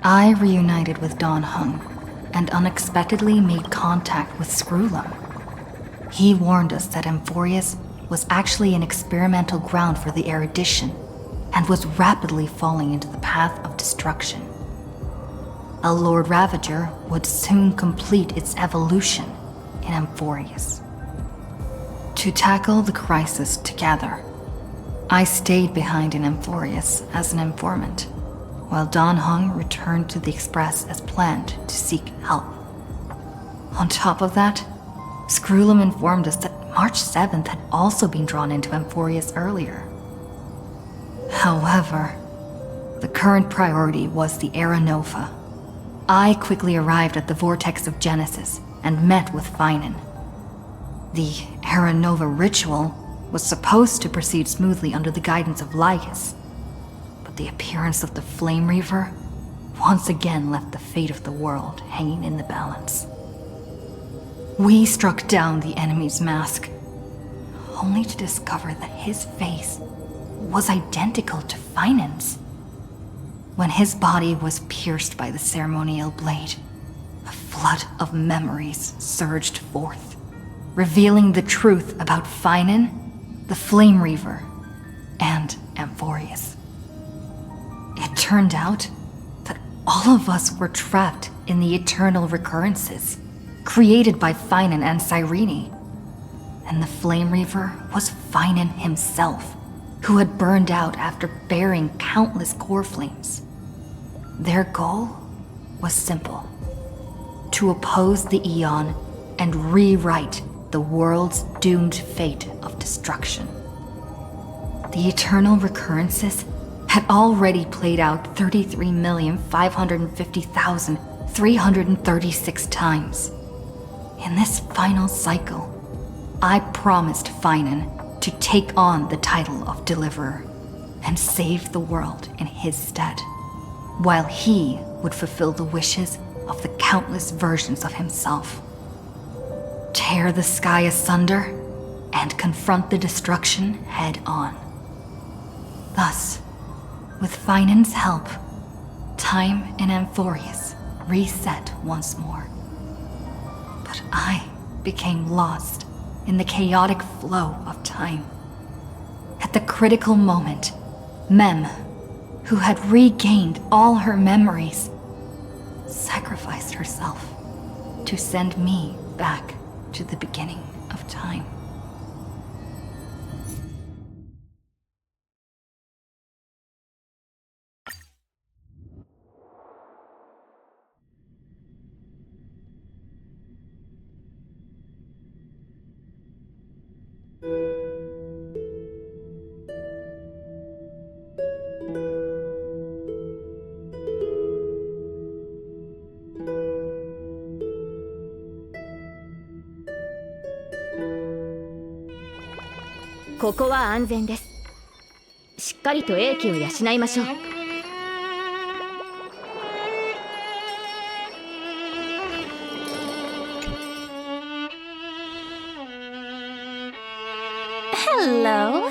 I reunited with Don Hung and unexpectedly made contact with Screwlum. He warned us that Amphorius was actually an experimental ground for the erudition and was rapidly falling into the path of destruction. A Lord Ravager would soon complete its evolution in Amphorius. To tackle the crisis together, I stayed behind in Amphorius as an informant, while Don Hung returned to the Express as planned to seek help. On top of that, Screwlum informed us that March 7th had also been drawn into Amphorius earlier. However, the current priority was the Era Nova. I quickly arrived at the Vortex of Genesis and met with Finan. The Era Nova ritual was supposed to proceed smoothly under the guidance of Lycus, but the appearance of the Flame Reaver once again left the fate of the world hanging in the balance. We struck down the enemy's mask, only to discover that his face was identical to Finan's. When his body was pierced by the ceremonial blade, a flood of memories surged forth, revealing the truth about Finan, the Flame Reaver, and Amphorius. It turned out that all of us were trapped in the eternal recurrences created by Finan and Cyrene. And the Flame Reaver was Finan himself, who had burned out after bearing countless core flames. Their goal was simple: to oppose the Aeon and rewrite the world's doomed fate of destruction. The eternal recurrences had already played out 33,550,336 times. In this final cycle, I promised Finan to take on the title of Deliverer and save the world in his stead, while he would fulfill the wishes of the countless versions of himself. Tear the sky asunder and confront the destruction head on. Thus, with Finan's help, time in Amphorius reset once more. But I became lost in the chaotic flow of time. At the critical moment, Mem, who had regained all her memories, sacrificed herself to send me back to the beginning of time.ここは安全です。しっかりと英気を養いましょう。Hello.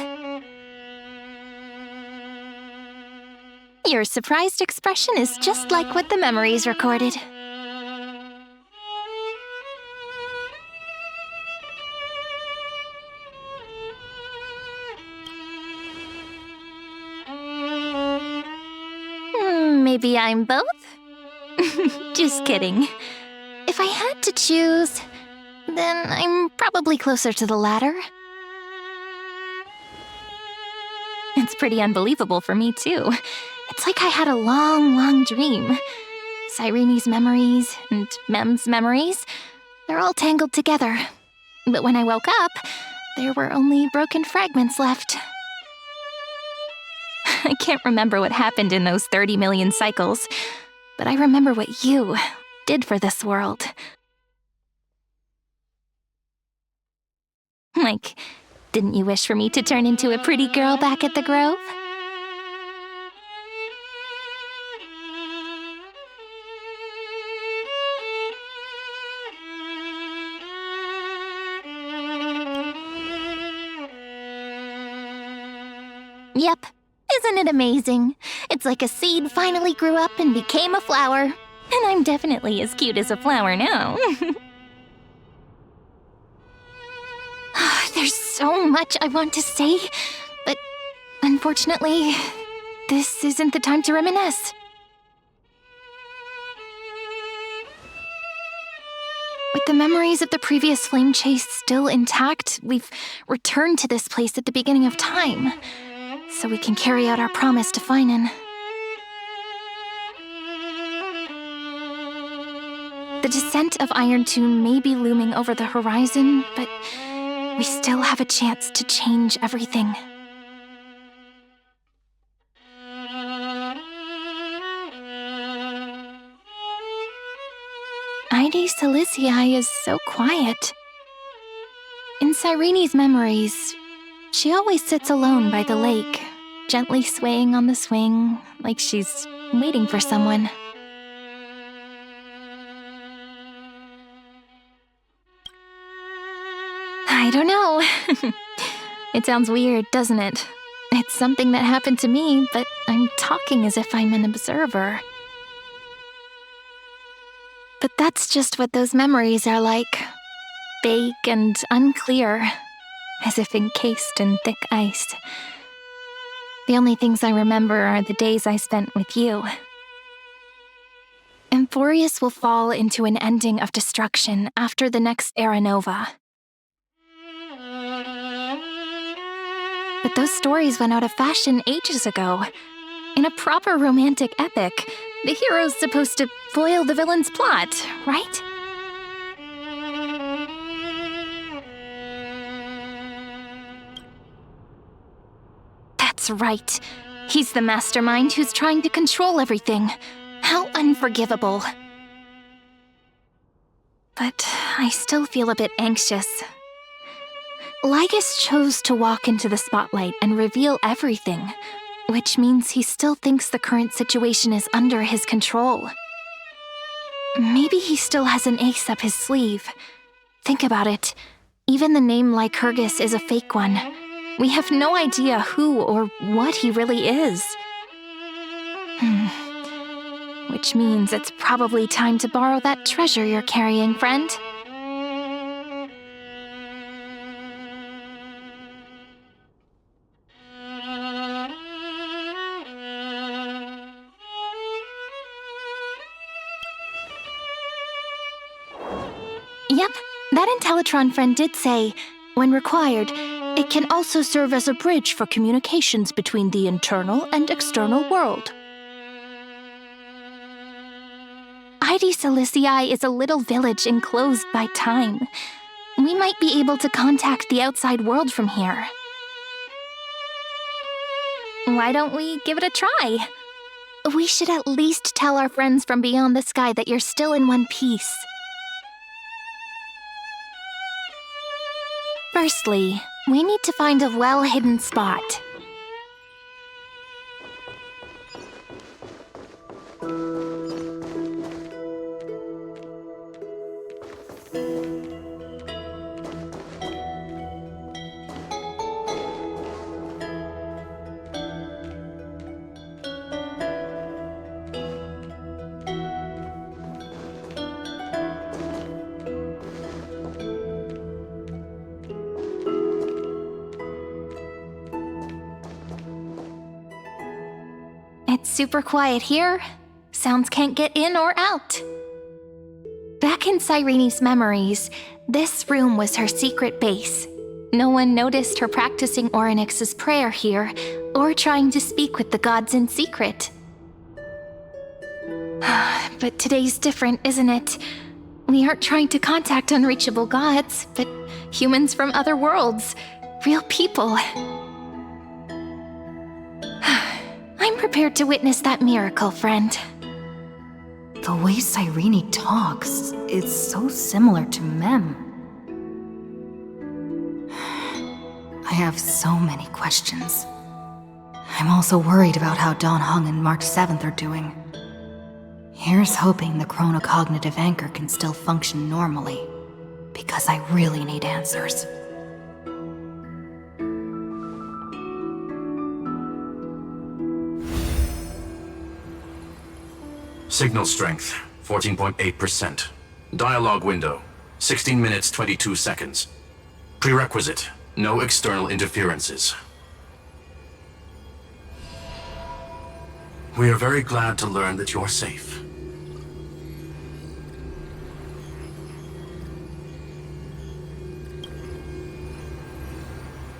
Your surprised expression is just like what the memories recorded. Maybe I'm both? Just kidding. If I had to choose, then I'm probably closer to the latter. It's pretty unbelievable for me, too. It's like I had a long, long dream. Cyrene's memories and Mem's memories, they're all tangled together. But when I woke up, there were only broken fragments left. I can't remember what happened in those 30 million cycles, but I remember what you did for this world. Like, didn't you wish for me to turn into a pretty girl back at the Grove? Yep, Isn't it amazing? It's like a seed finally grew up and became a flower. And I'm definitely as cute as a flower now. There's so much I want to say, but unfortunately, this isn't the time to reminisce. With the memories of the previous flame chase still intact, we've returned to this place at the beginning of time, so we can carry out our promise to Finan. The descent of Iron Tomb may be looming over the horizon, but we still have a chance to change everything. Heidi Silicii is so quiet. In Cyrene's memories, she always sits alone by the lake, gently swaying on the swing, like she's waiting for someone. I don't know. It sounds weird, doesn't it? It's something that happened to me, but I'm talking as if I'm an observer. But that's just what those memories are like. Vague and unclear, as if encased in thick ice. The only things I remember are the days I spent with you. Emphorius will fall into an ending of destruction after the next Era Nova. But those stories went out of fashion ages ago. In a proper romantic epic, the hero's supposed to foil the villain's plot, right? That's right. He's the mastermind who's trying to control everything. How unforgivable. But I still feel a bit anxious. Lygus chose to walk into the spotlight and reveal everything, which means he still thinks the current situation is under his control. Maybe he still has an ace up his sleeve. Think about it. Even the name Lycurgus is a fake one. We have no idea who or what he really is. Which means it's probably time to borrow that treasure you're carrying, friend. Yep, that Intellitron friend did say, when required, it can also serve as a bridge for communications between the internal and external world. Heidi Silicii is a little village enclosed by time. We might be able to contact the outside world from here. Why don't we give it a try? We should at least tell our friends from beyond the sky that you're still in one piece. Firstly, we need to find a well-hidden spot. It's super quiet here. Sounds can't get in or out. Back in Cyrene's memories, this room was her secret base. No one noticed her practicing Orynyx's prayer here, or trying to speak with the gods in secret. But today's different, isn't it? We aren't trying to contact unreachable gods, but humans from other worlds. Real people. I'm prepared to witness that miracle, friend. The way Cyrene talks is so similar to Mem. I have so many questions. I'm also worried about how Dan Heng and March 7th are doing. Here's hoping the chronocognitive anchor can still function normally, because I really need answers. Signal strength, 14.8%. Dialogue window, 16 minutes 22 seconds. Prerequisite, no external interferences. We are very glad to learn that you're safe.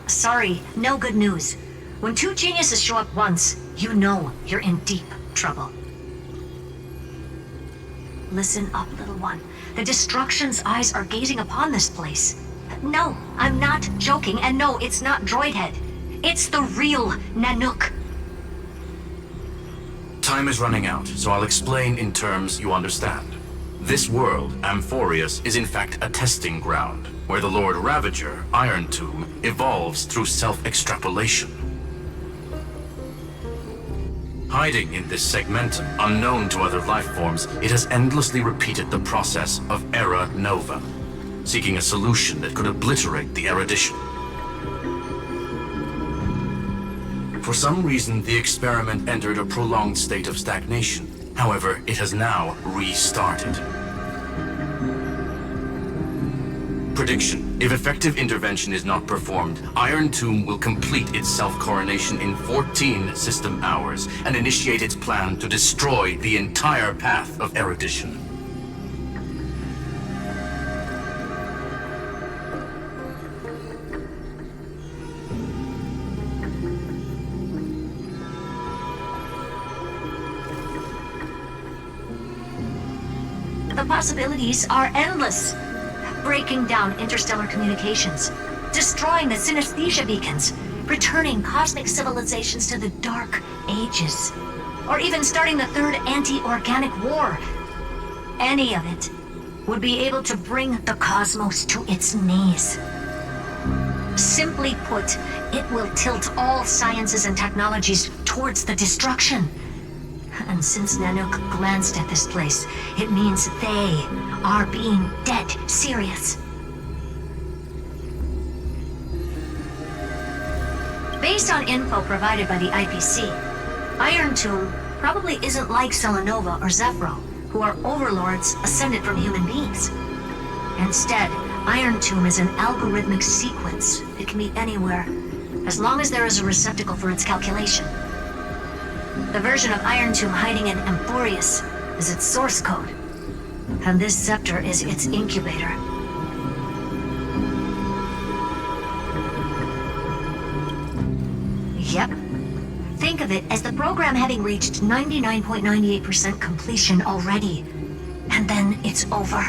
Sorry, no good news. When two geniuses show up once, you know you're in deep trouble. Listen up, little one. The Destruction's eyes are gazing upon this place. No, I'm not joking, and no, it's not Droidhead. It's the real Nanook. Time is running out, so I'll explain in terms you understand. This world, Amphorius, is in fact a testing ground, where the Lord Ravager, Iron Tomb, evolves through self-extrapolation. Hiding in this segmentum, unknown to other life forms, it has endlessly repeated the process of Era Nova, seeking a solution that could obliterate the erudition. For some reason, the experiment entered a prolonged state of stagnation. However, it has now restarted. Prediction. If effective intervention is not performed, Iron Tomb will complete its self-coronation in 14 system hours and initiate its plan to destroy the entire path of erudition. The possibilities are endless. Breaking down interstellar communications, destroying the synesthesia beacons, returning cosmic civilizations to the Dark Ages, or even starting the third anti-organic war. Any of it would be able to bring the cosmos to its knees. Simply put, it will tilt all sciences and technologies towards the destruction. And since Nanook glanced at this place, it means they are being dead serious. Based on info provided by the IPC, Iron Tomb probably isn't like Selenova or Zephyro, who are overlords ascended from human beings. Instead, Iron Tomb is an algorithmic sequence. It can be anywhere, as long as there is a receptacle for its calculation. The version of Iron Tomb hiding in Amphorius is its source code, and this scepter is its incubator. Yep. Think of it as the program having reached 99.98% completion already, and then it's over.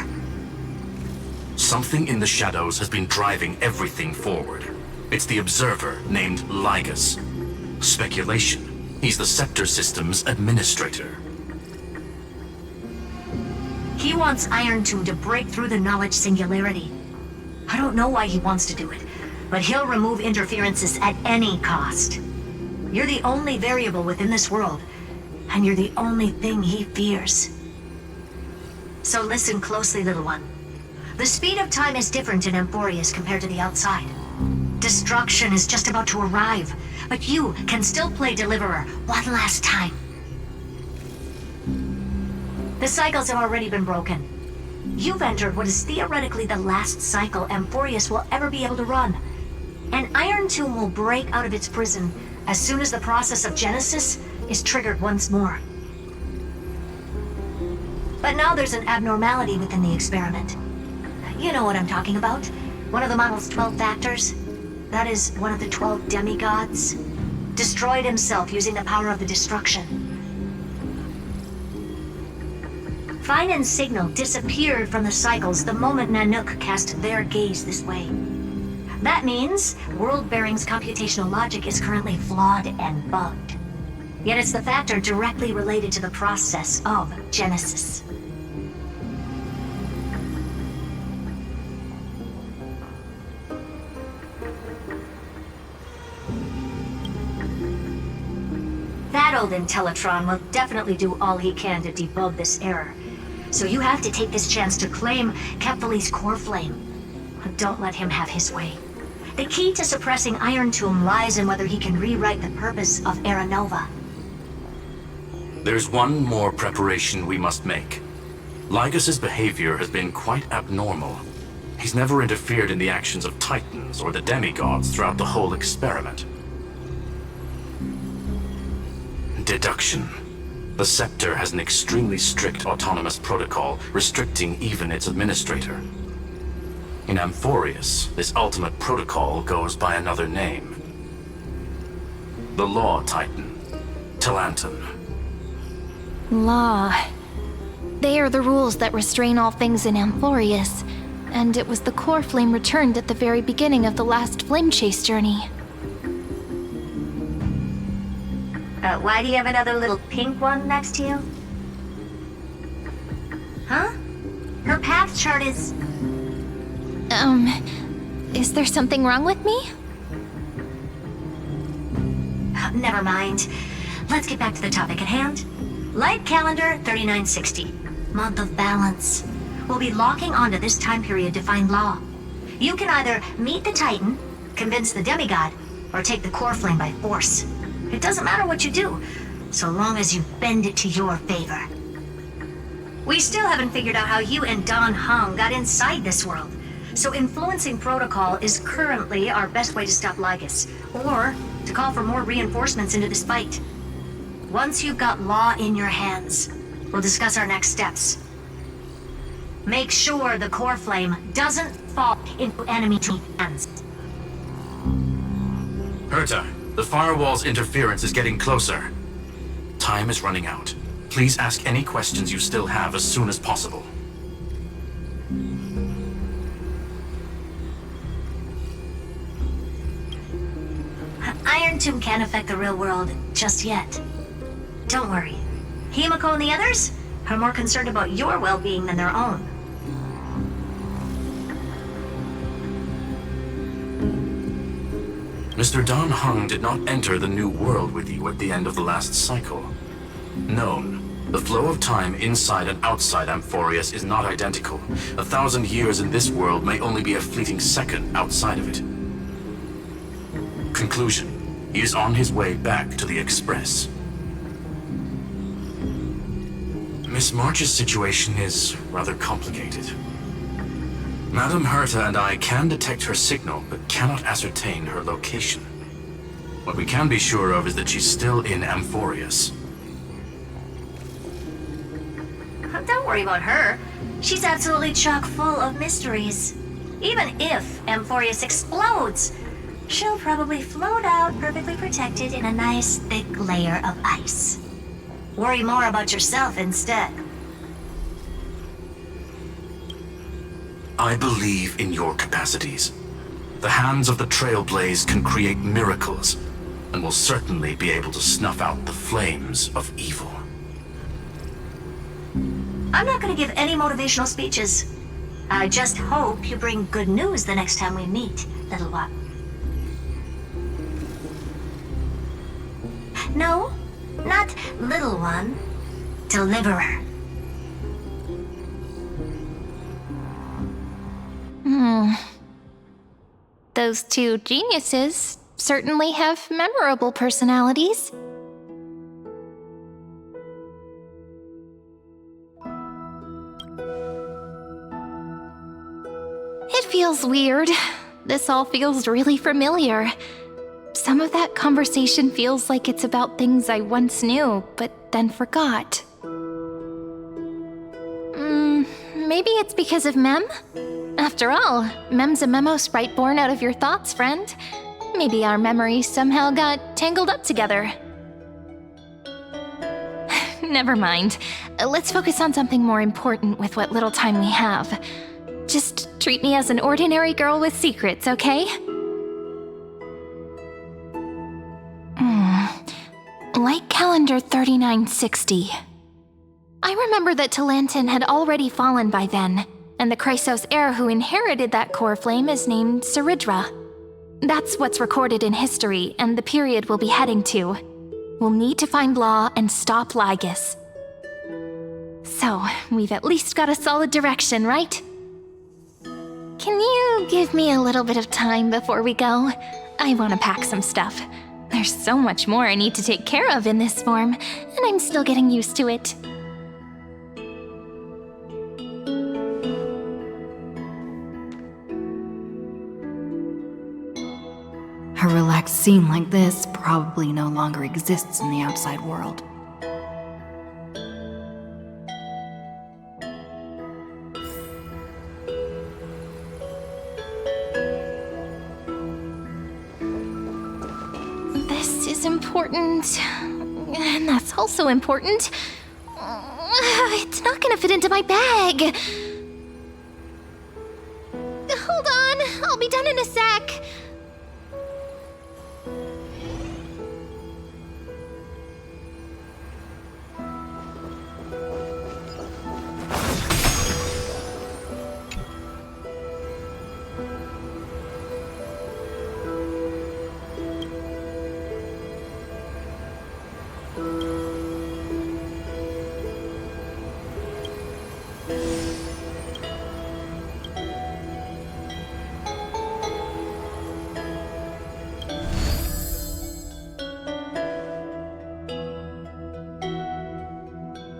Something in the shadows has been driving everything forward. It's the observer named Ligus. Speculation. He's the Scepter System's administrator. He wants Iron Tomb to break through the knowledge singularity. I don't know why he wants to do it, but he'll remove interferences at any cost. You're the only variable within this world, and you're the only thing he fears. So listen closely, little one. The speed of time is different in Amphorius compared to the outside. Destruction is just about to arrive, but you can still play Deliverer one last time. The cycles have already been broken. You've entered what is theoretically the last cycle Amphorius will ever be able to run. And Iron Tomb will break out of its prison as soon as the process of Genesis is triggered once more. But now there's an abnormality within the experiment. You know what I'm talking about. One of the model's 12 factors. That is one of the 12 demigods. Destroyed himself using the power of the destruction. Fine and Signal disappeared from the cycles the moment Nanook cast their gaze this way. That means World Bearing's computational logic is currently flawed and bugged. Yet it's the factor directly related to the process of Genesis. That old Intellitron will definitely do all he can to debug this error. So you have to take this chance to claim Kephal's core flame. But don't let him have his way. The key to suppressing Iron Tomb lies in whether he can rewrite the purpose of Era Nova. There's one more preparation we must make. Lygas's behavior has been quite abnormal. He's never interfered in the actions of Titans or the demigods throughout the whole experiment. Deduction. The Scepter has an extremely strict autonomous protocol, restricting even its administrator. In Amphorius, this ultimate protocol goes by another name. The Law Titan, Talanton. Law. They are the rules that restrain all things in Amphorius, and it was the core flame returned at the very beginning of the last flame chase journey. Why do you have another little pink one next to you? Huh? Her path chart is... Is there something wrong with me? Never mind. Let's get back to the topic at hand. Light calendar 3960. Month of balance. We'll be locking onto this time period to find Law. You can either meet the Titan, convince the demigod, or take the core flame by force. It doesn't matter what you do, so long as you bend it to your favor. We still haven't figured out how you and Don Hung got inside this world, so influencing protocol is currently our best way to stop Lygas, or to call for more reinforcements into this fight. Once you've got Law in your hands, we'll discuss our next steps. Make sure the core flame doesn't fall into enemy hands. Herta, the firewall's interference is getting closer. Time is running out. Please ask any questions you still have as soon as possible. Iron Tomb can't affect the real world just yet. Don't worry. Himiko and the others are more concerned about your well-being than their own. Mr. Don Hung did not enter the new world with you at the end of the last cycle. Known, the flow of time inside and outside Amphorius is not identical. 1,000 years in this world may only be a fleeting second outside of it. Conclusion. He is on his way back to the Express. Miss March's situation is rather complicated. Madame Herta and I can detect her signal, but cannot ascertain her location. What we can be sure of is that she's still in Amphorius. Don't worry about her. She's absolutely chock full of mysteries. Even if Amphorius explodes, she'll probably float out perfectly protected in a nice thick layer of ice. Worry more about yourself instead. I believe in your capacities. The hands of the Trailblaze can create miracles, and will certainly be able to snuff out the flames of evil. I'm not going to give any motivational speeches. I just hope you bring good news the next time we meet, little one. No, not little one. Deliverer. Those two geniuses certainly have memorable personalities. It feels weird. This all feels really familiar. Some of that conversation feels like it's about things I once knew, but then forgot. Maybe it's because of Mem? After all, Mem's a memo sprite born out of your thoughts, friend. Maybe our memories somehow got tangled up together. Never mind. Let's focus on something more important with what little time we have. Just treat me as an ordinary girl with secrets, okay? Light calendar 3960. I remember that Talanton had already fallen by then, and the Chrysos heir who inherited that core flame is named Saridra. That's what's recorded in history, and the period we'll be heading to. We'll need to find Law and stop Lygas. So, we've at least got a solid direction, right? Can you give me a little bit of time before we go? I want to pack some stuff. There's so much more I need to take care of in this form, and I'm still getting used to it. A relaxed scene like this probably no longer exists in the outside world. This is important, and that's also important. It's not gonna fit into my bag. Hold on, I'll be done in a sec.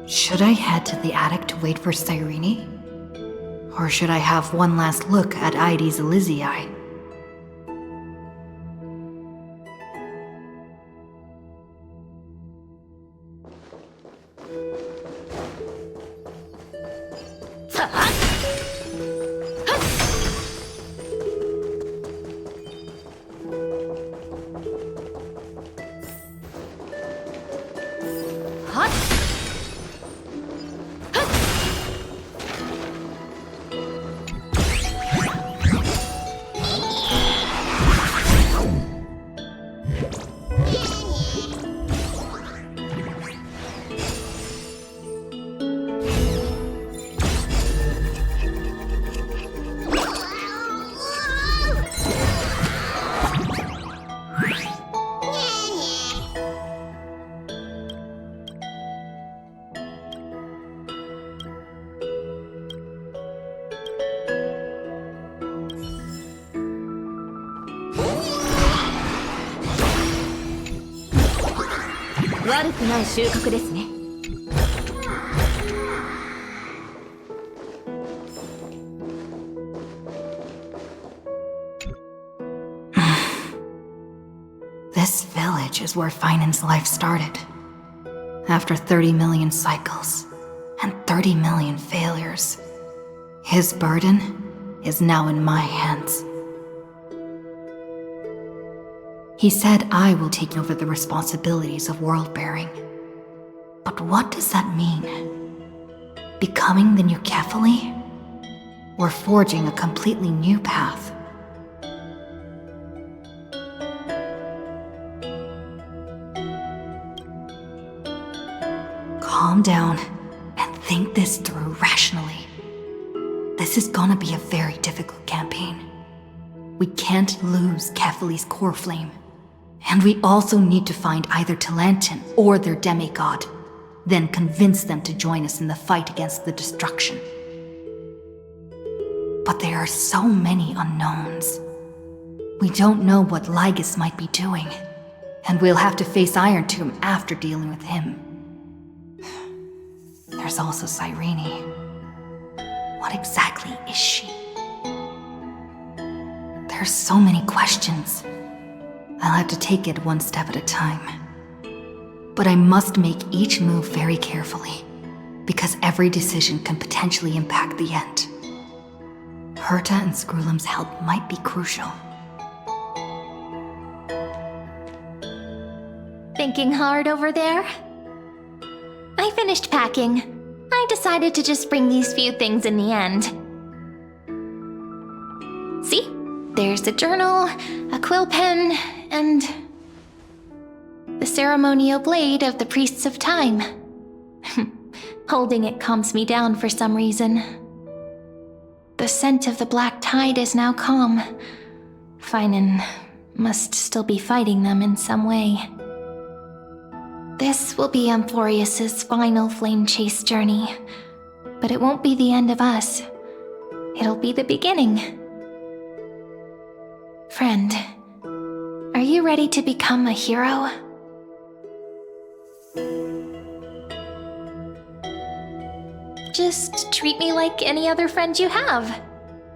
Should I head to the attic to wait for Cyrene? Or should I have one last look at Aides Elysiae? This village is where Finan's life started. After 30 million cycles and 30 million failures, his burden is now in my hands. He said I will take over the responsibilities of world-bearing. But what does that mean? Becoming the new Kefali? Or forging a completely new path? Calm down and think this through rationally. This is gonna be a very difficult campaign. We can't lose Kefali's core flame. And we also need to find either Talantin or their demigod, then convince them to join us in the fight against the destruction. But there are so many unknowns. We don't know what Lygus might be doing, and we'll have to face Iron Tomb after dealing with him. There's also Cyrene. What exactly is she? There's so many questions. I'll have to take it one step at a time. But I must make each move very carefully, because every decision can potentially impact the end. Herta and Skrullum's help might be crucial. Thinking hard over there? I finished packing. I decided to just bring these few things in the end. See? There's a journal, a quill pen, and the ceremonial blade of the Priests of Time. Holding it calms me down for some reason. The scent of the black tide is now calm. Finan must still be fighting them in some way. This will be Amphorius's final flame chase journey, but it won't be the end of us. It'll be the beginning. Friend, are you you ready to become a hero? Just treat me like any other friend you have.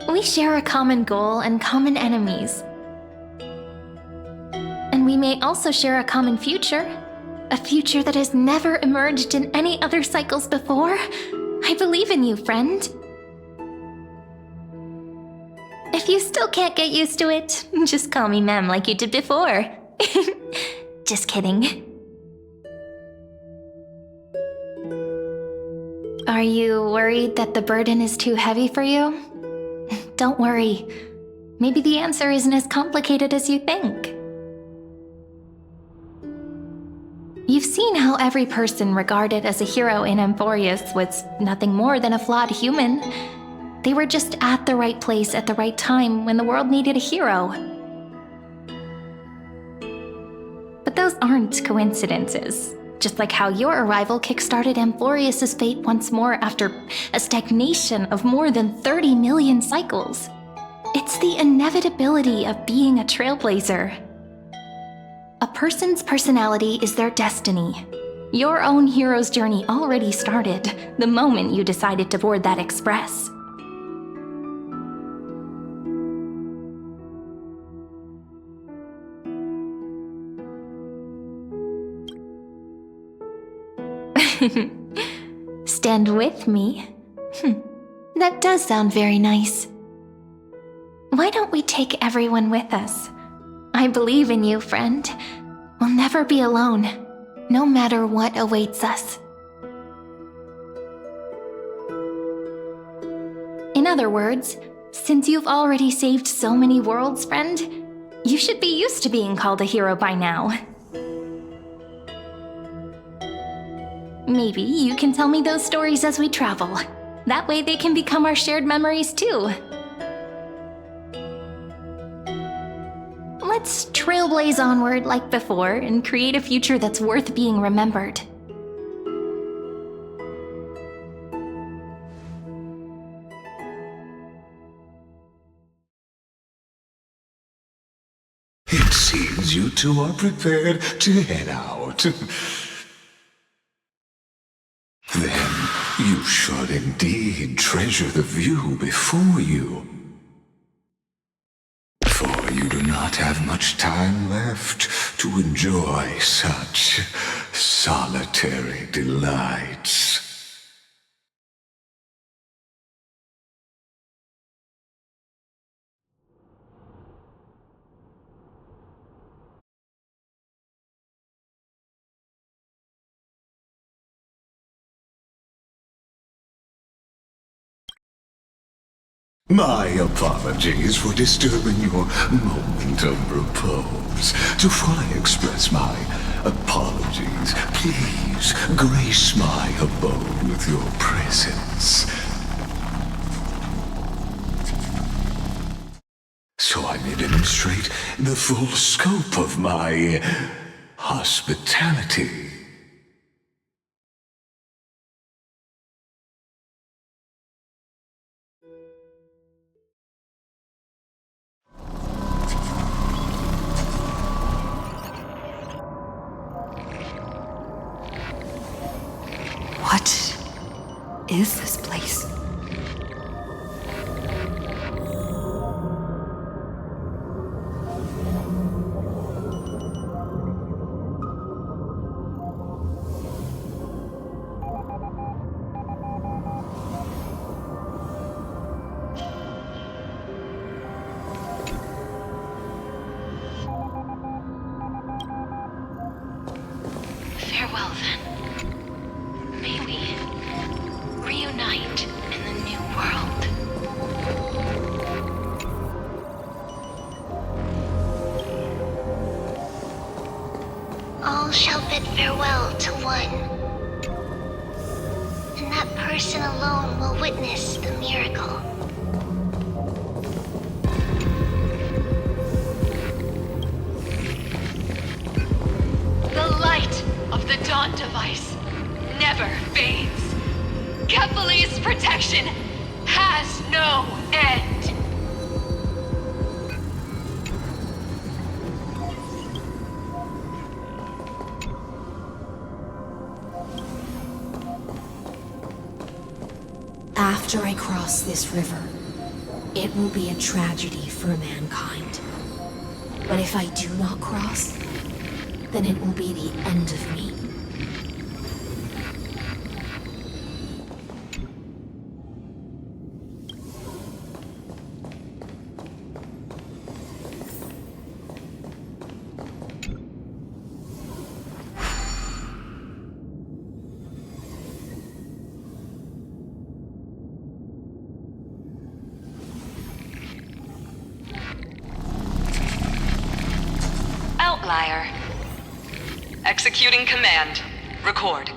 We share a common goal and common enemies. And we may also share a common future. A future that has never emerged in any other cycles before. I believe in you, friend. If you still can't get used to it, just call me Mem like you did before. Just kidding. Are you worried that the burden is too heavy for you? Don't worry. Maybe the answer isn't as complicated as you think. You've seen how every person regarded as a hero in Emphorius was nothing more than a flawed human. They were just at the right place at the right time when the world needed a hero. But those aren't coincidences. Just like how your arrival kickstarted Emphorius' fate once more after a stagnation of more than 30 million cycles. It's the inevitability of being a trailblazer. A person's personality is their destiny. Your own hero's journey already started the moment you decided to board that express. Stand with me? That does sound very nice. Why don't we take everyone with us? I believe in you, friend. We'll never be alone, no matter what awaits us. In other words, since you've already saved so many worlds, friend, you should be used to being called a hero by now. Maybe you can tell me those stories as we travel. That way they can become our shared memories too. Let's trailblaze onward like before and create a future that's worth being remembered. It seems you two are prepared to head out. Then you should indeed treasure the view before you. For you do not have much time left to enjoy such solitary delights. My apologies for disturbing your moment of repose. To fully express my apologies, please grace my abode with your presence. So I may demonstrate the full scope of my hospitality. What is this place? Farewell then. May we reunite in the new world. All shall bid farewell to one, and that person alone will witness the miracle. The light of the Dawn device never fades. Kephal's protection has no end. After I cross this river, it will be a tragedy for mankind. But if I do not cross, then it will be the end of me. Outlier. Executing command. Record.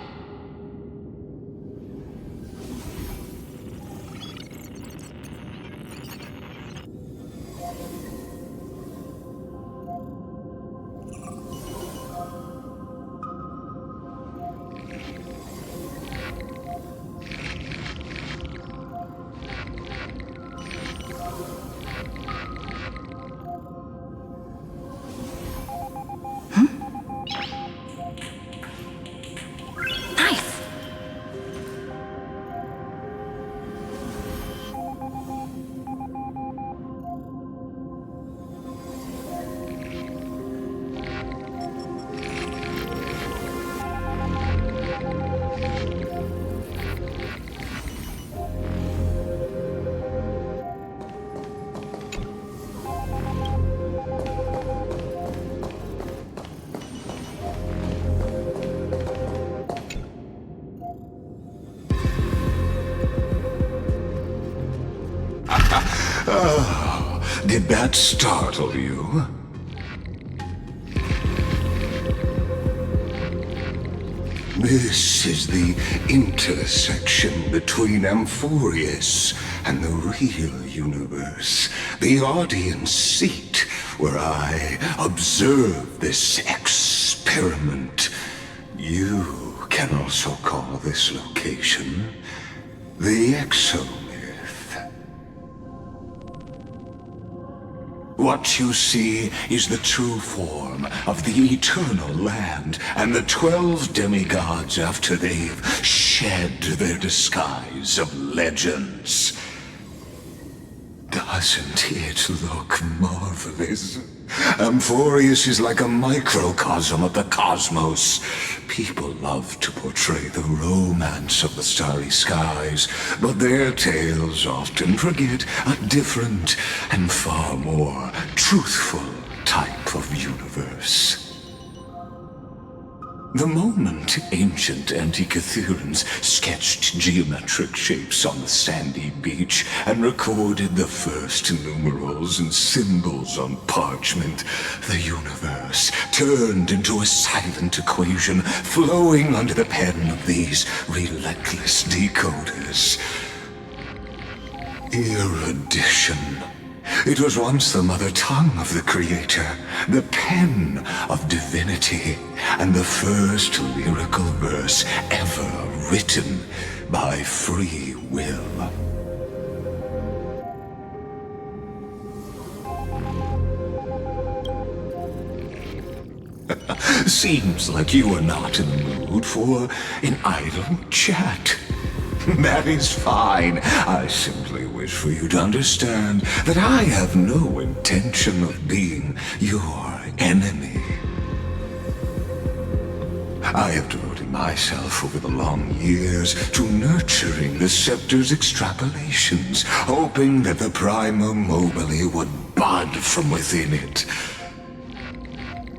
Oh, did that startle you? This is the intersection between Amphorius and the real universe. The audience seat where I observe this experiment. You can also call this location the Exomyth. What you see is the true form of the eternal land and the 12 demigods after they've shed their disguise of legends. Doesn't it look marvelous? Amphorius is like a microcosm of the cosmos. People love to portray the romance of the starry skies, but their tales often forget a different and far more truthful type of universe. The moment ancient Antikytherans sketched geometric shapes on the sandy beach and recorded the first numerals and symbols on parchment, the universe turned into a silent equation flowing under the pen of these relentless decoders. Erudition. It was once the mother tongue of the Creator, the pen of divinity, and the first lyrical verse ever written by free will. Seems like you are not in the mood for an idle chat. That is fine. I simply wish for you to understand that I have no intention of being your enemy. I have devoted myself over the long years to nurturing the Scepter's extrapolations, hoping that the Prima Mobile would bud from within it.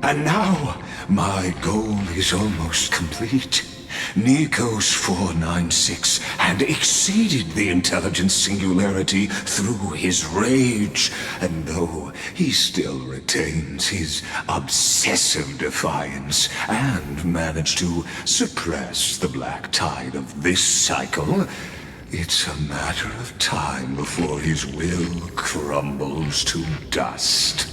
And now, my goal is almost complete. Nikos 496 had exceeded the intelligence singularity through his rage, and though he still retains his obsessive defiance and managed to suppress the black tide of this cycle, it's a matter of time before his will crumbles to dust.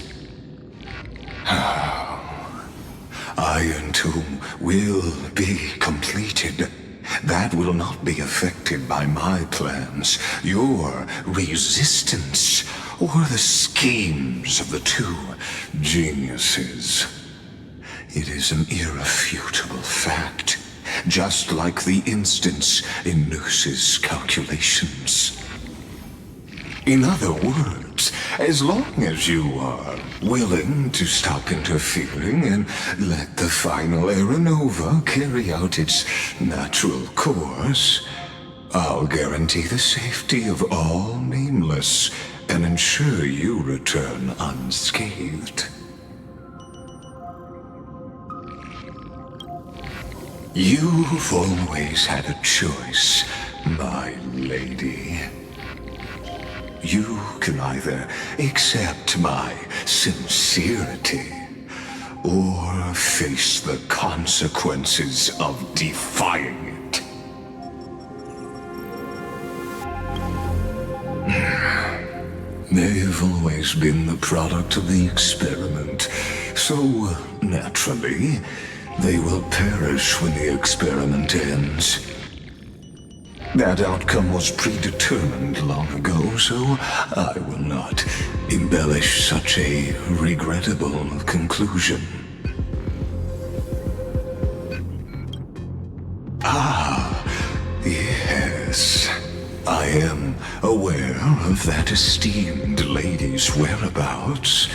Iron Tomb will be completed. That will not be affected by my plans, your resistance, or the schemes of the two geniuses. It is an irrefutable fact. just like the instance in Noose's calculations. In other words, as long as you are willing to stop interfering and let the final Aeronova carry out its natural course, I'll guarantee the safety of all Nameless and ensure you return unscathed. You've always had a choice, my lady. You can either accept my sincerity or face the consequences of defying it. They've always been the product of the experiment, so naturally, they will perish when the experiment ends. That outcome was predetermined long ago, so I will not embellish such a regrettable conclusion. Ah, yes. I am aware of that esteemed lady's whereabouts.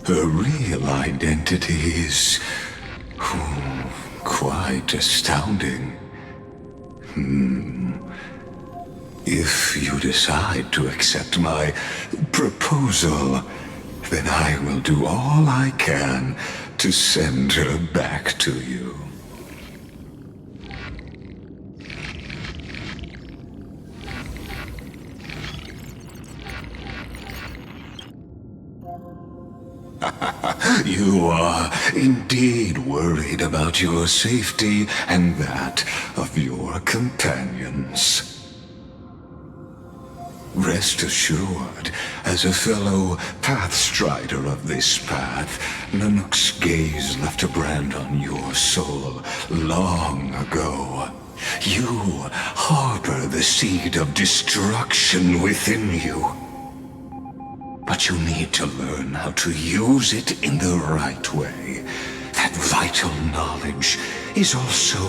Her real identity is quite astounding. If you decide to accept my proposal, then I will do all I can to send her back to you. You are indeed worried about your safety and that of your companions. Rest assured, as a fellow pathstrider of this path, Nanook's gaze left a brand on your soul long ago. You harbor the seed of destruction within you. But you need to learn how to use it in the right way. That vital knowledge is also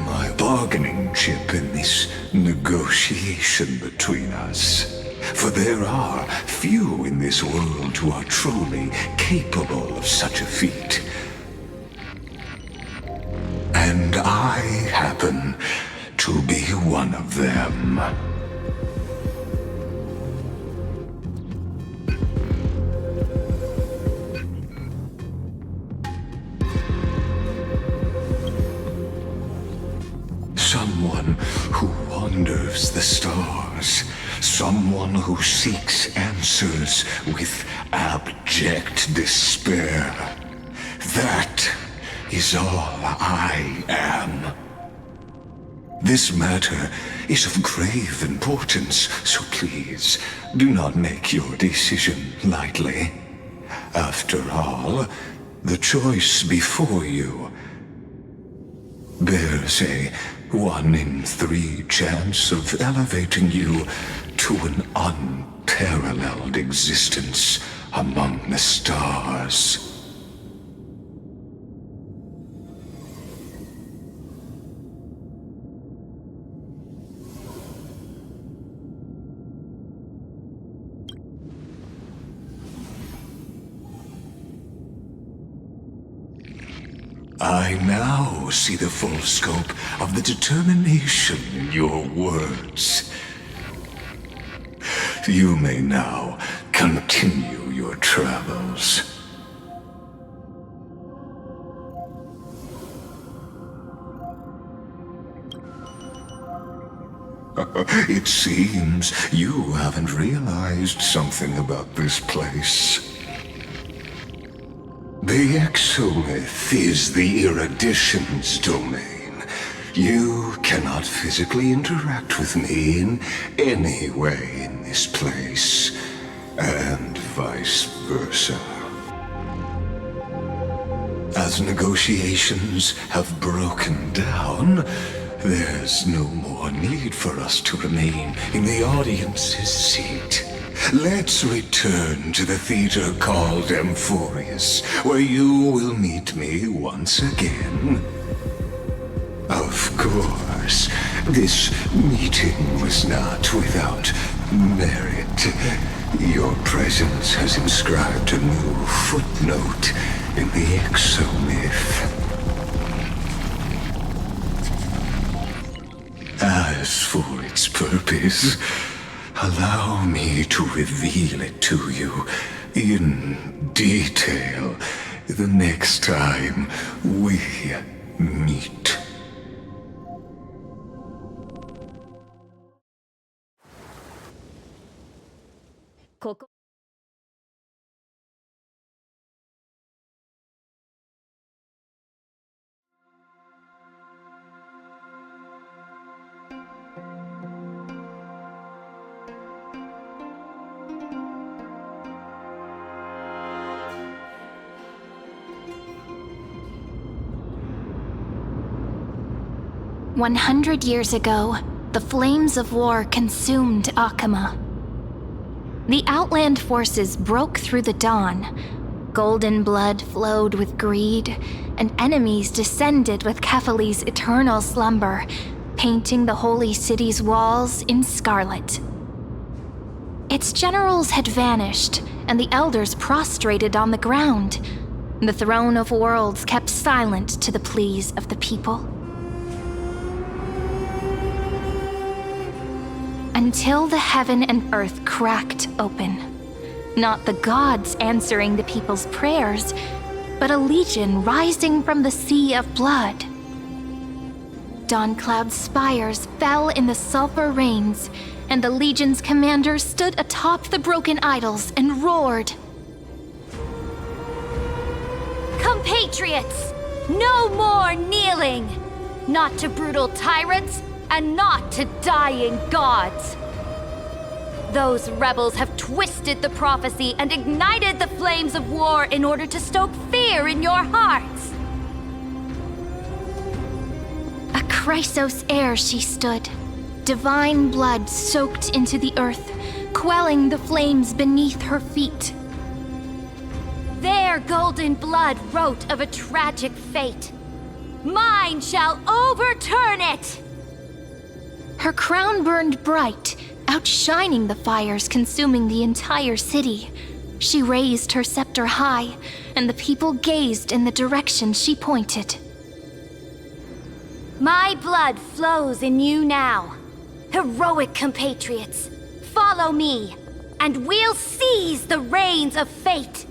my bargaining chip in this negotiation between us. For there are few in this world who are truly capable of such a feat. And I happen to be one of them. Someone who wanders the stars. Someone who seeks answers with abject despair. That is all I am. This matter is of grave importance, so please do not make your decision lightly. After all, the choice before you bears a 1 in 3 chance of elevating you to an unparalleled existence among the stars. I now see the full scope of the determination in your words. You may now continue your travels. It seems you haven't realized something about this place. The Exolith is the Erudition's domain. You cannot physically interact with me in any way in this place, and vice versa. As negotiations have broken down, there's no more need for us to remain in the audience's seat. Let's return to the theater called Amphorius, where you will meet me once again. Of course, this meeting was not without merit. Your presence has inscribed a new footnote in the exomyth. As for its purpose, allow me to reveal it to you in detail the next time we meet. Coco. 100 years ago, the flames of war consumed Akama. The Outland forces broke through the dawn. Golden blood flowed with greed, and enemies descended with Kefali's eternal slumber, painting the holy city's walls in scarlet. Its generals had vanished, and the elders prostrated on the ground. The throne of worlds kept silent to the pleas of the people. Until the heaven and earth cracked open. Not the gods answering the people's prayers, but a legion rising from the sea of blood. Dawncloud's spires fell in the sulfur rains, and the legion's commander stood atop the broken idols and roared. Compatriots, no more kneeling! Not to brutal tyrants, and not to dying gods. Those rebels have twisted the prophecy and ignited the flames of war in order to stoke fear in your hearts. A Chrysos heir she stood, divine blood soaked into the earth, quelling the flames beneath her feet. Their golden blood wrote of a tragic fate. Mine shall overturn it! Her crown burned bright, outshining the fires consuming the entire city. She raised her scepter high, and the people gazed in the direction she pointed. My blood flows in you now. Heroic compatriots, follow me, and we'll seize the reins of fate.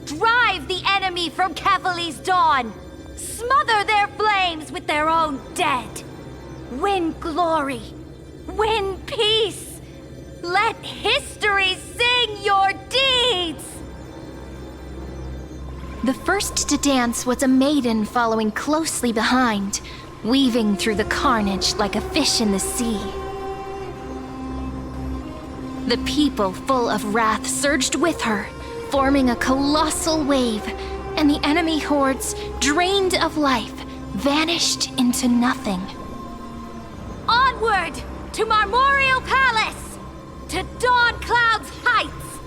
Drive the enemy from Kefali's dawn. Smother their flames with their own dead. Win glory. Win peace. Let history sing your deeds. The first to dance was a maiden following closely behind, weaving through the carnage like a fish in the sea. The people, full of wrath, surged with her, forming a colossal wave, and the enemy hordes, drained of life, vanished into nothing. Onward to Marmoreal Palace, to Dawncloud's heights.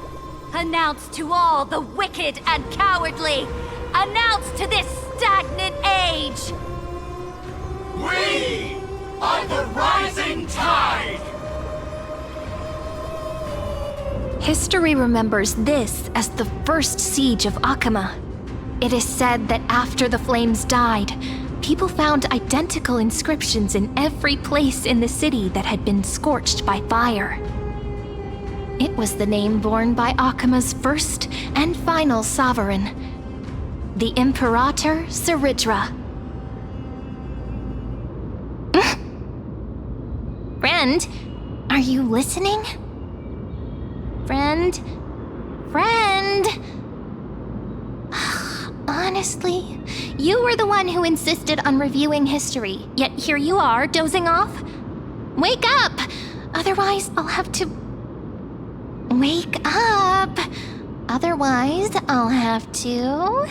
Announce to all the wicked and cowardly. Announce to this stagnant age. We are the rising tide. History remembers this as the first siege of Akama. It is said that after the flames died, people found identical inscriptions in every place in the city that had been scorched by fire. It was the name borne by Akama's first and final sovereign, the Imperator Saridra. Friend, are you listening? Friend? Honestly, you were the one who insisted on reviewing history, yet here you are, dozing off? Wake up! Otherwise, I'll have to... Wake up! Otherwise, I'll have to...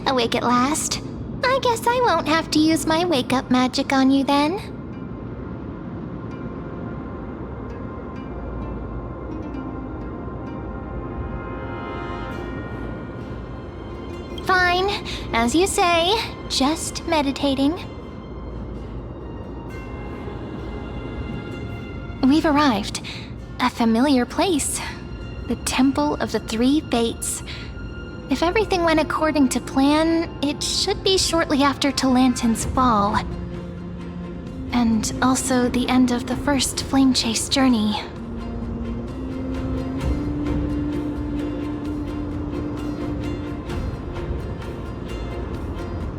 Awake at last? I guess I won't have to use my wake-up magic on you then. fine. As you say, just meditating. We've arrived. A familiar place. The Temple of the Three Fates. If everything went according to plan, it should be shortly after Talantin's fall. And also the end of the first flame chase journey.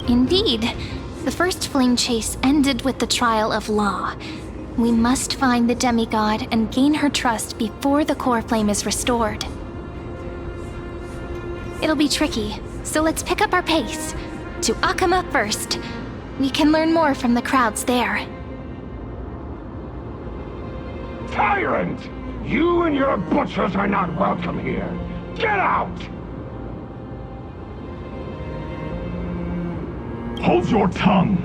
Indeed, the first flame chase ended with the trial of Law. We must find the demigod and gain her trust before the core flame is restored. It'll be tricky, so let's pick up our pace. To Akama first. We can learn more from the crowds there. Tyrant! You and your butchers are not welcome here. Get out! Hold your tongue!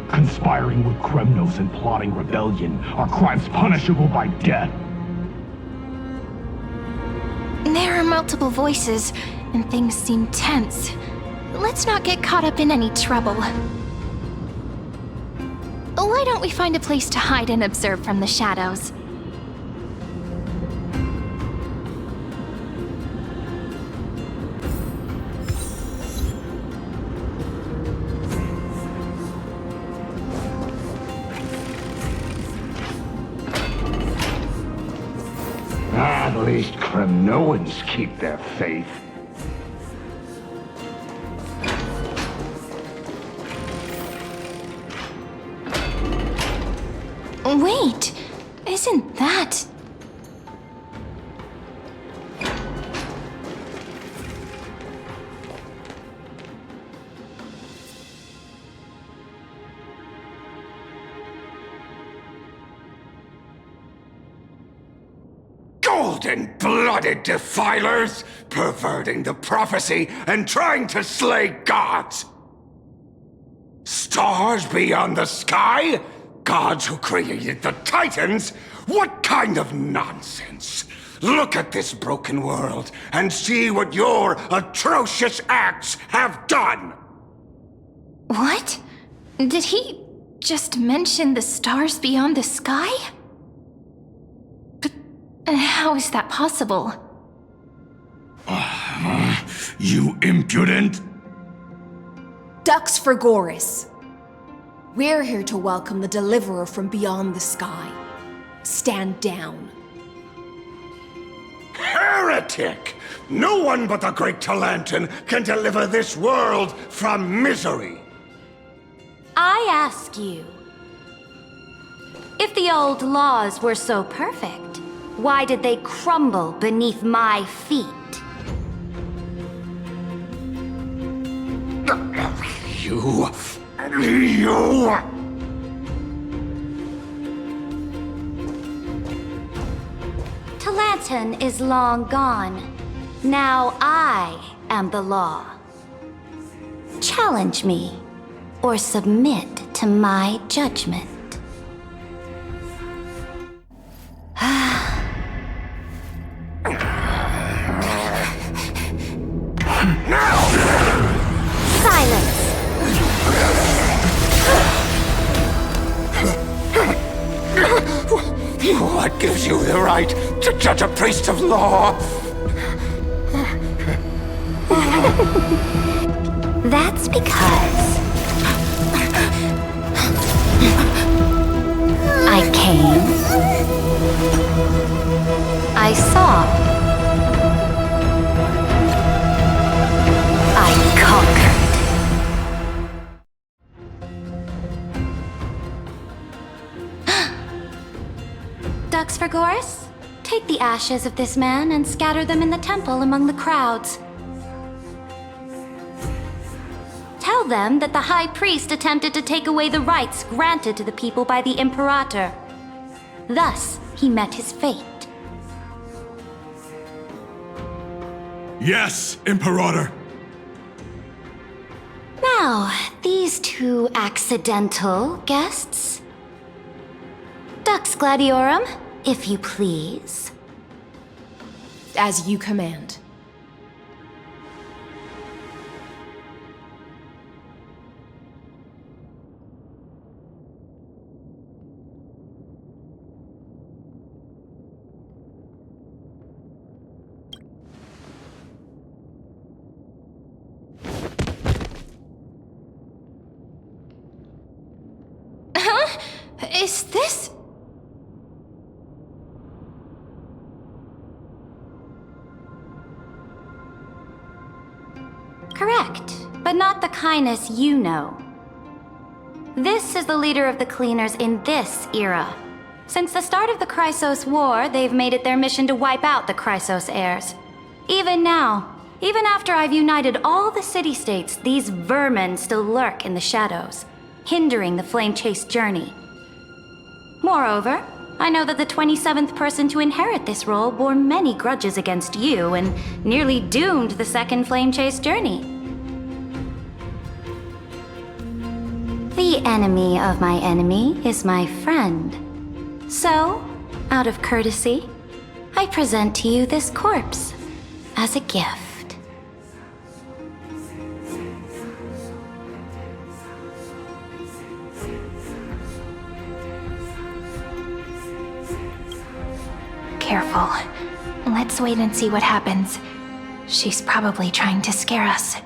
Conspiring with Kremnos and plotting rebellion are crimes punishable by death. There are multiple voices, and things seem tense. Let's not get caught up in any trouble. Why don't we find a place to hide and observe from the shadows? At least Kremnoans keep their faith. Wait, isn't that... Golden-blooded defilers, perverting the prophecy and trying to slay gods! Stars beyond the sky? Gods who created the Titans? What kind of nonsense? Look at this broken world and see what your atrocious acts have done! What? Did he just mention the stars beyond the sky? But how is that possible? You impudent! Ducks for Goris. We're here to welcome the deliverer from beyond the sky. Stand down. Heretic! No one but the great Talantin can deliver this world from misery! I ask you, if the old laws were so perfect, why did they crumble beneath my feet? You... Talantin is long gone. Now I am the law. Challenge me, or submit to my judgment. Silence! What gives you the right to judge a priest of law? That's because I came, I saw, I conquered. Ducks for Goris? Take the ashes of this man and scatter them in the temple among the crowds. Tell them that the High Priest attempted to take away the rights granted to the people by the Imperator. Thus, he met his fate. Yes, Imperator. Now, these two accidental guests. Dux Gladiorum, if you please. As you command. Is this... Correct, but not the kindness you know. This is the leader of the Cleaners in this era. Since the start of the Chrysos War, they've made it their mission to wipe out the Chrysos heirs. Even now, even after I've united all the city-states, these vermin still lurk in the shadows, hindering the flame-chase journey. Moreover, I know that the 27th person to inherit this role bore many grudges against you and nearly doomed the second flame-chase journey. The enemy of my enemy is my friend. So, out of courtesy, I present to you this corpse as a gift. Careful. Let's wait and see what happens. She's probably trying to scare us.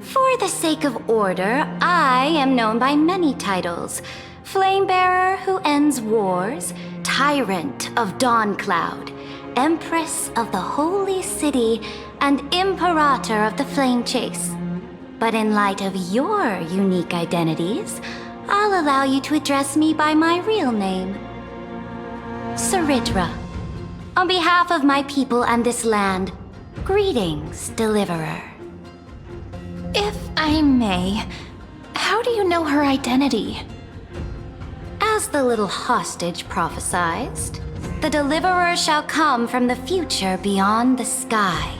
For the sake of order, I am known by many titles. Flamebearer who ends wars, Tyrant of Dawncloud, Empress of the Holy City, and Imperator of the Flame Chase. But in light of your unique identities, I'll allow you to address me by my real name. Saridra. On behalf of my people and this land, greetings, Deliverer. If I may, how do you know her identity? As the little hostage prophesied, the Deliverer shall come from the future beyond the sky.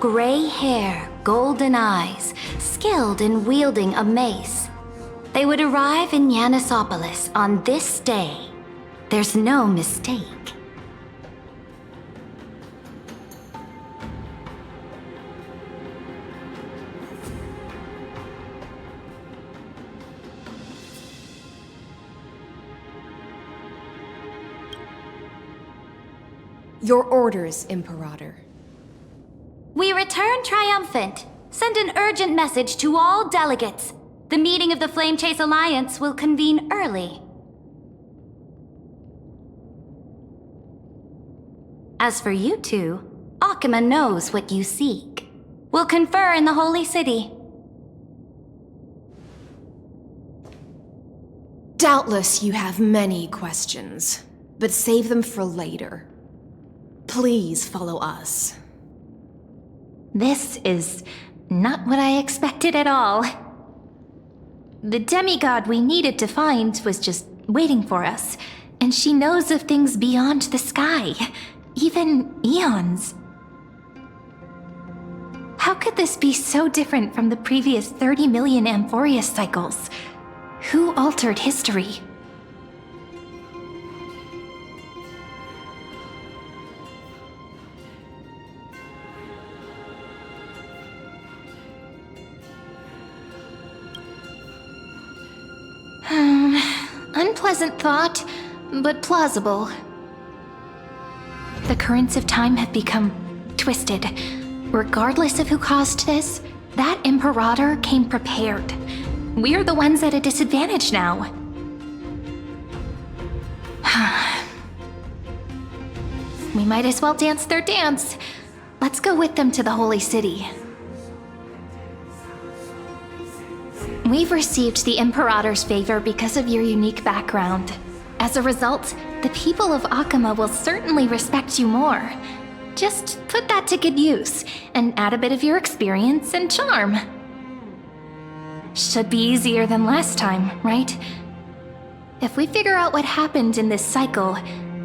Gray hair, golden eyes, skilled in wielding a mace. They would arrive in Yanisopolis on this day. There's no mistake. Your orders, Imperator. We return triumphant. Send an urgent message to all delegates. The meeting of the Flame Chase Alliance will convene early. As for you two, Akima knows what you seek. We'll confer in the Holy City. Doubtless you have many questions, but save them for later. Please follow us. This is not what I expected at all. The demigod we needed to find was just waiting for us, and she knows of things beyond the sky, even eons. How could this be so different from the previous 30 million Amphorius cycles? Who altered history? Unpleasant thought, but plausible. The currents of time have become twisted. Regardless of who caused this, that Imperator came prepared. We're the ones at a disadvantage now. We might as well dance their dance. Let's go with them to the Holy City. We've received the Imperator's favor because of your unique background. As a result, the people of Akima will certainly respect you more. Just put that to good use, and add a bit of your experience and charm. Should be easier than last time, right? If we figure out what happened in this cycle,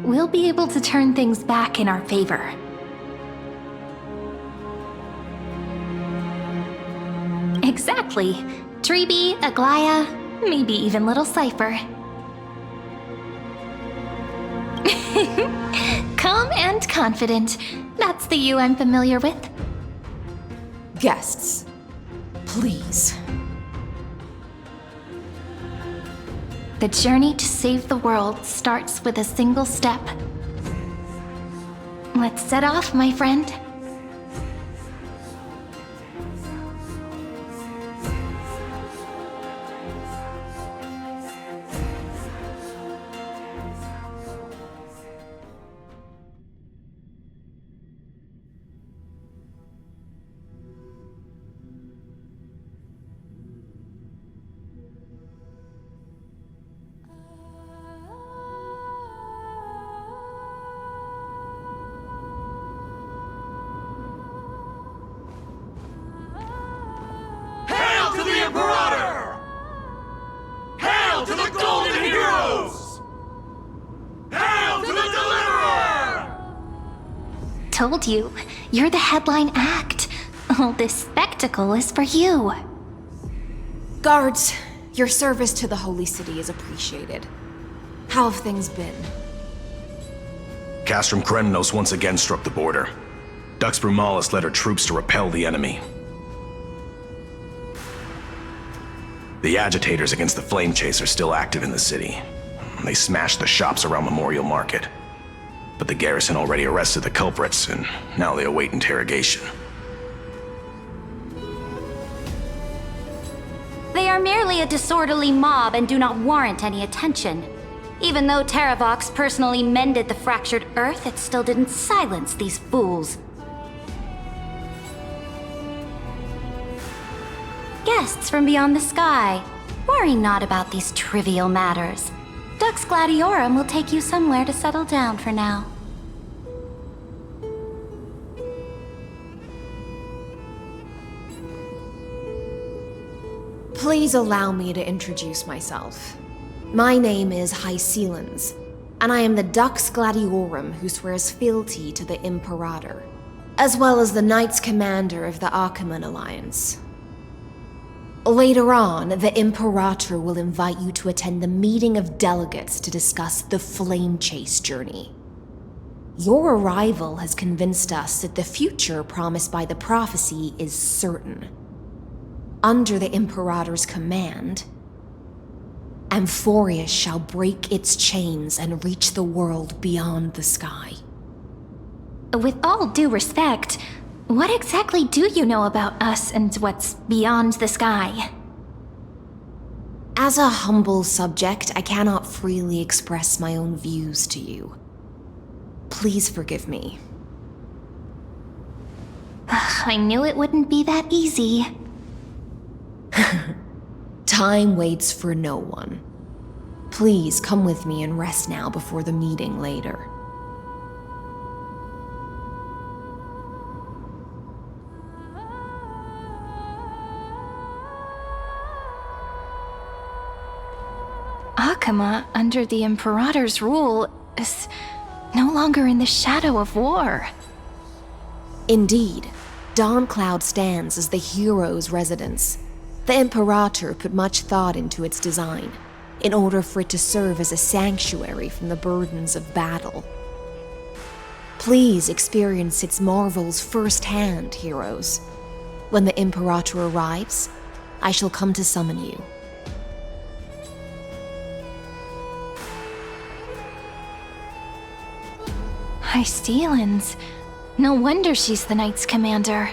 we'll be able to turn things back in our favor. Exactly. Treeby, Aglaya, maybe even little Cypher. Calm and confident. That's the you I'm familiar with. Guests, please. The journey to save the world starts with a single step. Let's set off, my friend. told you. You're the headline act. All this spectacle is for you. Guards, your service to the Holy City is appreciated. How have things been? Castrum Kremnos once again struck the border. Dux Brumalis led her troops to repel the enemy. The agitators against the Flame Chase are still active in the city. They smashed the shops around Memorial Market. But the garrison already arrested the culprits, and now they await interrogation. They are merely a disorderly mob and do not warrant any attention. Even though Terravox personally mended the fractured earth, it still didn't silence these fools. Guests from beyond the sky, worry not about these trivial matters. Dux Gladiorum will take you somewhere to settle down for now. Please allow me to introduce myself. My name is Hycelens, and I am the Dux Gladiorum who swears fealty to the Imperator, as well as the Knights Commander of the Achaemen Alliance. Later on, the Imperator will invite you to attend the meeting of delegates to discuss the Flame Chase journey. Your arrival has convinced us that the future promised by the prophecy is certain. Under the Imperator's command, Amphorius shall break its chains and reach the world beyond the sky. With all due respect, what exactly do you know about us and what's beyond the sky? As a humble subject, I cannot freely express my own views to you. Please forgive me. I knew it wouldn't be that easy. Time waits for no one. Please come with me and rest now before the meeting later. Akama, under the Imperator's rule, is no longer in the shadow of war. Indeed, Dawncloud stands as the hero's residence. The Imperator put much thought into its design, in order for it to serve as a sanctuary from the burdens of battle. Please experience its marvels firsthand, heroes. When the Imperator arrives, I shall come to summon you. Hycelens. No wonder she's the Knights Commander.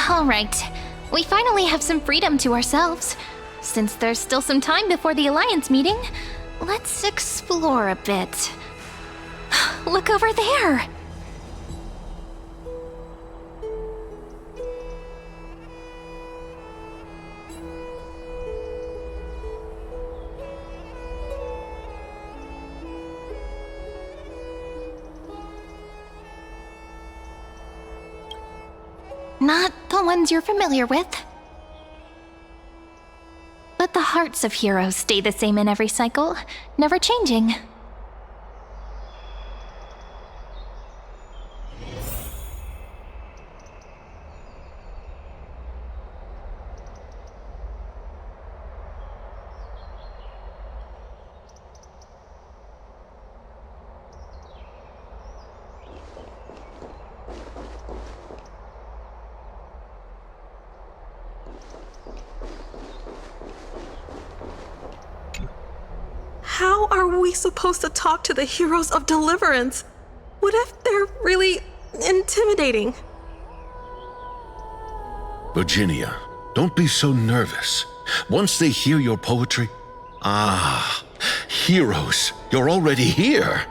All right. We finally have some freedom to ourselves. Since there's still some time before the Alliance meeting, let's explore a bit. Look over there! Not the ones you're familiar with. But the hearts of heroes stay the same in every cycle, never changing. How are we supposed to talk to the heroes of deliverance? What if they're really intimidating? Virginia, don't be so nervous. Once they hear your poetry... Ah, heroes, you're already here.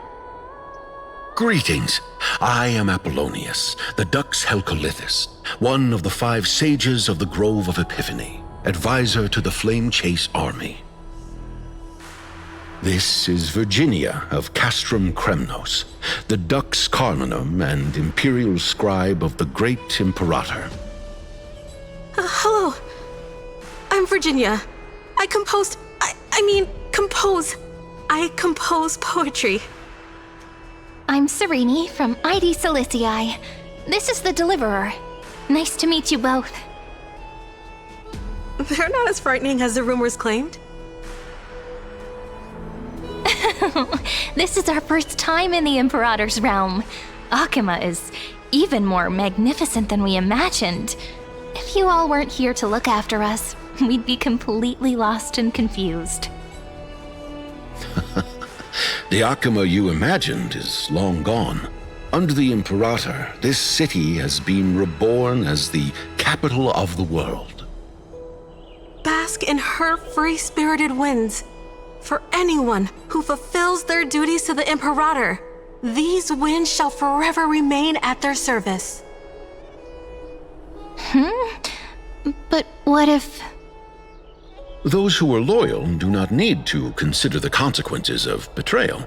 Greetings. I am Apollonius, the Dux Helcolithus, one of the 5 sages of the Grove of Epiphany, advisor to the Flame Chase army. This is Virginia of Castrum Kremnos, the Dux Carminum and imperial scribe of the great Imperator. Hello. I'm Virginia. I compose poetry. I'm Serene from ID Silicii. This is the Deliverer. Nice to meet you both. They're not as frightening as the rumors claimed. This is our first time in the Imperator's realm. Akima is even more magnificent than we imagined. If you all weren't here to look after us, we'd be completely lost and confused. The Akima you imagined is long gone. Under the Imperator, this city has been reborn as the capital of the world. Bask in her free-spirited winds. For anyone who fulfills their duties to the Imperator, these winds shall forever remain at their service. But what if... Those who are loyal do not need to consider the consequences of betrayal.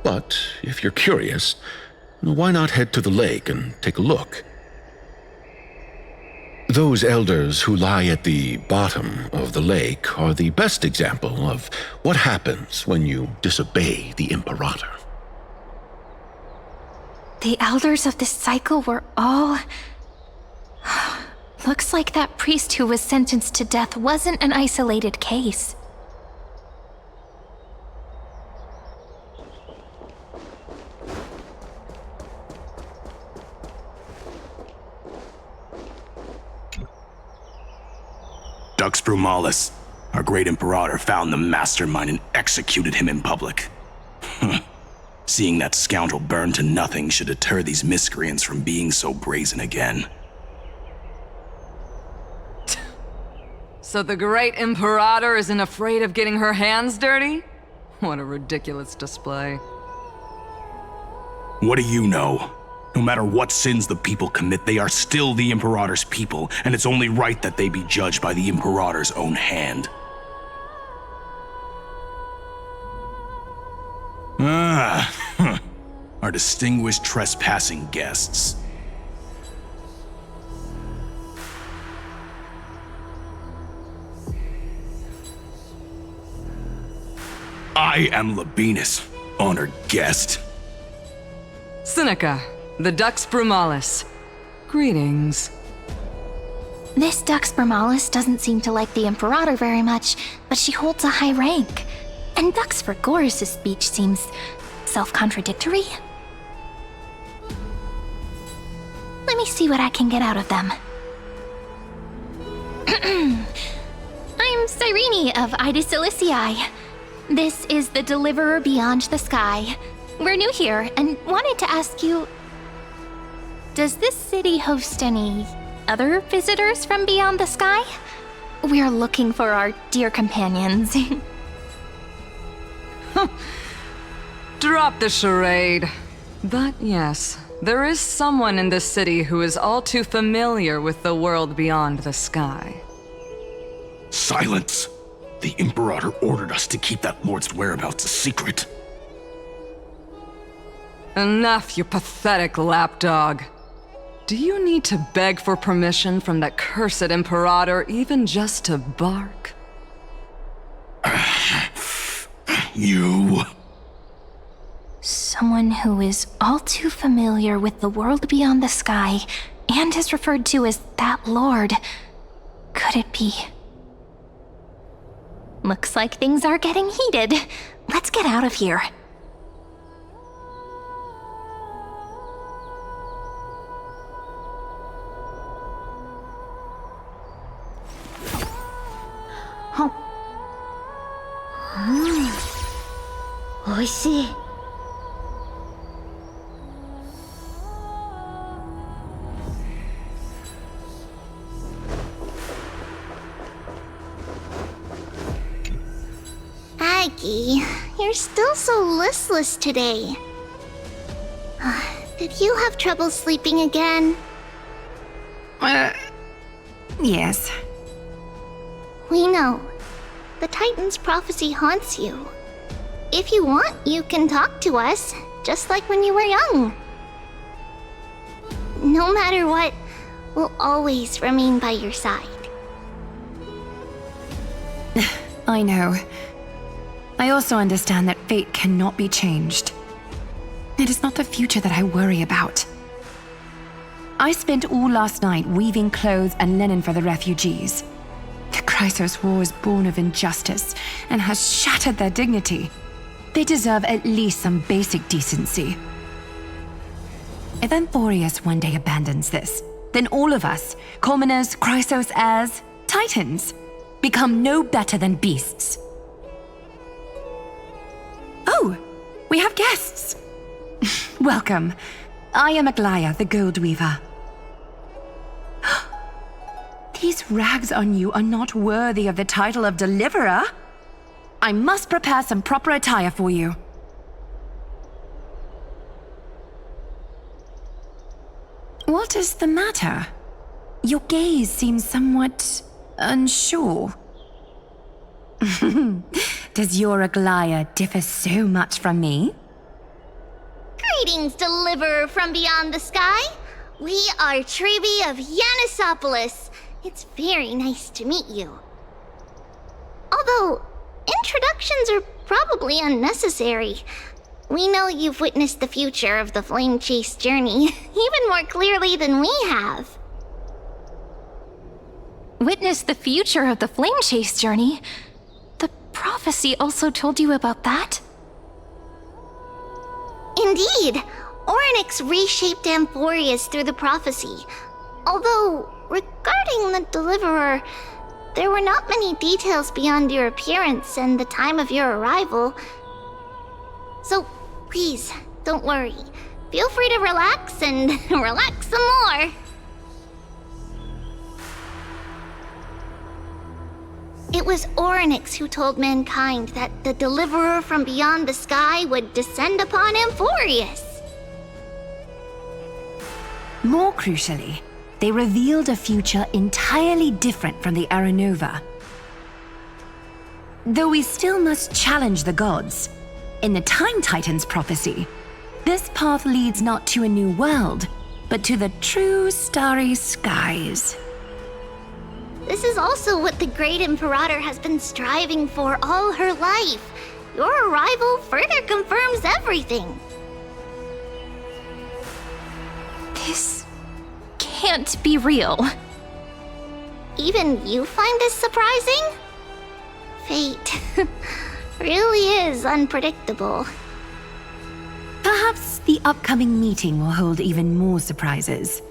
But if you're curious, why not head to the lake and take a look? Those elders who lie at the bottom of the lake are the best example of what happens when you disobey the Imperator. The elders of this cycle were all... Looks like that priest who was sentenced to death wasn't an isolated case. Dux Brumalis, our great Imperator, found the mastermind and executed him in public. Seeing that scoundrel burn to nothing should deter these miscreants from being so brazen again. So the great Imperator isn't afraid of getting her hands dirty? What a ridiculous display. What do you know? No matter what sins the people commit, they are still the Imperator's people, and it's only right that they be judged by the Imperator's own hand. Our distinguished trespassing guests. I am Labinas, honored guest. Seneca, the Dux Brumalis. Greetings. This Dux Brumalis doesn't seem to like the Imperator very much, but she holds a high rank. And Dux Vergoris' speech seems self-contradictory. Let me see what I can get out of them. I'm Cyrene of Ida Silicii. This is the Deliverer Beyond the Sky. We're new here and wanted to ask you... Does this city host any other visitors from beyond the sky? We're looking for our dear companions. Drop the charade. But yes, there is someone in this city who is all too familiar with the world beyond the sky. Silence! The Imperator ordered us to keep that lord's whereabouts a secret. Enough, you pathetic lapdog. Do you need to beg for permission from that cursed Imperator even just to bark? You... Someone who is all too familiar with the world beyond the sky and is referred to as that lord. Could it be? Looks like things are getting heated. Let's get out of here. Oishii. Aggie, you're still so listless today. Did you have trouble sleeping again? Yes. We know. The Titan's prophecy haunts you. If you want, you can talk to us, just like when you were young. No matter what, we'll always remain by your side. I know. I also understand that fate cannot be changed. It is not the future that I worry about. I spent all last night weaving clothes and linen for the refugees. The Chrysos War is born of injustice and has shattered their dignity. They deserve at least some basic decency. If Amphorius one day abandons this, then all of us, commoners, Chrysos heirs, Titans, become no better than beasts. Oh, we have guests. Welcome. I am Aglaya, the Gold Weaver. These rags on you are not worthy of the title of Deliverer. I must prepare some proper attire for you. What is the matter? Your gaze seems somewhat unsure. Does your Aglaya differ so much from me? Greetings, Deliverer from beyond the sky. We are Trebi of Yanisopolis. It's very nice to meet you. Although, introductions are probably unnecessary. We know you've witnessed the future of the Flame Chase journey even more clearly than we have. Witness the future of the Flame Chase journey? The prophecy also told you about that? Indeed, Orynyx reshaped Amphorius through the prophecy. Although, regarding the Deliverer, there were not many details beyond your appearance and the time of your arrival. So, please, don't worry. Feel free to relax and relax some more. It was Orynyx who told mankind that the Deliverer from beyond the sky would descend upon Amphorius. More crucially, they revealed a future entirely different from the Aranova. Though we still must challenge the gods, in the Time Titan's prophecy, this path leads not to a new world, but to the true starry skies. This is also what the Great Imperator has been striving for all her life. Your arrival further confirms everything. This can't be real. Even you find this surprising? Fate really is unpredictable. Perhaps the upcoming meeting will hold even more surprises.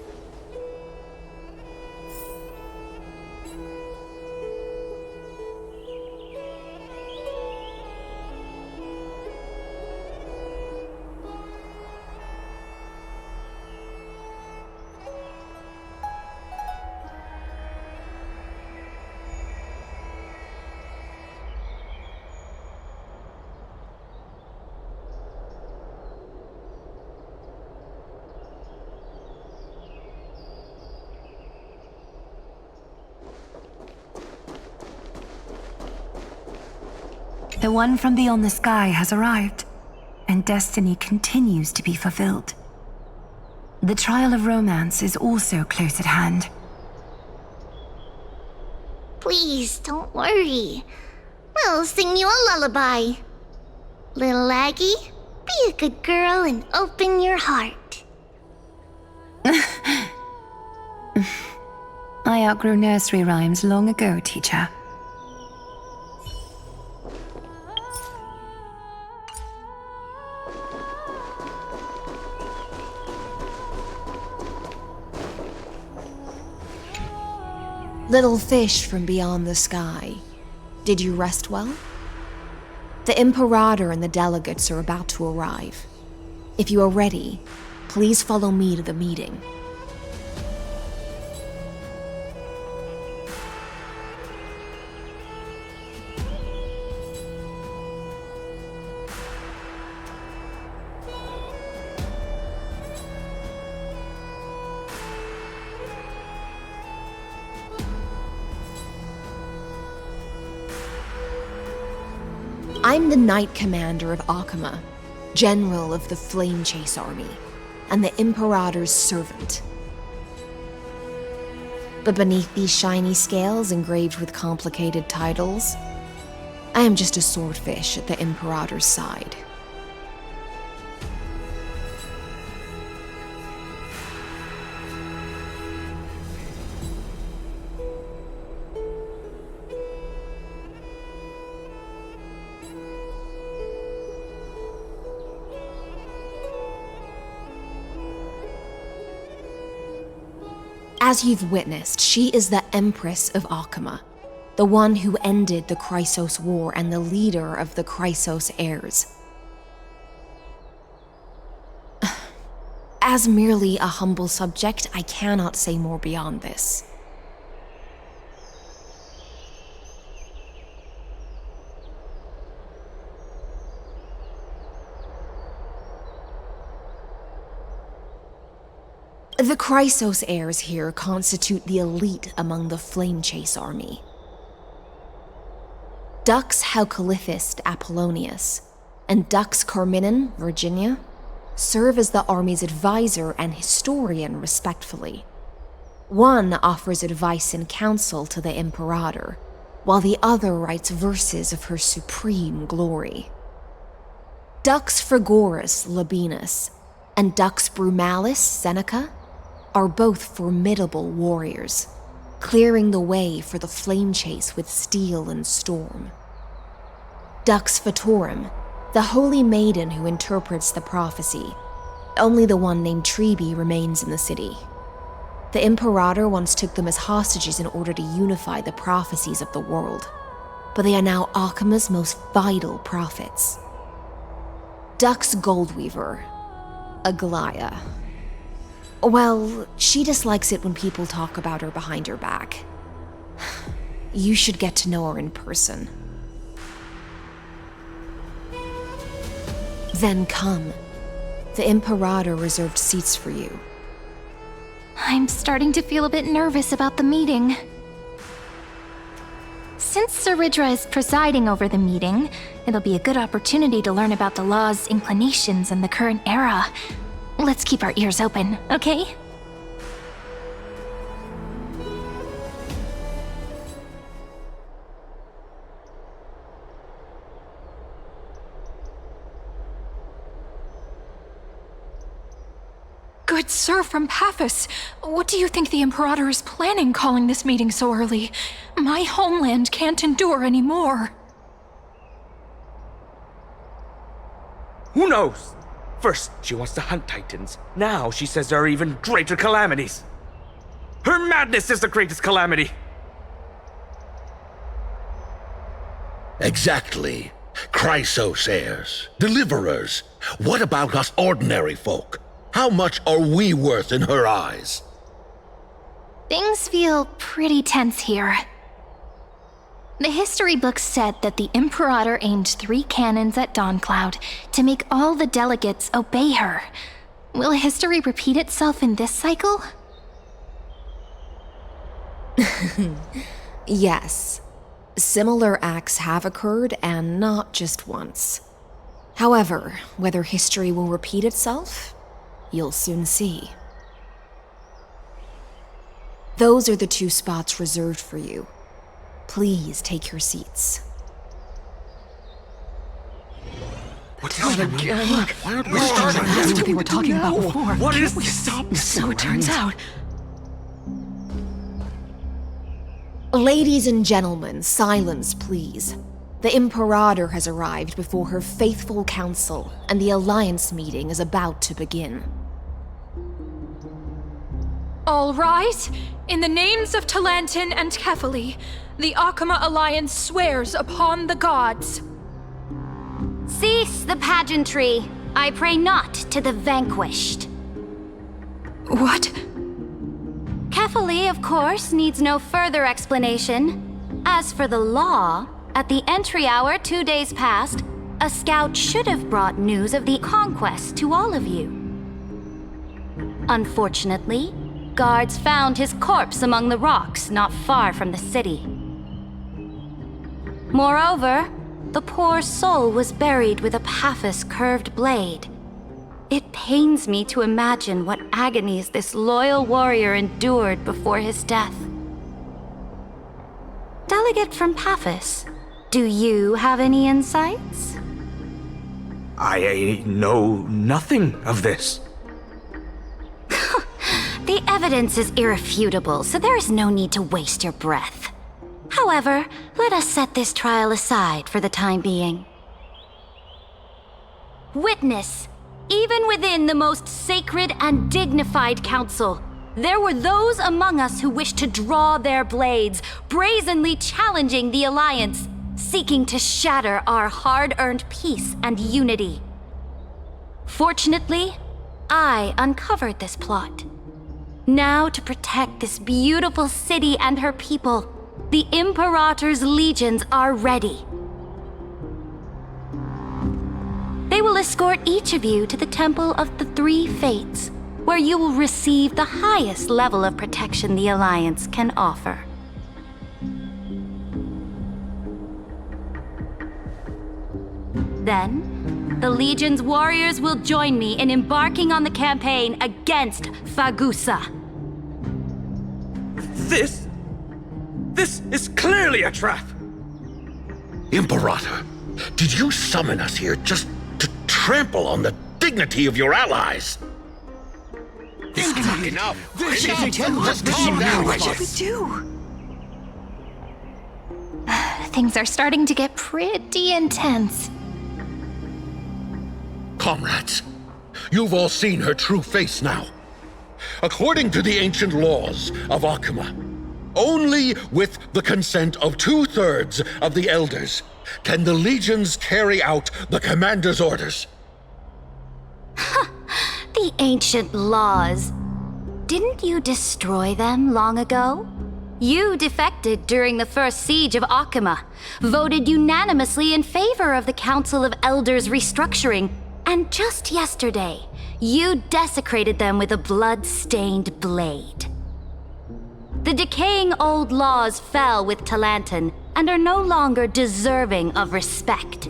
The one from beyond the sky has arrived, and destiny continues to be fulfilled. The trial of romance is also close at hand. Please, don't worry. We'll sing you a lullaby. Little Aggie, be a good girl and open your heart. I outgrew nursery rhymes long ago, teacher. Little fish from beyond the sky, did you rest well? The Imperator and the delegates are about to arrive. If you are ready, please follow me to the meeting. I'm the Knight Commander of Akama, General of the Flame Chase Army, and the Imperator's servant. But beneath these shiny scales engraved with complicated titles, I am just a swordfish at the Imperator's side. As you've witnessed, she is the Empress of Akama, the one who ended the Chrysos War and the leader of the Chrysos heirs. As merely a humble subject, I cannot say more beyond this. The Chrysos heirs here constitute the elite among the Flamechase army. Dux Halkalithist Apollonius and Dux Carminin, Virginia, serve as the army's advisor and historian respectively. One offers advice and counsel to the Imperator, while the other writes verses of her supreme glory. Dux Frigoris Labienus and Dux Brumalis Seneca are both formidable warriors, clearing the way for the Flamechase with steel and storm. Dux Fatorum, the holy maiden who interprets the prophecy, only the one named Trebi remains in the city. The Imperator once took them as hostages in order to unify the prophecies of the world, but they are now Akama's most vital prophets. Dux Goldweaver, Aglaya. Well, she dislikes it when people talk about her behind her back. You should get to know her in person. Then come. The Imperator reserved seats for you. I'm starting to feel a bit nervous about the meeting. Since Saridra is presiding over the meeting, it'll be a good opportunity to learn about the law's inclinations in the current era. Let's keep our ears open, okay? Good sir from Paphos, what do you think the Imperator is planning calling this meeting so early? My homeland can't endure anymore. Who knows? First, she wants to hunt Titans. Now she says there are even greater calamities. Her madness is the greatest calamity. Exactly. Chrysos heirs, deliverers. What about us ordinary folk? How much are we worth in her eyes? Things feel pretty tense here. The history books said that the Imperator aimed 3 cannons at Dawncloud to make all the delegates obey her. Will history repeat itself in this cycle? Yes. Similar acts have occurred, and not just once. However, whether history will repeat itself, you'll soon see. Those are the 2 spots reserved for you. Please take your seats. What's happening again? Why aren't we starting? That's what they were talking about before. What is we this? stop? So it turns out. Ladies and gentlemen, silence, please. The Imperator has arrived before her faithful council, and the Alliance meeting is about to begin. All rise. In the names of Talantin and Kefali, the Akama Alliance swears upon the gods. Cease the pageantry. I pray not to the vanquished. What? Kefali, of course, needs no further explanation. As for the law, at the entry hour 2 days past, a scout should have brought news of the conquest to all of you. Unfortunately, guards found his corpse among the rocks not far from the city. Moreover, the poor soul was buried with a Paphos curved blade. It pains me to imagine what agonies this loyal warrior endured before his death. Delegate from Paphos, Do you have any insights? I know nothing of this. The evidence is irrefutable, so there is no need to waste your breath. However, let us set this trial aside for the time being. Witness, even within the most sacred and dignified council, there were those among us who wished to draw their blades, brazenly challenging the Alliance, seeking to shatter our hard-earned peace and unity. Fortunately, I uncovered this plot. Now, to protect this beautiful city and her people, the Imperator's legions are ready. They will escort each of you to the Temple of the Three Fates, where you will receive the highest level of protection the Alliance can offer. Then, the Legion's warriors will join me in embarking on the campaign against Fagusa. This is clearly a trap! Imperator, did you summon us here just to trample on the dignity of your allies? This cannot be enough. Just calm down. What should we do? Things are starting to get pretty intense. Comrades, you've all seen her true face now. According to the ancient laws of Akuma, only with the consent of 2/3 of the elders can the legions carry out the commander's orders. The ancient laws. Didn't you destroy them long ago? You defected during the first siege of Akuma, voted unanimously in favor of the Council of Elders restructuring, and just yesterday, you desecrated them with a blood-stained blade. The decaying old laws fell with Talantan and are no longer deserving of respect.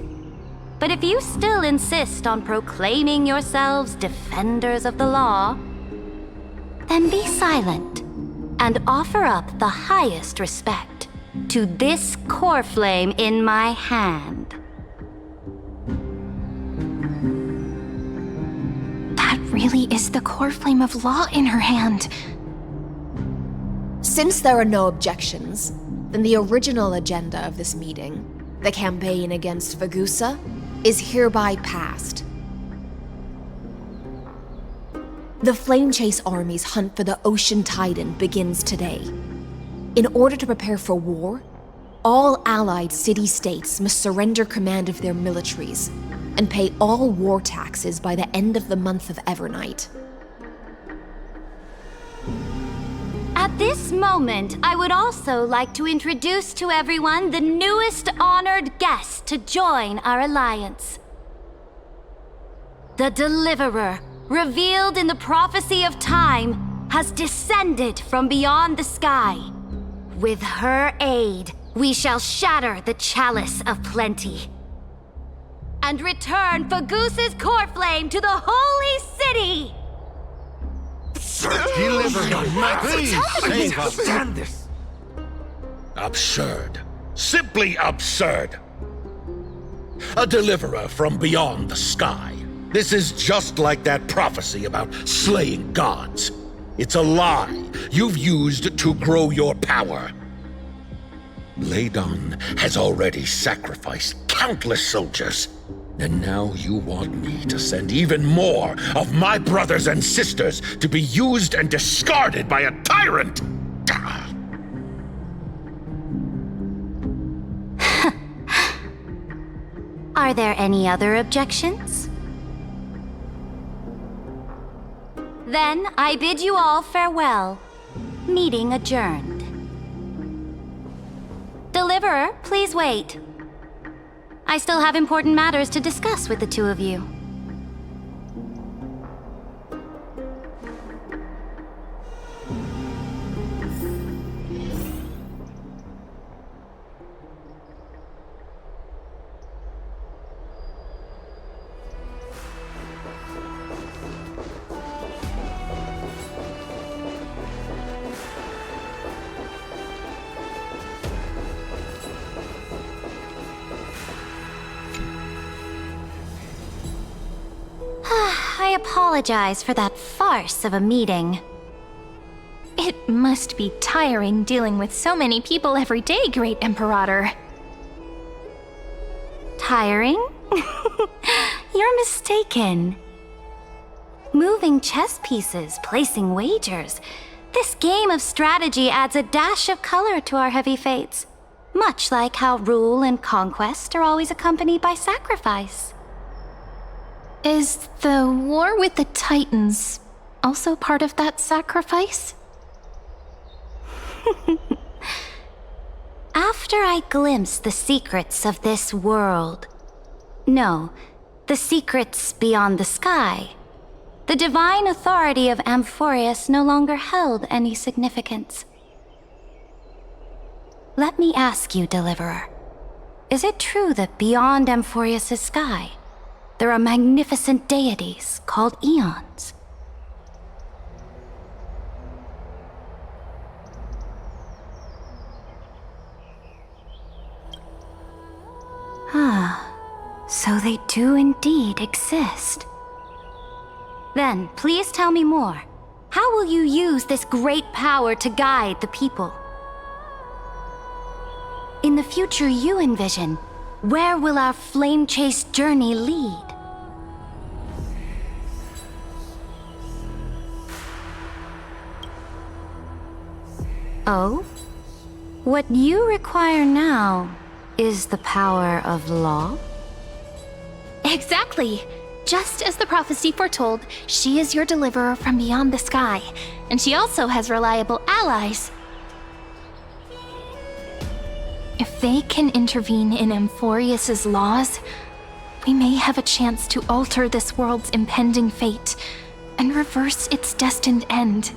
But if you still insist on proclaiming yourselves defenders of the law, then be silent and offer up the highest respect to this core flame in my hand. That really is the core flame of law in her hand. Since there are no objections, then the original agenda of this meeting, the campaign against Fagusa, is hereby passed. The Flame Chase Army's hunt for the Ocean Titan begins today. In order to prepare for war, all allied city-states must surrender command of their militaries and pay all war taxes by the end of the month of Evernight. At this moment, I would also like to introduce to everyone the newest honored guest to join our alliance. The Deliverer, revealed in the prophecy of time, has descended from beyond the sky. With her aid, we shall shatter the Chalice of Plenty and return Fagusa's core flame to the Holy City! Deliver him, please. Save us. Stand this! Absurd. Simply absurd. A deliverer from beyond the sky. This is just like that prophecy about slaying gods. It's a lie you've used to grow your power. Ladon has already sacrificed countless soldiers. And now you want me to send even more of my brothers and sisters to be used and discarded by a tyrant! Are there any other objections? Then I bid you all farewell. Meeting adjourned. Deliverer, please wait. I still have important matters to discuss with the two of you. apologize for that farce of a meeting. It must be tiring dealing with so many people every day, Great Imperator. Tiring? You're mistaken. Moving chess pieces, placing wagers. This game of strategy adds a dash of color to our heavy fates, much like how rule and conquest are always accompanied by sacrifice. Is the war with the Titans also part of that sacrifice? After I glimpse the secrets of this world, no, the secrets beyond the sky, the divine authority of Amphorius no longer held any significance. Let me ask you, Deliverer, is it true that beyond Amphorius' sky, there are magnificent deities called Eons? Ah, so they do indeed exist. Then, please tell me more. How will you use this great power to guide the people? In the future you envision, where will our flame chase journey lead? Oh? What you require now is the power of law? Exactly! Just as the prophecy foretold, she is your deliverer from beyond the sky, and she also has reliable allies. If they can intervene in Amphorius' laws, we may have a chance to alter this world's impending fate and reverse its destined end.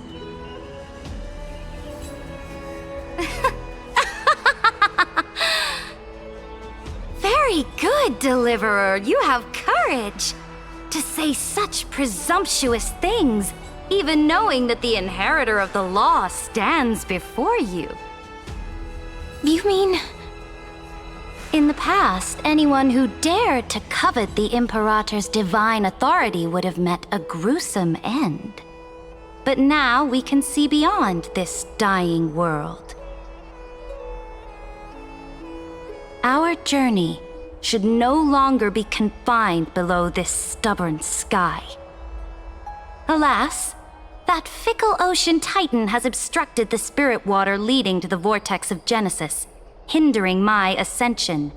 Very good, Deliverer. You have courage. To say such presumptuous things, even knowing that the inheritor of the law stands before you. You mean... In the past, anyone who dared to covet the Imperator's divine authority would have met a gruesome end. But now we can see beyond this dying world. Our journey should no longer be confined below this stubborn sky. Alas, that fickle ocean titan has obstructed the spirit water leading to the vortex of Genesis, hindering my ascension.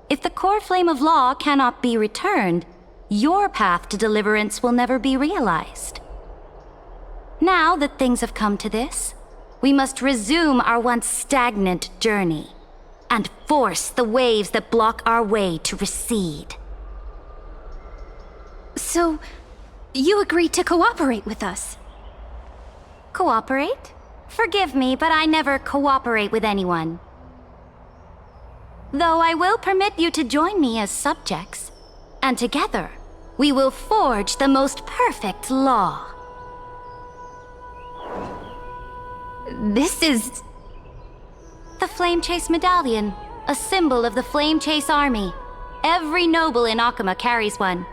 If the core flame of law cannot be returned, your path to deliverance will never be realized. Now that things have come to this, we must resume our once stagnant journey and force the waves that block our way to recede. So, you agreed to cooperate with us? Cooperate? Forgive me, but I never cooperate with anyone. Though I will permit you to join me as subjects, and together we will forge the most perfect law. This is... The Flame Chase Medallion, a symbol of the Flame Chase Army. Every noble in Akuma carries one.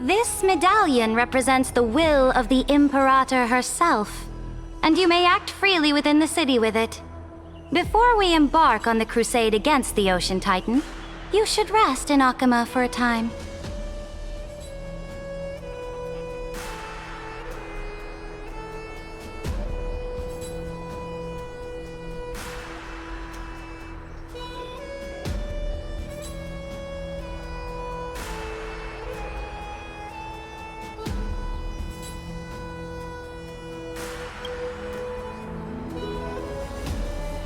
This medallion represents the will of the Imperator herself, and you may act freely within the city with it. Before we embark on the crusade against the Ocean Titan, you should rest in Akuma for a time.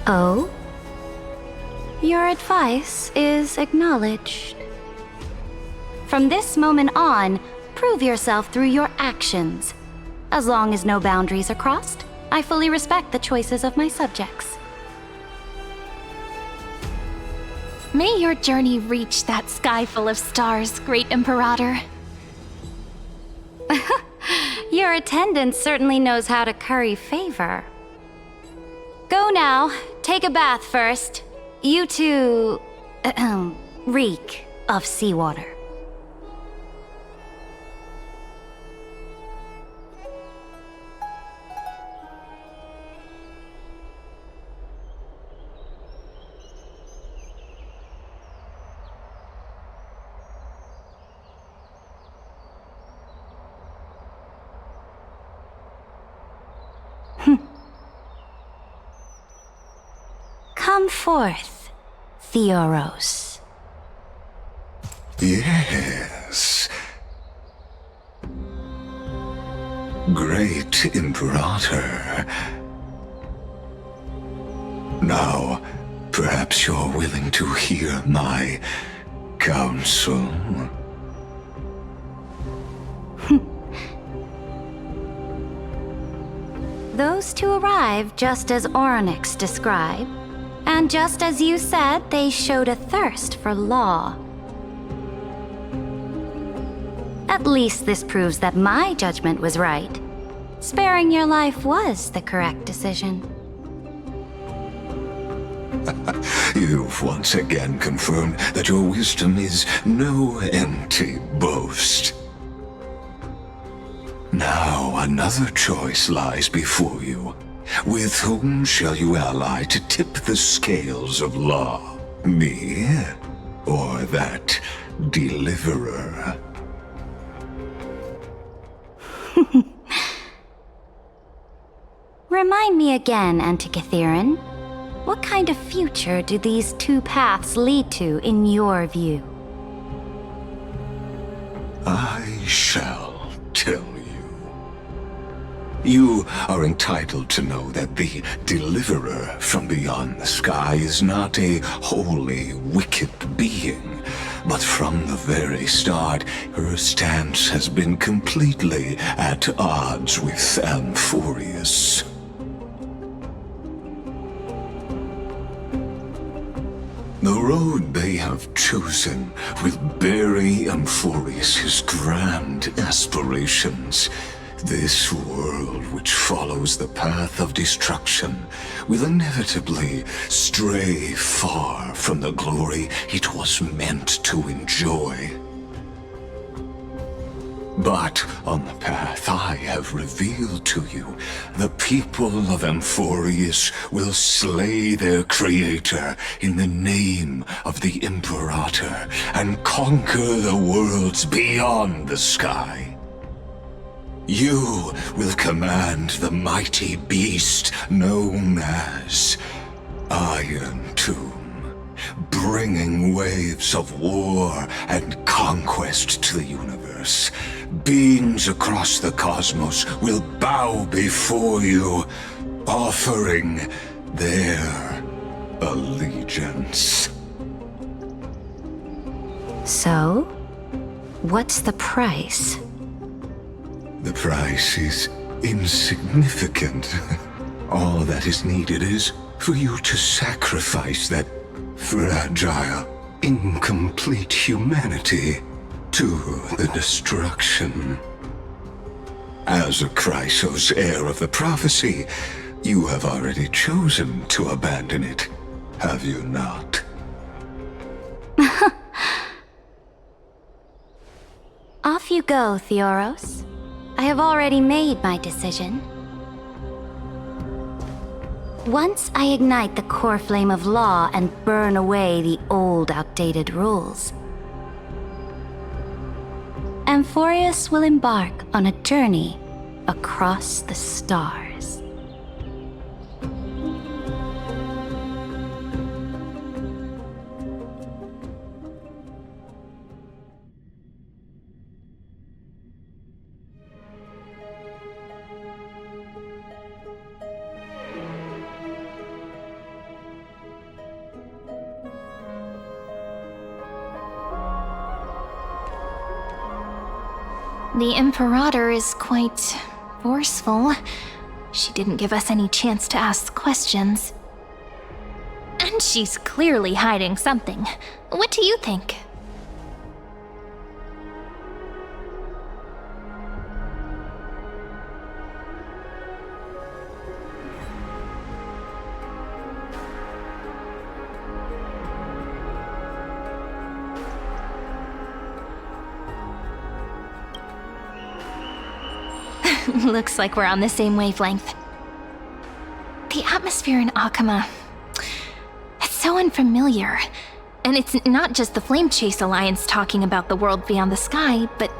Oh? Your advice is acknowledged. From this moment on, prove yourself through your actions. As long as no boundaries are crossed, I fully respect the choices of my subjects. May your journey reach that sky full of stars, Great Imperator. Your attendant certainly knows how to curry favor. Go now. Take a bath first. You two... reek of seawater. Come forth, Theoros. Yes. Great Imperator. Now, perhaps you're willing to hear my counsel? Those two arrived just as Orynyx described, and just as you said, they showed a thirst for law. At least this proves that my judgment was right. Sparing your life was the correct decision. You've once again confirmed that your wisdom is no empty boast. Now another choice lies before you. With whom shall you ally to tip the scales of law? Me, or that deliverer? Remind me again, Antikytheron. What kind of future do these two paths lead to in your view? I shall tell you. You are entitled to know that the deliverer from beyond the sky is not a wholly wicked being, but from the very start, her stance has been completely at odds with Amphorius. The road they have chosen will bury Amphorius' grand aspirations. This world which follows the path of destruction will inevitably stray far from the glory it was meant to enjoy. But on the path I have revealed to you, the people of Amphorius will slay their creator in the name of the Imperator and conquer the worlds beyond the sky. You will command the mighty beast known as Iron Tomb, bringing waves of war and conquest to the universe. Beings across the cosmos will bow before you, offering their allegiance. So, what's the price? The price is insignificant. All that is needed is for you to sacrifice that fragile, incomplete humanity to the destruction. As a Chrysos, heir of the prophecy, you have already chosen to abandon it, have you not? Off you go, Theoros. I have already made my decision. Once I ignite the core flame of law and burn away the old, outdated rules, Amphorius will embark on a journey across the stars. The Imperator is quite forceful. She didn't give us any chance to ask questions. And she's clearly hiding something. What do you think? Looks like we're on the same wavelength. The atmosphere in Akama, it's so unfamiliar. And it's not just the Flame Chase Alliance talking about the world beyond the sky, but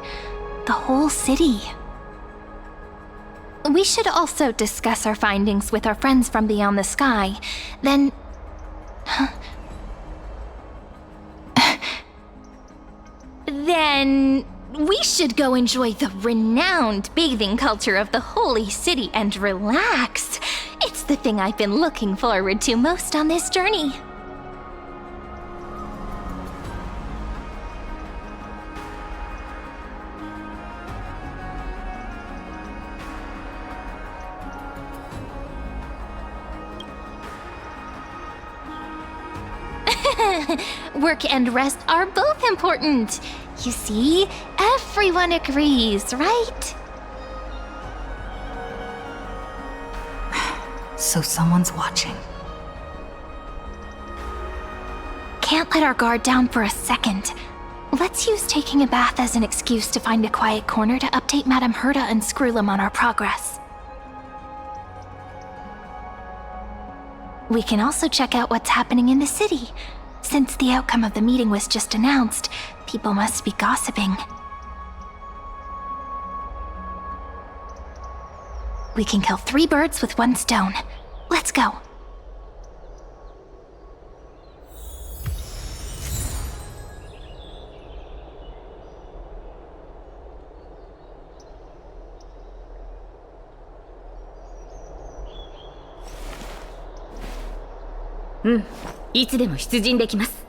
the whole city. We should also discuss our findings with our friends from beyond the sky. Then then we should go enjoy the renowned bathing culture of the holy city and relax. It's the thing I've been looking forward to most on this journey. Work and rest are both important. You see, everyone agrees, right? So someone's watching. Can't let our guard down for a second. Let's use taking a bath as an excuse to find a quiet corner to update Madame Herta and Screwlum on our progress. We can also check out what's happening in the city. Since the outcome of the meeting was just announced, people must be gossiping. We can kill 3 birds with 1 stone. Let's go. Hmm. いつでも出陣できます。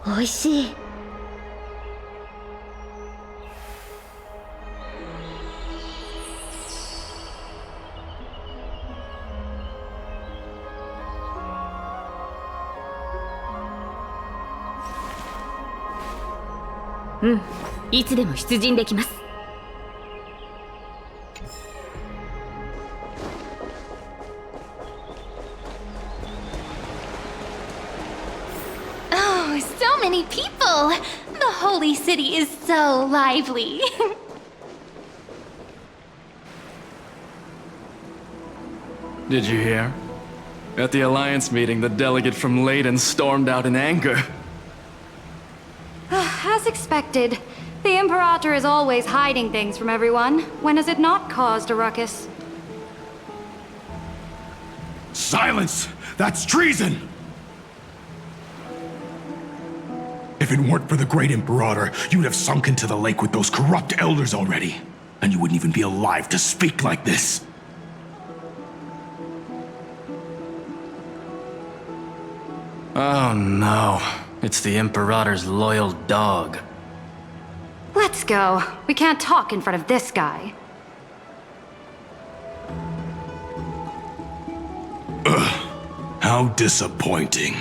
美味しい。うん、いつでも出陣できます。Oh, so many people! The holy city is so lively. Did you hear? At the Alliance meeting, the delegate from Leyden stormed out in anger. As expected, the Imperator is always hiding things from everyone. When has it not caused a ruckus? Silence! That's treason! If it weren't for the great Imperator, you'd have sunk into the lake with those corrupt elders already. And you wouldn't even be alive to speak like this. Oh no. It's the Imperator's loyal dog. Let's go. We can't talk in front of this guy. Ugh. How disappointing.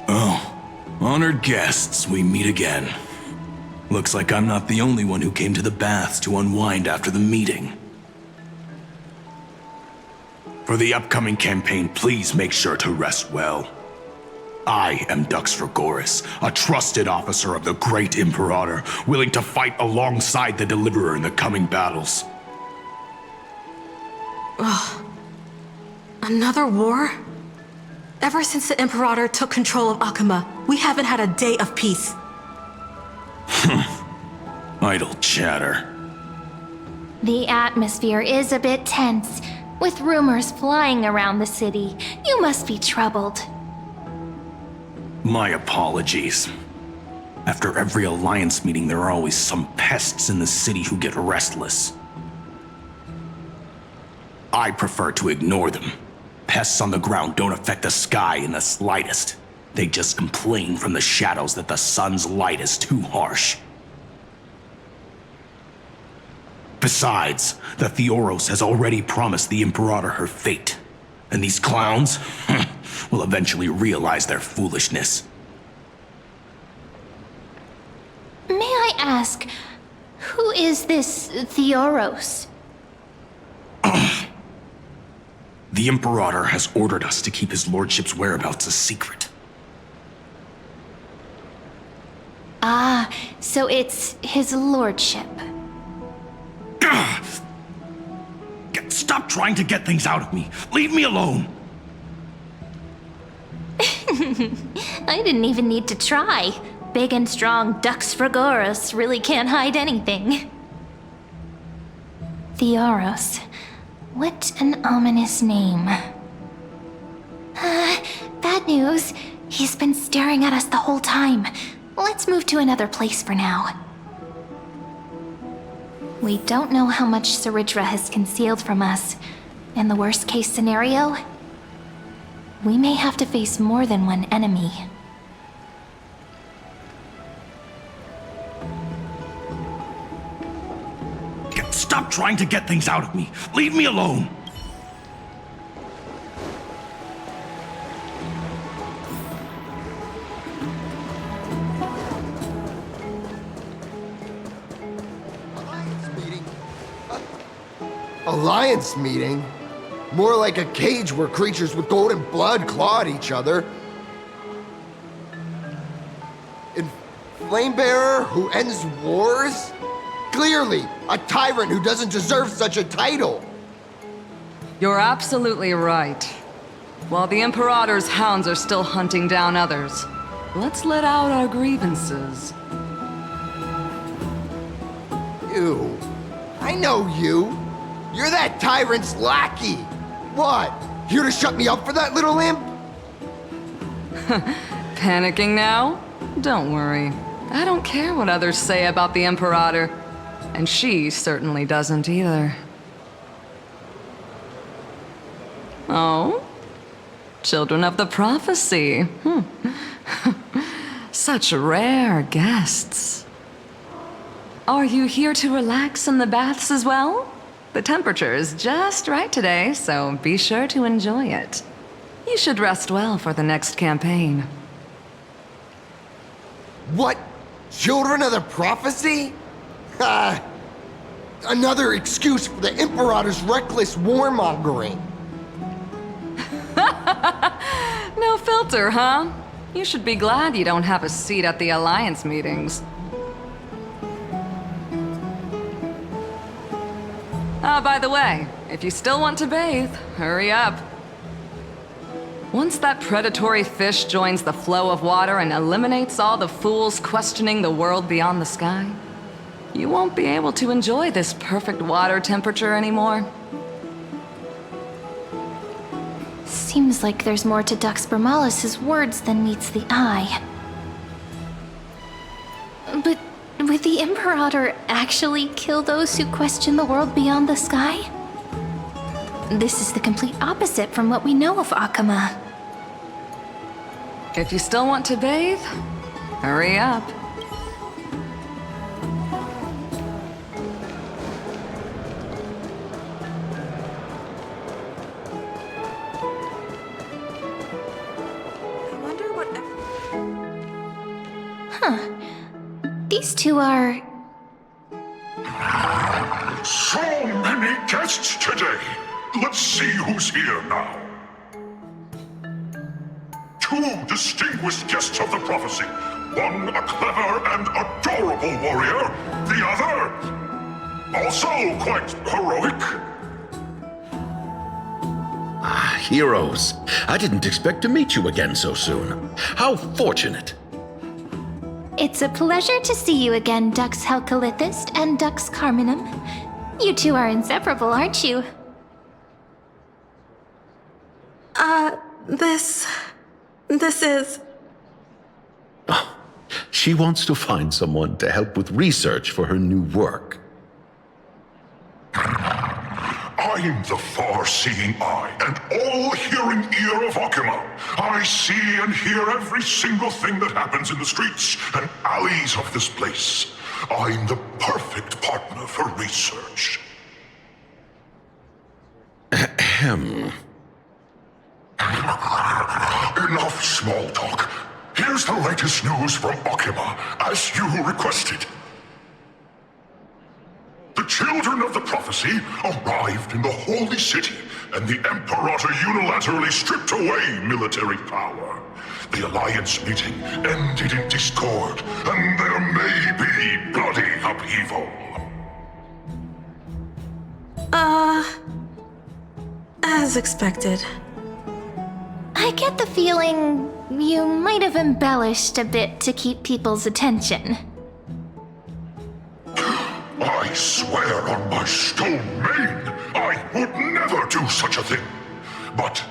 Oh, honored guests, we meet again. Looks like I'm not the only one who came to the baths to unwind after the meeting. For the upcoming campaign, please make sure to rest well. I am Dux Fregoris, a trusted officer of the great Imperator, willing to fight alongside the Deliverer in the coming battles. Ugh. Another war? Ever since the Imperator took control of Akuma, we haven't had a day of peace. Idle chatter. The atmosphere is a bit tense, with rumors flying around the city. You must be troubled. My apologies. After every Alliance meeting, there are always some pests in the city who get restless. I prefer to ignore them. Pests on the ground don't affect the sky in the slightest. They just complain from the shadows that the sun's light is too harsh. Besides, the Theoros has already promised the Imperator her fate. And these clowns will eventually realize their foolishness. May I ask, who is this Theoros? The Imperator has ordered us to keep his lordship's whereabouts a secret. Ah, so it's his lordship. Stop trying to get things out of me. Leave me alone. I didn't even need to try. Big and strong Dux Fragoros really can't hide anything. Theoros. What an ominous name. Bad news. He's been staring at us the whole time. Let's move to another place for now. We don't know how much Saridra has concealed from us. In the worst case scenario, we may have to face more than one enemy. Stop trying to get things out of me. Leave me alone. Alliance meeting? More like a cage where creatures with golden blood claw at each other. And Flamebearer who ends wars? Clearly, a tyrant who doesn't deserve such a title. You're absolutely right. While the Imperator's hounds are still hunting down others, let's let out our grievances. You. I know you. You're that tyrant's lackey. What? Here to shut me up for that little imp? Panicking now? Don't worry. I don't care what others say about the Imperator. And she certainly doesn't either. Oh? Children of the Prophecy. Such rare guests. Are you here to relax in the baths as well? The temperature is just right today, so be sure to enjoy it. You should rest well for the next campaign. What? Children of the Prophecy? Another excuse for the Imperator's reckless warmongering. No filter, huh? You should be glad you don't have a seat at the Alliance meetings. By the way, if you still want to bathe, hurry up. Once that predatory fish joins the flow of water and eliminates all the fools questioning the world beyond the sky, you won't be able to enjoy this perfect water temperature anymore. Seems like there's more to Dux Bramalis's words than meets the eye. But would the Imperator actually kill those who question the world beyond the sky? This is the complete opposite from what we know of Akama. If you still want to bathe, hurry up. These two are... So many guests today. Let's see who's here now. Two distinguished guests of the prophecy. One a clever and adorable warrior. The other, also quite heroic. Heroes. I didn't expect to meet you again so soon. How fortunate. It's a pleasure to see you again, Dux Helcalithist and Dux Carminum. You two are inseparable, aren't you? This is... Oh, she wants to find someone to help with research for her new work. I'm the far-seeing eye and all-hearing ear of Akama. I see and hear every single thing that happens in the streets and alleys of this place. I'm the perfect partner for research. Ahem. Enough small talk. Here's the latest news from Akama, as you requested. The children of the prophecy arrived in the holy city, and the Imperator unilaterally stripped away military power. The Alliance meeting ended in discord, and there may be bloody upheaval. As expected. I get the feeling You might have embellished a bit to keep people's attention. I swear on my stone maid, I would never do such a thing. But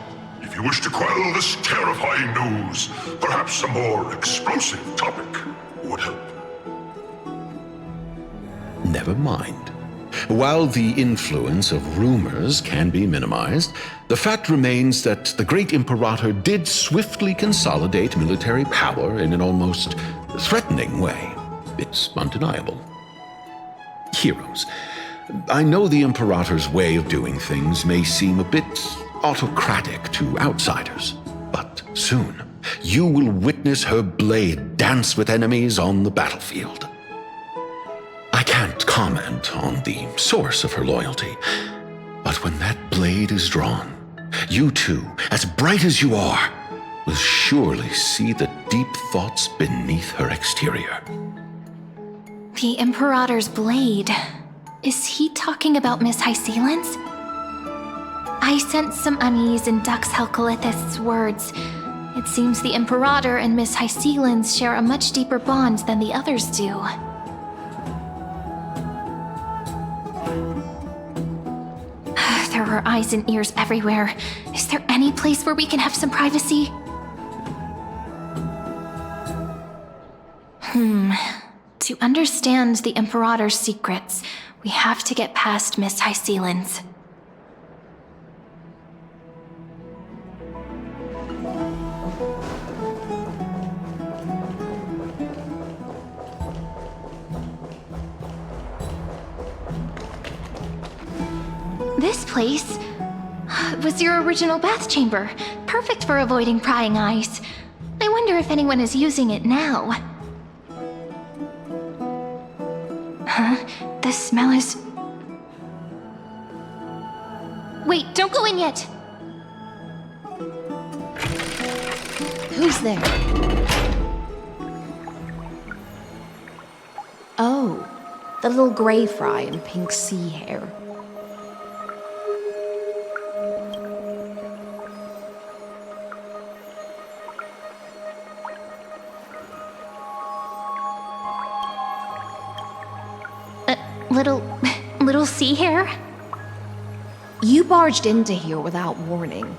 if you wish to quell this terrifying news, perhaps a more explosive topic would help. Never mind. While the influence of rumors can be minimized, the fact remains that the great Imperator did swiftly consolidate military power in an almost threatening way. It's undeniable. Heroes, I know the Imperator's way of doing things may seem a bit autocratic to outsiders, but soon you will witness her blade dance with enemies on the battlefield. I can't comment on the source of her loyalty, but when that blade is drawn, you two, as bright as you are, will surely see the deep thoughts beneath her exterior. The Imperator's blade. Is he talking about Miss Hysealens? I sense some unease in Dux Helcolith's words. It seems the Imperator and Miss Hysealens share a much deeper bond than the others do. There are eyes and ears everywhere. Is there any place where we can have some privacy? To understand the Imperator's secrets, we have to get past Miss Hysealens. This place was your original bath chamber, perfect for avoiding prying eyes. I wonder if anyone is using it now. Huh? The smell is... Wait, don't go in yet! Who's there? Oh, the little gray fry in pink sea hair. Little sea hair? You barged into here without warning.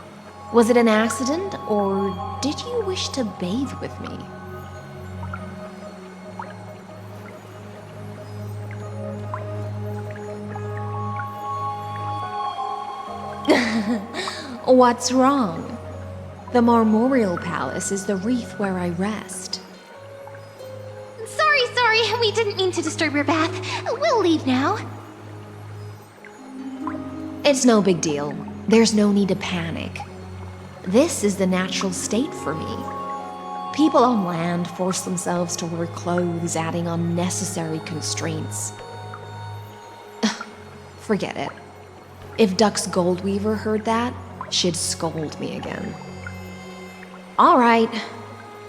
Was it an accident, or did you wish to bathe with me? What's wrong? The Marmorial Palace is the reef where I rest. Sorry, we didn't mean to disturb your bath. We'll leave now. It's no big deal. There's no need to panic. This is the natural state for me. People on land force themselves to wear clothes, adding unnecessary constraints. Forget it. If Dux Goldweaver heard that, she'd scold me again. All right.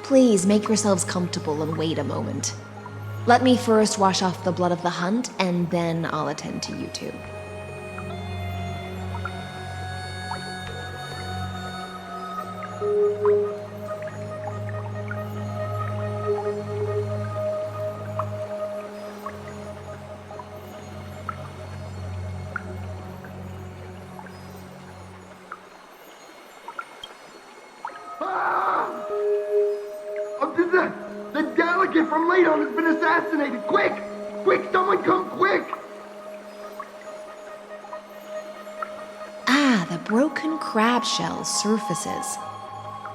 Please make yourselves comfortable and wait a moment. Let me first wash off the blood of the hunt, and then I'll attend to you two. The delegate from Ladon has been assassinated! Quick! Quick, someone come quick! Ah, the broken crab shell surfaces.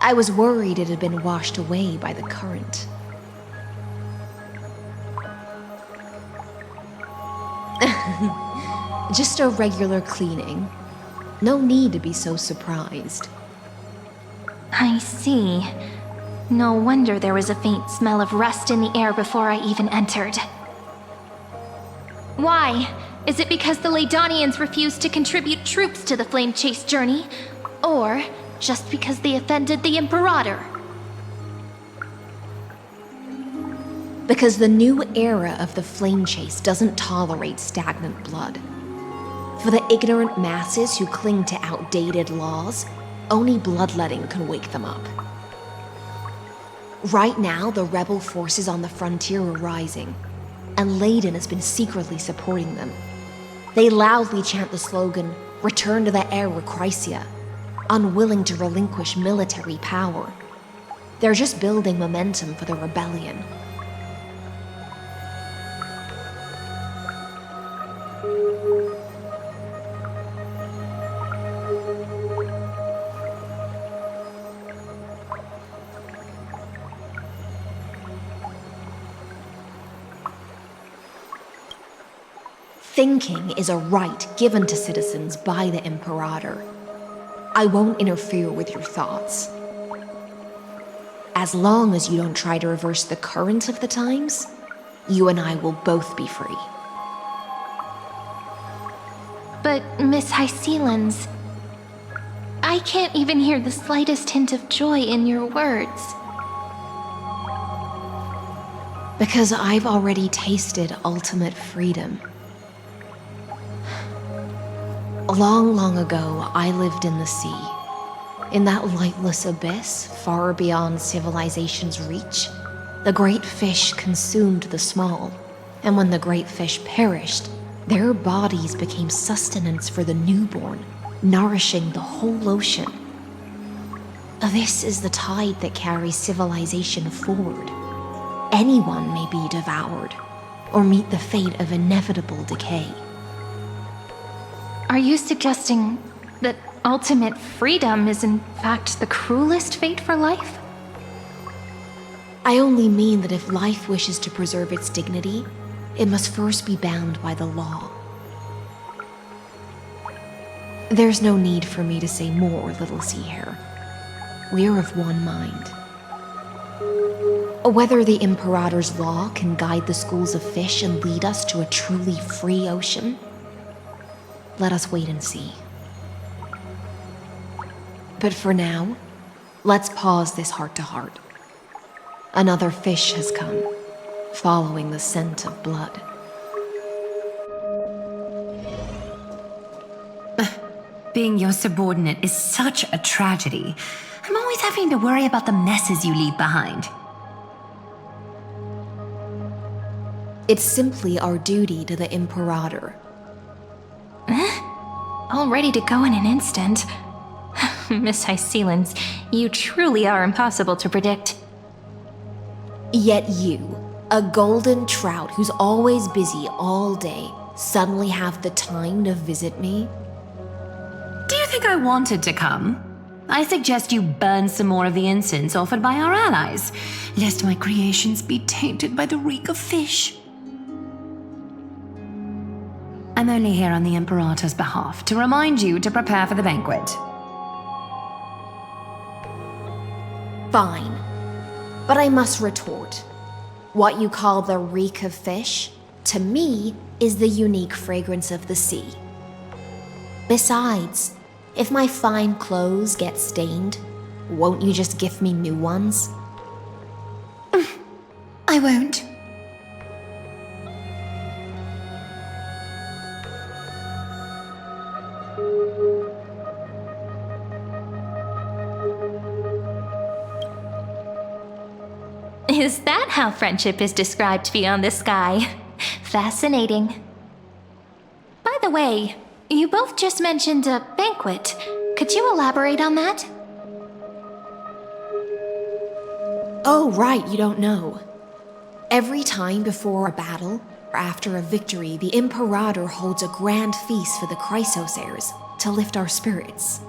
I was worried it had been washed away by the current. Just a regular cleaning. No need to be so surprised. I see. No wonder there was a faint smell of rust in the air before I even entered. Why? Is it because the Ladonians refused to contribute troops to the Flame Chase journey? Or just because they offended the Imperator? Because the new era of the Flame Chase doesn't tolerate stagnant blood. For the ignorant masses who cling to outdated laws, only bloodletting can wake them up. Right now, the rebel forces on the frontier are rising, and Leiden has been secretly supporting them. They loudly chant the slogan, "Return to the Era Chrysia," unwilling to relinquish military power. They're just building momentum for the rebellion. Thinking is a right given to citizens by the Imperator. I won't interfere with your thoughts. As long as you don't try to reverse the current of the times, you and I will both be free. But, Miss Hysealans, I can't even hear the slightest hint of joy in your words. Because I've already tasted ultimate freedom. Long, long ago, I lived in the sea. In that lightless abyss, far beyond civilization's reach, the great fish consumed the small, and when the great fish perished, their bodies became sustenance for the newborn, nourishing the whole ocean. This is the tide that carries civilization forward. Anyone may be devoured, or meet the fate of inevitable decay. Are you suggesting that ultimate freedom is in fact the cruelest fate for life? I only mean that if life wishes to preserve its dignity, it must first be bound by the law. There's no need for me to say more, little sea hare. We're of one mind. Whether the Imperator's law can guide the schools of fish and lead us to a truly free ocean, let us wait and see. But for now, let's pause this heart-to-heart. Another fish has come, following the scent of blood. Being your subordinate is such a tragedy. I'm always having to worry about the messes you leave behind. It's simply our duty to the Imperator. All ready to go in an instant. Miss Hysealans, you truly are impossible to predict. Yet you, a golden trout who's always busy all day, suddenly have the time to visit me? Do you think I wanted to come? I suggest you burn some more of the incense offered by our allies, lest my creations be tainted by the reek of fish. I'm only here on the Imperator's behalf to remind you to prepare for the banquet. Fine. But I must retort. What you call the reek of fish, to me, is the unique fragrance of the sea. Besides, if my fine clothes get stained, won't you just gift me new ones? I won't. Is that how friendship is described beyond the sky? Fascinating. By the way, you both just mentioned a banquet. Could you elaborate on that? Oh, right, you don't know. Every time before a battle, or after a victory, the Imperator holds a grand feast for the Chrysos heirs to lift our spirits.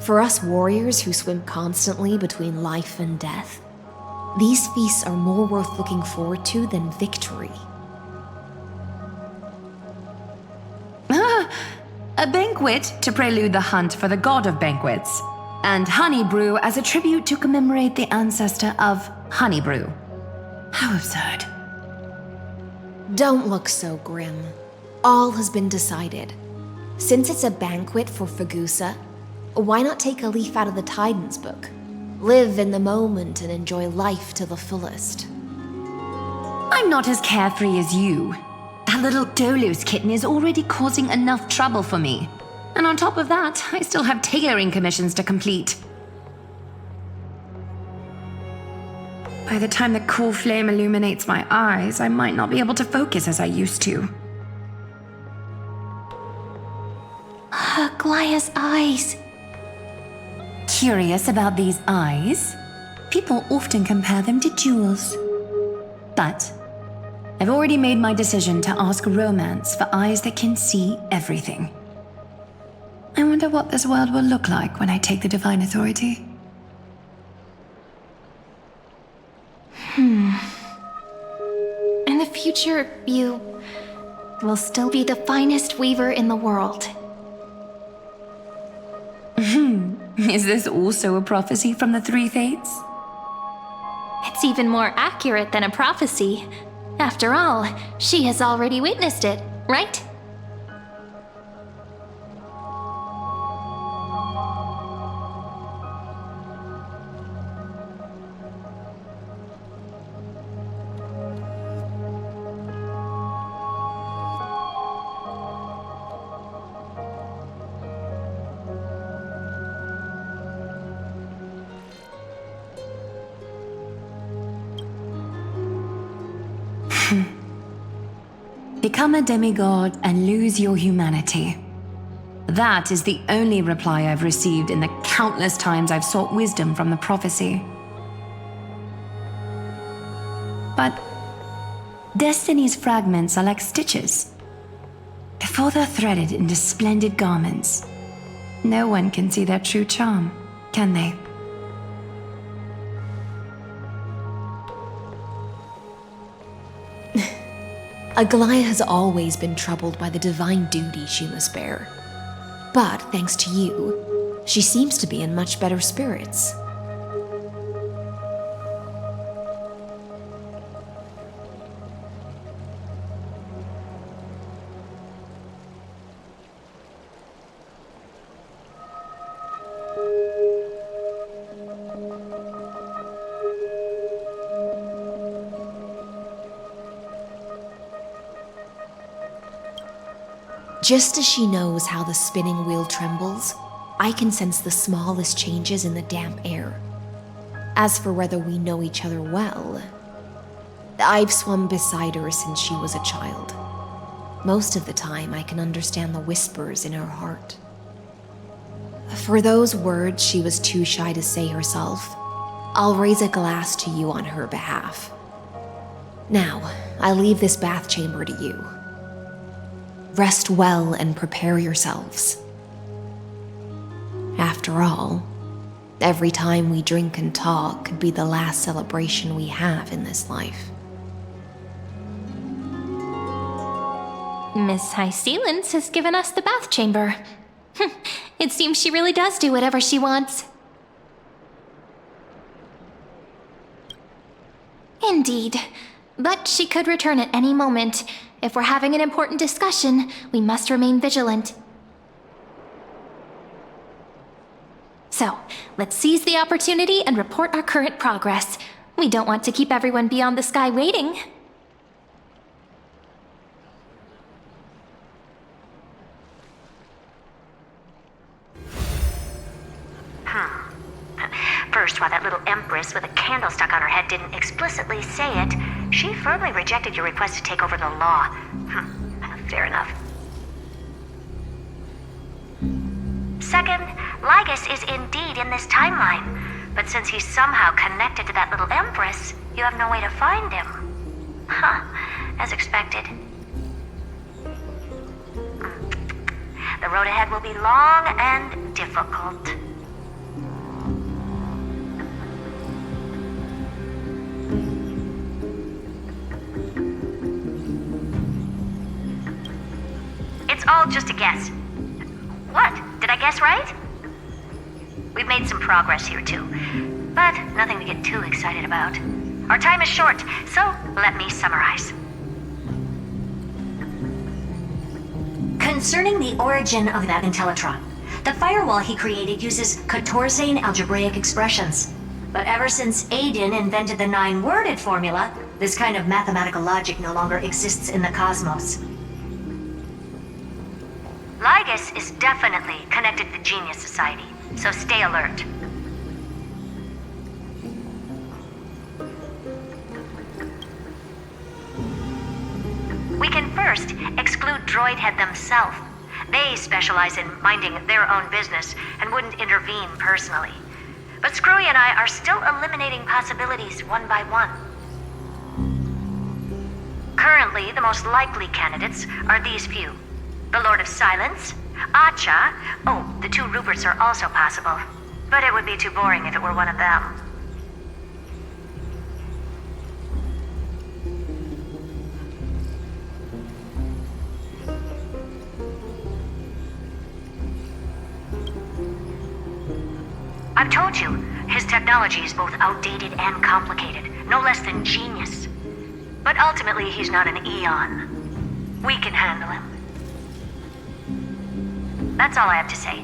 For us warriors who swim constantly between life and death, these feasts are more worth looking forward to than victory. A banquet to prelude the hunt for the god of banquets, and honey brew as a tribute to commemorate the ancestor of honey brew. How absurd. Don't look so grim. All has been decided. Since it's a banquet for Fagusa, why not take a leaf out of the Tidens book? Live in the moment and enjoy life to the fullest. I'm not as carefree as you. That little Dolos kitten is already causing enough trouble for me. And on top of that, I still have tailoring commissions to complete. By the time the cool flame illuminates my eyes, I might not be able to focus as I used to. Aglaya's eyes. Curious about these eyes? People often compare them to jewels. But I've already made my decision to ask romance for eyes that can see everything. I wonder what this world will look like when I take the Divine Authority. In the future, you will still be the finest weaver in the world. Is this also a prophecy from the Three Fates? It's even more accurate than a prophecy. After all, she has already witnessed it, right? Become a demigod and lose your humanity. That is the only reply I've received in the countless times I've sought wisdom from the prophecy. But Destiny's fragments are like stitches. Before they're threaded into splendid garments, no one can see their true charm, can they? Aglaya has always been troubled by the divine duty she must bear. But thanks to you, she seems to be in much better spirits. Just as she knows how the spinning wheel trembles, I can sense the smallest changes in the damp air. As for whether we know each other well, I've swum beside her since she was a child. Most of the time, I can understand the whispers in her heart. For those words she was too shy to say herself, I'll raise a glass to you on her behalf. Now, I leave this bath chamber to you. Rest well and prepare yourselves. After all, every time we drink and talk could be the last celebration we have in this life. Miss High Sealance has given us the bath chamber. It seems she really does do whatever she wants. Indeed. But she could return at any moment. If we're having an important discussion, we must remain vigilant. So, let's seize the opportunity and report our current progress. We don't want to keep everyone beyond the sky waiting. First, while that little empress with a candle stuck on her head didn't explicitly say it, she firmly rejected your request to take over the law. Fair enough. Second, Lygus is indeed in this timeline, but since he's somehow connected to that little empress, you have no way to find him. As expected. The road ahead will be long and difficult. It's all just a guess. What? Did I guess right? We've made some progress here too, but nothing to get too excited about. Our time is short, so let me summarize. Concerning the origin of that Intellitron, the firewall he created uses Katorzane algebraic expressions. But ever since Aiden invented the 9-worded formula, this kind of mathematical logic no longer exists in the cosmos. Lygus is definitely connected to the Genius Society, so stay alert. First, exclude Droidhead themselves. They specialize in minding their own business and wouldn't intervene personally. But Screwy and I are still eliminating possibilities one by one. Currently, the most likely candidates are these few. The Lord of Silence, Acha. Oh, the two Ruperts are also possible. But it would be too boring if it were one of them. I've told you, his technology is both outdated and complicated, no less than genius. But ultimately, he's not an Eon. We can handle him. That's all I have to say.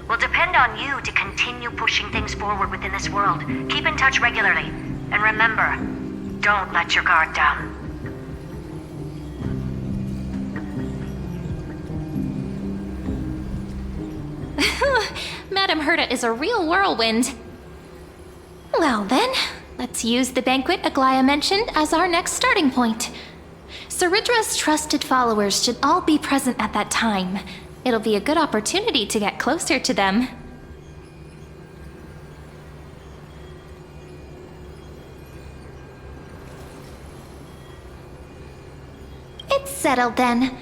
We'll depend on you to continue pushing things forward within this world. Keep in touch regularly. And remember, don't let your guard down. Madame Herta is a real whirlwind. Well then, let's use the banquet Aglaya mentioned as our next starting point. Ceridra's trusted followers should all be present at that time. It'll be a good opportunity to get closer to them. It's settled then.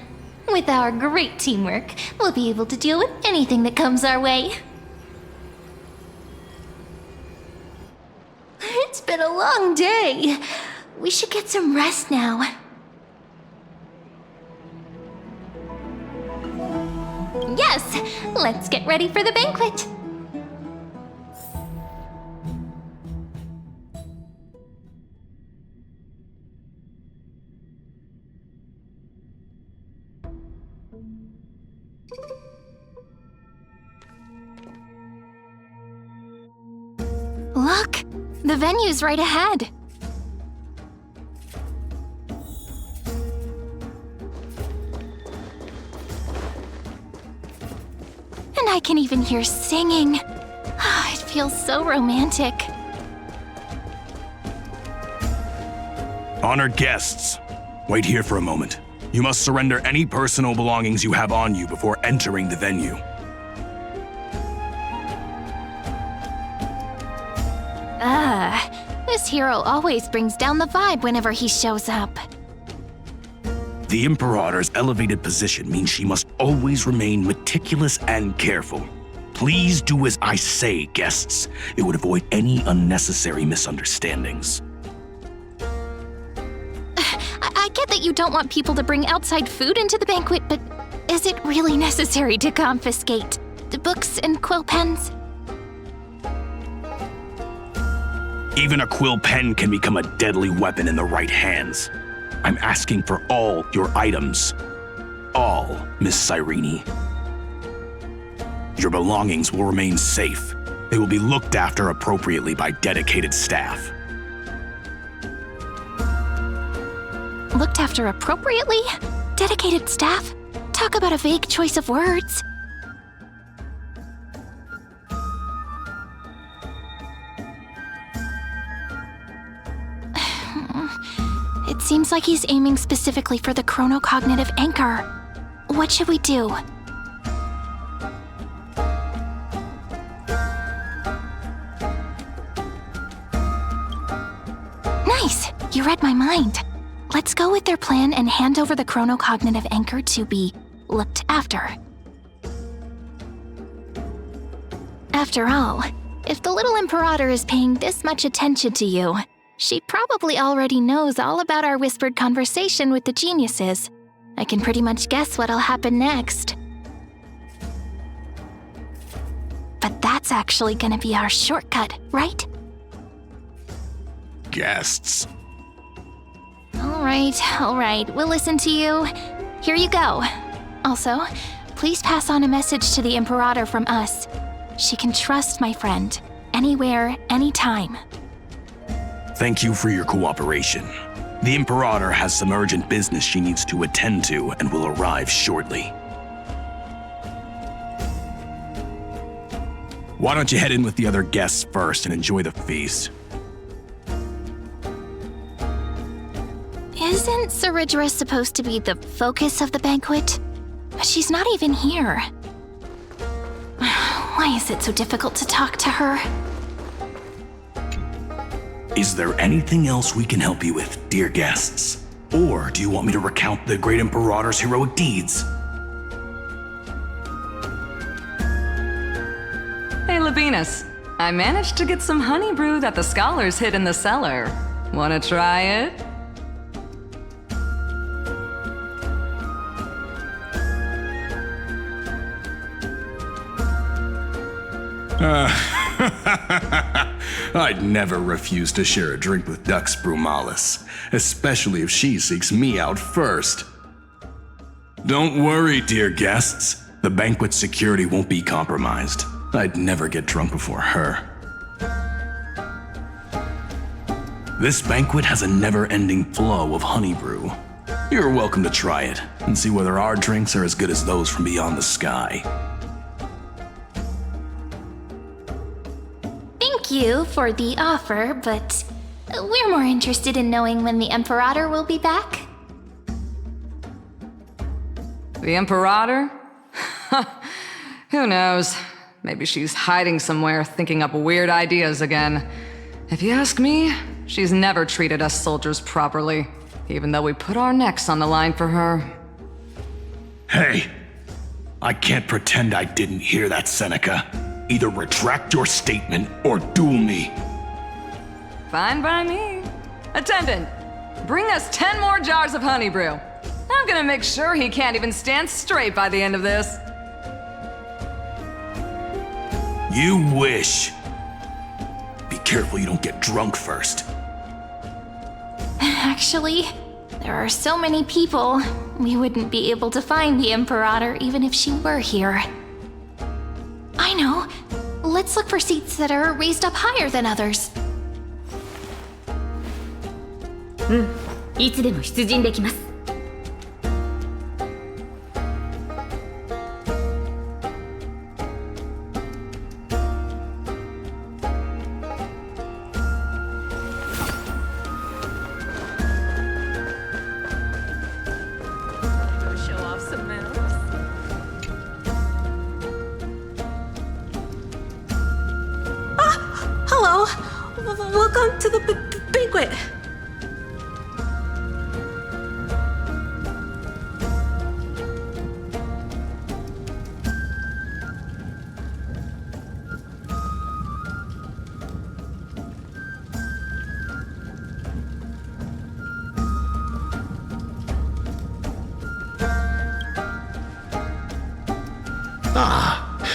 With our great teamwork, we'll be able to deal with anything that comes our way. It's been a long day. We should get some rest now. Yes, let's get ready for the banquet. Look, the venue's right ahead. And I can even hear singing. It feels so romantic. Honored guests, wait here for a moment. You must surrender any personal belongings you have on you before entering the venue. This hero always brings down the vibe whenever he shows up. The Imperator's elevated position means she must always remain meticulous and careful. Please do as I say, guests. It would avoid any unnecessary misunderstandings. I get that you don't want people to bring outside food into the banquet, but is it really necessary to confiscate the books and quill pens? Even a quill pen can become a deadly weapon in the right hands. I'm asking for all your items. All, Miss Cyrene. Your belongings will remain safe. They will be looked after appropriately by dedicated staff. Looked after appropriately? Dedicated staff? Talk about a vague choice of words. It seems like he's aiming specifically for the chronocognitive anchor. What should we do? Nice! You read my mind. Let's go with their plan and hand over the chronocognitive anchor to be looked after. After all, if the little Imperator is paying this much attention to you, she probably already knows all about our whispered conversation with the geniuses. I can pretty much guess what'll happen next. But that's actually gonna be our shortcut, right? Guests. All right, we'll listen to you. Here you go. Also, please pass on a message to the Imperator from us. She can trust my friend, anywhere, anytime. Thank you for your cooperation. The Imperator has some urgent business she needs to attend to and will arrive shortly. Why don't you head in with the other guests first and enjoy the feast? Isn't Saridra supposed to be the focus of the banquet? But she's not even here. Why is it so difficult to talk to her? Is there anything else we can help you with, dear guests? Or do you want me to recount the great Imperator's heroic deeds? Hey, Labinas. I managed to get some honey brew that the scholars hid in the cellar. Wanna try it? I'd never refuse to share a drink with Dux Brumalis, especially if she seeks me out first. Don't worry, dear guests. The banquet's security won't be compromised. I'd never get drunk before her. This banquet has a never-ending flow of honey brew. You're welcome to try it and see whether our drinks are as good as those from beyond the sky. Thank you for the offer, but we're more interested in knowing when the Imperator will be back. The Imperator? Who knows? Maybe she's hiding somewhere, thinking up weird ideas again. If you ask me, she's never treated us soldiers properly, even though we put our necks on the line for her. Hey, I can't pretend I didn't hear that, Seneca. Either retract your statement or duel me. Fine by me. Attendant, bring us 10 more jars of honey brew. I'm gonna make sure he can't even stand straight by the end of this. You wish. Be careful you don't get drunk first. Actually, there are so many people, we wouldn't be able to find the Imperator even if she were here. I know. Let's look for seats that are raised up higher than others. いつでも出陣できます。Hello. Welcome to the banquet.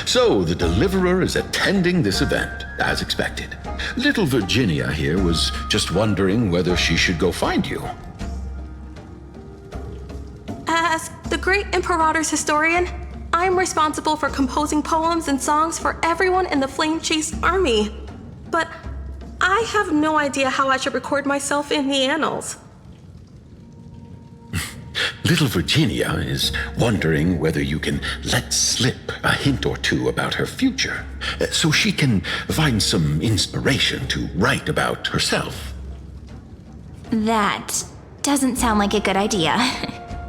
So the Deliverer is attending this event, as expected. Little Virginia here was just wondering whether she should go find you. As the great Imperator's historian, I'm responsible for composing poems and songs for everyone in the Flame Chase army. But I have no idea how I should record myself in the annals. Little Virginia is wondering whether you can let slip a hint or two about her future, so she can find some inspiration to write about herself. That doesn't sound like a good idea.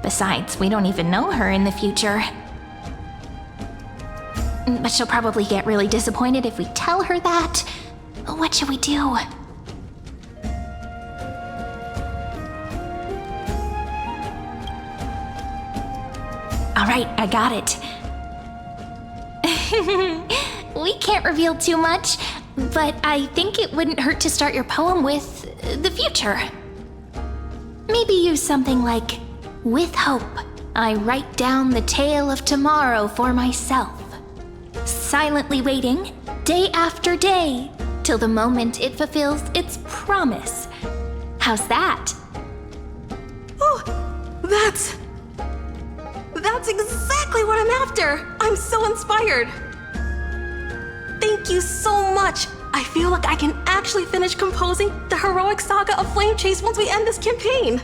Besides, we don't even know her in the future. But she'll probably get really disappointed if we tell her that. What should we do? All right, I got it. We can't reveal too much, but I think it wouldn't hurt to start your poem with the future. Maybe use something like, "With hope, I write down the tale of tomorrow for myself, silently waiting, day after day, till the moment it fulfills its promise." How's that? Oh, that's exactly what I'm after! I'm so inspired! Thank you so much! I feel like I can actually finish composing the heroic saga of Flame Chase once we end this campaign!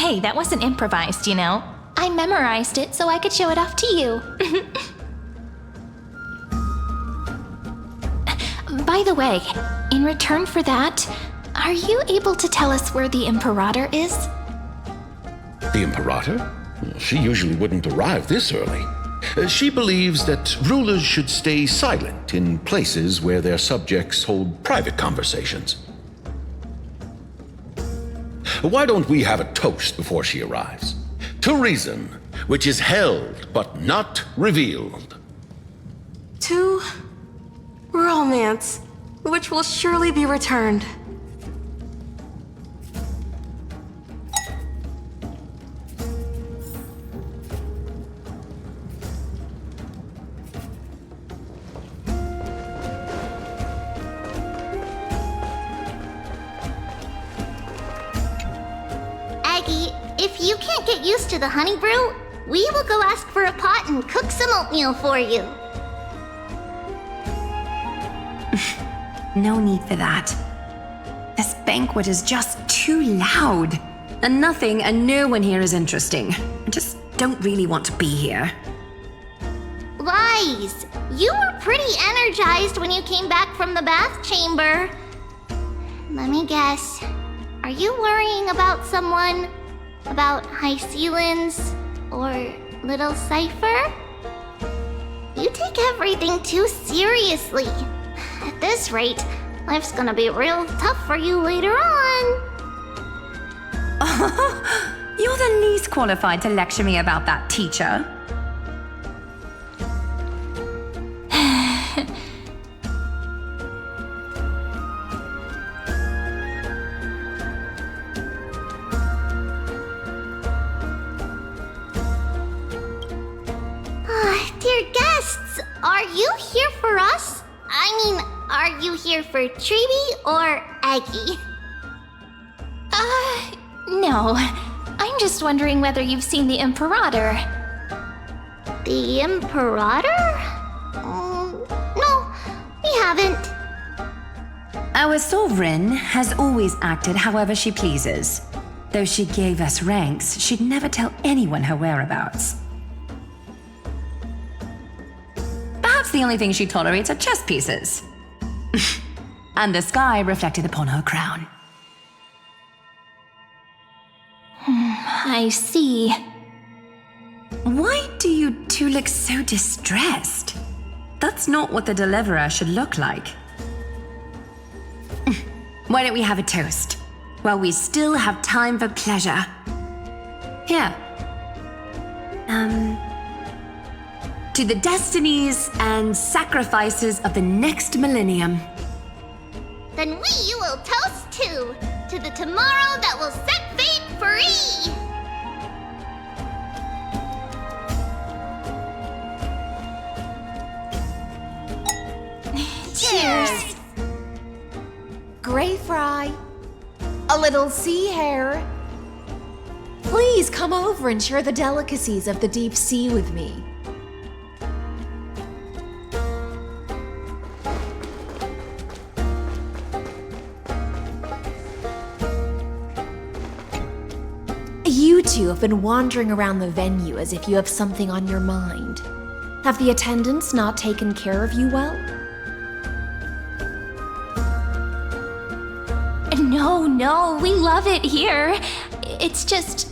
Hey, that wasn't improvised, you know. I memorized it so I could show it off to you. By the way, in return for that, are you able to tell us where the Imperator is? The Imperator? She usually wouldn't arrive this early. She believes that rulers should stay silent in places where their subjects hold private conversations. Why don't we have a toast before she arrives? To reason, which is held but not revealed. To romance, which will surely be returned. Aggie, if you can't get used to the honey brew, we will go ask for a pot and cook some oatmeal for you. No need for that. This banquet is just too loud. And nothing and no one here is interesting. I just don't really want to be here. Lies! You were pretty energized when you came back from the bath chamber. Let me guess. Are you worrying about someone? About High Sealins? Or Little Cypher? You take everything too seriously. At this rate, life's gonna be real tough for you later on. You're the least qualified to lecture me about that, teacher. Dear guests, are you here for us? I mean, are you here for Treeby or Aggie? No. I'm just wondering whether you've seen the Imperator. The Imperator? No, we haven't. Our sovereign has always acted however she pleases. Though she gave us ranks, she'd never tell anyone her whereabouts. Perhaps the only thing she tolerates are chess pieces. And the sky reflected upon her crown. I see. Why do you two look so distressed? That's not what the deliverer should look like. Why don't we have a toast? While we still have time for pleasure. Here. To the destinies and sacrifices of the next millennium. Then we will toast to the tomorrow that will set fate free! Cheers! Grey fry. A little sea hare. Please come over and share the delicacies of the deep sea with me. You two have been wandering around the venue as if you have something on your mind. Have the attendants not taken care of you well? No, we love it here. It's just...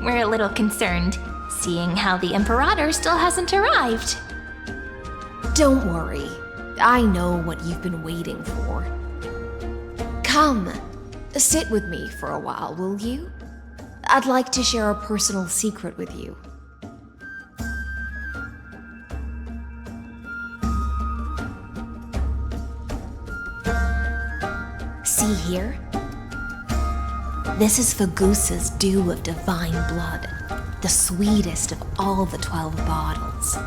we're a little concerned, seeing how the Imperator still hasn't arrived. Don't worry. I know what you've been waiting for. Come, sit with me for a while, will you? I'd like to share a personal secret with you. See here? This is Fagusa's dew of divine blood, the sweetest of all the 12 bottles.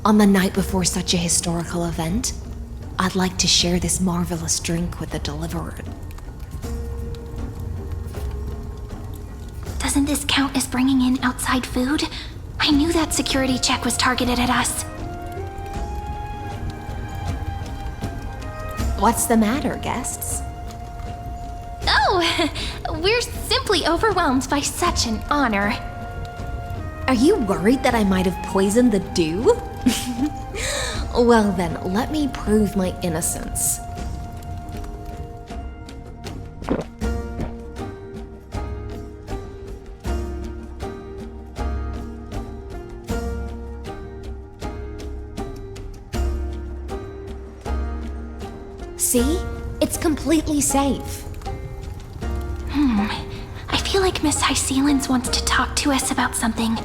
On the night before such a historical event, I'd like to share this marvelous drink with the deliverer. Doesn't this count as bringing in outside food? I knew that security check was targeted at us. What's the matter, guests? Oh, we're simply overwhelmed by such an honor. Are you worried that I might have poisoned the dew? Well then, let me prove my innocence. See? It's completely safe. I feel like Miss Hysealins wants to talk to us about something.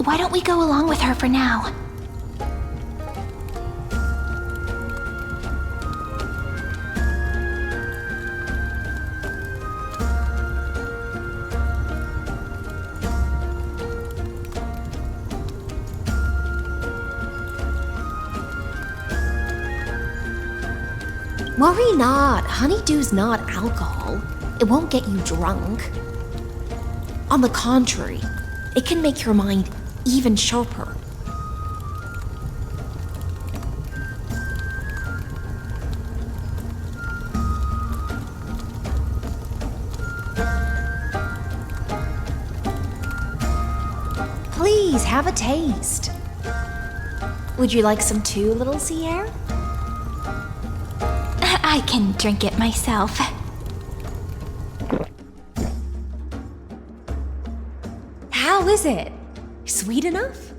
Why don't we go along with her for now? Worry not, honeydew's not alcohol. It won't get you drunk. On the contrary, it can make your mind even sharper. Please, have a taste. Would you like some too, little Sierra? I can drink it myself. How is it? Sweet enough?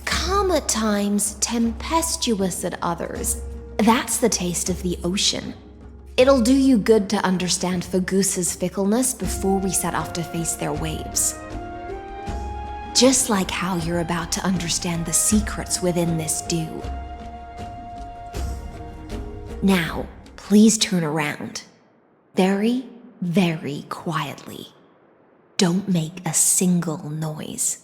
Calm at times, tempestuous at others. That's the taste of the ocean. It'll do you good to understand Fagusa's fickleness before we set off to face their waves. Just like how you're about to understand the secrets within this dew. Now, please turn around. Very, very quietly. Don't make a single noise.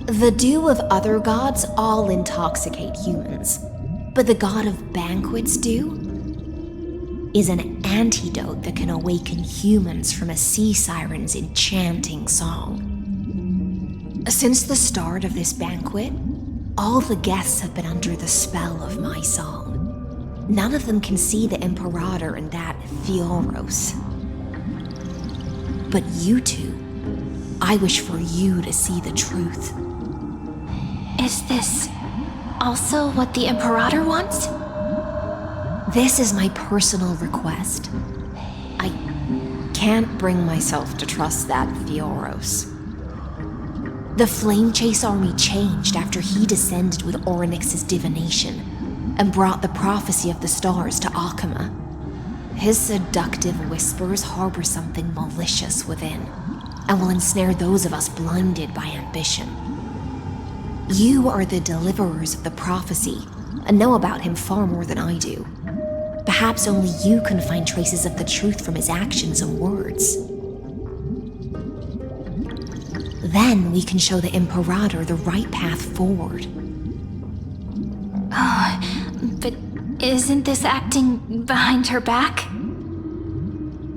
The dew of other gods all intoxicate humans, but the god of banquets dew is an antidote that can awaken humans from a sea siren's enchanting song. Since the start of this banquet, all the guests have been under the spell of my song. None of them can see the Imperator and that Fioros. But you two, I wish for you to see the truth. Is this also what the Imperator wants? This is my personal request. I can't bring myself to trust that Fioros. The Flame Chase army changed after he descended with Orynyx's divination and brought the prophecy of the stars to Akuma. His seductive whispers harbor something malicious within and will ensnare those of us blinded by ambition. You are the deliverers of the prophecy and know about him far more than I do. Perhaps only you can find traces of the truth from his actions and words. Then we can show the Imperator the right path forward. Oh, but isn't this acting behind her back?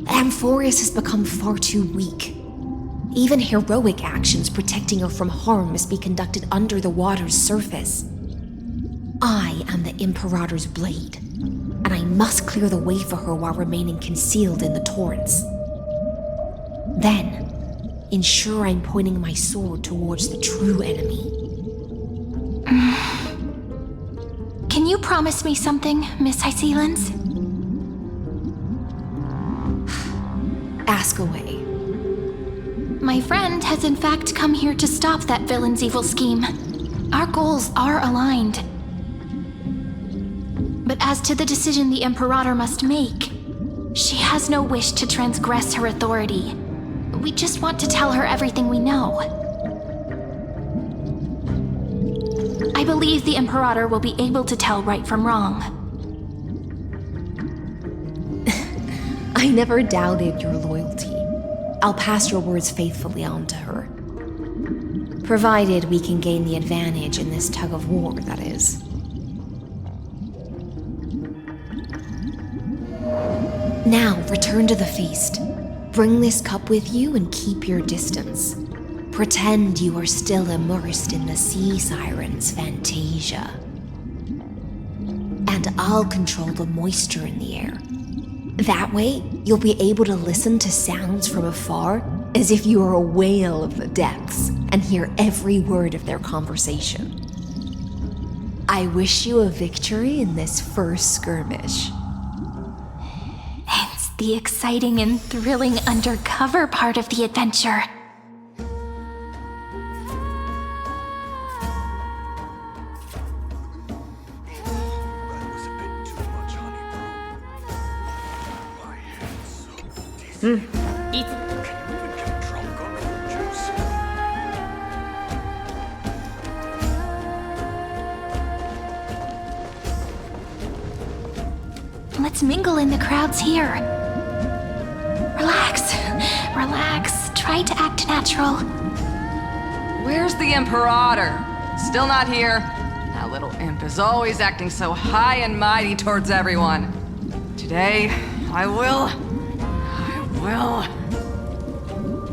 Amphorius has become far too weak. Even heroic actions protecting her from harm must be conducted under the water's surface. I am the Imperator's blade, and I must clear the way for her while remaining concealed in the torrents. Then, ensure I'm pointing my sword towards the true enemy. Can you promise me something, Miss Hysealins? Ask away. My friend has in fact come here to stop that villain's evil scheme. Our goals are aligned. But as to the decision the Imperator must make, She has no wish to transgress her authority. We just want to tell her everything we know. I believe the Imperator will be able to tell right from wrong. I never doubted your loyalty. I'll pass your words faithfully on to her. Provided we can gain the advantage in this tug of war, that is. Now, return to the feast. Bring this cup with you and keep your distance. Pretend you are still immersed in the sea siren's fantasia. And I'll control the moisture in the air. That way, you'll be able to listen to sounds from afar as if you were a whale of the depths and hear every word of their conversation. I wish you a victory in this first skirmish. It's the exciting and thrilling undercover part of the adventure. Let's mingle in the crowds here. Relax, relax. Try to act natural. Where's the Imperator? Still not here. That little imp is always acting so high and mighty towards everyone. Today, I will.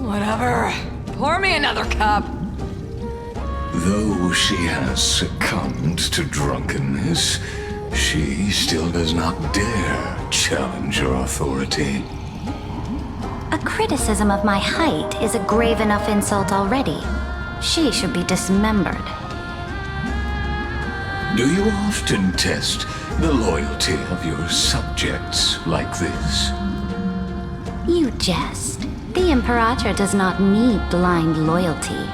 Whatever. Pour me another cup. Though she has succumbed to drunkenness, she still does not dare challenge your authority. A criticism of my height is a grave enough insult already. She should be dismembered. Do you often test the loyalty of your subjects like this? You jest. The Imperator does not need blind loyalty.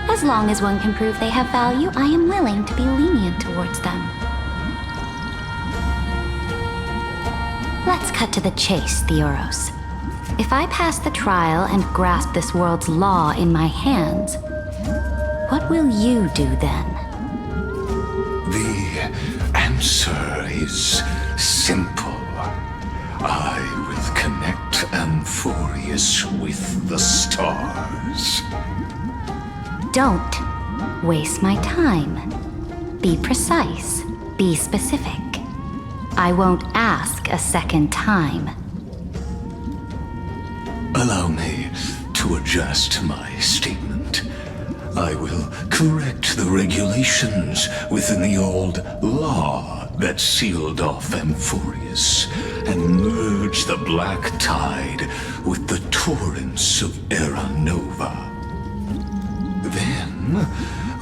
As long as one can prove they have value, I am willing to be lenient towards them. Let's cut to the chase, Theoros. If I pass the trial and grasp this world's law in my hands, what will you do then? The answer is simple. I will connect Amphorius with the stars. Don't waste my time. Be precise. Be specific. I won't ask a second time. Allow me to adjust my statement. I will correct the regulations within the old law that sealed off Amphorius and merge the black tide with the torrents of Era Nova. Then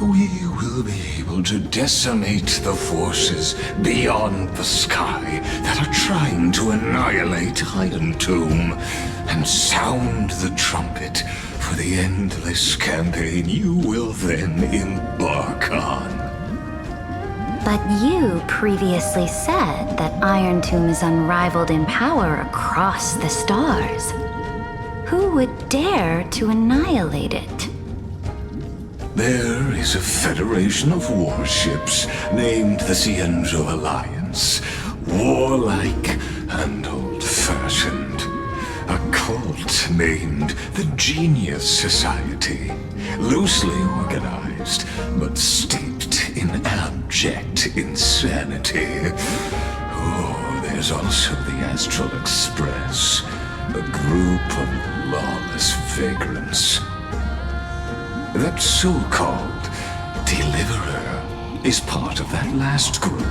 we will be able to decimate the forces beyond the sky that are trying to annihilate Iron Tomb and sound the trumpet for the endless campaign you will then embark on. But you previously said that Iron Tomb is unrivaled in power across the stars. Who would dare to annihilate it? There is a federation of warships named the Cienzo Alliance, warlike and old-fashioned. A cult named the Genius Society, loosely organized, but steeped in abject insanity. Oh, there's also the Astral Express, a group of lawless vagrants. That so-called Deliverer is part of that last group.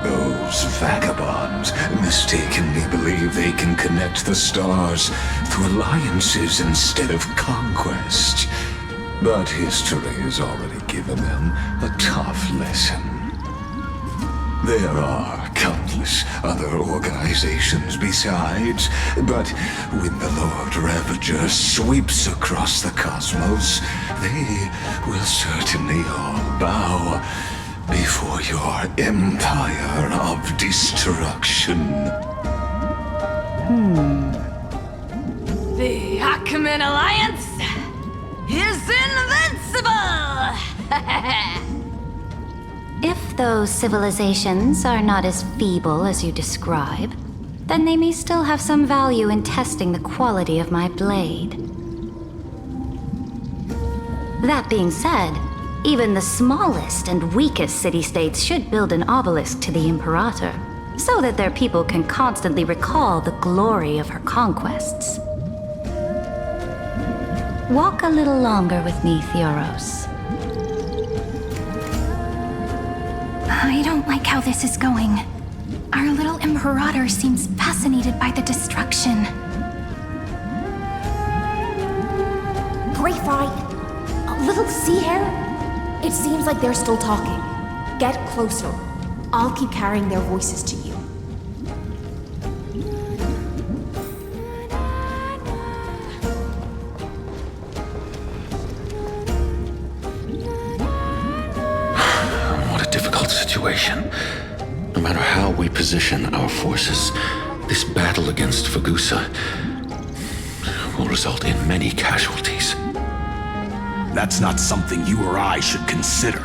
Those vagabonds mistakenly believe they can connect the stars through alliances instead of conquest. But history has already given them a tough lesson. There are countless other organizations besides, but when the Lord Ravager sweeps across the cosmos, they will certainly all bow before your empire of destruction. The Achaemenid Alliance is invincible! If those civilizations are not as feeble as you describe, then they may still have some value in testing the quality of my blade. That being said, even the smallest and weakest city-states should build an obelisk to the Imperator, so that their people can constantly recall the glory of her conquests. Walk a little longer with me, Theoros. I don't like how this is going. Our little Imperator seems fascinated by the destruction. Grapevine! A little sea hare? It seems like they're still talking. Get closer. I'll keep carrying their voices to you. What a difficult situation. No matter how we position our forces, this battle against Fagusa will result in many casualties. That's not something you or I should consider.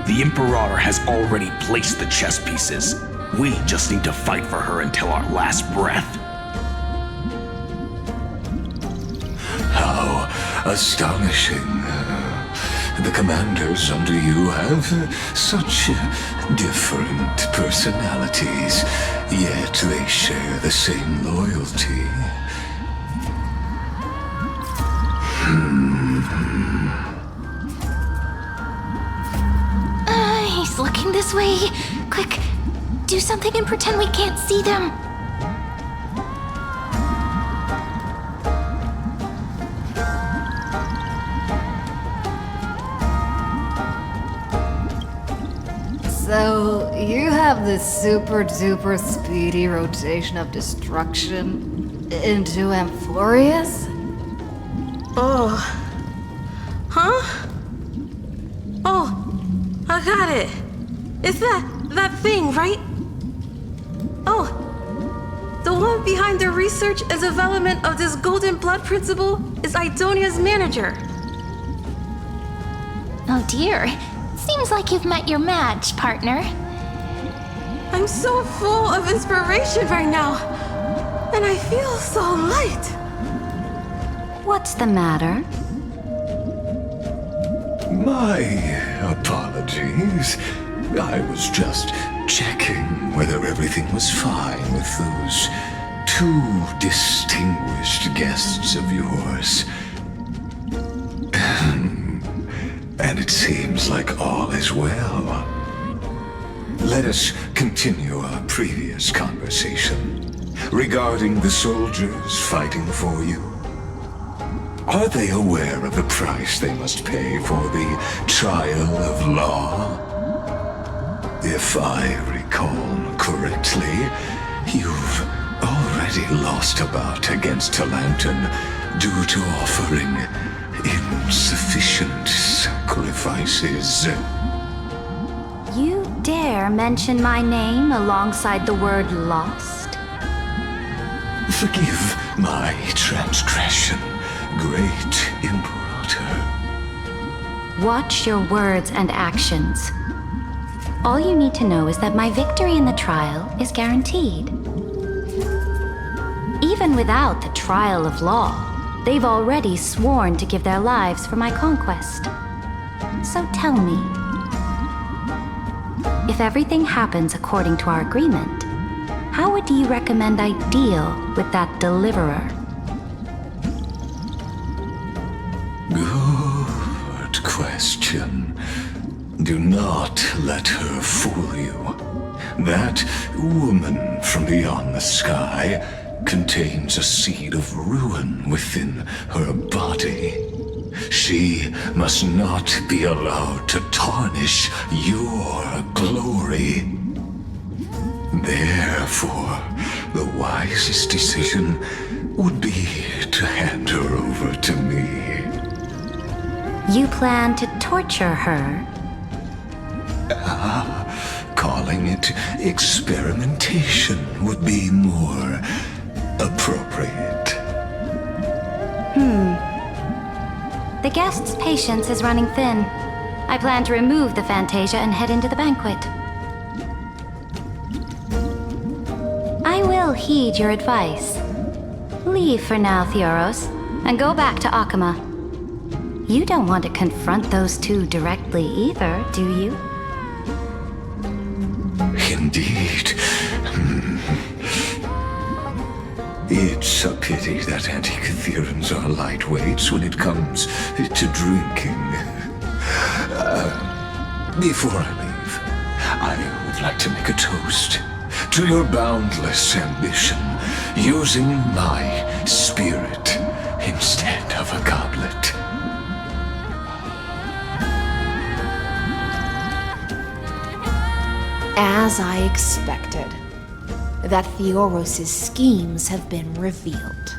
The Imperator has already placed the chess pieces. We just need to fight for her until our last breath. How astonishing. The commanders under you have such different personalities, yet they share the same loyalty. He's looking this way. Quick, do something and pretend we can't see them. So, you have this super duper speedy rotation of destruction into Amphorius? Oh. Huh? Oh, I got it. It's that thing, right? Oh. The one behind the research and development of this golden blood principle is Idonia's manager. Oh dear. Seems like you've met your match, partner. I'm so full of inspiration right now. And I feel so light. What's the matter? My apologies. I was just checking whether everything was fine with those two distinguished guests of yours. And it seems like all is well. Let us continue our previous conversation regarding the soldiers fighting for you. Are they aware of the price they must pay for the trial of law? If I recall correctly, you've already lost a bout against Talanton due to offering insufficient sacrifices. You dare mention my name alongside the word lost? Forgive my transgression, great Imperator. Watch your words and actions. All you need to know is that my victory in the trial is guaranteed. Even without the trial of law, they've already sworn to give their lives for my conquest. So tell me, if everything happens according to our agreement, how would you recommend I deal with that deliverer? Good question. Do not let her fool you. That woman from beyond the sky contains a seed of ruin within her body. She must not be allowed to tarnish your glory. Therefore, the wisest decision would be to hand her over to me. You plan to torture her? Calling it experimentation would be more appropriate. The guest's patience is running thin. I plan to remove the Fantasia and head into the banquet. I will heed your advice. Leave for now, Theoros, and go back to Akama. You don't want to confront those two directly either, do you? Indeed. It's a pity that Antikytherans are lightweights when it comes to drinking. Before I leave, I would like to make a toast to your boundless ambition, using my spirit instead of a goblet. As I expected, that Theoros' schemes have been revealed.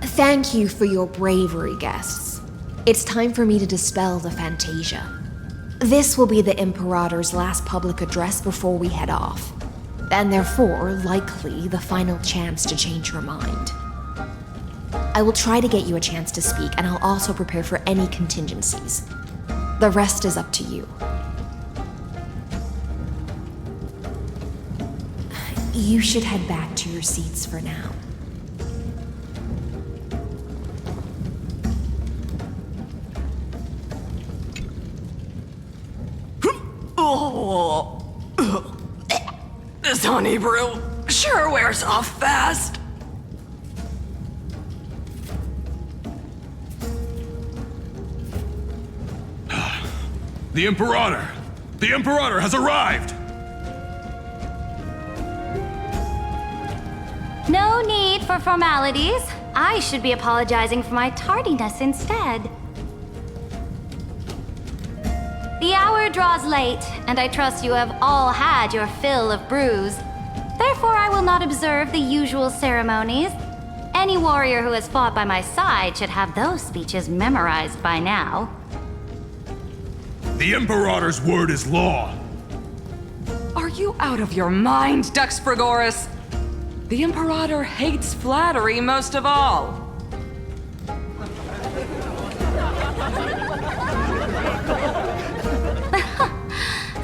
Thank you for your bravery, guests. It's time for me to dispel the Fantasia. This will be the Imperator's last public address before we head off, and therefore, likely, the final chance to change your mind. I will try to get you a chance to speak, and I'll also prepare for any contingencies. The rest is up to you. You should head back to your seats for now. Oh, this honey brew sure wears off fast. The Imperator! The Imperator has arrived! No need for formalities. I should be apologizing for my tardiness instead. The hour draws late, and I trust you have all had your fill of brews. Therefore, I will not observe the usual ceremonies. Any warrior who has fought by my side should have those speeches memorized by now. The Imperator's word is law. Are you out of your mind, Dux Frigoris? The Imperator hates flattery most of all.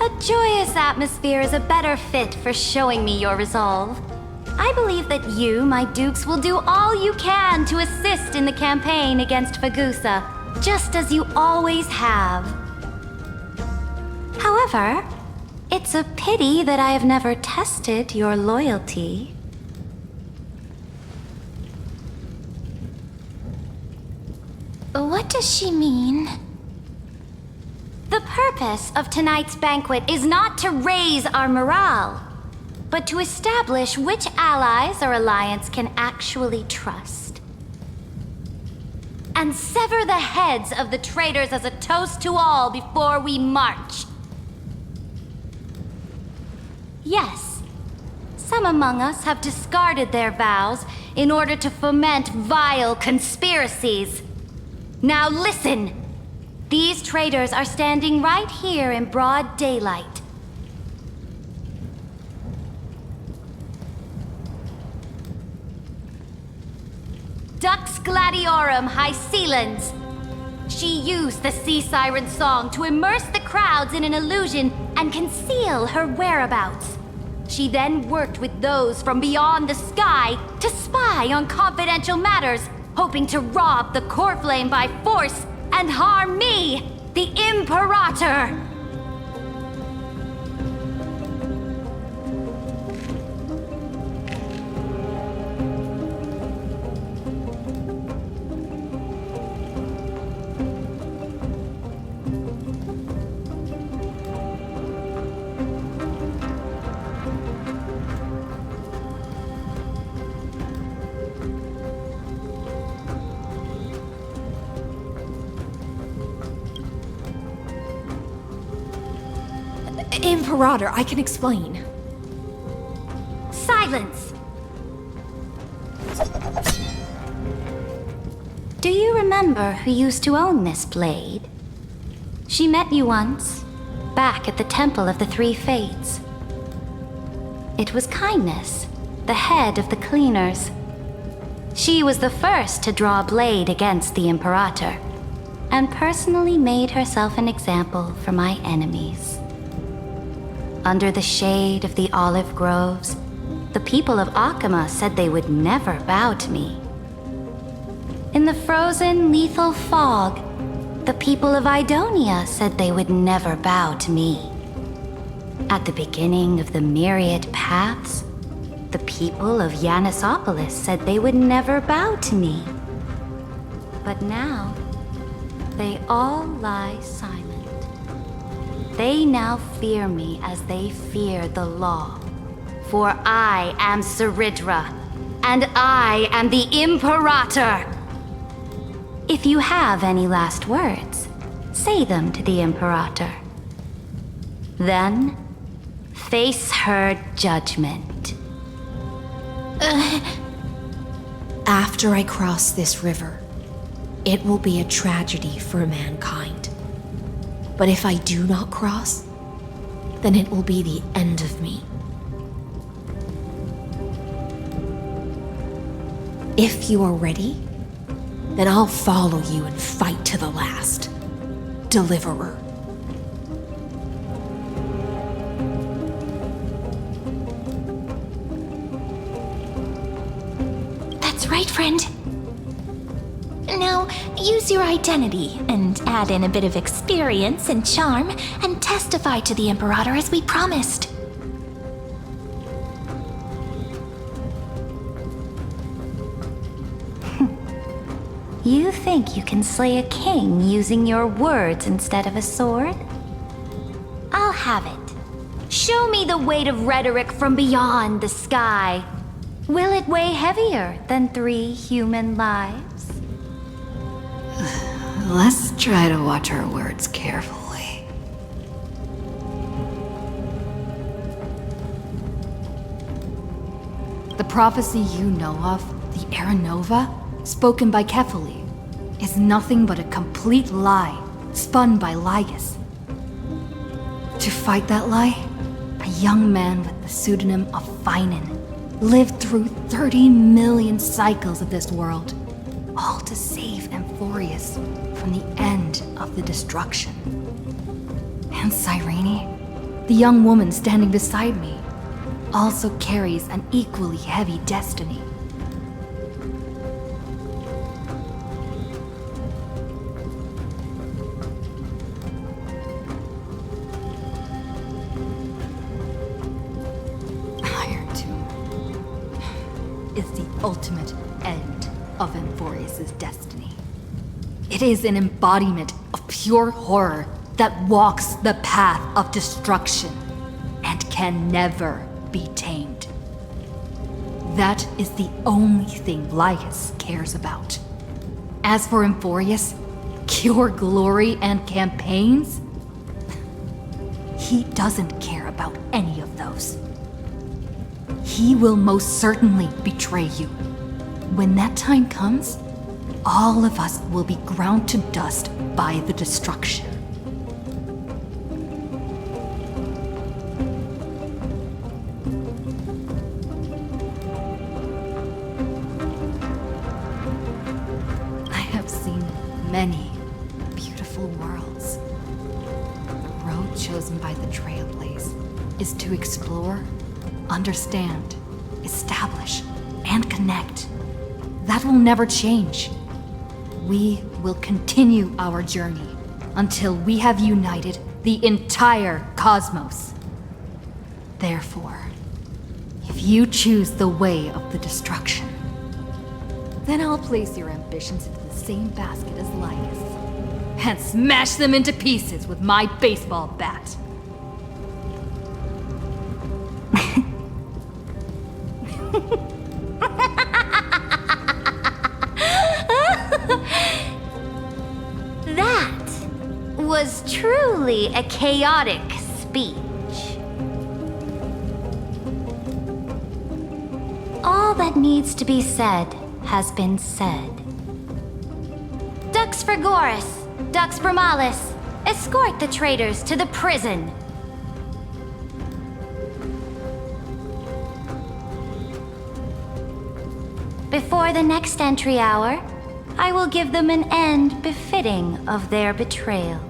A joyous atmosphere is a better fit for showing me your resolve. I believe that you, my dukes, will do all you can to assist in the campaign against Fagusa, just as you always have. However, it's a pity that I have never tested your loyalty. What does she mean? The purpose of tonight's banquet is not to raise our morale, but to establish which allies our alliance can actually trust. And sever the heads of the traitors as a toast to all before we march. Yes, some among us have discarded their vows in order to foment vile conspiracies. Now listen! These traitors are standing right here in broad daylight. Dux Gladiorum Hycelans. She used the Sea Siren song to immerse the crowds in an illusion and conceal her whereabouts. She then worked with those from beyond the sky to spy on confidential matters, hoping to rob the core flame by force and harm me, the Imperator! Imperator, I can explain. Silence! Do you remember who used to own this blade? She met you once, back at the Temple of the Three Fates. It was kindness, the head of the cleaners. She was the first to draw a blade against the Imperator, and personally made herself an example for my enemies. Under the shade of the olive groves, the people of Akama said they would never bow to me. In the frozen, lethal fog, the people of Idonia said they would never bow to me. At the beginning of the myriad paths, the people of Yanisopolis said they would never bow to me. But now, they all lie silent. They now fear me as they fear the law. For I am Saridra, and I am the Imperator! If you have any last words, say them to the Imperator. Then, face her judgment. After I cross this river, it will be a tragedy for mankind. But if I do not cross, then it will be the end of me. If you are ready, then I'll follow you and fight to the last. Deliverer. That's right, friend. Now, use your identity and add in a bit of experience and charm and testify to the Imperator as we promised. You think you can slay a king using your words instead of a sword? I'll have it. Show me the weight of rhetoric from beyond the sky. Will it weigh heavier than 3 human lives? Let's try to watch our words carefully. The prophecy you know of, the Era Nova, spoken by Kefali, is nothing but a complete lie, spun by Lygus. To fight that lie, a young man with the pseudonym of Finan lived through 30 million cycles of this world, all to save Amphorius from the end of the destruction. And Cyrene, the young woman standing beside me, also carries an equally heavy destiny. Is the ultimate end of Amphorius' destiny. It is an embodiment of pure horror that walks the path of destruction and can never be tamed. That is the only thing Lygus cares about. As for Amphorius, pure glory and campaigns, he doesn't care about any of those. He will most certainly betray you. When that time comes, all of us will be ground to dust by the destruction. I have seen many beautiful worlds. The road chosen by the Trailblaze is to explore, understand, establish, and connect. That will never change. We will continue our journey until we have united the entire cosmos. Therefore, if you choose the way of the destruction, then I'll place your ambitions into the same basket as Lygus and smash them into pieces with my baseball bat. That was truly a chaotic speech. All that needs to be said has been said. Dux Frigoris, Dux Bromalis, escort the traitors to the prison. Before the next entry hour, I will give them an end befitting of their betrayal.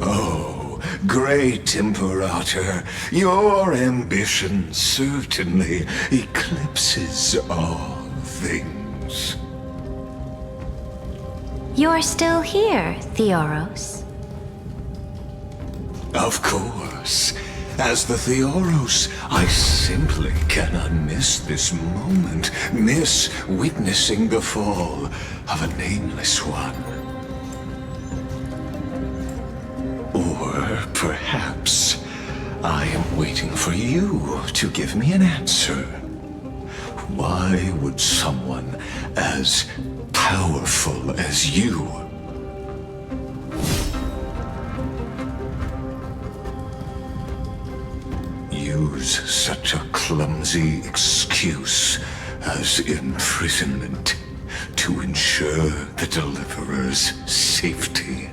Oh, great Imperator, your ambition certainly eclipses all things. You're still here, Theoros. Of course. As the Theoros, I simply cannot miss this moment, miss witnessing the fall of a nameless one. Or perhaps I am waiting for you to give me an answer. Why would someone as powerful as you use such a clumsy excuse as imprisonment to ensure the Deliverer's safety?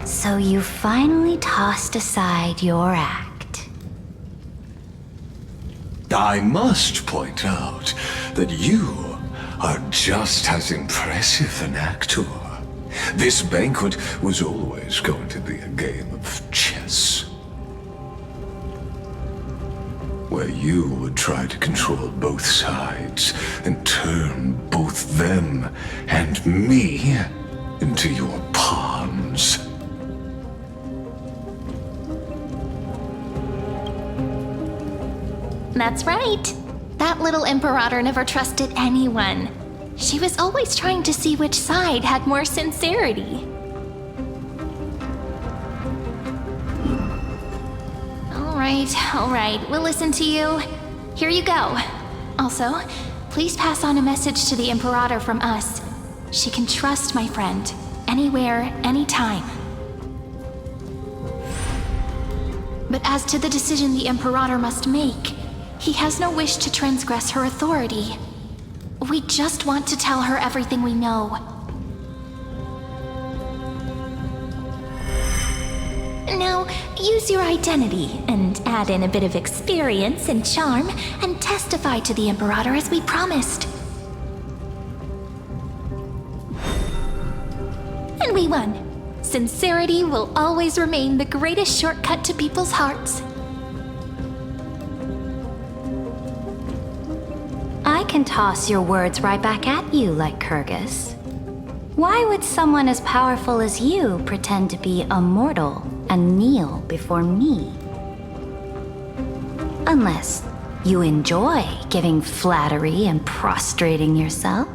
So you finally tossed aside your act. I must point out that you are just as impressive an actor. This banquet was always going to be a game of chess, where you would try to control both sides and turn both them and me into your pawns. That's right. That little Imperator never trusted anyone. She was always trying to see which side had more sincerity. All right, we'll listen to you. Here you go. Also, please pass on a message to the Imperator from us. She can trust my friend, anywhere, anytime. But as to the decision the Imperator must make, he has no wish to transgress her authority. We just want to tell her everything we know. Now, use your identity and add in a bit of experience and charm and testify to the Imperator as we promised. And we won. Sincerity will always remain the greatest shortcut to people's hearts. I can toss your words right back at you, like Kyrgyz. Why would someone as powerful as you pretend to be a mortal and kneel before me? Unless you enjoy giving flattery and prostrating yourself.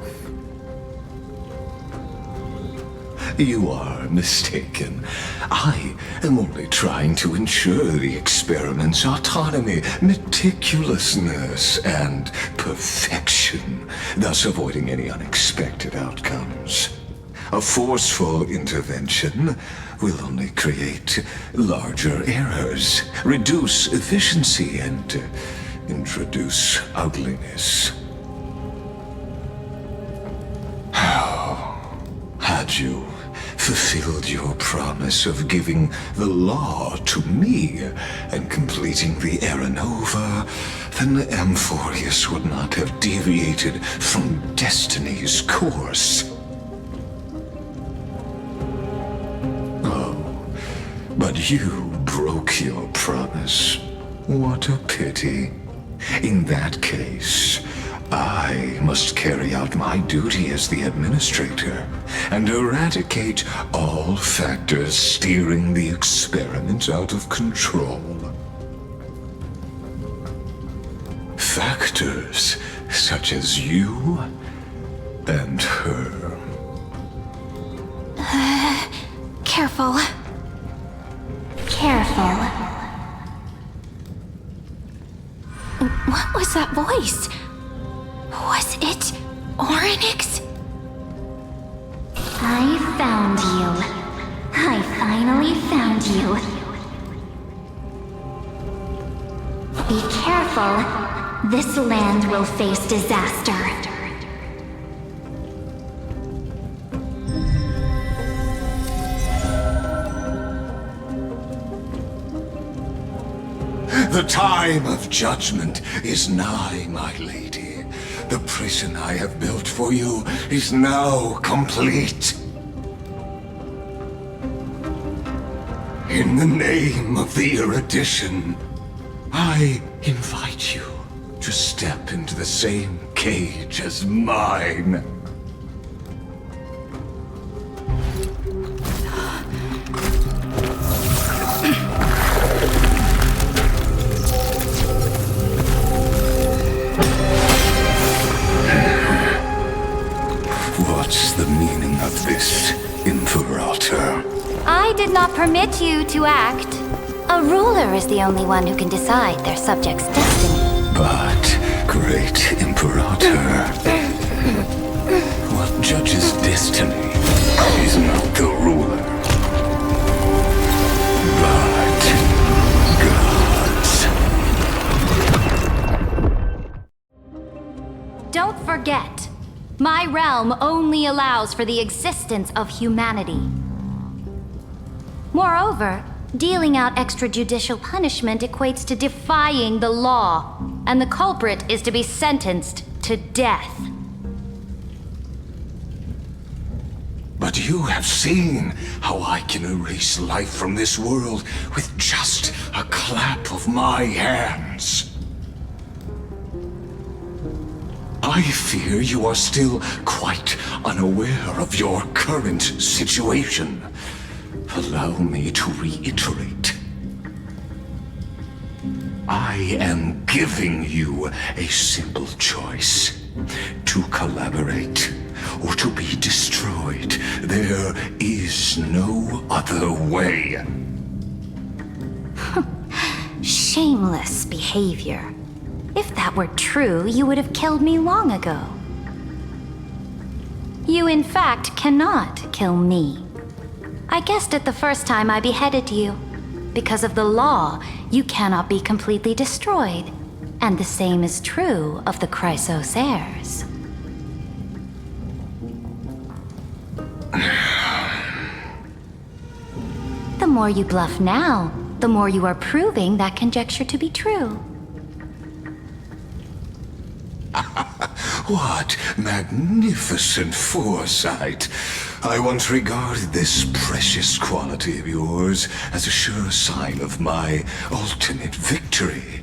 You are mistaken. I am only trying to ensure the experiment's autonomy, meticulousness, and perfection, thus avoiding any unexpected outcomes. A forceful intervention will only create larger errors, reduce efficiency, and introduce ugliness. Had you fulfilled your promise of giving the law to me and completing the Aranova, then Amphorius would not have deviated from destiny's course. Oh, but you broke your promise. What a pity. In that case, I must carry out my duty as the administrator and eradicate all factors steering the experiment out of control. Factors such as you and her. Careful. Careful. What was that voice? Was it Orynyx? I found you. I finally found you. Be careful. This land will face disaster. The time of judgment is nigh, my lady. The prison I have built for you is now complete. In the name of the erudition, I invite you to step into the same cage as mine. What's the meaning of this, Imperator? I did not permit you to act. A ruler is the only one who can decide their subject's destiny. But, great Imperator, what judges destiny is not the ruler, but gods. Don't forget, my realm only allows for the existence of humanity. Moreover, dealing out extrajudicial punishment equates to defying the law, and the culprit is to be sentenced to death. But you have seen how I can erase life from this world with just a clap of my hands. I fear you are still quite unaware of your current situation. Allow me to reiterate. I am giving you a simple choice. To collaborate or to be destroyed. There is no other way. Shameless behavior. If that were true, you would have killed me long ago. You in fact cannot kill me. I guessed it the first time I beheaded you. Because of the law, you cannot be completely destroyed. And the same is true of the Chrysos heirs. The more you bluff now, the more you are proving that conjecture to be true. What magnificent foresight! I once regarded this precious quality of yours as a sure sign of my ultimate victory.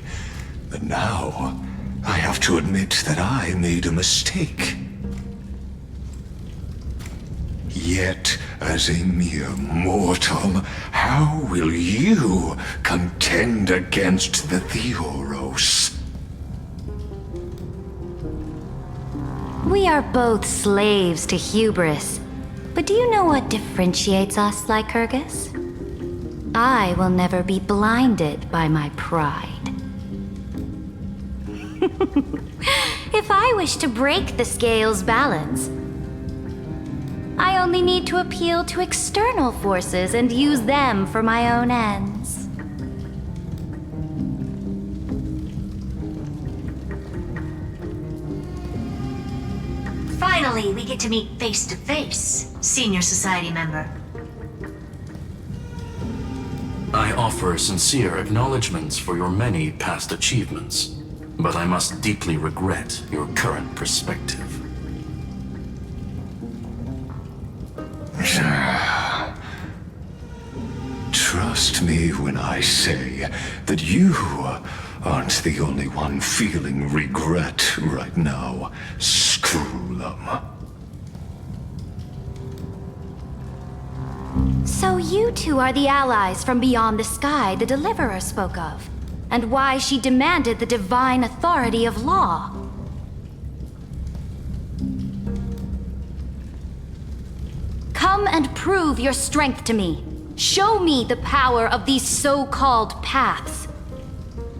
But now, I have to admit that I made a mistake. Yet, as a mere mortal, how will you contend against the Theoros? We are both slaves to hubris. But do you know what differentiates us, Lycurgus? I will never be blinded by my pride. If I wish to break the scale's balance, I only need to appeal to external forces and use them for my own ends. Finally, we get to meet face to face, Senior Society member. I offer sincere acknowledgments for your many past achievements, but I must deeply regret your current perspective. Trust me when I say that you aren't the only one feeling regret right now, Screwlum. So you two are the allies from beyond the sky the Deliverer spoke of, and why she demanded the divine authority of law. Come and prove your strength to me. Show me the power of these so-called paths.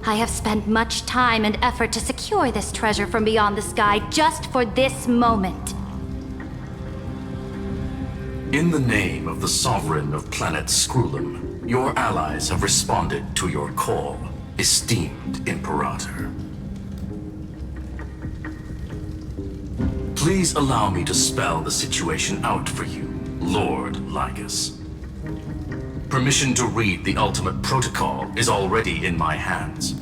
I have spent much time and effort to secure this treasure from beyond the sky just for this moment. In the name of the Sovereign of Planet Screwlum, your allies have responded to your call, esteemed Imperator. Please allow me to spell the situation out for you, Lord Lycus. Permission to read the ultimate protocol is already in my hands.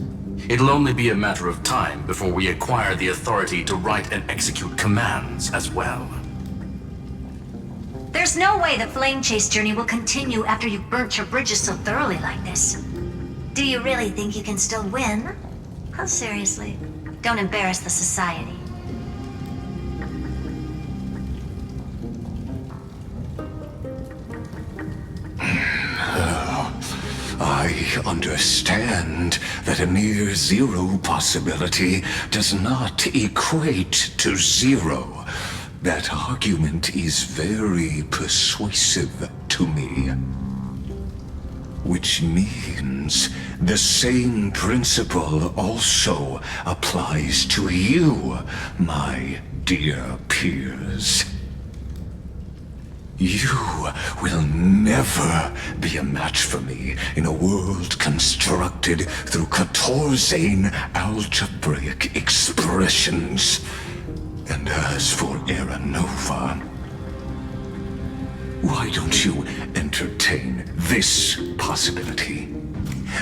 It'll only be a matter of time before we acquire the authority to write and execute commands as well. There's no way the flame chase journey will continue after you've burnt your bridges so thoroughly like this. Do you really think you can still win? Oh, seriously. Don't embarrass the society. I understand that a near zero possibility does not equate to zero. That argument is very persuasive to me. Which means the same principle also applies to you, my dear peers. You will never be a match for me in a world constructed through Catorzane algebraic expressions. And as for Era Nova, why don't you entertain this possibility?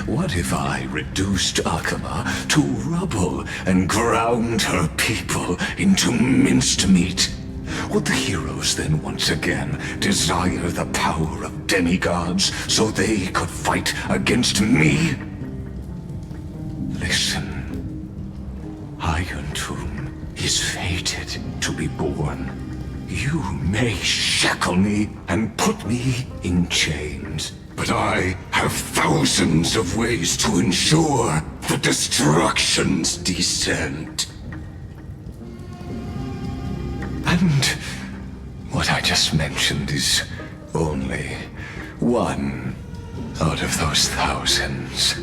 What if I reduced Akama to rubble and ground her people into minced meat? Would the heroes then once again desire the power of demigods so they could fight against me? Listen, Iron Tomb is fated to be born. You may shackle me and put me in chains, but I have thousands of ways to ensure the destruction's descent. And what I just mentioned is only one out of those thousands.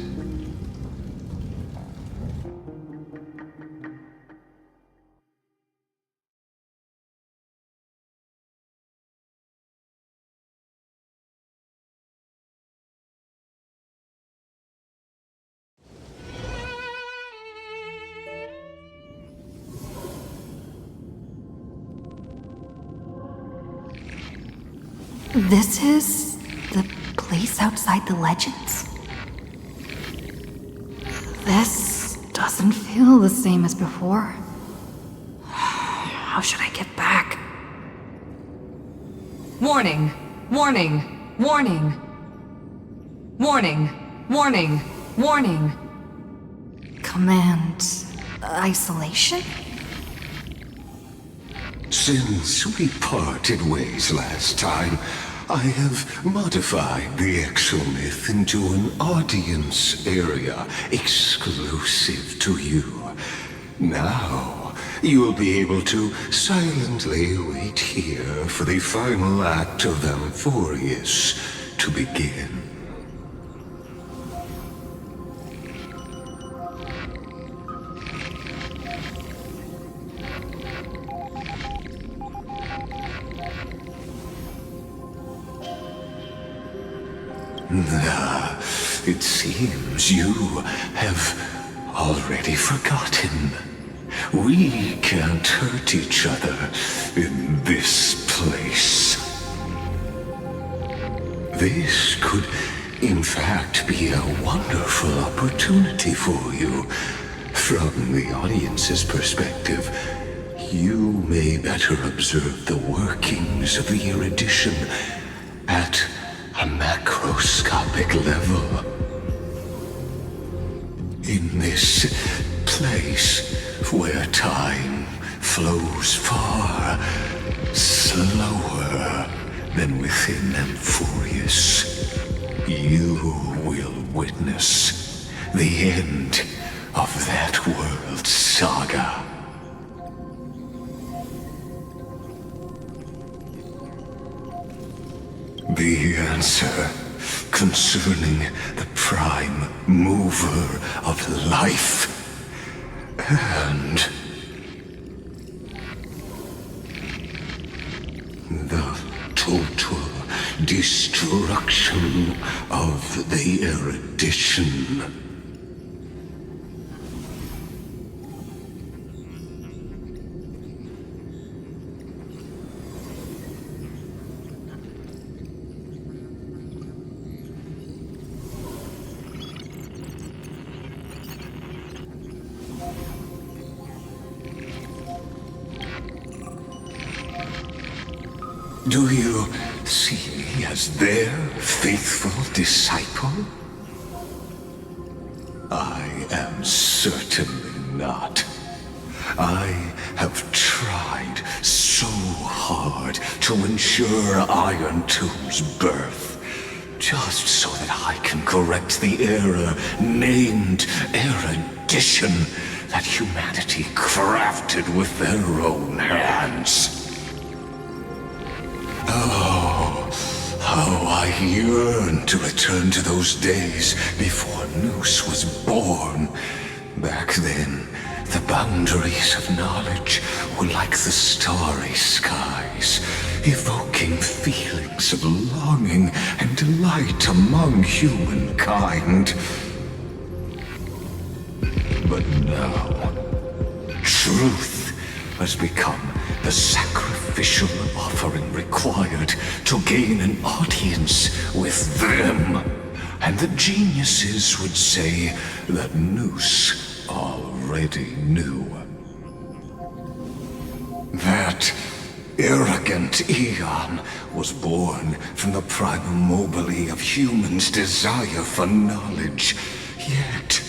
This is the place outside the legends. This doesn't feel the same as before. How should I get back? Warning! Warning! Warning! Warning! Warning! Warning! Command isolation? Since we parted ways last time, I have modified the exomyth into an audience area exclusive to you. Now, you'll be able to silently wait here for the final act of Amphorius to begin. It seems you have already forgotten. We can't hurt each other in this place. This could, in fact, be a wonderful opportunity for you. From the audience's perspective, you may better observe the workings of the erudition at a macroscopic level. In this place where time flows far slower than within Amphorius, you will witness the end of that world's saga. The answer concerning the prime mover of life and the total destruction of the erudition. Do you see me as their faithful disciple? I am certainly not. I have tried so hard to ensure Iron Tomb's birth, just so that I can correct the error named erudition that humanity crafted with their own hands. Oh, how I yearn to return to those days before Noose was born. Back then, the boundaries of knowledge were like the starry skies, evoking feelings of longing and delight among humankind. But now, truth has become the sacrificial offering required to gain an audience with them. And the geniuses would say that Noose already knew. That arrogant Eon was born from the primal mobile of humans' desire for knowledge. Yet,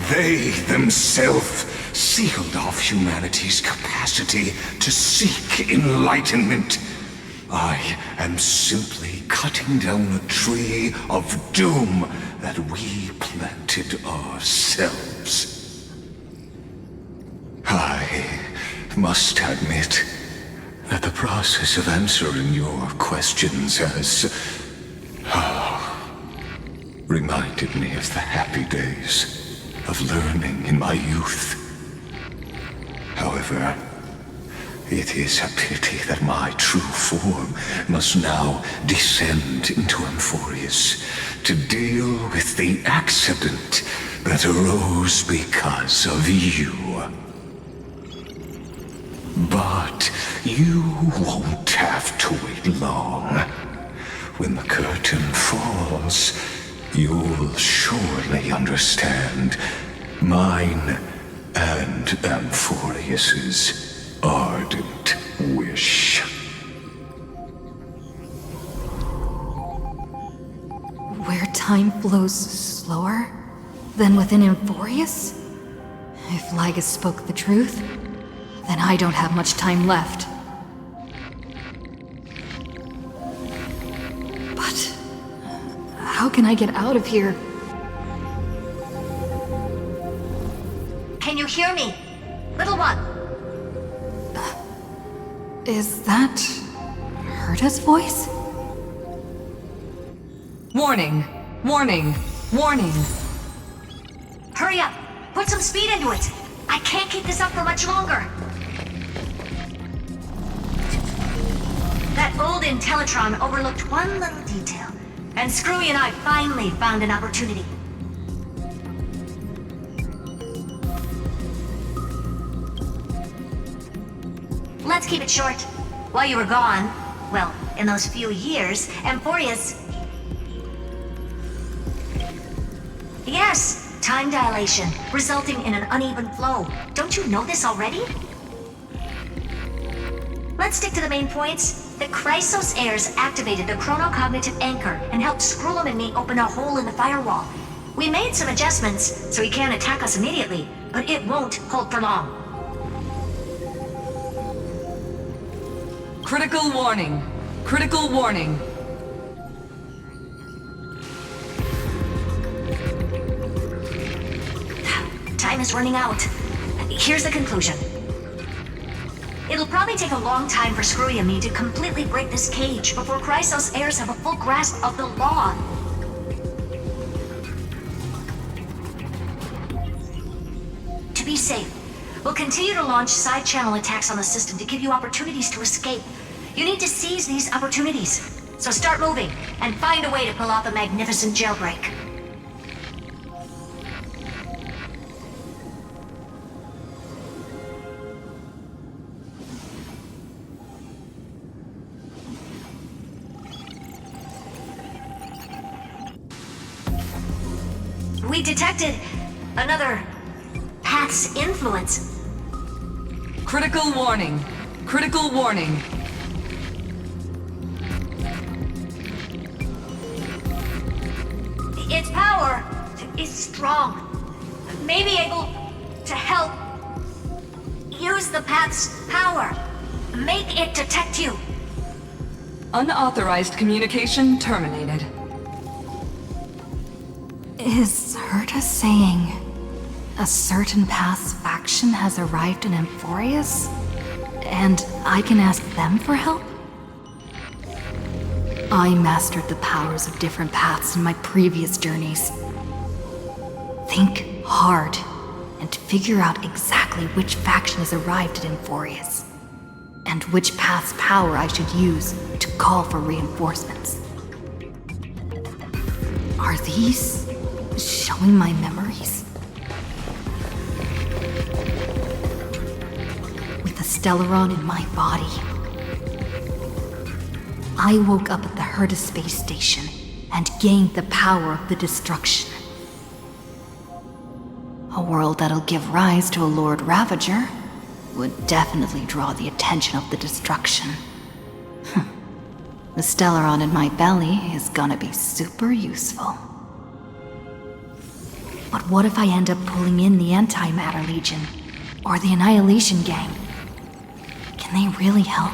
they themselves sealed off humanity's capacity to seek enlightenment. I am simply cutting down a tree of doom that we planted ourselves. I must admit that the process of answering your questions has reminded me of the happy days of learning in my youth. However, it is a pity that my true form must now descend into Amphorius to deal with the accident that arose because of you. But you won't have to wait long. When the curtain falls, you'll surely understand mine and Amphorius's ardent wish. Where time flows slower than within Amphorius? If Lygus spoke the truth, then I don't have much time left. But how can I get out of here? Can you hear me? Little one! Is that Herta's voice? Warning! Warning! Warning! Hurry up! Put some speed into it! I can't keep this up for much longer! That old Intellitron overlooked one little detail, and Screwy and I finally found an opportunity. Let's keep it short. While you were gone, well, in those few years, Amphorius... Yes, time dilation, resulting in an uneven flow. Don't you know this already? Let's stick to the main points. The Chrysos heirs activated the chronocognitive anchor and helped Skrullum and me open a hole in the firewall. We made some adjustments, so he can't attack us immediately, but it won't hold for long. Critical warning. Critical warning. Time is running out. Here's the conclusion. It'll probably take a long time for Screwy and me to completely break this cage before Chrysos heirs have a full grasp of the law. To be safe, we'll continue to launch side-channel attacks on the system to give you opportunities to escape. You need to seize these opportunities. So start moving, and find a way to pull off a magnificent jailbreak. We detected another path's influence. Critical warning. Critical warning. Its power is strong. May be able to help. Use the path's power. Make it detect you. Unauthorized communication terminated. Is Herta saying a certain past faction has arrived in Amphorius? And I can ask them for help? I mastered the powers of different paths in my previous journeys. Think hard and figure out exactly which faction has arrived at Amphorius, and which path's power I should use to call for reinforcements. Are these showing my memories? With the Stellaron in my body, I woke up at the Herta space station and gained the power of the destruction. A world that'll give rise to a Lord Ravager would definitely draw the attention of the destruction. The Stellaron in my belly is gonna be super useful. But what if I end up pulling in the Antimatter Legion, or the Annihilation Gang? Can they really help?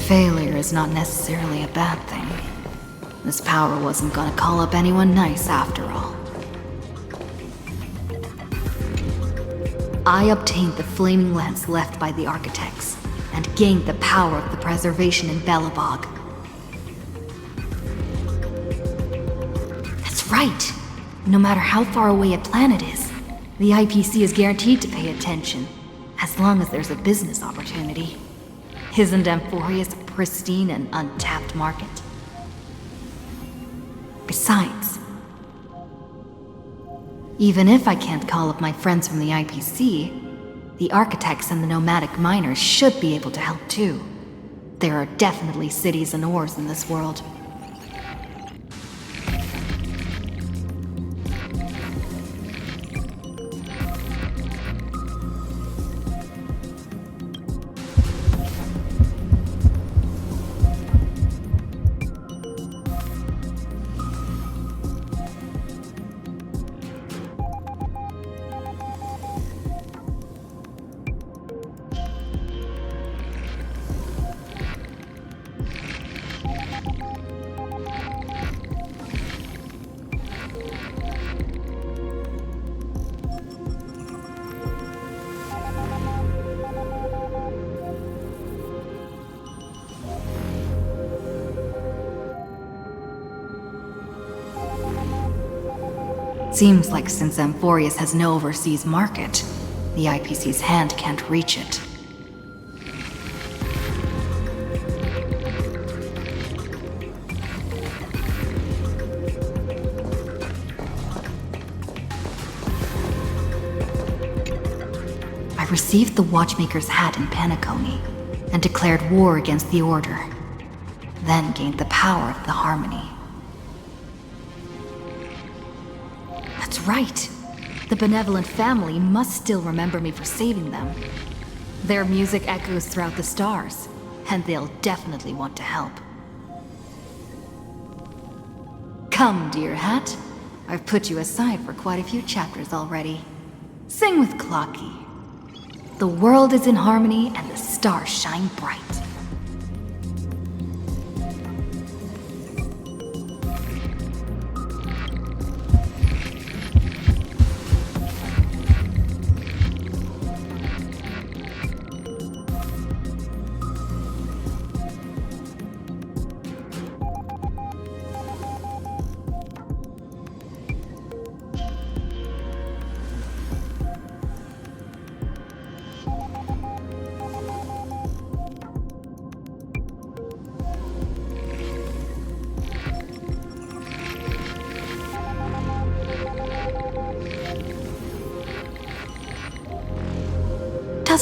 Failure is not necessarily a bad thing. This power wasn't gonna call up anyone nice after all. I obtained the flaming lance left by the architects, and gained the power of the preservation in Belobog. That's right! No matter how far away a planet is, the IPC is guaranteed to pay attention, as long as there's a business opportunity. Isn't Amphorius a pristine and untapped market? Besides, even if I can't call up my friends from the IPC, the architects and the nomadic miners should be able to help too. There are definitely cities and ores in this world. Seems like since Amphorius has no overseas market, the IPC's hand can't reach it. I received the Watchmaker's hat in Penacony, and declared war against the Order, then gained the power of the Harmony. That's right. The benevolent family must still remember me for saving them. Their music echoes throughout the stars, and they'll definitely want to help. Come, dear hat. I've put you aside for quite a few chapters already. Sing with Clocky. The world is in harmony and the stars shine bright.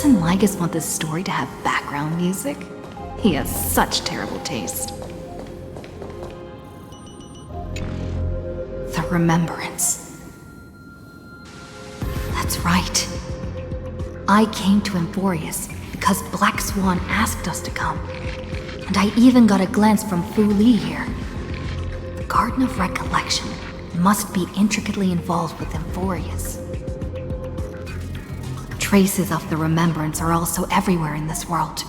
Doesn't Lygus want this story to have background music? He has such terrible taste. The Remembrance. That's right. I came to Emphorius because Black Swan asked us to come. And I even got a glance from Fu Li here. The Garden of Recollection must be intricately involved with Emphorius. Traces of the Remembrance are also everywhere in this world.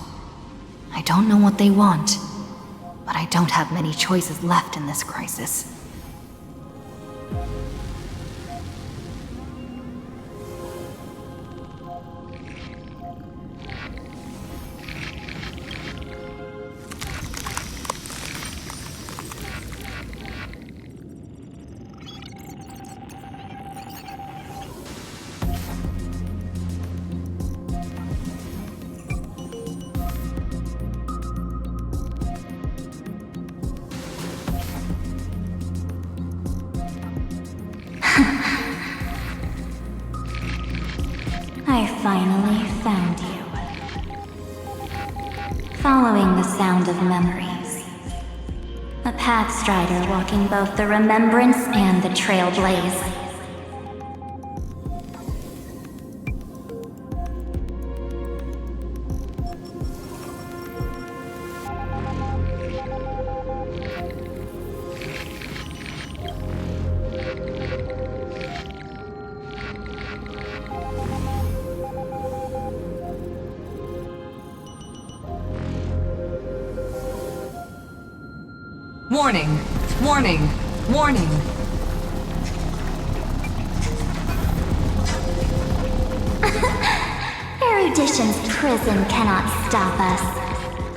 I don't know what they want, but I don't have many choices left in this crisis. I finally found you. Following the sound of memories. A pathstrider walking both the Remembrance and the Trailblaze. Warning! Warning! Warning! Erudition's prison cannot stop us,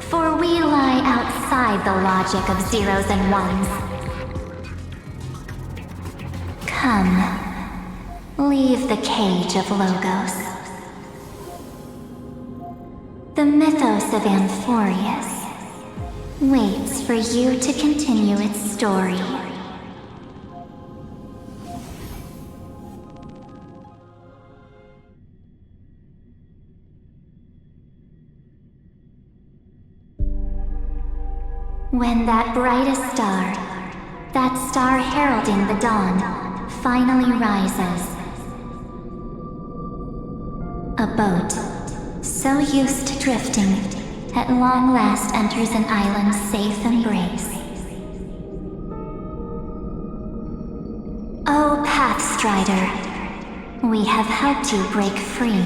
for we lie outside the logic of zeros and ones. Come, leave the cage of Logos. The mythos of Amphorius waits for you to continue its story. When that brightest star, that star heralding the dawn, finally rises, a boat, so used to drifting, at long last enters an island's safe embrace. Oh, Pathstrider, we have helped you break free.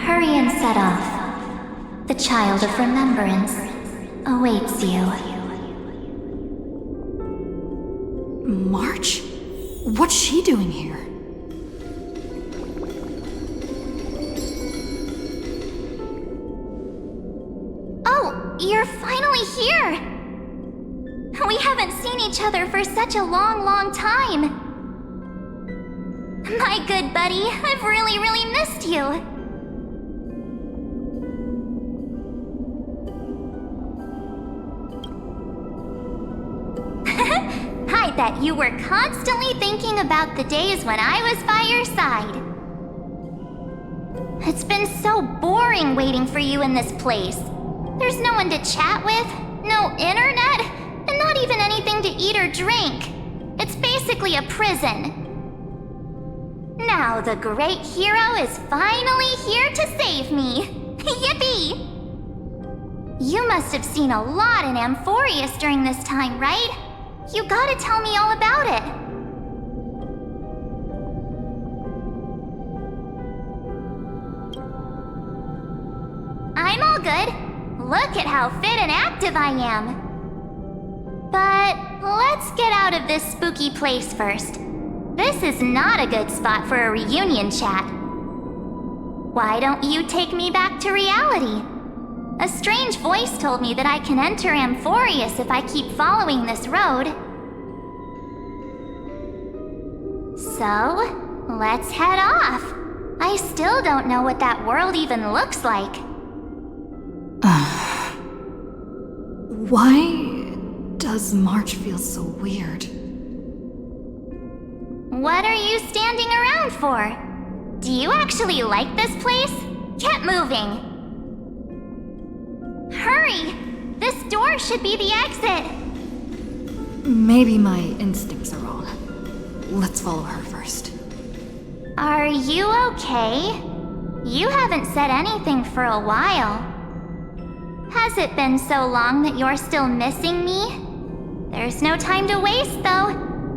Hurry and set off. The Child of Remembrance awaits you. March? What's she doing here? You're finally here! We haven't seen each other for such a long, long time. My good buddy, I've really missed you. I bet you were constantly thinking about the days when I was by your side. It's been so boring waiting for you in this place. There's no one to chat with, no internet, and not even anything to eat or drink. It's basically a prison. Now the great hero is finally here to save me. Yippee! You must have seen a lot in Amphorius during this time, right? You gotta tell me all about it. I'm all good. Look at how fit and active I am. But let's get out of this spooky place first. This is not a good spot for a reunion chat. Why don't you take me back to reality? A strange voice told me that I can enter Amphorius if I keep following this road. So, let's head off. I still don't know what that world even looks like. Why does March feel so weird? What are you standing around for? Do you actually like this place? Get moving! Hurry! This door should be the exit! Maybe my instincts are wrong. Let's follow her first. Are you okay? You haven't said anything for a while. Has it been so long that you're still missing me? There's no time to waste, though.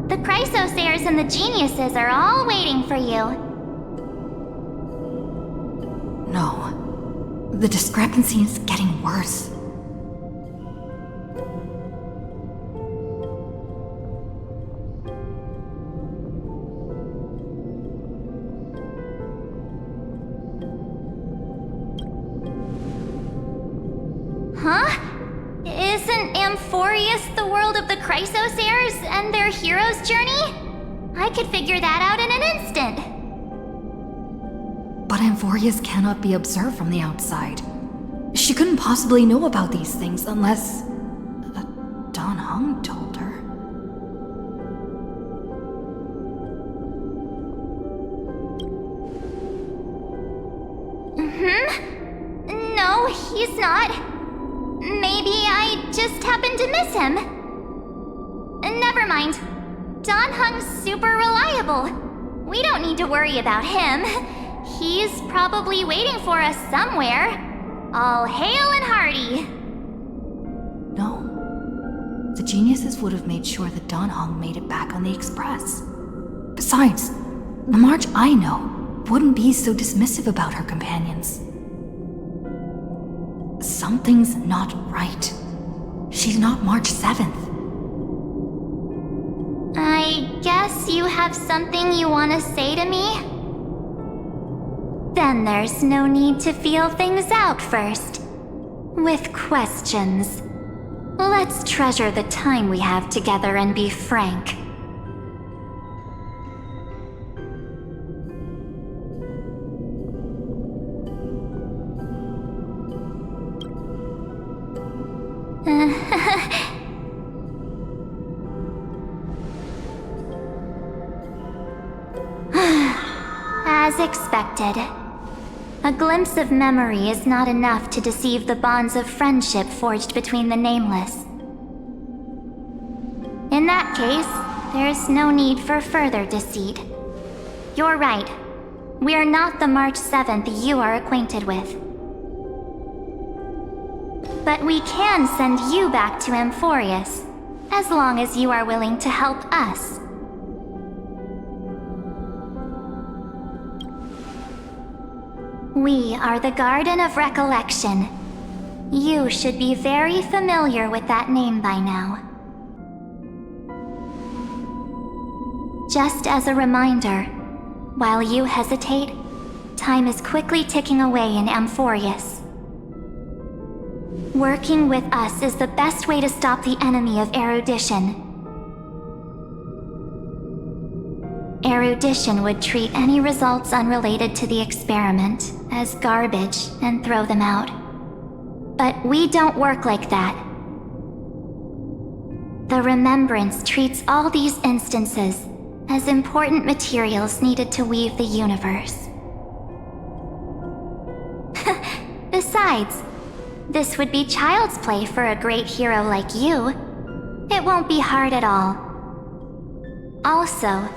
The Chrysosayers and the Geniuses are all waiting for you. No. The discrepancy is getting worse. Huh? Isn't Amphorius the world of the Chrysosayers and their hero's journey? I could figure that out in an instant. But Amphorius cannot be observed from the outside. She couldn't possibly know about these things unless... Dan Heng told her. No, he's not. Maybe I just happened to miss him. Never mind. Dan Heng's super reliable. We don't need to worry about him. He's probably waiting for us somewhere. All hale and hearty. No. The Geniuses would have made sure that Dan Heng made it back on the Express. Besides, the March I know wouldn't be so dismissive about her companions. Something's not right. She's not March 7th. I guess you have something you want to say to me? Then there's no need to feel things out first. With questions. Let's treasure the time we have together and be frank. As expected. A glimpse of memory is not enough to deceive the bonds of friendship forged between the Nameless. In that case, there's no need for further deceit. You're right. We're not the March 7th you are acquainted with. But we can send you back to Amphorius, as long as you are willing to help us. We are the Garden of Recollection. You should be very familiar with that name by now. Just as a reminder, while you hesitate, time is quickly ticking away in Amphorius. Working with us is the best way to stop the enemy of erudition. Erudition would treat any results unrelated to the experiment as garbage and throw them out. But we don't work like that. The Remembrance treats all these instances as important materials needed to weave the universe. Besides, this would be child's play for a great hero like you. It won't be hard at all. Also,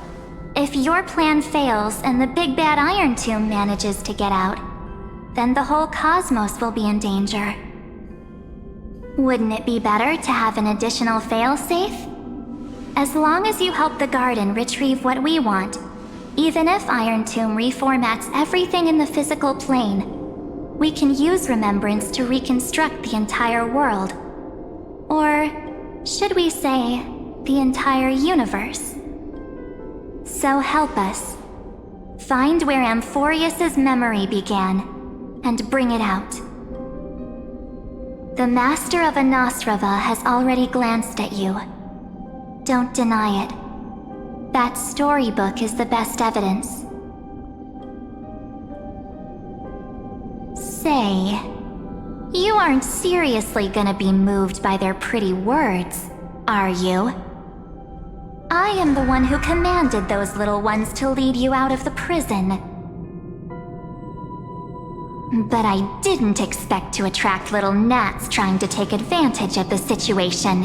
if your plan fails and the big bad Iron Tomb manages to get out, then the whole cosmos will be in danger. Wouldn't it be better to have an additional failsafe? As long as you help the Garden retrieve what we want, even if Iron Tomb reformats everything in the physical plane, we can use Remembrance to reconstruct the entire world. Or, should we say, the entire universe. So help us. Find where Amphorius's memory began, and bring it out. The Master of Anosrava has already glanced at you. Don't deny it. That storybook is the best evidence. Say, you aren't seriously gonna be moved by their pretty words, are you? I am the one who commanded those little ones to lead you out of the prison. But I didn't expect to attract little gnats trying to take advantage of the situation.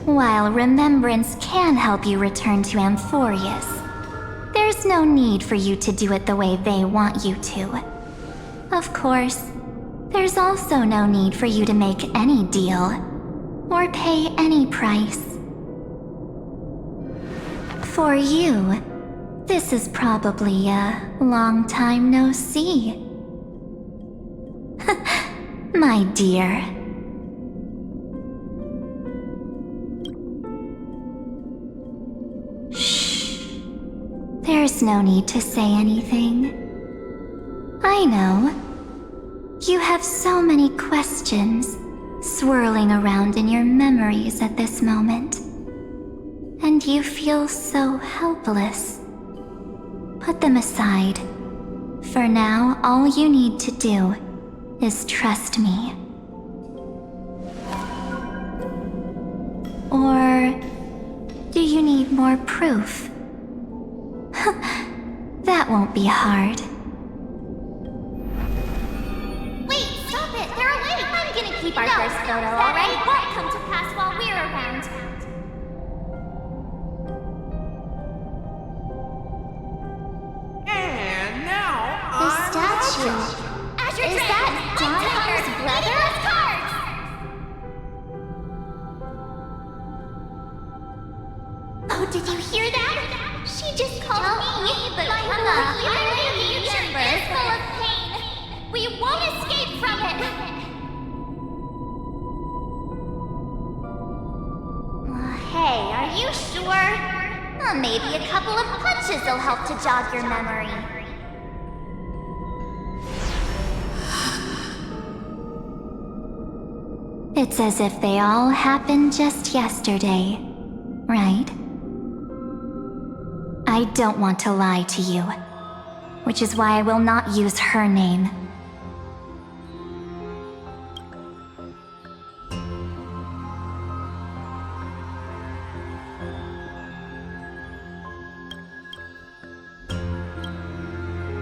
While remembrance can help you return to Amphorius, there's no need for you to do it the way they want you to. Of course, there's also no need for you to make any deal, or pay any price. For you, this is probably a long time no see. My dear. Shh. There's no need to say anything. I know. You have so many questions swirling around in your memories at this moment. And you feel so helpless. Put them aside. For now, all you need to do is trust me. Or do you need more proof? That won't be hard. Wait, stop it! They're awake! I'm gonna keep our first photo, alright? It won't come to pass while we're around. And now The statue. Is that Donhar's brother? Oh, did you hear that? She just called me, but my future is full of pain. We won't escape from it. Hey, are you sure? Maybe a couple of punches will help to jog your memory. It's as if they all happened just yesterday, right? I don't want to lie to you, which is why I will not use her name.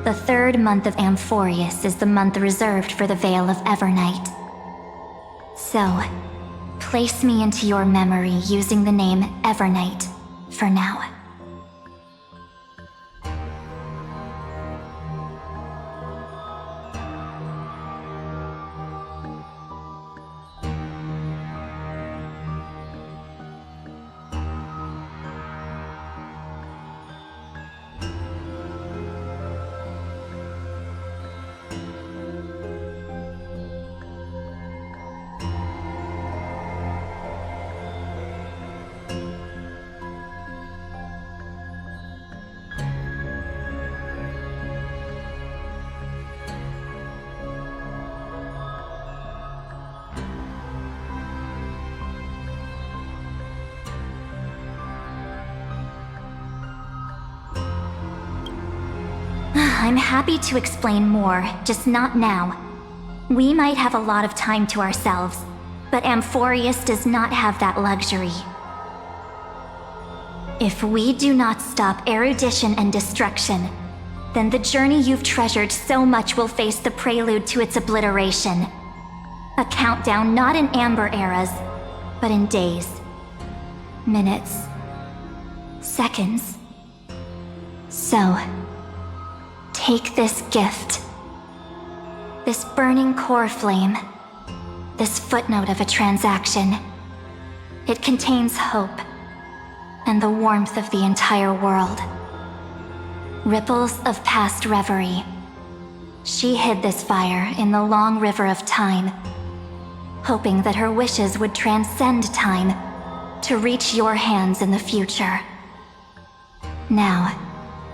The third month of Amphorius is the month reserved for the Veil of Evernight. So, place me into your memory using the name Evernight for now. I'm happy to explain more, just not now. We might have a lot of time to ourselves, but Amphorius does not have that luxury. If we do not stop erudition and destruction, then the journey you've treasured so much will face the prelude to its obliteration. A countdown not in amber eras, but in days, minutes, seconds. So, take this gift. This burning core flame. This footnote of a transaction. It contains hope and the warmth of the entire world. Ripples of past reverie. She hid this fire in the long river of time, hoping that her wishes would transcend time to reach your hands in the future. Now,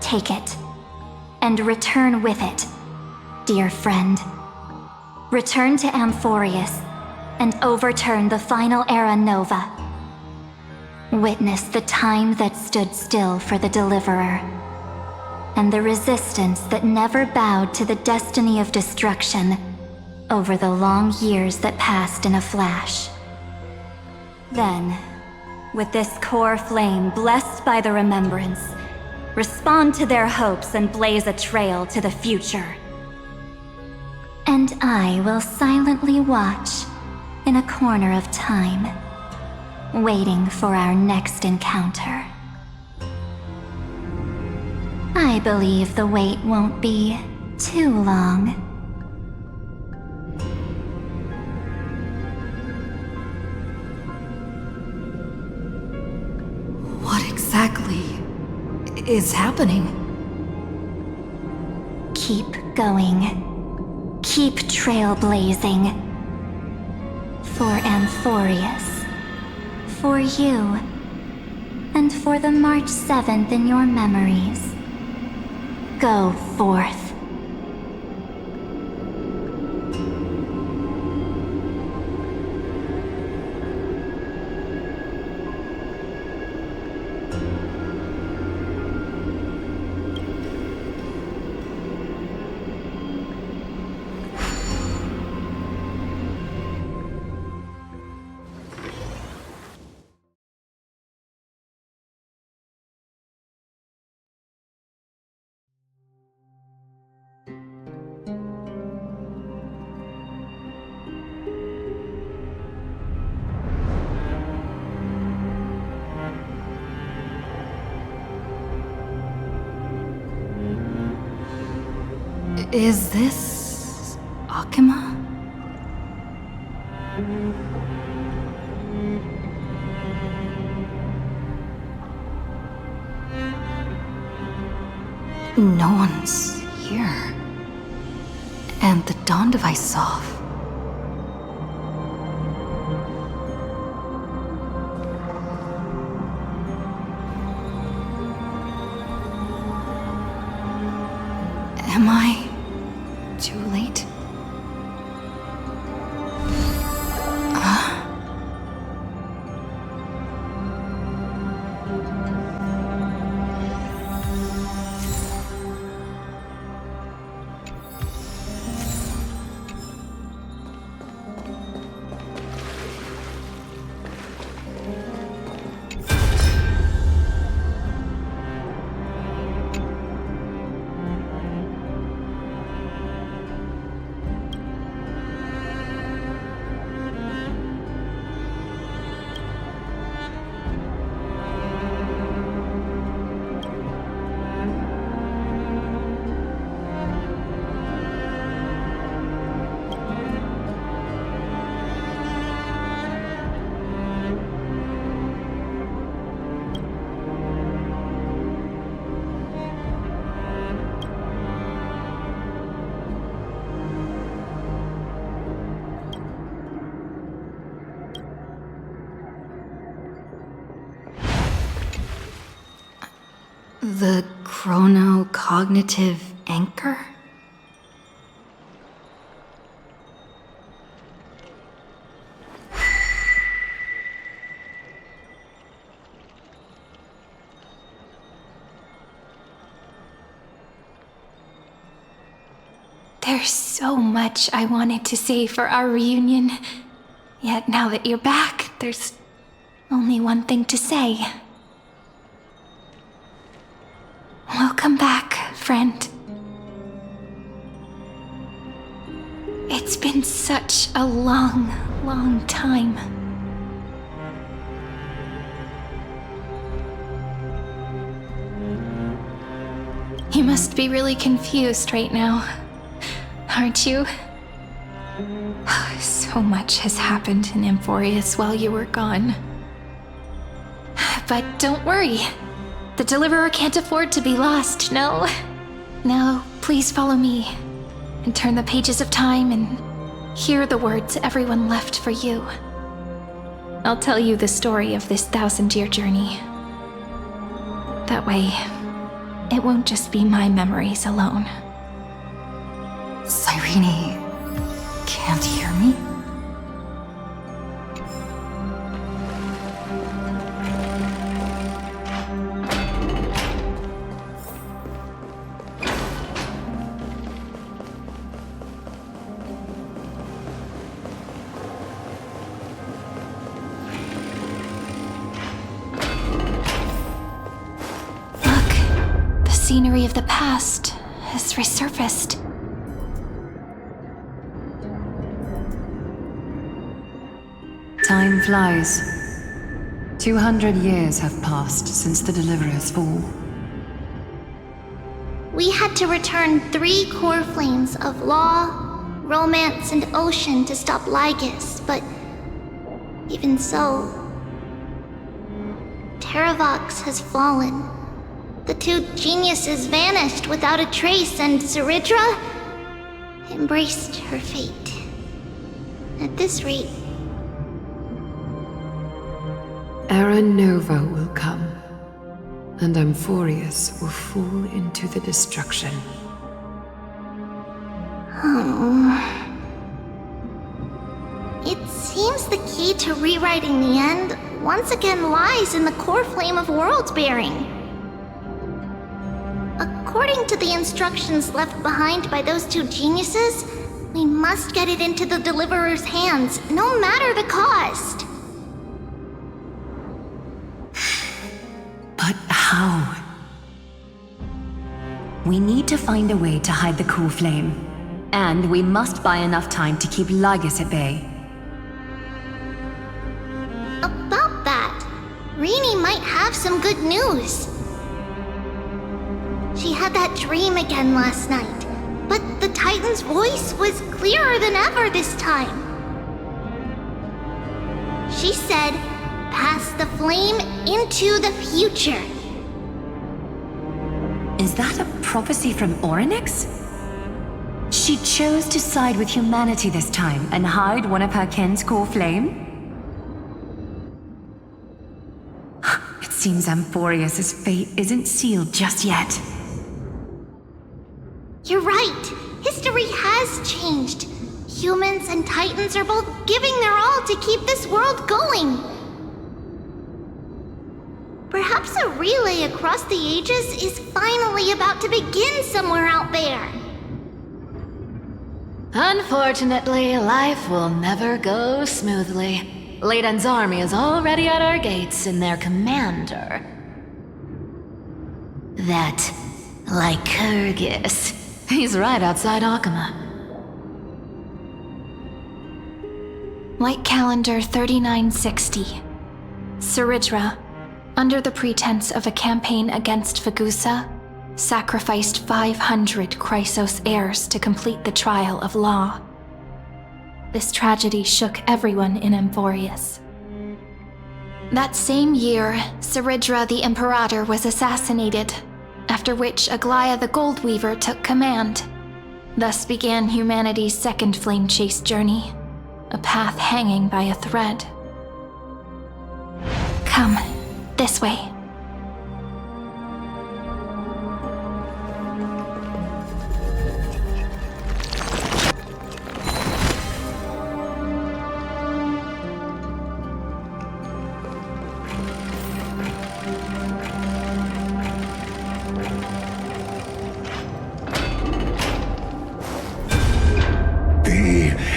take it, and return with it, dear friend. Return to Amphorius, and overturn the final Era Nova. Witness the time that stood still for the Deliverer, and the resistance that never bowed to the destiny of destruction over the long years that passed in a flash. Then, with this core flame blessed by the remembrance, respond to their hopes and blaze a trail to the future. And I will silently watch in a corner of time, waiting for our next encounter. I believe the wait won't be too long. What exactly is happening? Keep going. Keep trailblazing. For Amphorius. For you. And for the March 7th in your memories. Go forth. Is this Akima? No one's here. And the dawn device off. Am I too late? The chronocognitive anchor? There's so much I wanted to say for our reunion. Yet now that you're back, there's only one thing to say. Welcome back, friend. It's been such a long, long time. You must be really confused right now, aren't you? So much has happened in Amphorius while you were gone. But don't worry. The Deliverer can't afford to be lost, no? Now, please follow me, and turn the pages of time and hear the words everyone left for you. I'll tell you the story of this 1,000-year journey. That way, it won't just be my memories alone. Cyrene can't hear me? machinery of the past has resurfaced. Time flies. 200 years have passed since the Deliverer's fall. We had to return 3 core flames of law, romance, and ocean to stop Lygus, but even so, Terravox has fallen. The 2 geniuses vanished without a trace, and Zeridra embraced her fate. At this rate, Era Nova will come, and Amphorius will fall into the destruction. It seems the key to rewriting the end once again lies in the core flame of world-bearing. According to the instructions left behind by those 2 geniuses, we must get it into the Deliverer's hands, no matter the cost. But how? We need to find a way to hide the core flame. And we must buy enough time to keep Lygus at bay. About that, Rini might have some good news. She had that dream again last night, but the Titan's voice was clearer than ever this time. She said, "Pass the flame into the future." Is that a prophecy from Orynyx? She chose to side with humanity this time and hide one of her kin's core flame? It seems Amphorius' fate isn't sealed just yet. You're right. History has changed. Humans and Titans are both giving their all to keep this world going. Perhaps a relay across the ages is finally about to begin somewhere out there. Unfortunately, life will never go smoothly. Layden's army is already at our gates, and their commander... that Lycurgus. He's right outside Akama. Light calendar 3960. Zeridra, under the pretense of a campaign against Fagusa, sacrificed 500 Chrysos heirs to complete the trial of law. This tragedy shook everyone in Amphorius. That same year, Zeridra the Imperator was assassinated, after which Aglaya the Goldweaver took command. Thus began humanity's second flame chase journey, a path hanging by a thread. Come, this way.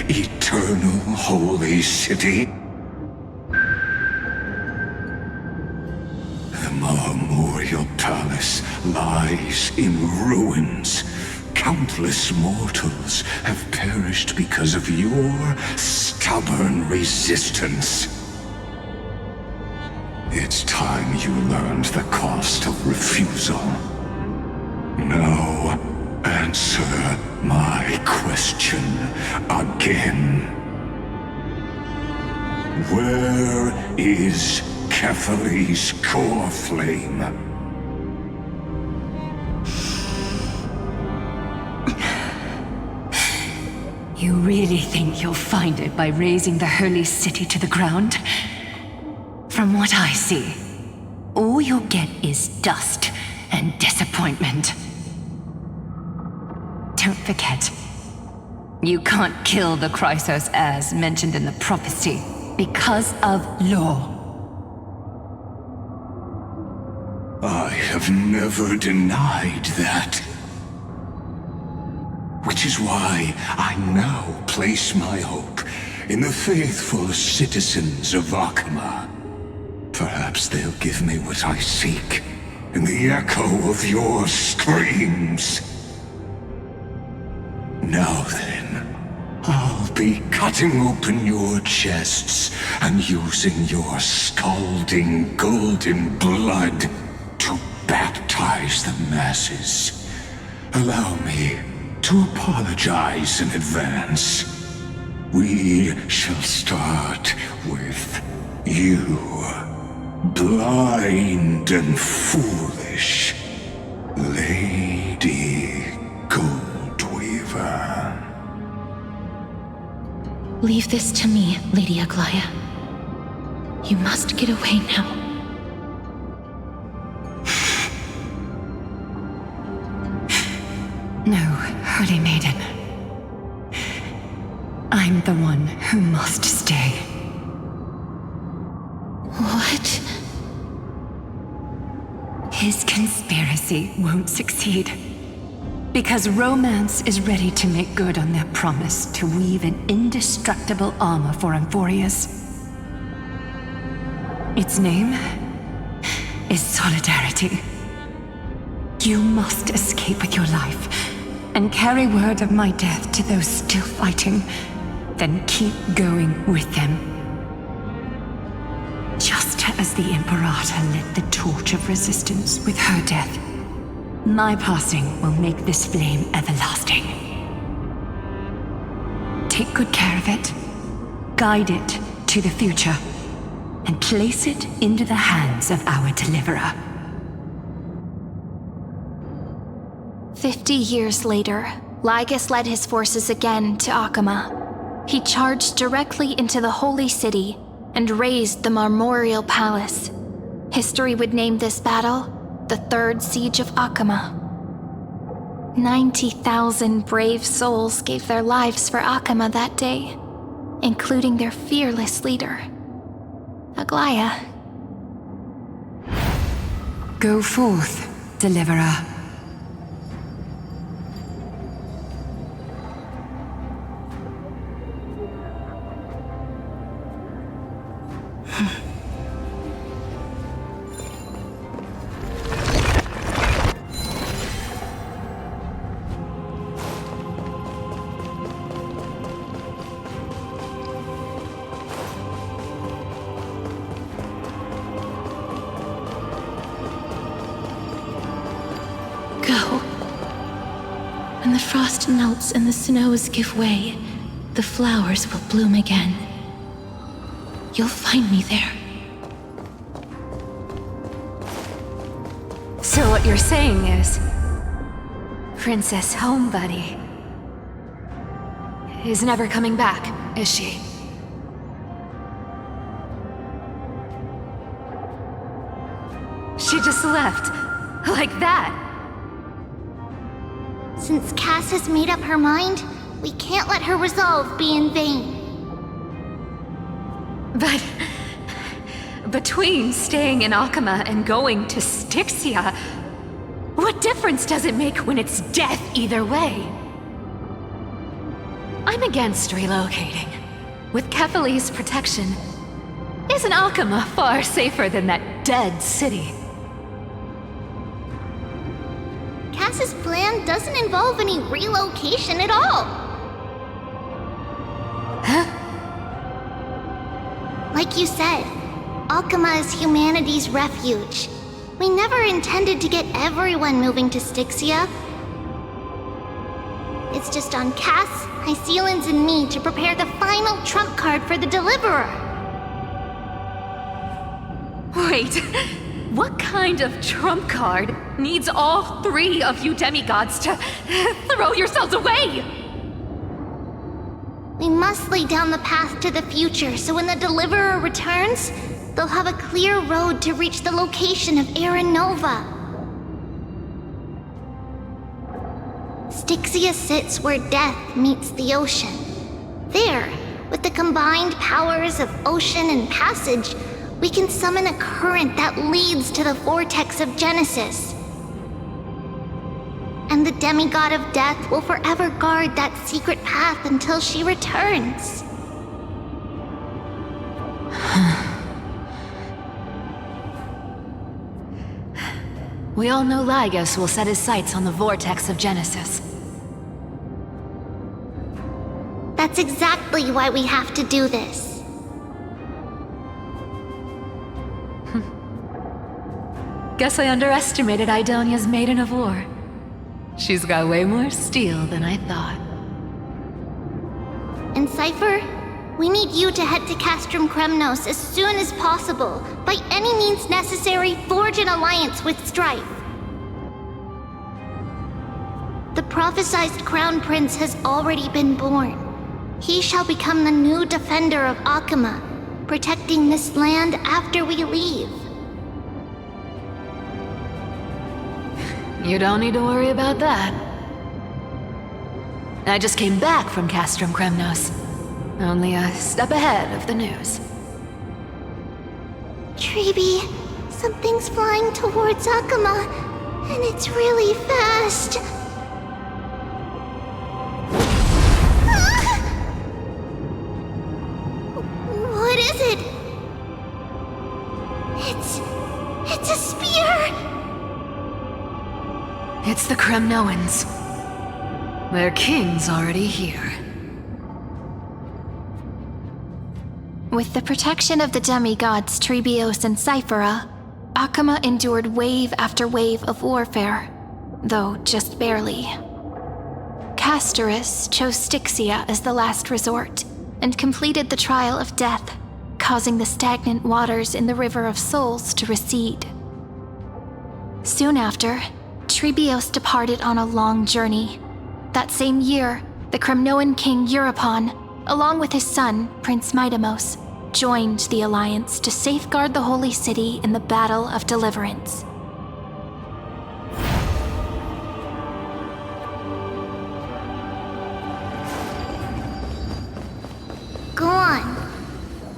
Eternal Holy City? The Memorial Palace lies in ruins. Countless mortals have perished because of your stubborn resistance. It's time you learned the cost of refusal. Now, answer my question again. Where is Ketheri's core flame? You really think you'll find it by razing the holy city to the ground? From what I see, all you'll get is dust and disappointment. Don't forget, you can't kill the Chrysos heirs mentioned in the prophecy because of law. I have never denied that. Which is why I now place my hope in the faithful citizens of Akama. Perhaps they'll give me what I seek. in the echo of your screams. Now then, I'll be cutting open your chests and using your scalding golden blood to baptize the masses. Allow me to apologize in advance. We shall start with you, blind and foolish Lady Goldweaver. Leave this to me, Lady Aglaya. You must get away now. No, Holy Maiden. I'm the one who must stay. What? His conspiracy won't succeed. Because romance is ready to make good on their promise to weave an indestructible armor for Amphorius. Its name is Solidarity. You must escape with your life and carry word of my death to those still fighting, then keep going with them. Just as the Imperator lit the torch of resistance with her death, my passing will make this flame everlasting. Take good care of it, guide it to the future, and place it into the hands of our deliverer. 50 years later, Lygus led his forces again to Akama. He charged directly into the Holy City and razed the Marmorial Palace. History would name this battle the Third Siege of Akama. 90,000 brave souls gave their lives for Akama that day, including their fearless leader, Aglaya. Go forth, Deliverer. When the frost melts and the snows give way, the flowers will bloom again. You'll find me there. So what you're saying is, Princess Homebuddy is never coming back, is she? She just left, like that. Since Cass has made up her mind, we can't let her resolve be in vain. But between staying in Akama and going to Styxia, what difference does it make when it's death either way? I'm against relocating. With Kethale's protection, isn't Akama far safer than that dead city? Cass's plan doesn't involve any relocation at all. Huh? Like you said, Akama is humanity's refuge. We never intended to get everyone moving to Styxia. It's just on Cass, Hycealans, and me to prepare the final trump card for the Deliverer. Wait, what kind of trump card needs all three of you demigods to throw yourselves away? We must lay down the path to the future so when the Deliverer returns, they'll have a clear road to reach the location of Aranova. Styxia sits where death meets the ocean. There, with the combined powers of ocean and passage, we can summon a current that leads to the vortex of Genesis. And the demigod of death will forever guard that secret path until she returns. We all know Lygos will set his sights on the vortex of Genesis. That's exactly why we have to do this. Guess I underestimated Idonia's Maiden of War. She's got way more steel than I thought. And Cypher, we need you to head to Castrum Kremnos as soon as possible. By any means necessary, forge an alliance with Strife. The prophesized Crown Prince has already been born. He shall become the new defender of Akuma, protecting this land after we leave. You don't need to worry about that. I just came back from Castrum Kremnos. Only a step ahead of the news. Treeby, something's flying towards Akuma, and it's really fast. Ah! What is it? It's a spear! It's the Kremnoans. Their king's already here. With the protection of the demigods Trebios and Cyphera, Akuma endured wave after wave of warfare, though just barely. Castorus chose Styxia as the last resort, and completed the trial of death, causing the stagnant waters in the River of Souls to recede. Soon after, Trebios departed on a long journey. That same year, the Kremnoan king Euripon, along with his son, Prince Midamos, joined the alliance to safeguard the holy city in the Battle of Deliverance. Go on,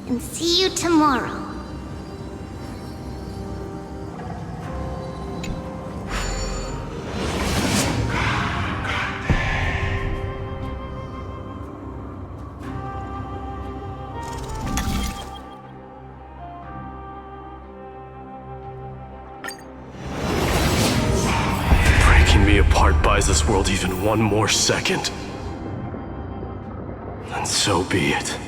and see you tomorrow. Buys this world even one more second, then so be it.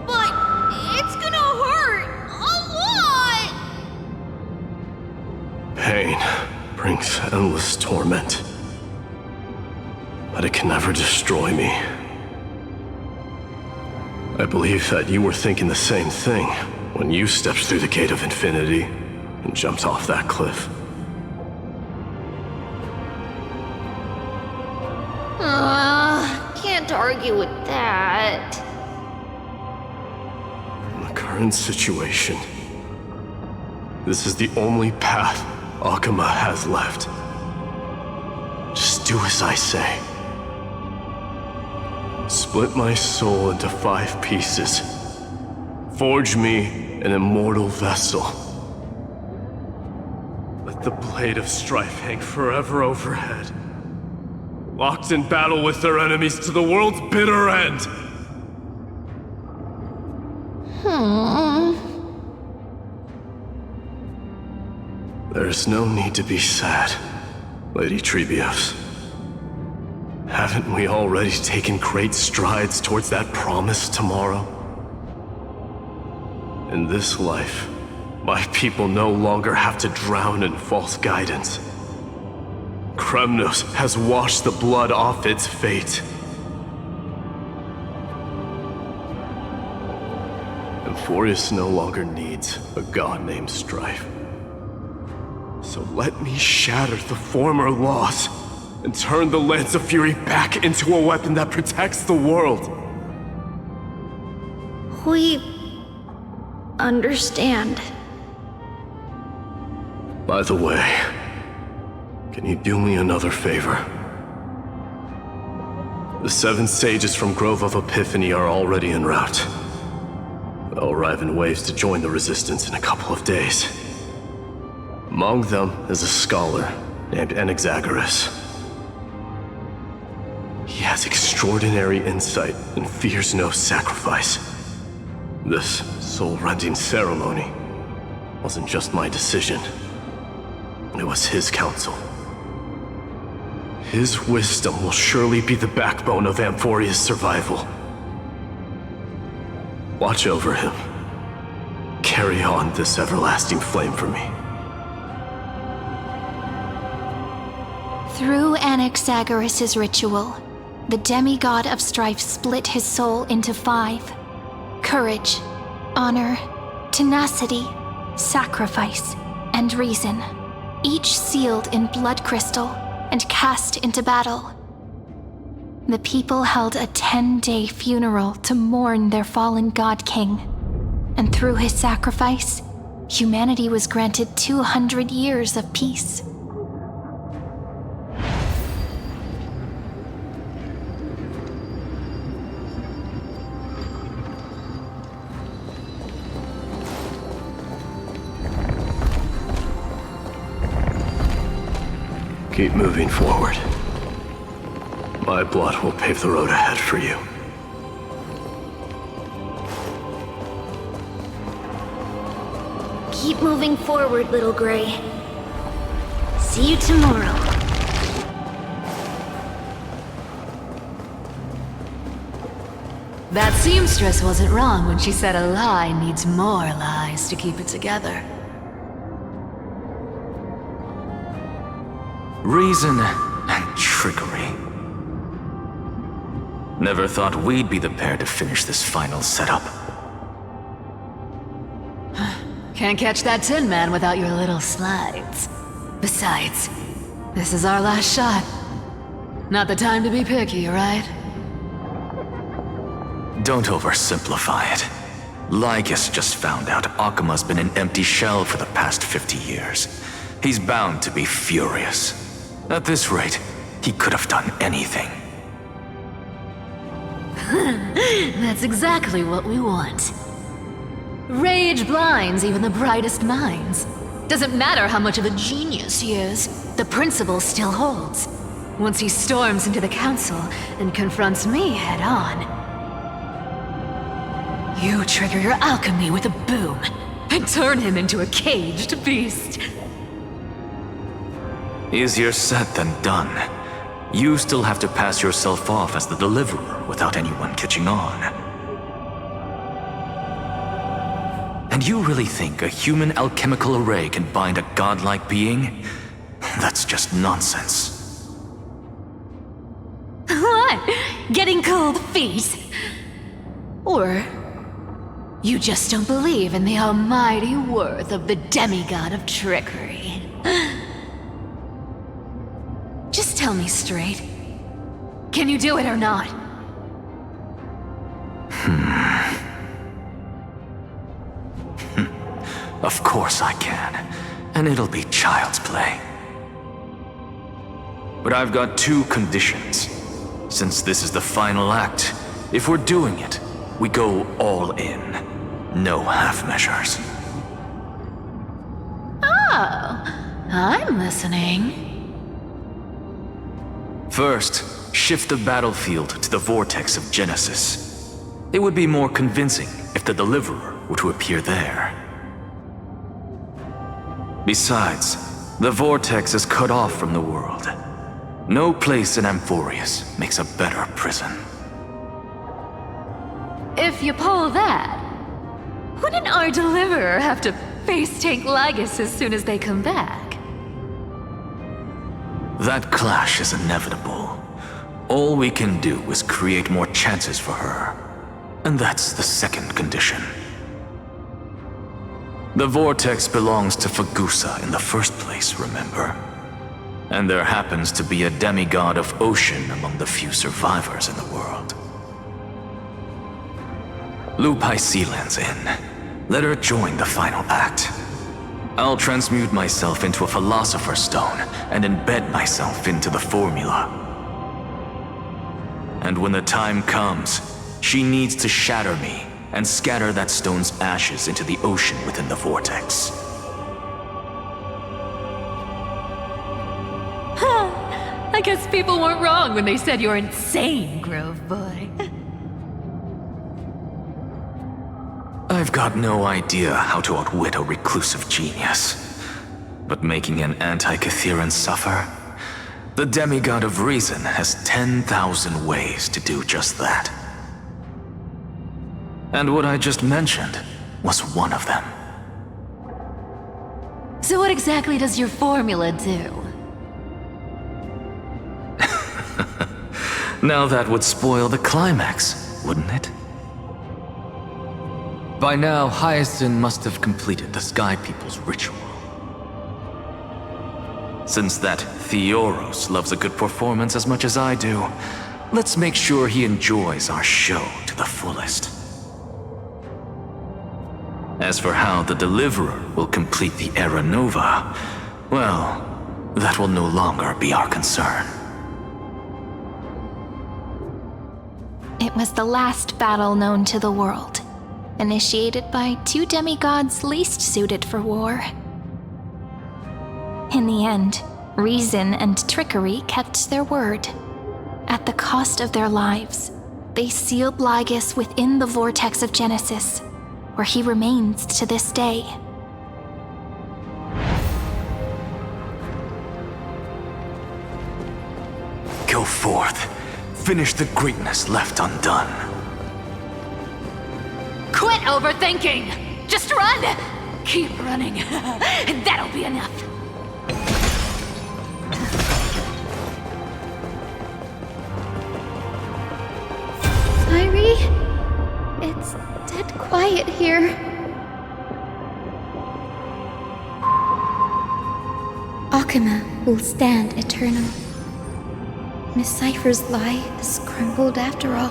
But it's gonna hurt a lot! Pain brings endless torment, but it can never destroy me. I believe that you were thinking the same thing when you stepped through the gate of infinity and jumped off that cliff. Can't argue with that. In the current situation, this is the only path Akuma has left. Just do as I say. Split my soul into 5 pieces. Forge me an immortal vessel. Let the blade of strife hang forever overhead, locked in battle with their enemies to the world's bitter end. There's no need to be sad, Lady Trebios. Haven't we already taken great strides towards that promised tomorrow? In this life, my people no longer have to drown in false guidance. Kremnos has washed the blood off its fate. Emphorius no longer needs a god named Strife. So let me shatter the former laws and turn the Lance of Fury back into a weapon that protects the world. We understand. By the way, can you do me another favor? The 7 sages from Grove of Epiphany are already en route. They'll arrive in waves to join the Resistance in a couple of days. Among them is a scholar named Anaxagoras. He has extraordinary insight and fears no sacrifice. This soul-rending ceremony wasn't just my decision. It was his counsel. His wisdom will surely be the backbone of Amphoria's survival. Watch over him. Carry on this everlasting flame for me. Through Anaxagoras' ritual, the demigod of strife split his soul into 5. Courage, honor, tenacity, sacrifice, and reason, each sealed in blood crystal and cast into battle. The people held a 10-day funeral to mourn their fallen god king, and through his sacrifice, humanity was granted 200 years of peace. Keep moving forward. My blood will pave the road ahead for you. Keep moving forward, little Gray. See you tomorrow. That seamstress wasn't wrong when she said a lie needs more lies to keep it together. Reason and trickery. Never thought we'd be the pair to finish this final setup. Can't catch that Tin Man without your little slides. Besides, this is our last shot. Not the time to be picky, right? Don't oversimplify it. Lycus just found out Akima's been an empty shell for the past 50 years. He's bound to be furious. At this rate, he could have done anything. That's exactly what we want. Rage blinds even the brightest minds. Doesn't matter how much of a genius he is, the principle still holds. Once he storms into the council and confronts me head on. You trigger your alchemy with a boom and turn him into a caged beast. Easier said than done. You still have to pass yourself off as the deliverer without anyone catching on. And you really think a human alchemical array can bind a godlike being? That's just nonsense. What? Getting cold feet? Or you just don't believe in the almighty worth of the demigod of trickery? Just tell me straight. Can you do it or not? Of course I can. And it'll be child's play. But I've got 2 conditions. Since this is the final act, if we're doing it, we go all in. No half measures. Oh, I'm listening. First, shift the battlefield to the vortex of Genesis. It would be more convincing if the deliverer were to appear there. Besides, the vortex is cut off from the world. No place in Amphorius makes a better prison. If you pull that, wouldn't our deliverer have to face tank Lygus as soon as they come back? That clash is inevitable. All we can do is create more chances for her. And that's the second condition. The vortex belongs to Fagusa in the first place, remember? And there happens to be a demigod of ocean among the few survivors in the world. Loop Hysealand's in. Let her join the final act. I'll transmute myself into a Philosopher's Stone and embed myself into the formula. And when the time comes, she needs to shatter me and scatter that stone's ashes into the ocean within the vortex. I guess people weren't wrong when they said you're insane, Grove Boy. I've got no idea how to outwit a reclusive genius. But making an anti-Catheran suffer? The demigod of reason has 10,000 ways to do just that. And what I just mentioned was one of them. So what exactly does your formula do? Now that would spoil the climax, wouldn't it? By now, Hyacinth must have completed the Sky People's ritual. Since that Theoros loves a good performance as much as I do, let's make sure he enjoys our show to the fullest. As for how the Deliverer will complete the Era Nova, well, that will no longer be our concern. It was the last battle known to the world, initiated by two demigods least suited for war. In the end, reason and trickery kept their word. At the cost of their lives, they sealed Lygus within the vortex of Genesis, where he remains to this day. Go forth. Finish the greatness left undone. Quit overthinking! Just run! Keep running. That'll be enough. Irie? It's dead quiet here. Akuma will stand eternal. Miss Cypher's lie is crumbled after all.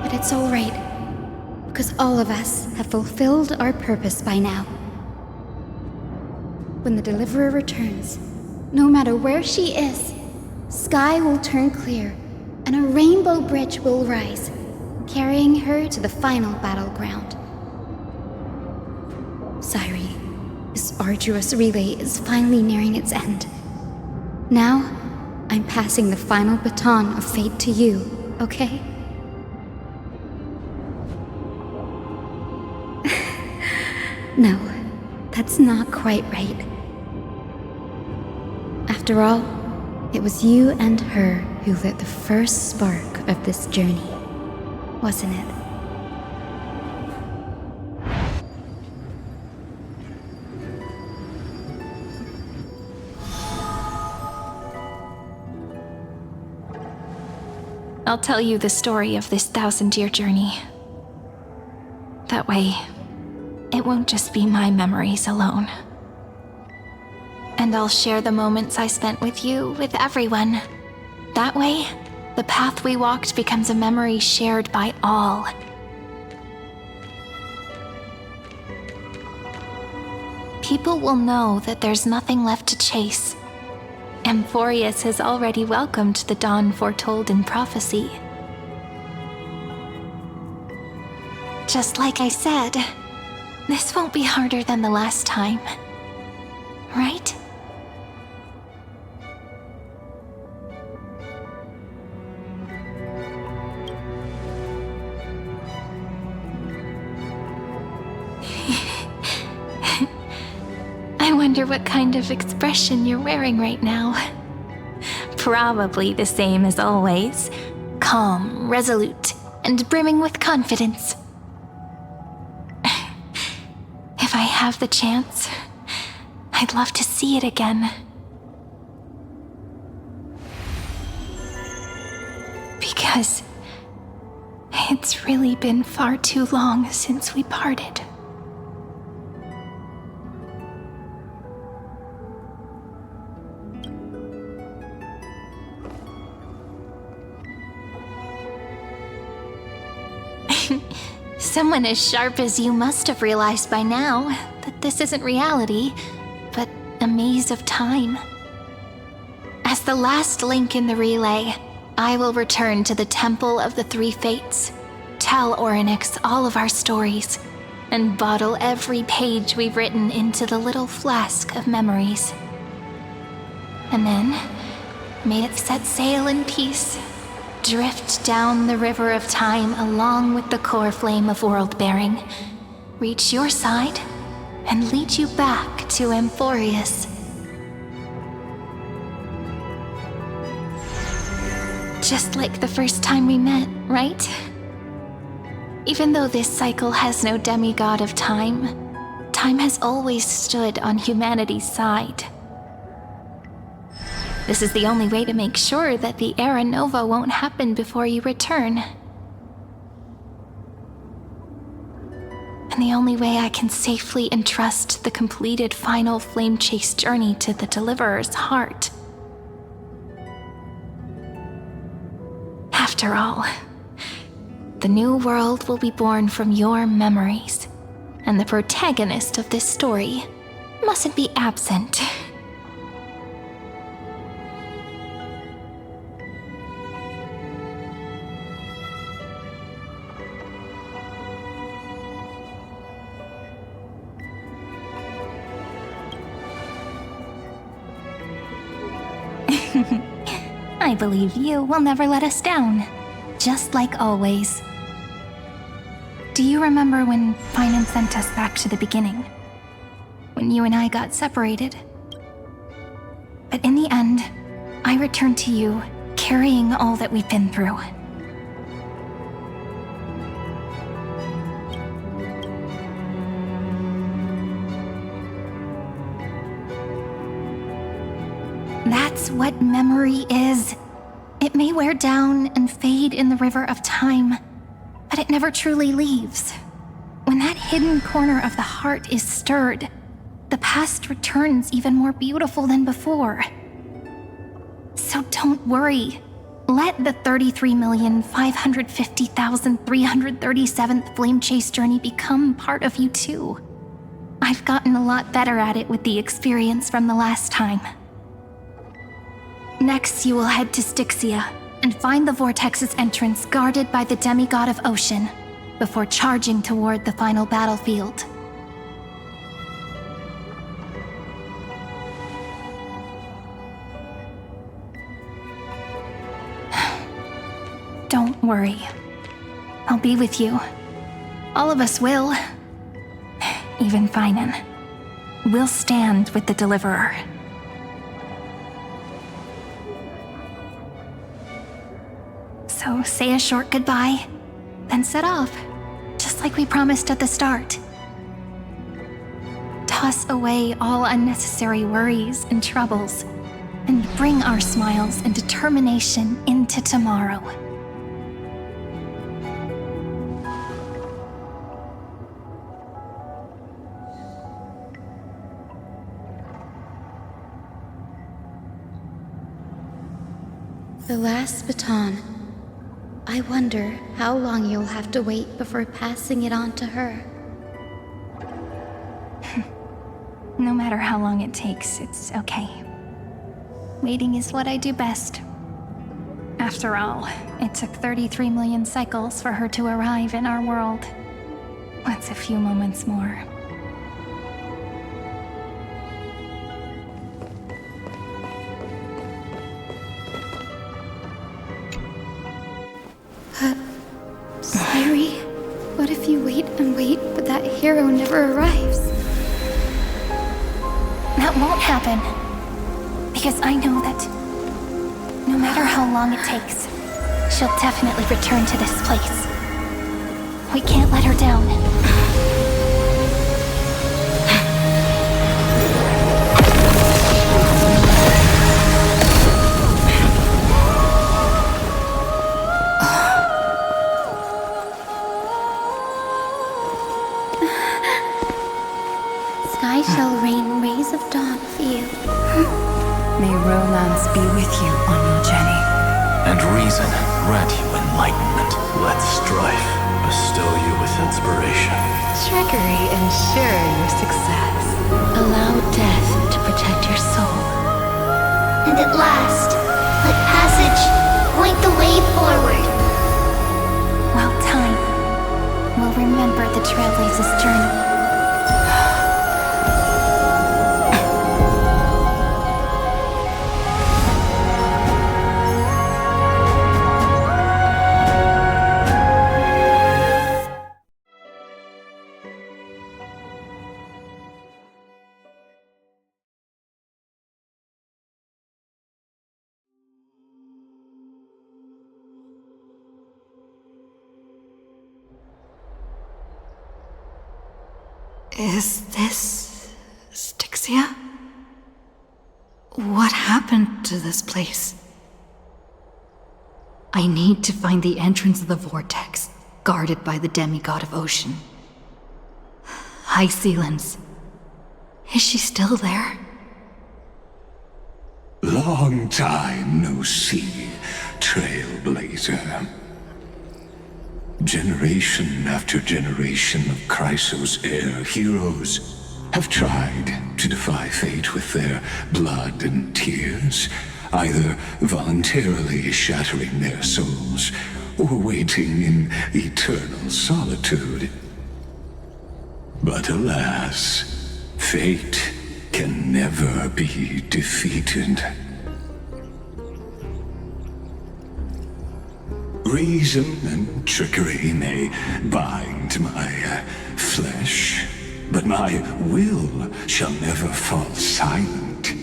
But it's all right, because all of us have fulfilled our purpose by now. When the Deliverer returns, no matter where she is, sky will turn clear, and a rainbow bridge will rise, carrying her to the final battleground. Cyrie, this arduous relay is finally nearing its end. Now, I'm passing the final baton of fate to you, okay? No, that's not quite right. After all, it was you and her who lit the first spark of this journey, wasn't it? I'll tell you the story of this 1,000-year journey. That way, it won't just be my memories alone. And I'll share the moments I spent with you with everyone. That way, the path we walked becomes a memory shared by all. People will know that there's nothing left to chase. Amphorius has already welcomed the dawn foretold in prophecy. Just like I said, this won't be harder than the last time. Right? I wonder what kind of expression you're wearing right now. Probably the same as always. Calm, resolute, and brimming with confidence. If I have the chance, I'd love to see it again. Because it's really been far too long since we parted. Someone as sharp as you must have realized by now that this isn't reality, but a maze of time. As the last link in the relay, I will return to the Temple of the Three Fates, tell Orynyx all of our stories, and bottle every page we've written into the little flask of memories. And then, may it set sail in peace drift down the river of time along with the core flame of world-bearing, reach your side, and lead you back to Amphorius. Just like the first time we met, right? Even though this cycle has no demigod of time, time has always stood on humanity's side. This is the only way to make sure that the Era Nova won't happen before you return. And the only way I can safely entrust the completed final flame chase journey to the Deliverer's heart. After all, the new world will be born from your memories, and the protagonist of this story mustn't be absent. I believe you will never let us down, just like always. Do you remember when Finan sent us back to the beginning? When you and I got separated? But in the end, I returned to you, carrying all that we've been through. That's what memory is. It may wear down and fade in the river of time, but it never truly leaves. When that hidden corner of the heart is stirred, the past returns even more beautiful than before. So don't worry. Let the 33,550,337th Flame Chase journey become part of you too. I've gotten a lot better at it with the experience from the last time. Next, you will head to Styxia and find the Vortex's entrance guarded by the demigod of ocean before charging toward the final battlefield. Don't worry. I'll be with you. All of us will. Even Finan. We'll stand with the Deliverer. So say a short goodbye, then set off, just like we promised at the start. Toss away all unnecessary worries and troubles, and bring our smiles and determination into tomorrow. The last baton. I wonder how long you'll have to wait before passing it on to her. No matter how long it takes, it's okay. Waiting is what I do best. After all, it took 33 million cycles for her to arrive in our world. What's a few moments more? Sairi, what if you wait and wait, but that hero never arrives? That won't happen. Because I know that no matter how long it takes, she'll definitely return to this place. We can't let her down. Sky shall rain rays of dawn for you. May romance be with you on your journey. And reason grant you enlightenment. Let strife bestow you with inspiration. Trickery ensure your success. Allow death to protect your soul. And at last, let passage point the way forward. Well, time will remember the Trailblazer's journey. Is this Styxia? What happened to this place? I need to find the entrance of the vortex, guarded by the demigod of ocean. High Sealens. Is she still there? Long time no see, Trailblazer. Generation after generation of Chrysos Air heroes have tried to defy fate with their blood and tears, either voluntarily shattering their souls or waiting in eternal solitude. But alas, fate can never be defeated. Reason and trickery may bind my flesh, but my will shall never fall silent.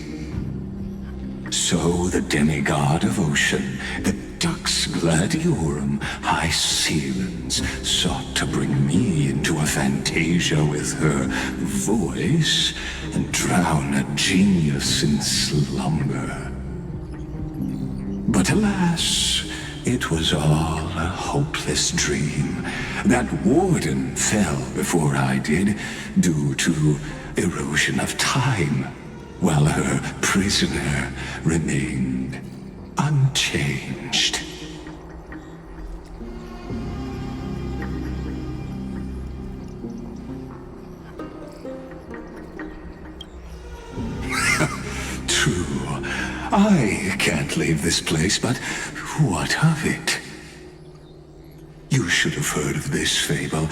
So the demigod of ocean, the Dux Gladiorum High Sealens, sought to bring me into a fantasia with her voice and drown a genius in slumber. But alas, it was all a hopeless dream. That warden fell before I did, due to erosion of time, while her prisoner remained unchanged. True, I can't leave this place, but what of it? You should have heard of this fable.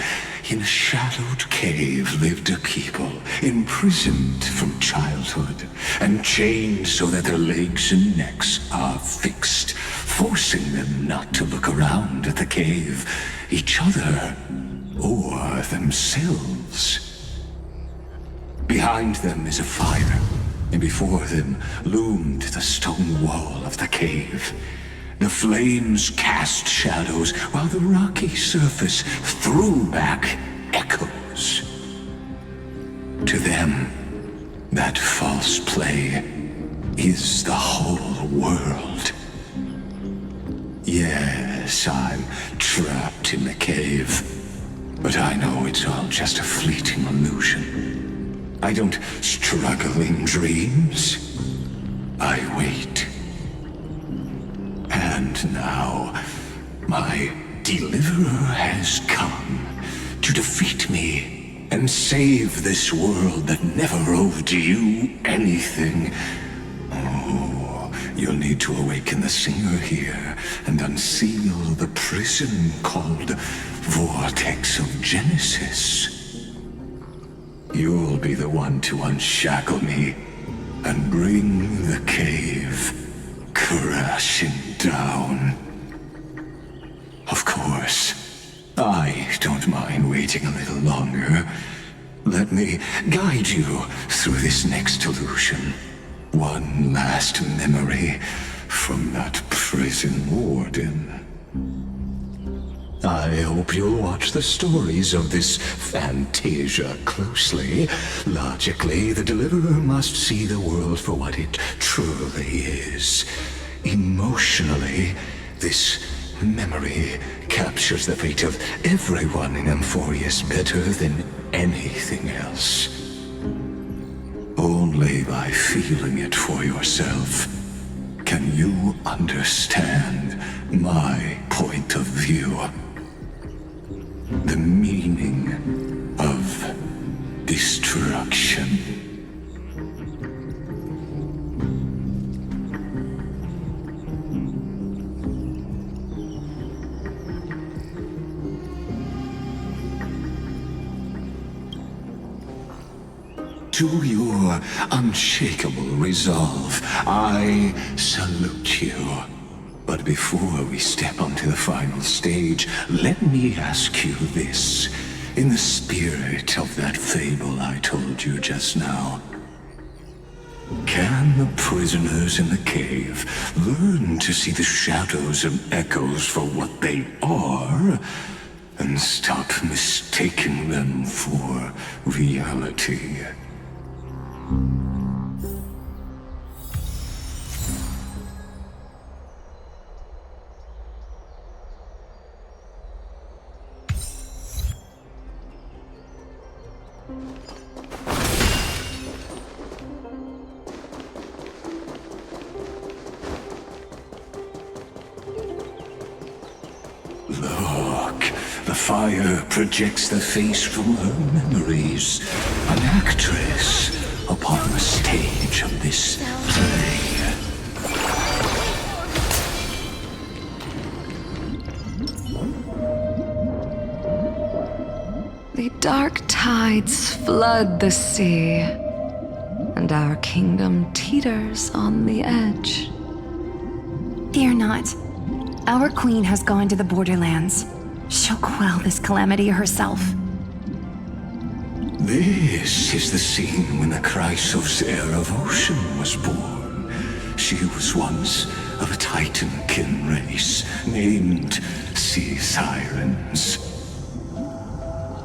In a shadowed cave lived a people, imprisoned from childhood, and chained so that their legs and necks are fixed, forcing them not to look around at the cave, each other, or themselves. Behind them is a fire, and before them loomed the stone wall of the cave. The flames cast shadows, while the rocky surface threw back echoes. To them, that false play is the whole world. Yes, I'm trapped in the cave, but I know it's all just a fleeting illusion. I don't struggle in dreams. I wait. And now, my deliverer has come to defeat me and save this world that never owed you anything. Oh, you'll need to awaken the singer here and unseal the prison called Vortex of Genesis. You'll be the one to unshackle me and bring the cave crashing down. Of course, I don't mind waiting a little longer. Let me guide you through this next illusion. One last memory from that prison warden. I hope you'll watch the stories of this fantasia closely. Logically, the deliverer must see the world for what it truly is. Emotionally, this memory captures the fate of everyone in Emphorius better than anything else. Only by feeling it for yourself can you understand my point of view. The meaning of destruction. To your unshakable resolve, I salute you. But before we step onto the final stage, let me ask you this. In the spirit of that fable I told you just now, can the prisoners in the cave learn to see the shadows and echoes for what they are, and stop mistaking them for reality. Look, the fire projects the face from her memories. An actress upon the stage of this play. The dark tides flood the sea, and our kingdom teeters on the edge. Fear not. Our queen has gone to the borderlands. She'll quell this calamity herself. This is the scene when the Chrysos heir of Ocean was born. She was once of a Titan-kin race named Sea Sirens.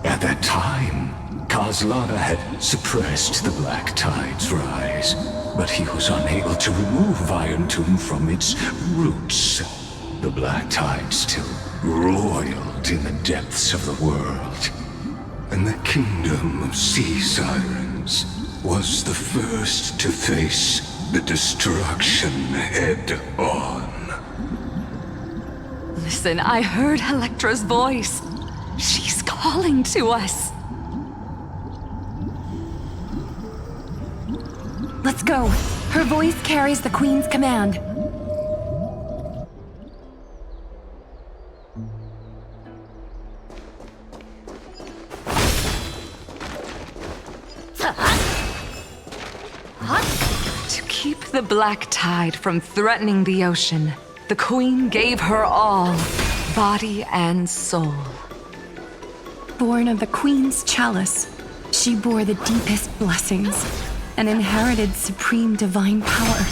At that time, Kozlana had suppressed the Black Tide's rise, but he was unable to remove Iron Tomb from its roots. The Black Tide still roiled in the depths of the world, and the kingdom of Sea Sirens was the first to face the destruction head-on. Listen, I heard Electra's voice. She's calling to us. Let's go. Her voice carries the queen's command. To keep the Black Tide from threatening the ocean, the Queen gave her all, body and soul. Born of the Queen's chalice, she bore the deepest blessings and inherited supreme divine power.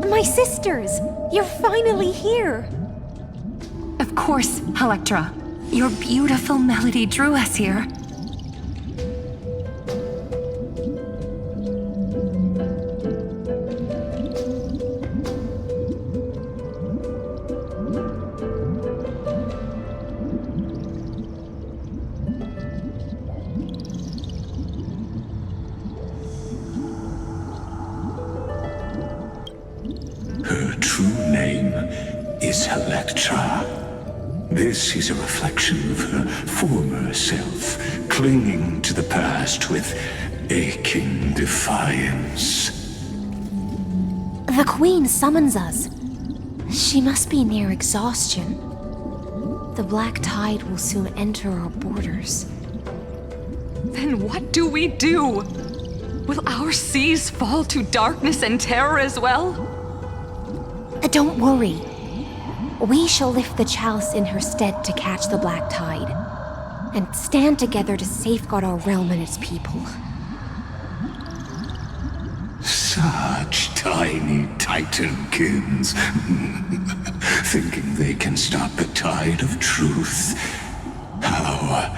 My sisters! You're finally here! Of course, Electra. Your beautiful melody drew us here. Her true name is Electra. This is a reflection of her former self, clinging to the past with aching defiance. The Queen summons us. She must be near exhaustion. The Black Tide will soon enter our borders. Then what do we do? Will our seas fall to darkness and terror as well? Don't worry. We shall lift the chalice in her stead to catch the Black Tide, and stand together to safeguard our realm and its people. Such tiny Titankins, thinking they can stop the tide of truth. How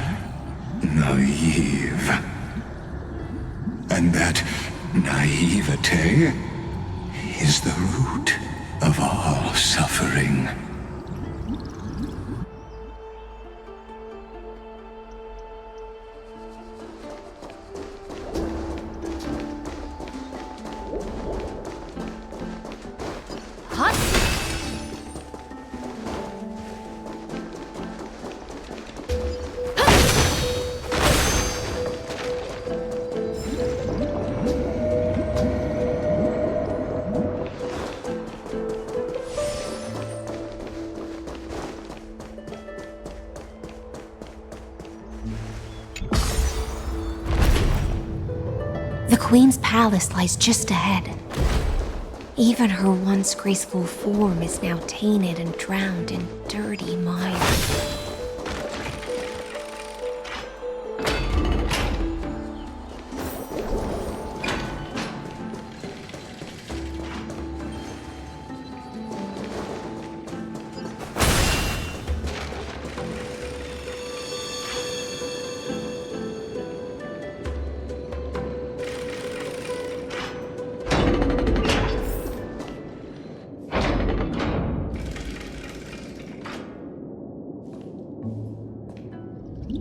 naive. And that naivete is the root of all suffering. The Queen's palace lies just ahead. Even her once graceful form is now tainted and drowned in dirty mire.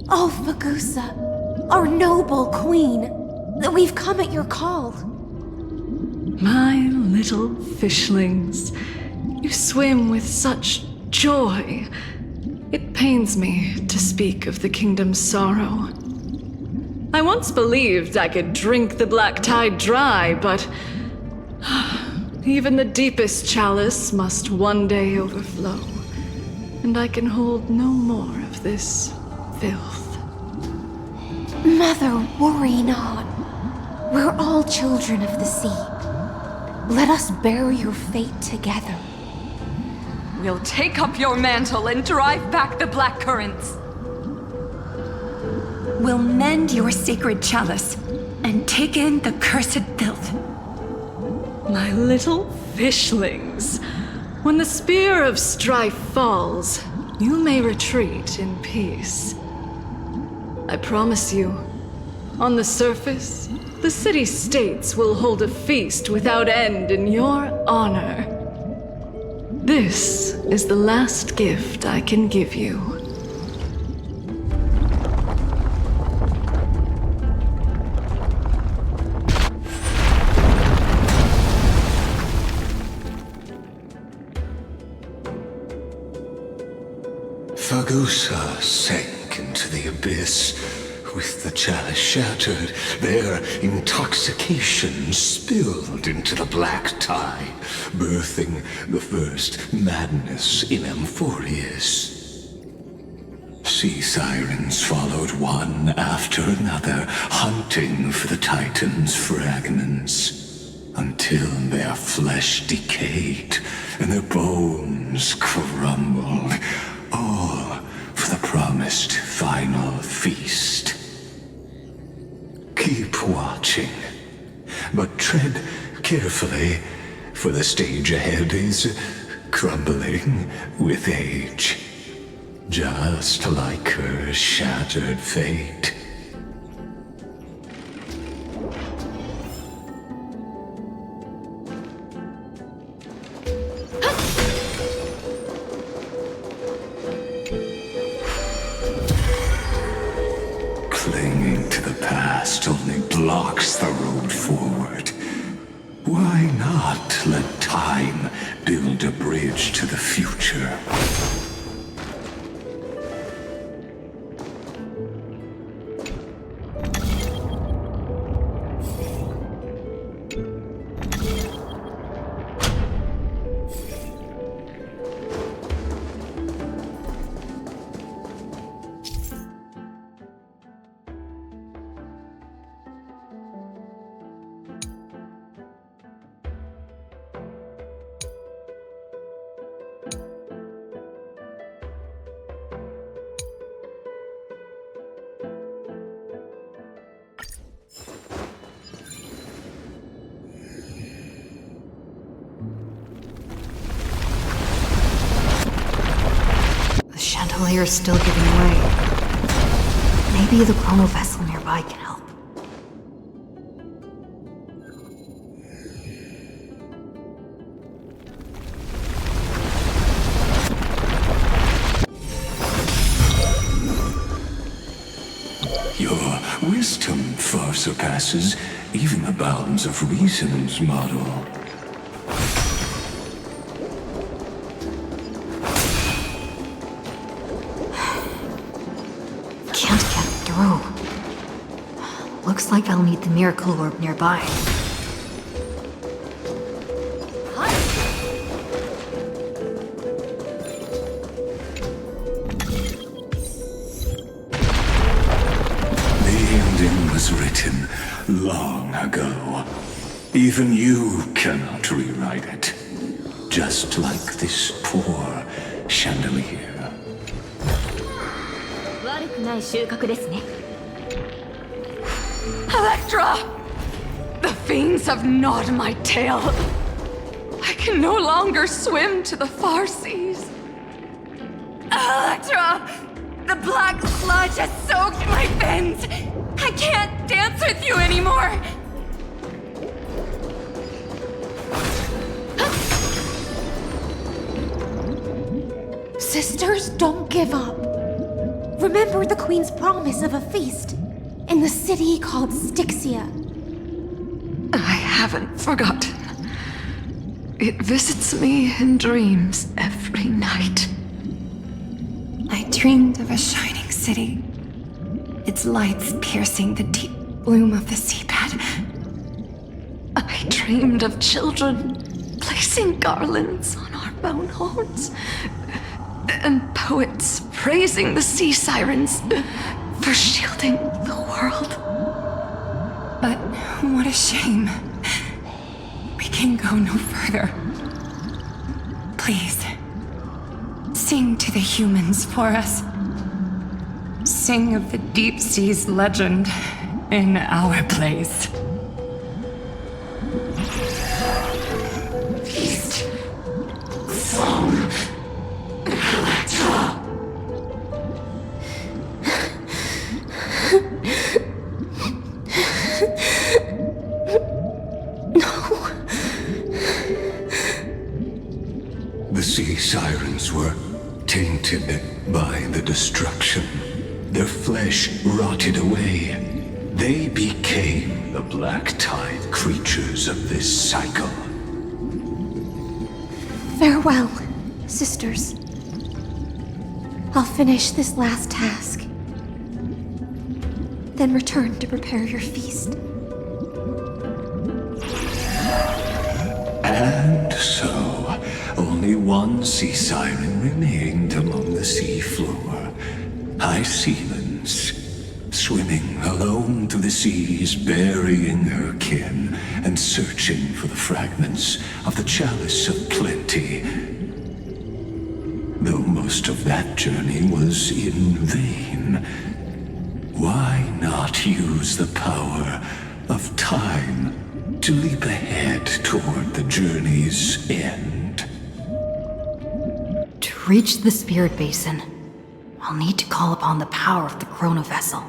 Oh, Fagusa, our noble queen, we've come at your call. My little fishlings, you swim with such joy. It pains me to speak of the kingdom's sorrow. I once believed I could drink the black tide dry, but even the deepest chalice must one day overflow, and I can hold no more of this filth. Mother, worry not. We're all children of the sea. Let us bear your fate together. We'll take up your mantle and drive back the black currents. We'll mend your sacred chalice and take in the cursed filth. My little fishlings, when the spear of strife falls, you may retreat in peace. I promise you, on the surface, the city-states will hold a feast without end in your honor. This is the last gift I can give you. Fagusa sank into the abyss, with the chalice shattered. Their intoxication spilled into the black tide, birthing the first madness in Amphorius. Sea sirens followed one after another, hunting for the Titan's fragments, until their flesh decayed and their bones crumbled, all for the promised final feast. Keep watching, but tread carefully, for the stage ahead is crumbling with age, just like her shattered fate. Clinging to the past only blocks the road forward. Why not let time build a bridge to the future? The chandelier's still giving way. Maybe the chrono vessel nearby can help. Your wisdom far surpasses even the bounds of reason's model. Can't get through. Looks like I'll need the miracle orb nearby. The ending was written long ago. Even you cannot rewrite it. Just like this poor chandelier. Electra! The fiends have gnawed my tail. I can no longer swim to the far seas. Electra! The black sludge has soaked my fins! I can't dance with you anymore! Sisters, don't give up. remember the Queen's promise of a feast in the city called Styxia. I haven't forgotten. It visits me in dreams every night. I dreamed of a shining city, its lights piercing the deep gloom of the seabed. I dreamed of children placing garlands on our bone horns, and poets praising the sea sirens for shielding the world. But what a shame. We can go no further. Please, sing to the humans for us. Sing of the deep sea's legend in our place. Feast. Song. The sea sirens were tainted by the destruction. Their flesh rotted away. They became the black tide creatures of this cycle. Farewell, sisters. I'll finish this last task, then return to prepare your feast. And so, only one sea siren remained among the sea floor. High Sealens, swimming alone through the seas, burying her kin and searching for the fragments of the chalice of plenty. Though most of that journey was in vain, why not use the power of time to leap ahead toward the journey's end? To reach the spirit basin, I'll need to call upon the power of the Chrono Vessel.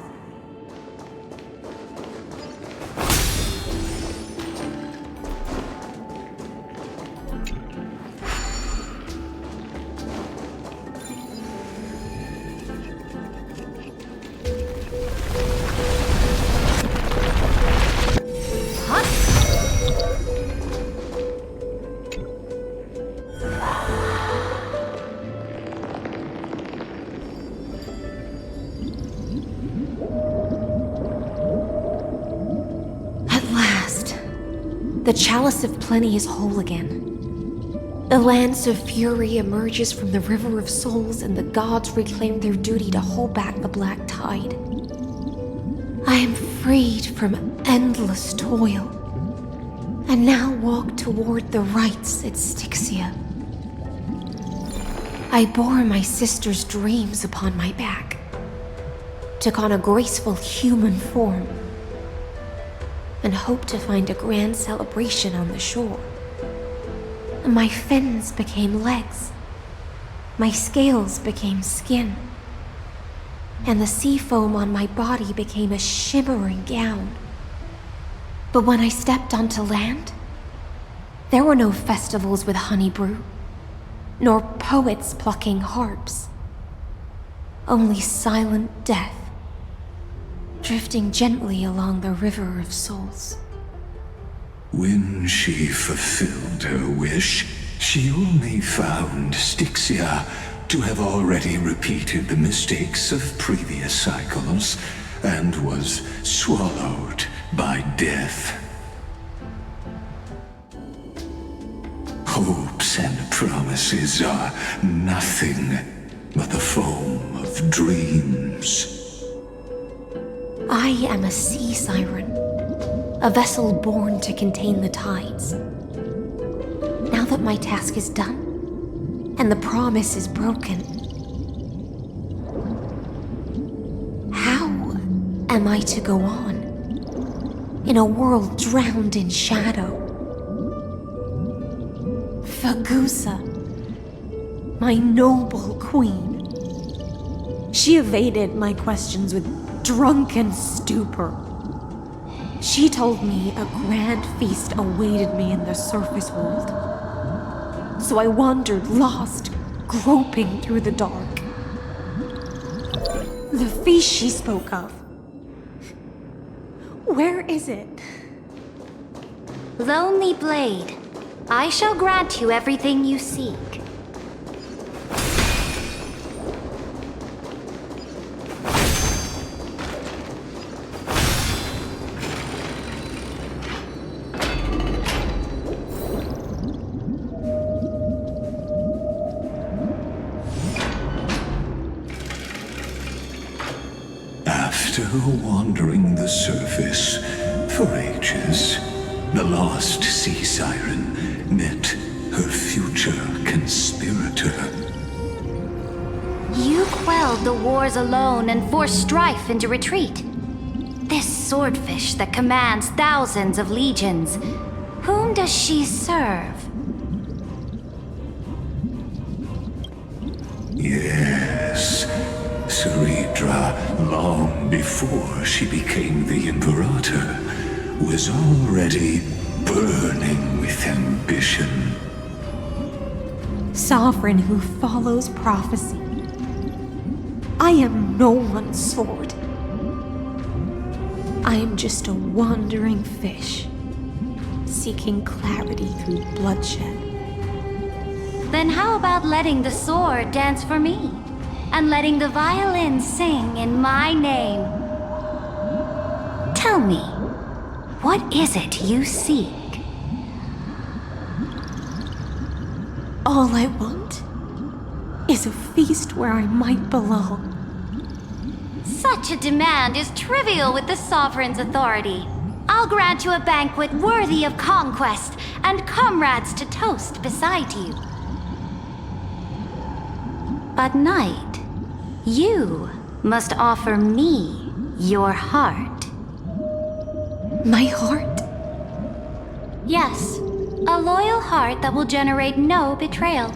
The Chalice of Plenty is whole again. The Lance of Fury emerges from the River of Souls, and the gods reclaim their duty to hold back the black tide. I am freed from endless toil, and now walk toward the rites at Styxia. I bore my sister's dreams upon my back, took on a graceful human form, and hoped to find a grand celebration on the shore. My fins became legs, my scales became skin, and the sea foam on my body became a shimmering gown. But when I stepped onto land, there were no festivals with honey brew, nor poets plucking harps. Only silent death, drifting gently along the River of Souls. When she fulfilled her wish, she only found Styxia to have already repeated the mistakes of previous cycles and was swallowed by death. Hopes and promises are nothing but the foam of dreams. I am a sea siren, a vessel born to contain the tides. Now that my task is done, and the promise is broken, how am I to go on in a world drowned in shadow? Fagusa, my noble queen. She evaded my questions with drunken stupor. She told me a grand feast awaited me in the surface world. So I wandered lost, groping through the dark. The feast she spoke of. Where is it? Lonely Blade, I shall grant you everything you seek. After wandering the surface for ages, the lost sea siren met her future conspirator. You quelled the wars alone and forced strife into retreat. This swordfish that commands thousands of legions, whom does she serve? Yes, Ceredra, long before she became the Imperator, was already burning with ambition. Sovereign who follows prophecy. I am no one's sword. I am just a wandering fish, seeking clarity through bloodshed. Then how about letting the sword dance for me? And letting the violin sing in my name? Tell me, what is it you seek? All I want is a feast where I might belong. Such a demand is trivial with the Sovereign's authority. I'll grant you a banquet worthy of conquest and comrades to toast beside you. But Knight, you must offer me your heart. My heart? Yes, a loyal heart that will generate no betrayal.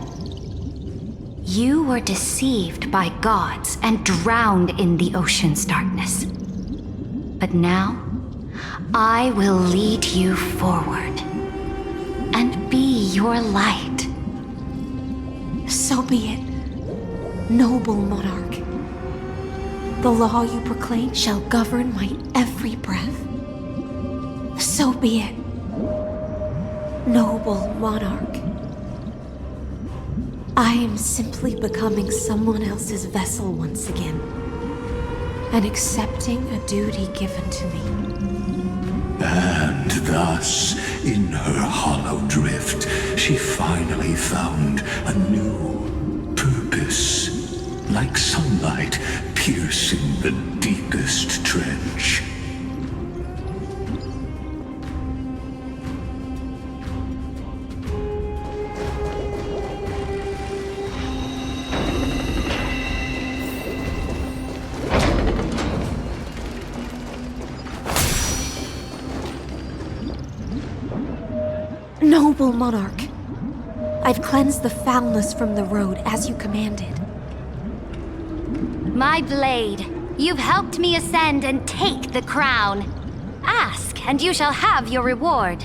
You were deceived by gods and drowned in the ocean's darkness. But now, I will lead you forward and be your light. So be it, noble monarch. The law you proclaim shall govern my every breath. So be it, noble monarch. I am simply becoming someone else's vessel once again, and accepting a duty given to me. And thus, in her hollow drift, she finally found a new purpose, like sunlight piercing the deepest trench. Noble monarch, I've cleansed the foulness from the road as you commanded. My blade, you've helped me ascend and take the crown. Ask, and you shall have your reward.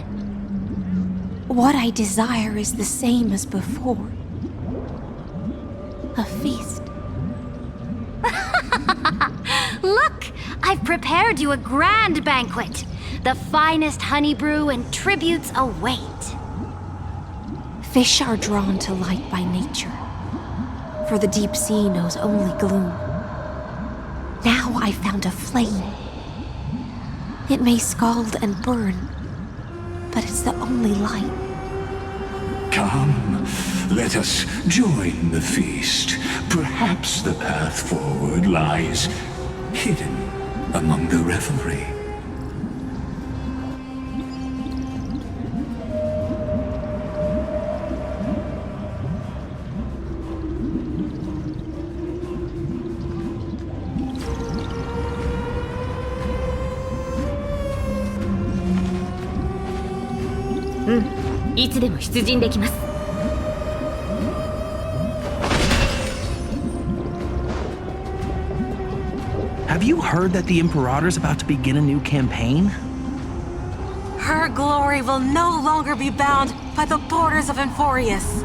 What I desire is the same as before. A feast. Look, I've prepared you a grand banquet. The finest honey brew and tributes await. Fish are drawn to light by nature, for the deep sea knows only gloom. Now I found a flame. It may scald and burn, but it's the only light. Come, let us join the feast. Perhaps the path forward lies hidden among the revelry. Have you heard that the Imperator's about to begin a new campaign? Her glory will no longer be bound by the borders of Enforius.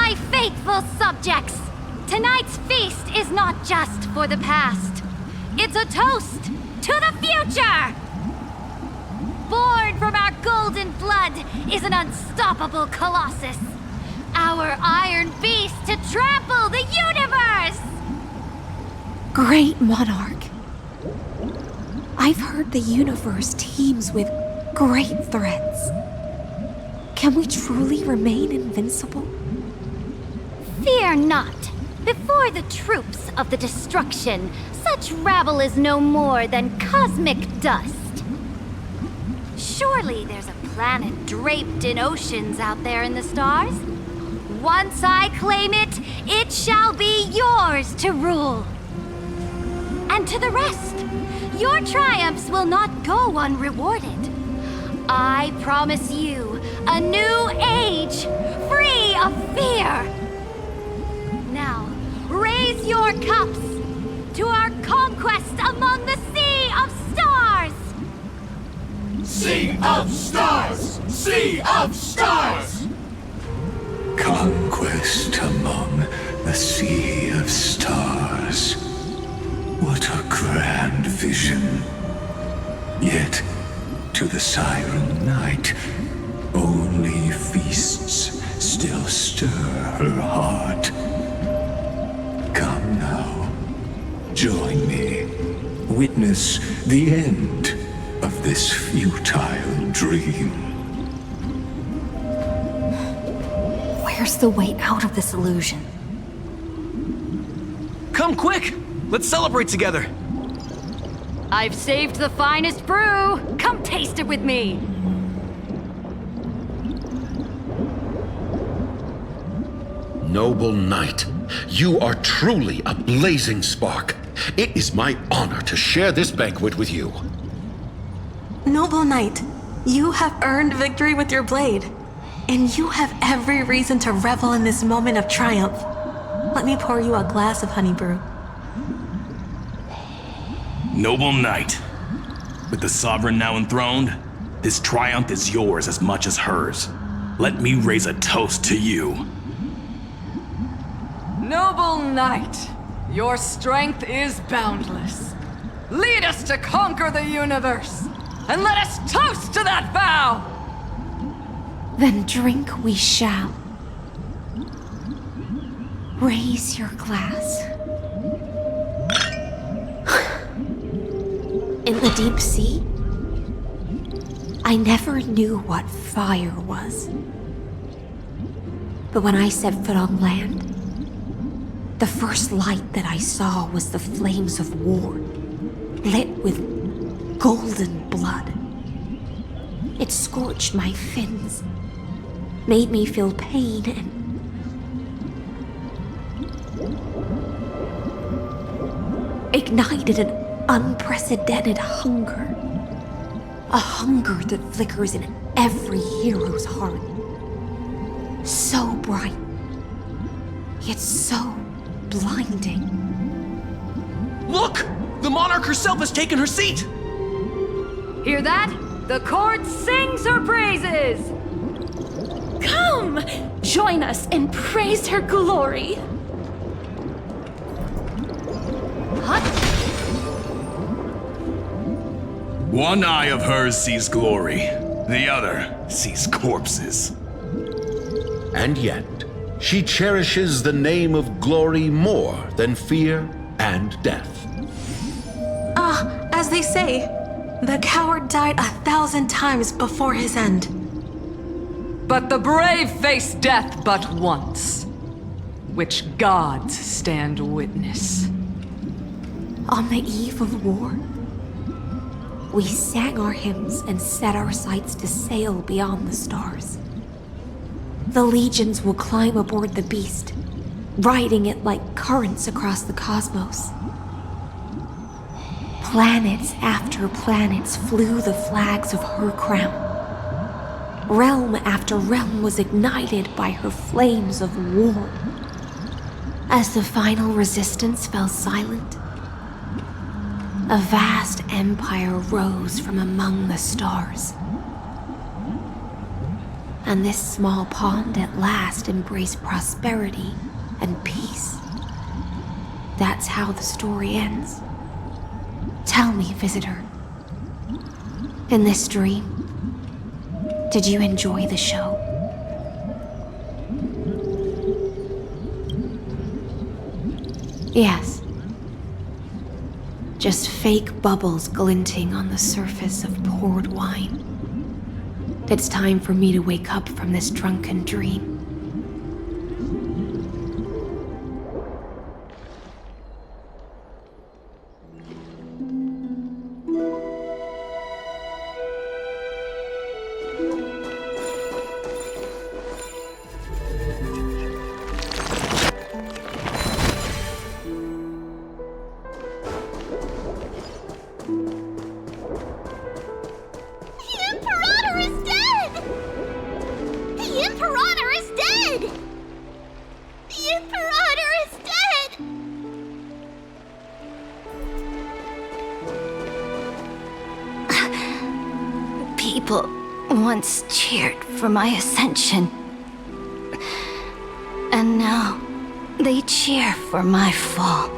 My faithful subjects, tonight's feast is not just for the past. It's a toast to the future! Born from our golden blood is an unstoppable colossus. Our iron beast to trample the universe! Great monarch. I've heard the universe teems with great threats. Can we truly remain invincible? Fear not. Before the troops of the destruction, such rabble is no more than cosmic dust. Surely there's a planet draped in oceans out there in the stars. Once I claim it, it shall be yours to rule. And to the rest, your triumphs will not go unrewarded. I promise you a new age, free of fear. Now, raise your cups to our conquest among the Sea of Stars! Sea of Stars! Sea of Stars! Conquest among the Sea of Stars. What a grand vision. Yet, to the Siren Knight, only feasts still stir her heart. Come now, join me. Witness the end of this futile dream. Where's the way out of this illusion? Come quick! Let's celebrate together! I've saved the finest brew! Come taste it with me! Noble knight, you are truly a blazing spark. It is my honor to share this banquet with you. Noble knight, you have earned victory with your blade. And you have every reason to revel in this moment of triumph. Let me pour you a glass of honey brew. Noble knight, with the sovereign now enthroned, this triumph is yours as much as hers. Let me raise a toast to you. Noble knight, your strength is boundless. Lead us to conquer the universe, and let us toast to that vow! Then drink we shall. Raise your glass. In the deep sea, I never knew what fire was. But when I set foot on land, the first light that I saw was the flames of war, lit with golden blood. It scorched my fins, made me feel pain and ignited an unprecedented hunger. A hunger that flickers in every hero's heart. So bright, yet so blinding. Look! The monarch herself has taken her seat! Hear that? The court sings her praises! Come! Join us and praise her glory! One eye of hers sees glory, the other sees corpses. And yet, she cherishes the name of glory more than fear and death. As they say, the coward died 1,000 times before his end. But the brave face death but once, which gods stand witness. On the eve of war, we sang our hymns and set our sights to sail beyond the stars. The legions will climb aboard the beast, riding it like currents across the cosmos. Planets after planets flew the flags of her crown. Realm after realm was ignited by her flames of war. As the final resistance fell silent, a vast empire rose from among the stars. And this small pond at last embraced prosperity and peace. That's how the story ends. Tell me, visitor. In this dream, did you enjoy the show? Yes. Just fake bubbles glinting on the surface of poured wine. It's time for me to wake up from this drunken dream. People once cheered for my ascension. And now they cheer for my fall.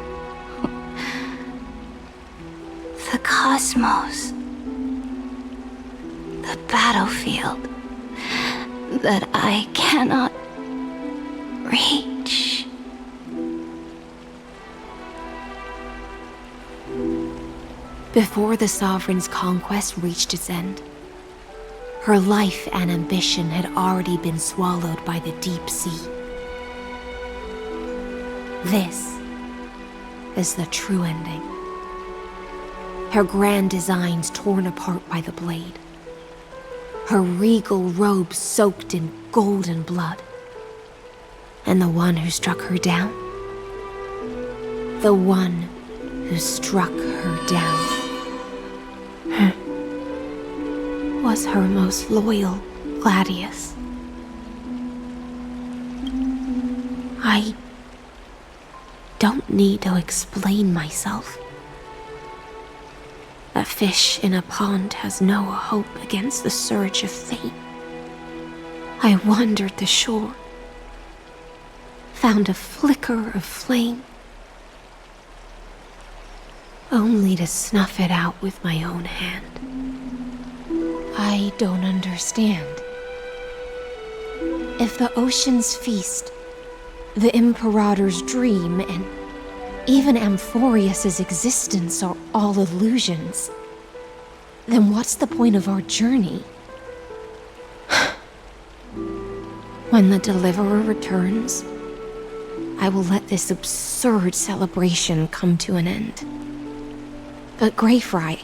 The cosmos. The battlefield that I cannot reach. Before the Sovereign's conquest reached its end, her life and ambition had already been swallowed by the deep sea. This is the true ending. Her grand designs torn apart by the blade. Her regal robe soaked in golden blood. And the one who struck her down? The one who struck her down was her most loyal Gladius. I don't need to explain myself. A fish in a pond has no hope against the surge of fate. I wandered the shore, found a flicker of flame, only to snuff it out with my own hand. I don't understand. If the ocean's feast, the Imperator's dream, and even Amphorius's existence are all illusions, then what's the point of our journey? When the Deliverer returns, I will let this absurd celebration come to an end. But Greyfry,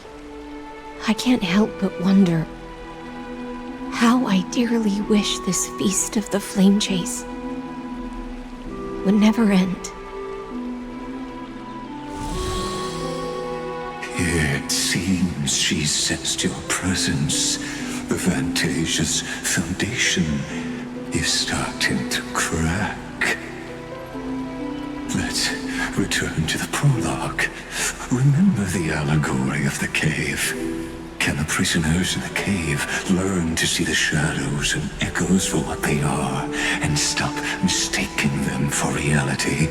I can't help but wonder how I dearly wish this feast of the flame chase would never end. It seems she sensed your presence. The Fantasia's foundation is starting to crack. Let's return to the prologue. Remember the allegory of the cave. Can the prisoners in the cave learn to see the shadows and echoes for what they are and stop mistaking them for reality?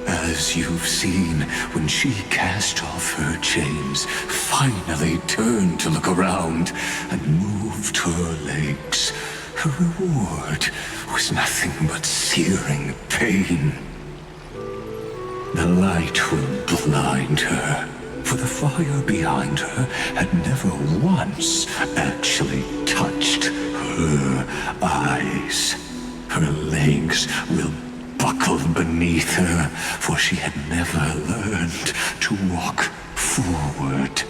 As you've seen, when she cast off her chains, finally turned to look around and moved her legs, her reward was nothing but searing pain. The light will blind her, for the fire behind her had never once actually touched her eyes. Her legs will buckle beneath her, for she had never learned to walk forward.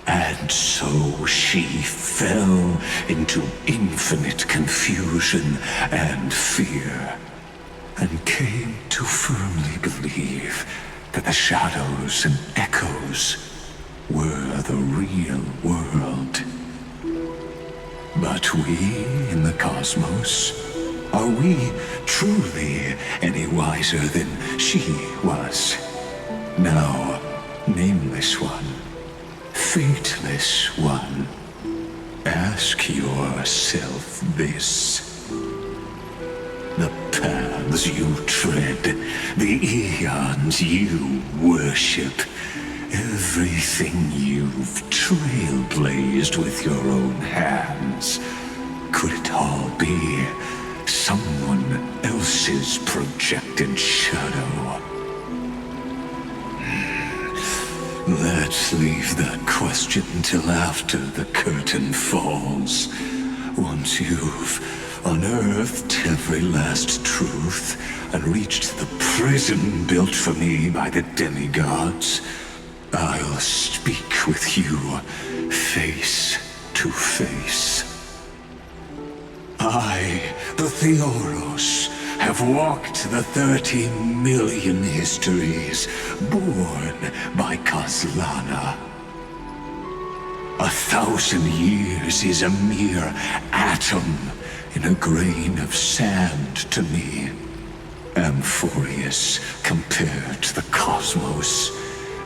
And so she fell into infinite confusion and fear, and came to firmly believe that the shadows and echoes were the real world. But we in the cosmos, are we truly any wiser than she was? Now, nameless one, fateless one, Ask yourself this. The paths you tread, the eons you worship, everything you've trailblazed with your own hands, could it all be someone else's projected shadow? Let's leave that question till after the curtain falls. Once you've unearthed every last truth and reached the prison built for me by the demigods, I'll speak with you face to face. I, the Theoros, have walked the 30 million histories born by Kozlana. 1,000 years is a mere atom in a grain of sand to me. Amphorius, compared to the cosmos,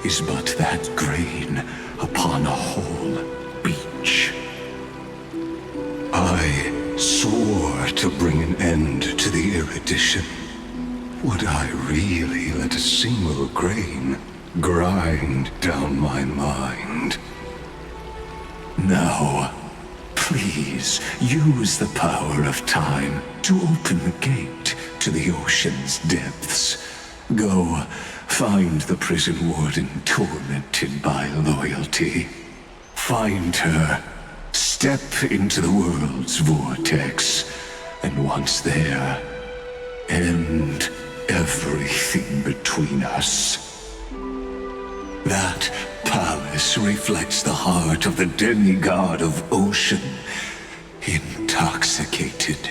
is but that grain upon a whole beach. I swore to bring an end to the erudition. Would I really let a single grain grind down my mind? Now, please use the power of time to open the gate to the ocean's depths. Go, find the prison warden tormented by loyalty. Find her. Step into the world's vortex, and once there, end everything between us. That palace reflects the heart of the demigod of ocean, intoxicated,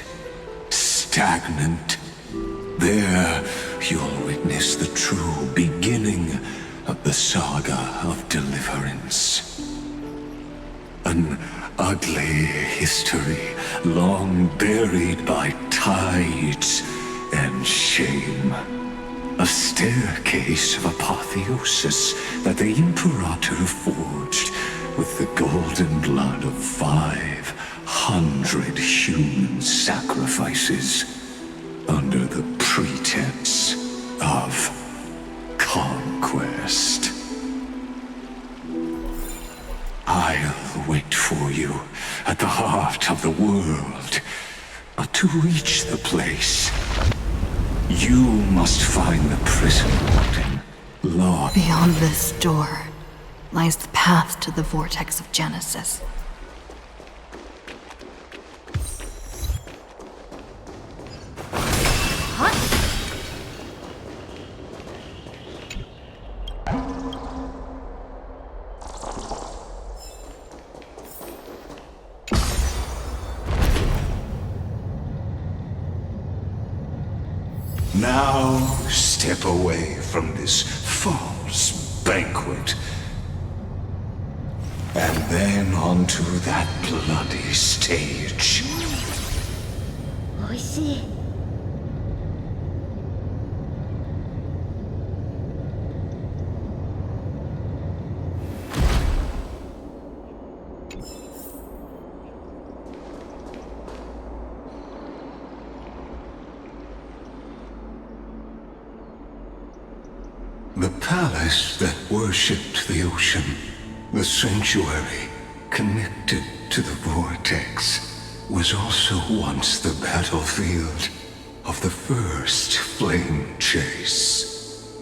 stagnant. There, you'll witness the true beginning of the saga of deliverance. An ugly history, long buried by tides and shame. A staircase of apotheosis that the Imperator forged with the golden blood of 500 human sacrifices under the pretense of conquest. I'll wait for you at the heart of the world. But to reach the place, you must find the prison warden. Beyond this door lies the path to the vortex of Genesis. Now step away from this false banquet. And then onto that bloody stage. おいしい。The palace that worshipped the ocean, the sanctuary connected to the vortex, was also once the battlefield of the first flame chase.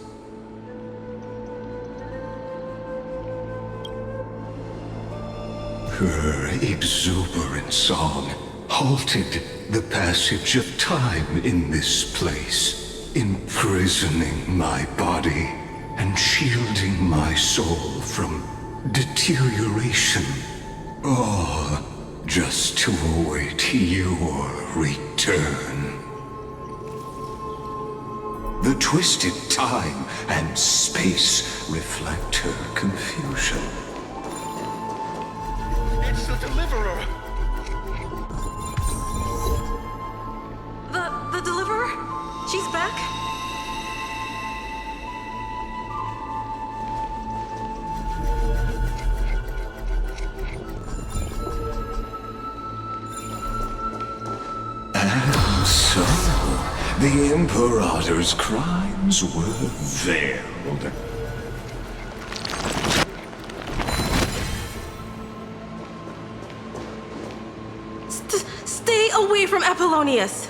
Her exuberant song halted the passage of time in this place, imprisoning my body and shielding my soul from deterioration, all just to await your return. The twisted time and space reflect her confusion. It's the Deliverer! The Deliverer? She's back? And so, the Imperator's crimes were veiled. Stay away from Apollonius!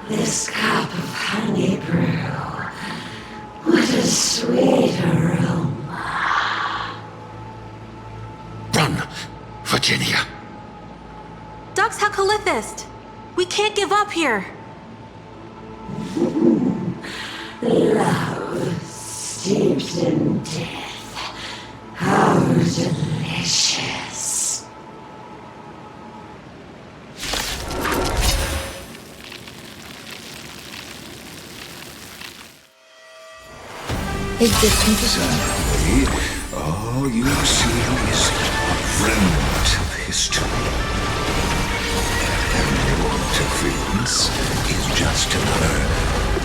This cup of honey brew. What a sweet aroma. Run, Virginia. Dux Hakalithist! We can't give up here! Love steeped in death. How delicious. Is this exactly all you see is a remnant of history? And what appearance is just another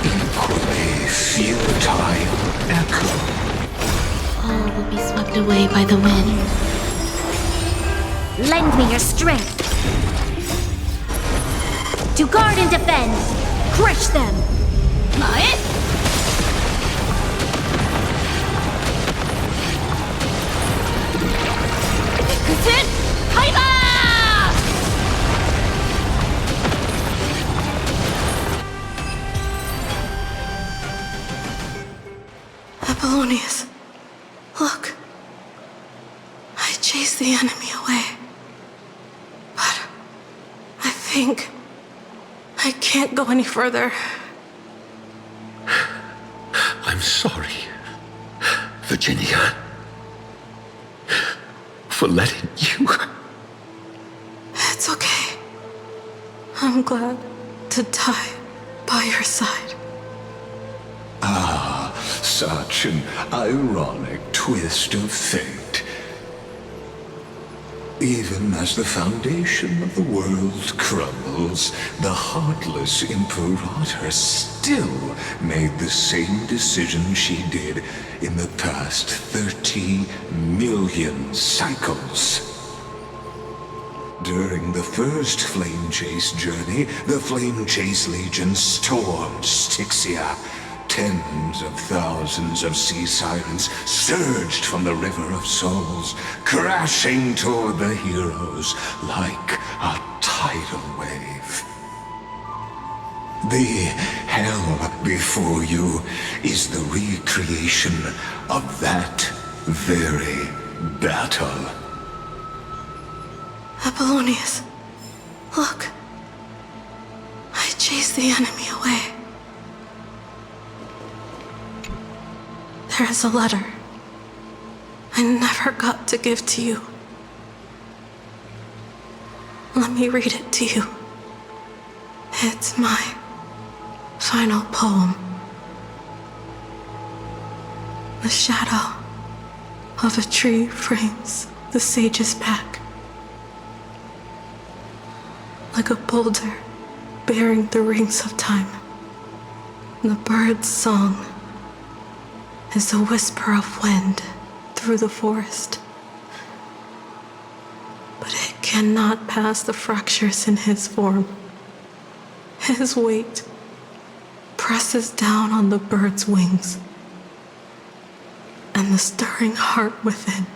equally futile echo. All will be swept away by the wind. Lend me your strength. To guard and defend. Crush them. Apollonius, look. I chased the enemy away. But I think I can't go any further. I'm sorry, Virginia, for letting you. It's okay. I'm glad to die by your side. Ah, such an ironic twist of fate. Even as the foundation of the world crumbles, the heartless Imperator still made the same decision she did in the past 30 million cycles. During the first Flame Chase journey, the Flame Chase Legion stormed Styxia. Tens of thousands of sea sirens surged from the River of Souls, crashing toward the heroes like a tidal wave. The hell before you is the recreation of that very battle. Apollonius, look. I chased the enemy away. There is a letter I never got to give to you. Let me read it to you. It's my final poem. The shadow of a tree frames the sage's back, like a boulder bearing the rings of time. The bird's song is a whisper of wind through the forest. But it cannot pass the fractures in his form. His weight presses down on the bird's wings and the stirring heart within.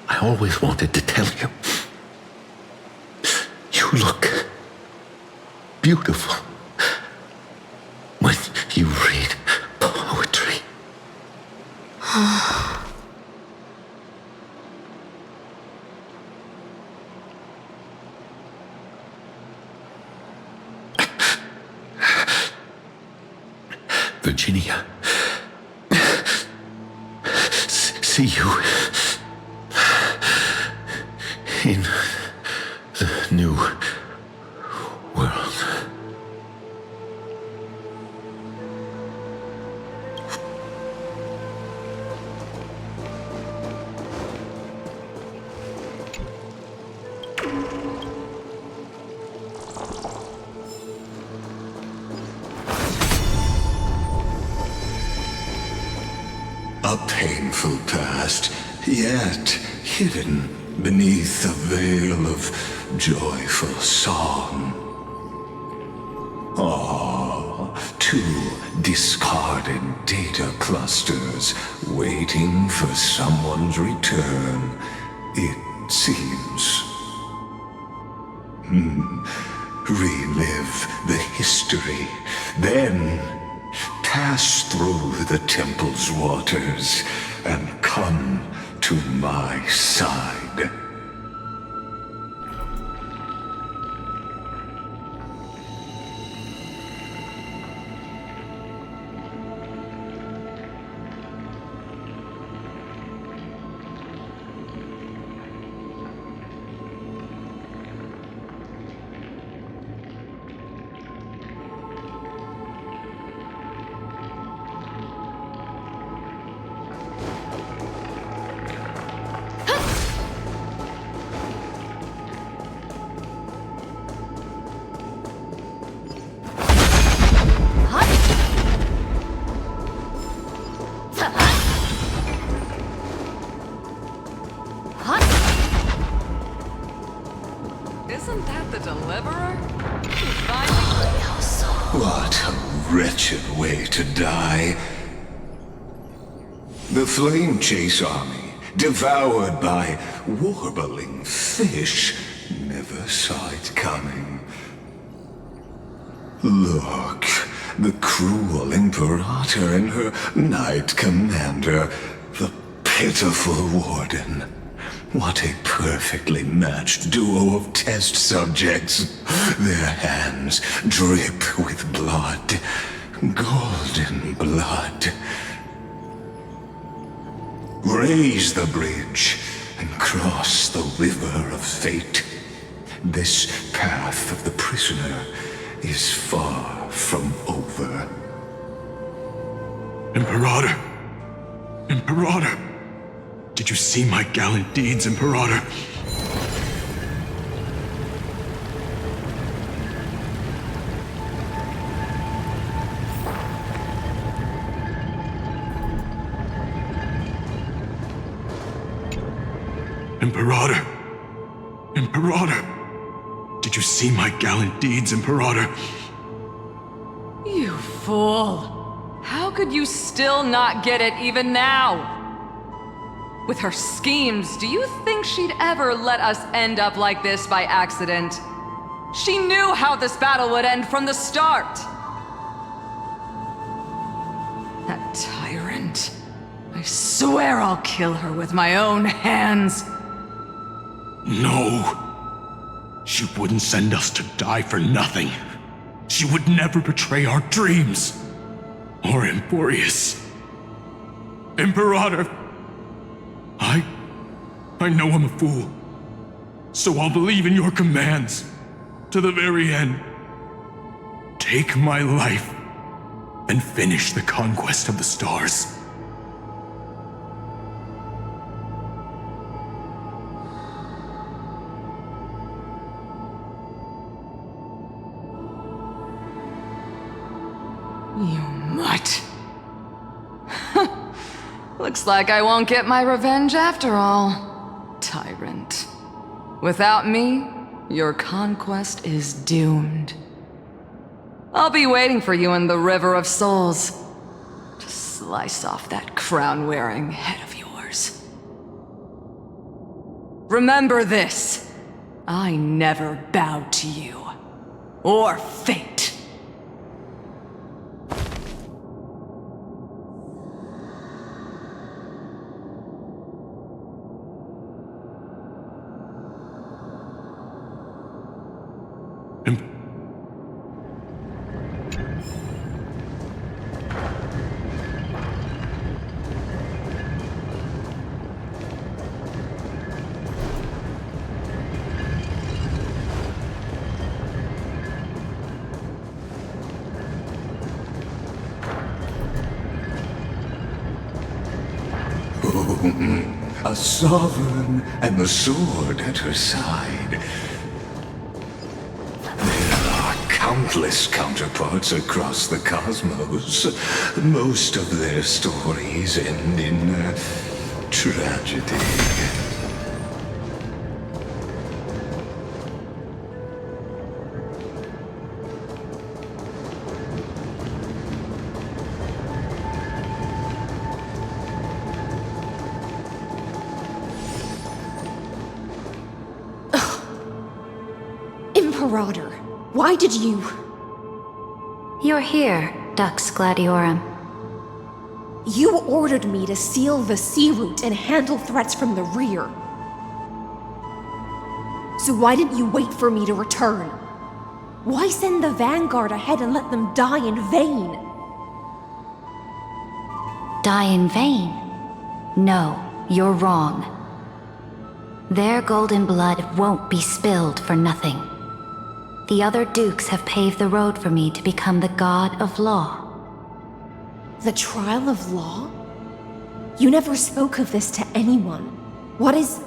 I always wanted to tell you. You look beautiful when you read poetry. Virginia, see you in the new world. A painful past, yet hidden beneath a veil of joyful song. Two discarded data clusters waiting for someone's return, it seems. Relive the history, then pass through the temple's waters and come to my side. Isn't that the Deliverer? What a wretched way to die. The Flame Chase army, devoured by warbling fish, never saw it coming. Look, the cruel Imperator and her Knight Commander, the pitiful Warden. What a perfectly matched duo of test subjects. Their hands drip with blood. Golden blood. Raise the bridge and cross the river of fate. This path of the prisoner is far from over. Imperator! Imperator! Did you see my gallant deeds, Imperator? Imperator! Imperator! Did you see my gallant deeds, Imperator? You fool! How could you still not get it even now? With her schemes, do you think she'd ever let us end up like this by accident? She knew how this battle would end from the start! That tyrant. I swear I'll kill her with my own hands. No. She wouldn't send us to die for nothing. She would never betray our dreams. Or Emporius. Imperator! I know I'm a fool. So I'll believe in your commands. To the very end. Take my life. And finish the conquest of the stars. You mutt. Looks like I won't get my revenge after all, tyrant. Without me, your conquest is doomed. I'll be waiting for you in the River of Souls to slice off that crown-wearing head of yours. Remember this. I never bowed to you. Or fate. A sovereign and the sword at her side. There are countless counterparts across the cosmos. Most of their stories end in tragedy. Imperator, why did you... You're here, Dux Gladiorum. You ordered me to seal the sea route and handle threats from the rear. So why didn't you wait for me to return? Why send the Vanguard ahead and let them die in vain? Die in vain? No, you're wrong. Their golden blood won't be spilled for nothing. The other dukes have paved the road for me to become the god of law. The trial of law? You never spoke of this to anyone. What is...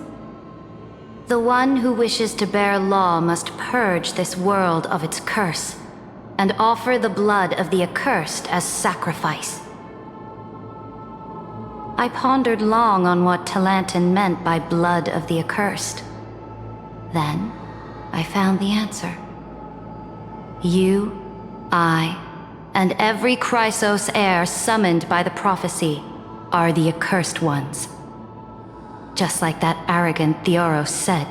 The one who wishes to bear law must purge this world of its curse, and offer the blood of the accursed as sacrifice. I pondered long on what Talantin meant by blood of the accursed. Then, I found the answer. You, I, and every Chrysos heir summoned by the prophecy are the accursed ones. Just like that arrogant Theoros said,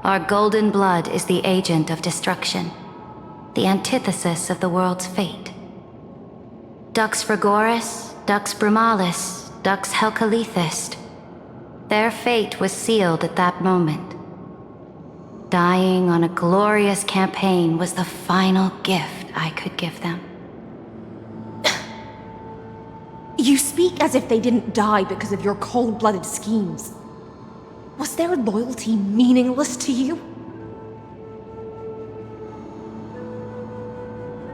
our golden blood is the agent of destruction, the antithesis of the world's fate. Dux Frigoris, Dux Brumalis, Dux Helcalethist, their fate was sealed at that moment. Dying on a glorious campaign was the final gift I could give them. You speak as if they didn't die because of your cold-blooded schemes. Was their loyalty meaningless to you?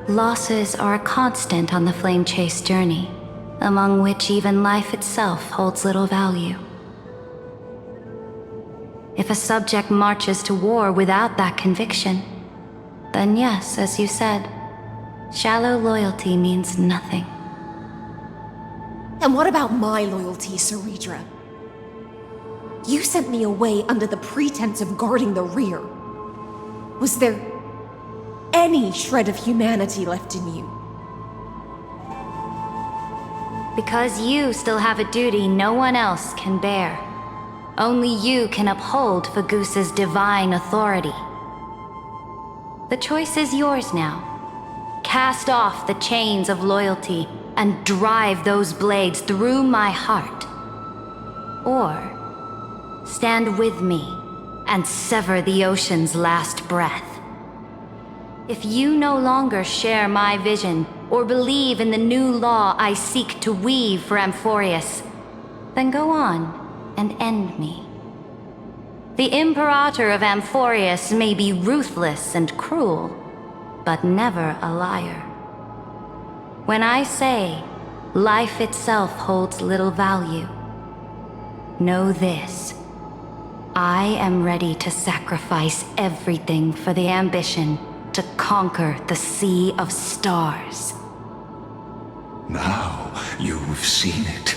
Losses are a constant on the Flame Chase journey, among which even life itself holds little value. If a subject marches to war without that conviction, then yes, as you said, shallow loyalty means nothing. And what about my loyalty, Ceredra? You sent me away under the pretense of guarding the rear. Was there any shred of humanity left in you? Because you still have a duty no one else can bear. Only you can uphold Fagusa's divine authority. The choice is yours now. Cast off the chains of loyalty and drive those blades through my heart. Or stand with me and sever the ocean's last breath. If you no longer share my vision or believe in the new law I seek to weave for Amphorius, then go on and end me. The Imperator of Amphorius may be ruthless and cruel, but never a liar. When I say life itself holds little value, know this. I am ready to sacrifice everything for the ambition to conquer the Sea of Stars. Now you've seen it.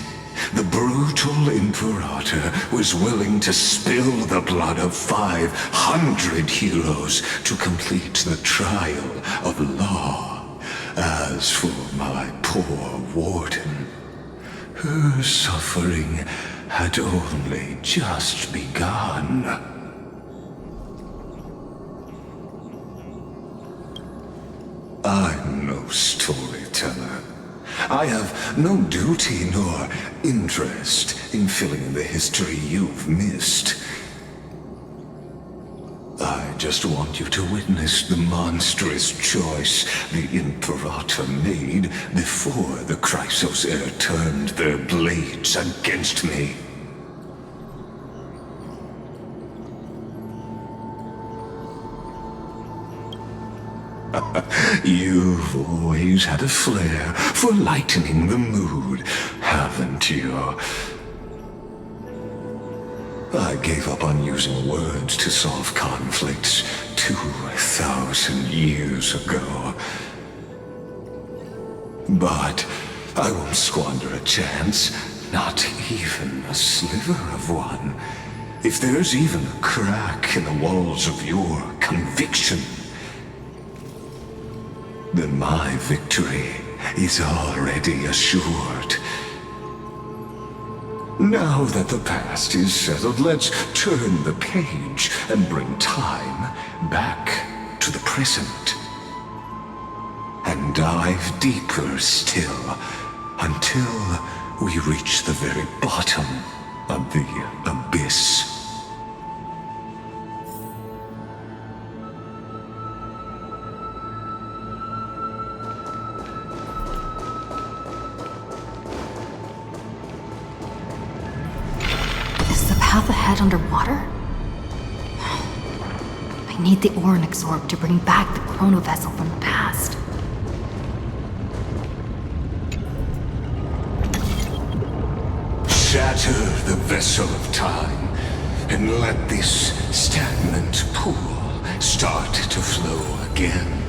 The brutal Imperator was willing to spill the blood of 500 heroes to complete the trial of law. As for my poor warden, her suffering had only just begun. I'm no storyteller. I have no duty nor interest in filling in the history you've missed. I just want you to witness the monstrous choice the Imperator made before the Chrysos heir turned their blades against me. You've always had a flair for lightening the mood, haven't you? I gave up on using words to solve conflicts 2,000 years ago. But I won't squander a chance. not even a sliver of one, if there's even a crack in the walls of your conviction, then my victory is already assured. Now that the past is settled, let's turn the page and bring time back to the present. And dive deeper still, until we reach the very bottom of the abyss. Is the path ahead underwater? I need the Ornyx orb to bring back the chrono vessel from the past. Shatter the vessel of time, and let this stagnant pool start to flow again.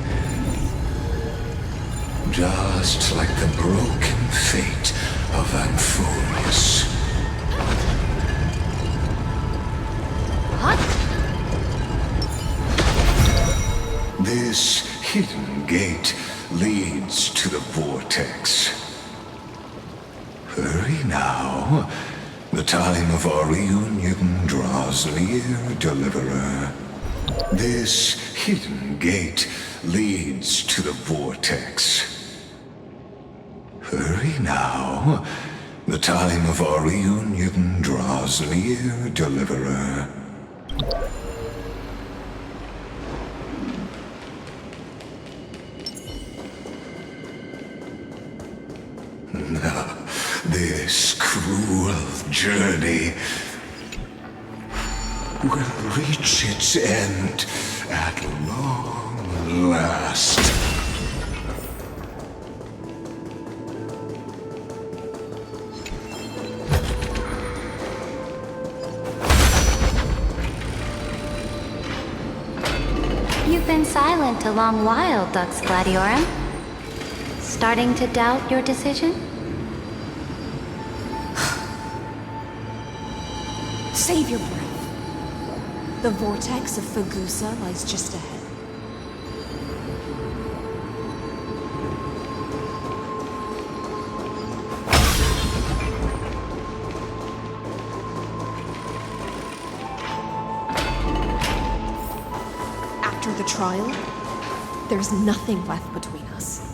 Just like the broken fate of Amphorius. This hidden gate leads to the vortex. Hurry now. The time of our reunion draws near, Deliverer. This hidden gate leads to the vortex. Hurry now. The time of our reunion draws near, Deliverer. This cruel journey will reach its end at long last. You've been silent a long while, Dux Gladiorum. Starting to doubt your decision? Save your breath. The vortex of Fagusa lies just ahead. After the trial, there's nothing left between us.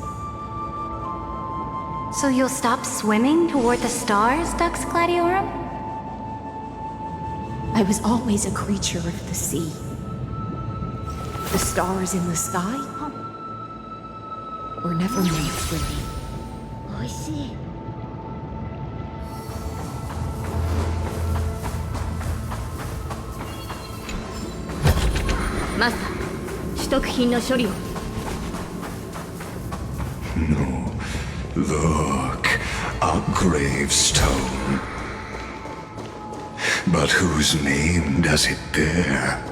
So you'll stop swimming toward the stars, Dux Gladiorum? I was always a creature of the sea. The stars in the sky were never made for me. I see. Master, 取得品の処理を。 No. Look, a gravestone. But whose name does it bear?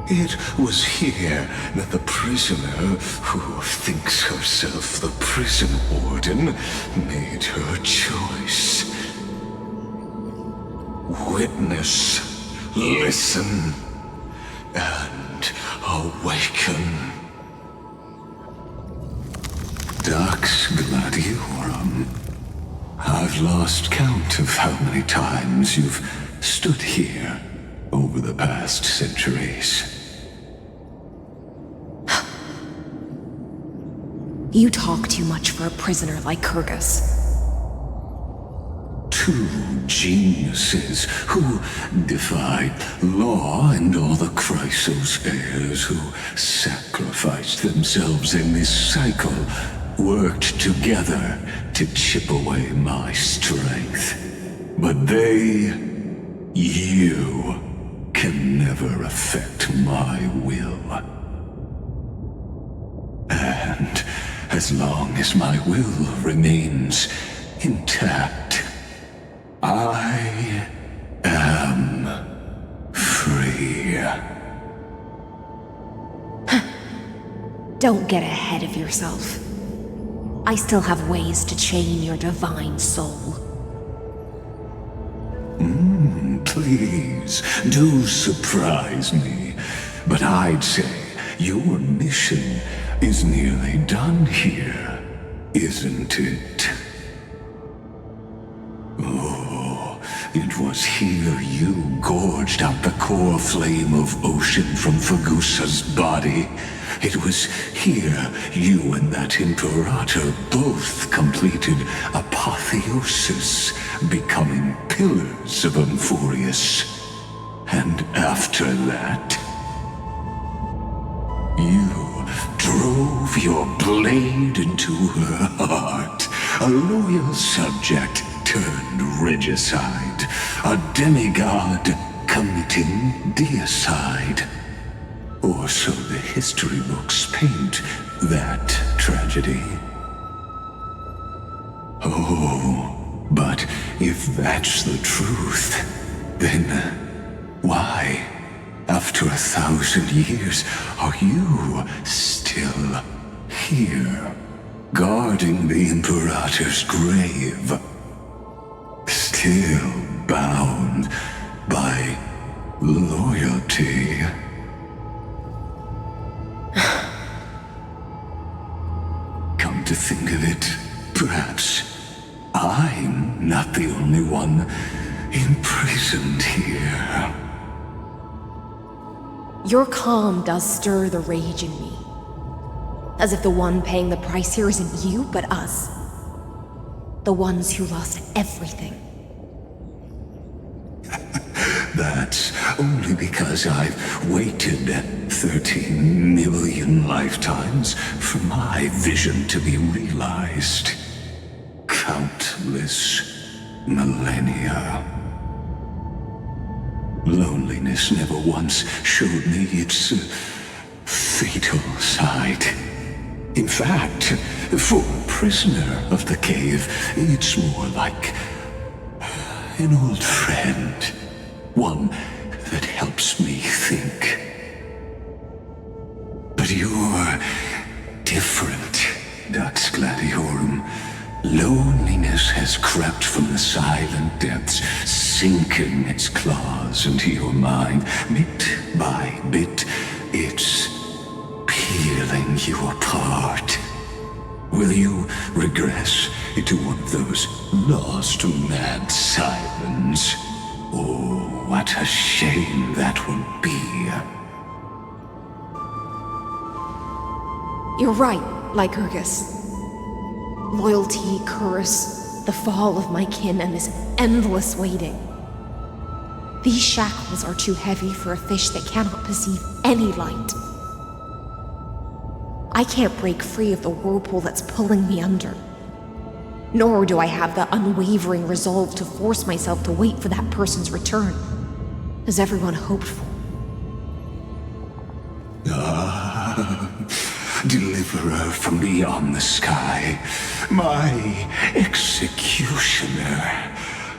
It was here that the prisoner, who thinks herself the prison warden, made her choice. Witness, listen, and awaken. Dux Gladiorum. I've lost count of how many times you've stood here over the past centuries. You talk too much for a prisoner like Kyrgyz. Two geniuses who defied law and all the Chrysos heirs who sacrificed themselves in this cycle worked together to chip away my strength. But they, you, can never affect my will. And as long as my will remains intact, I am free. Don't get ahead of yourself. I still have ways to chain your divine soul. Please, do surprise me. But I'd say your mission is nearly done here, isn't it? Oh, it was here you gorged out the core flame of ocean from Fagusa's body. It was here you and that Imperator both completed apotheosis, becoming pillars of Amphorius. And after that, you drove your blade into her heart, a loyal subject turned regicide, a demigod committing deicide. Or so the history books paint that tragedy. Oh, but if that's the truth, then why, after 1,000 years, are you still here, guarding the Imperator's grave? Still bound by loyalty. Come to think of it, perhaps I'm not the only one imprisoned here. Your calm does stir the rage in me. As if the one paying the price here isn't you, but us. The ones who lost everything. That's only because I've waited 13 million lifetimes for my vision to be realized. Countless millennia. Loneliness never once showed me its fatal side. In fact, for a prisoner of the cave, it's more like an old friend. One that helps me think. But you're different, Dux Gladiorum. Loneliness has crept from the silent depths, sinking its claws into your mind. Bit by bit, it's peeling you apart. Will you regress into one of those lost mad sirens? Oh, what a shame that would be. You're right, Lycurgus. Loyalty, curse, the fall of my kin, and this endless waiting. These shackles are too heavy for a fish that cannot perceive any light. I can't break free of the whirlpool that's pulling me under. Nor do I have the unwavering resolve to force myself to wait for that person's return, as everyone hoped for. Deliverer from beyond the sky, my executioner.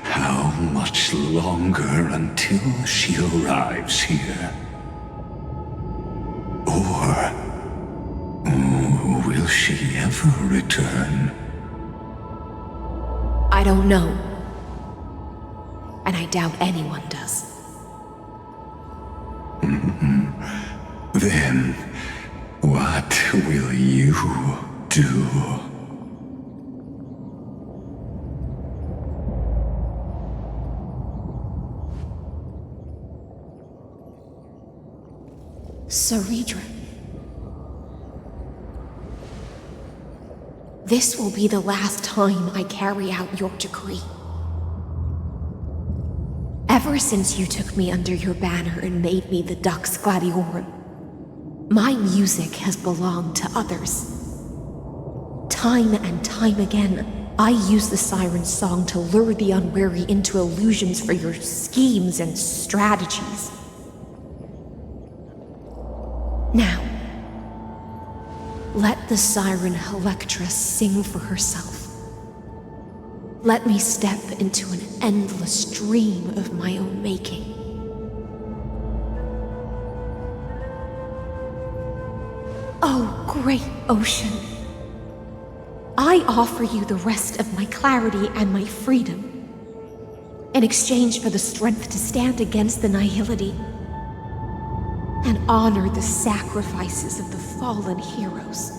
How much longer until she arrives here? Or will she ever return? I don't know. And I doubt anyone does. Then, what will you do? Saridra. This will be the last time I carry out your decree. Ever since you took me under your banner and made me the Dux Gladiorum, my music has belonged to others. Time and time again, I use the siren's song to lure the unwary into illusions for your schemes and strategies. Now, let the siren Electra sing for herself. Let me step into an endless dream of my own making. Oh, great ocean. I offer you the rest of my clarity and my freedom, in exchange for the strength to stand against the nihility and honor the sacrifices of the fallen heroes.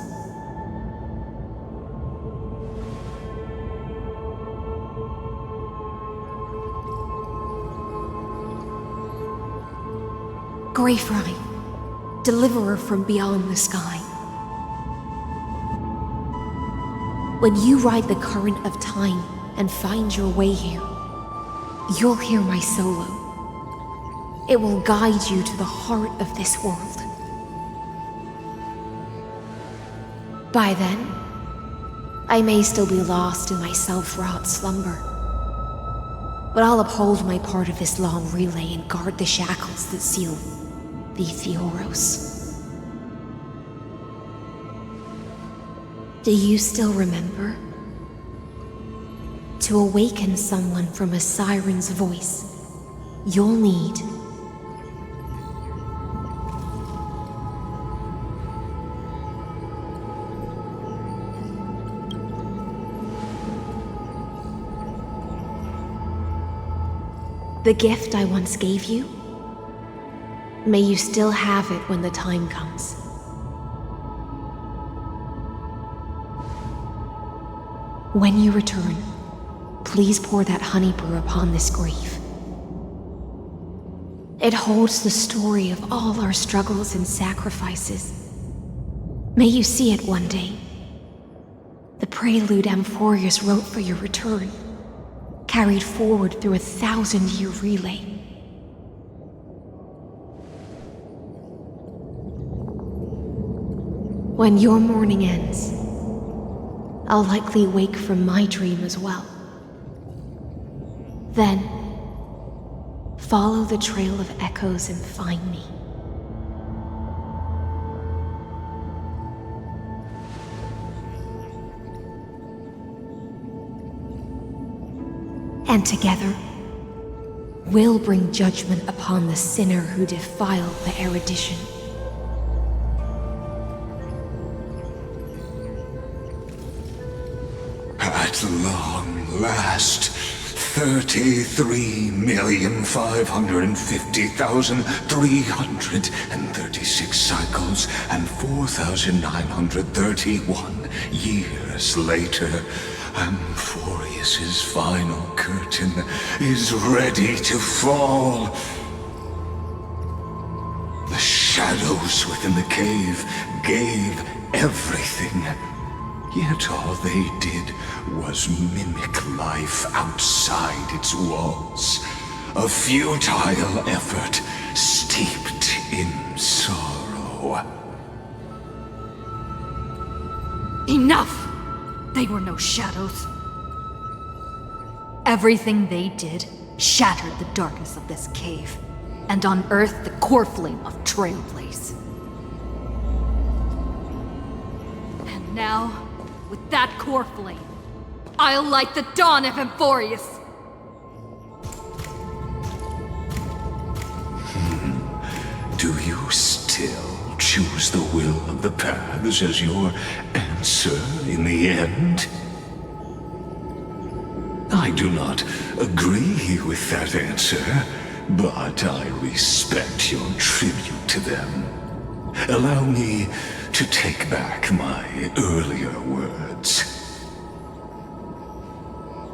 Greyfry, deliverer from beyond the sky. When you ride the current of time and find your way here, you'll hear my solo. It will guide you to the heart of this world. By then, I may still be lost in my self-wrought slumber, but I'll uphold my part of this long relay and guard the shackles that seal the Theoros. Do you still remember? To awaken someone from a siren's voice, you'll need the gift I once gave you. May you still have it when the time comes. When you return, please pour that honey brew upon this grave. It holds the story of all our struggles and sacrifices. May you see it one day. The prelude Amphorius wrote for your return, carried forward through a 1,000-year relay. When your mourning ends, I'll likely wake from my dream as well. Then, follow the trail of echoes and find me. And together, we'll bring judgment upon the sinner who defiled the erudition. At long last, 33,550,336 cycles and 4,931 years later, Amphorius's final curtain is ready to fall. The shadows within the cave gave everything. Yet all they did was mimic life outside its walls. A futile effort steeped in sorrow. Enough! They were no shadows. Everything they did shattered the darkness of this cave, and unearthed the core flame of Trailblaze. And now, with that core flame, I'll light the dawn of Amphorius! Do you still choose the will of the paths as your answer in the end? I do not agree with that answer, but I respect your tribute to them. Allow me to take back my earlier words.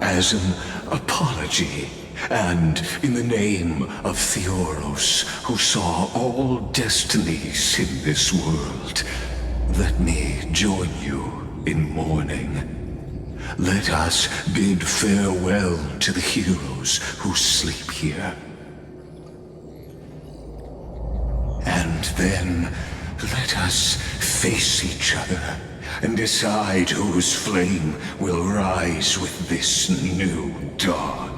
As an apology, and in the name of Theoros, who saw all destinies in this world, let me join you in mourning. Let us bid farewell to the heroes who sleep here. And then, let us face each other and decide whose flame will rise with this new dawn.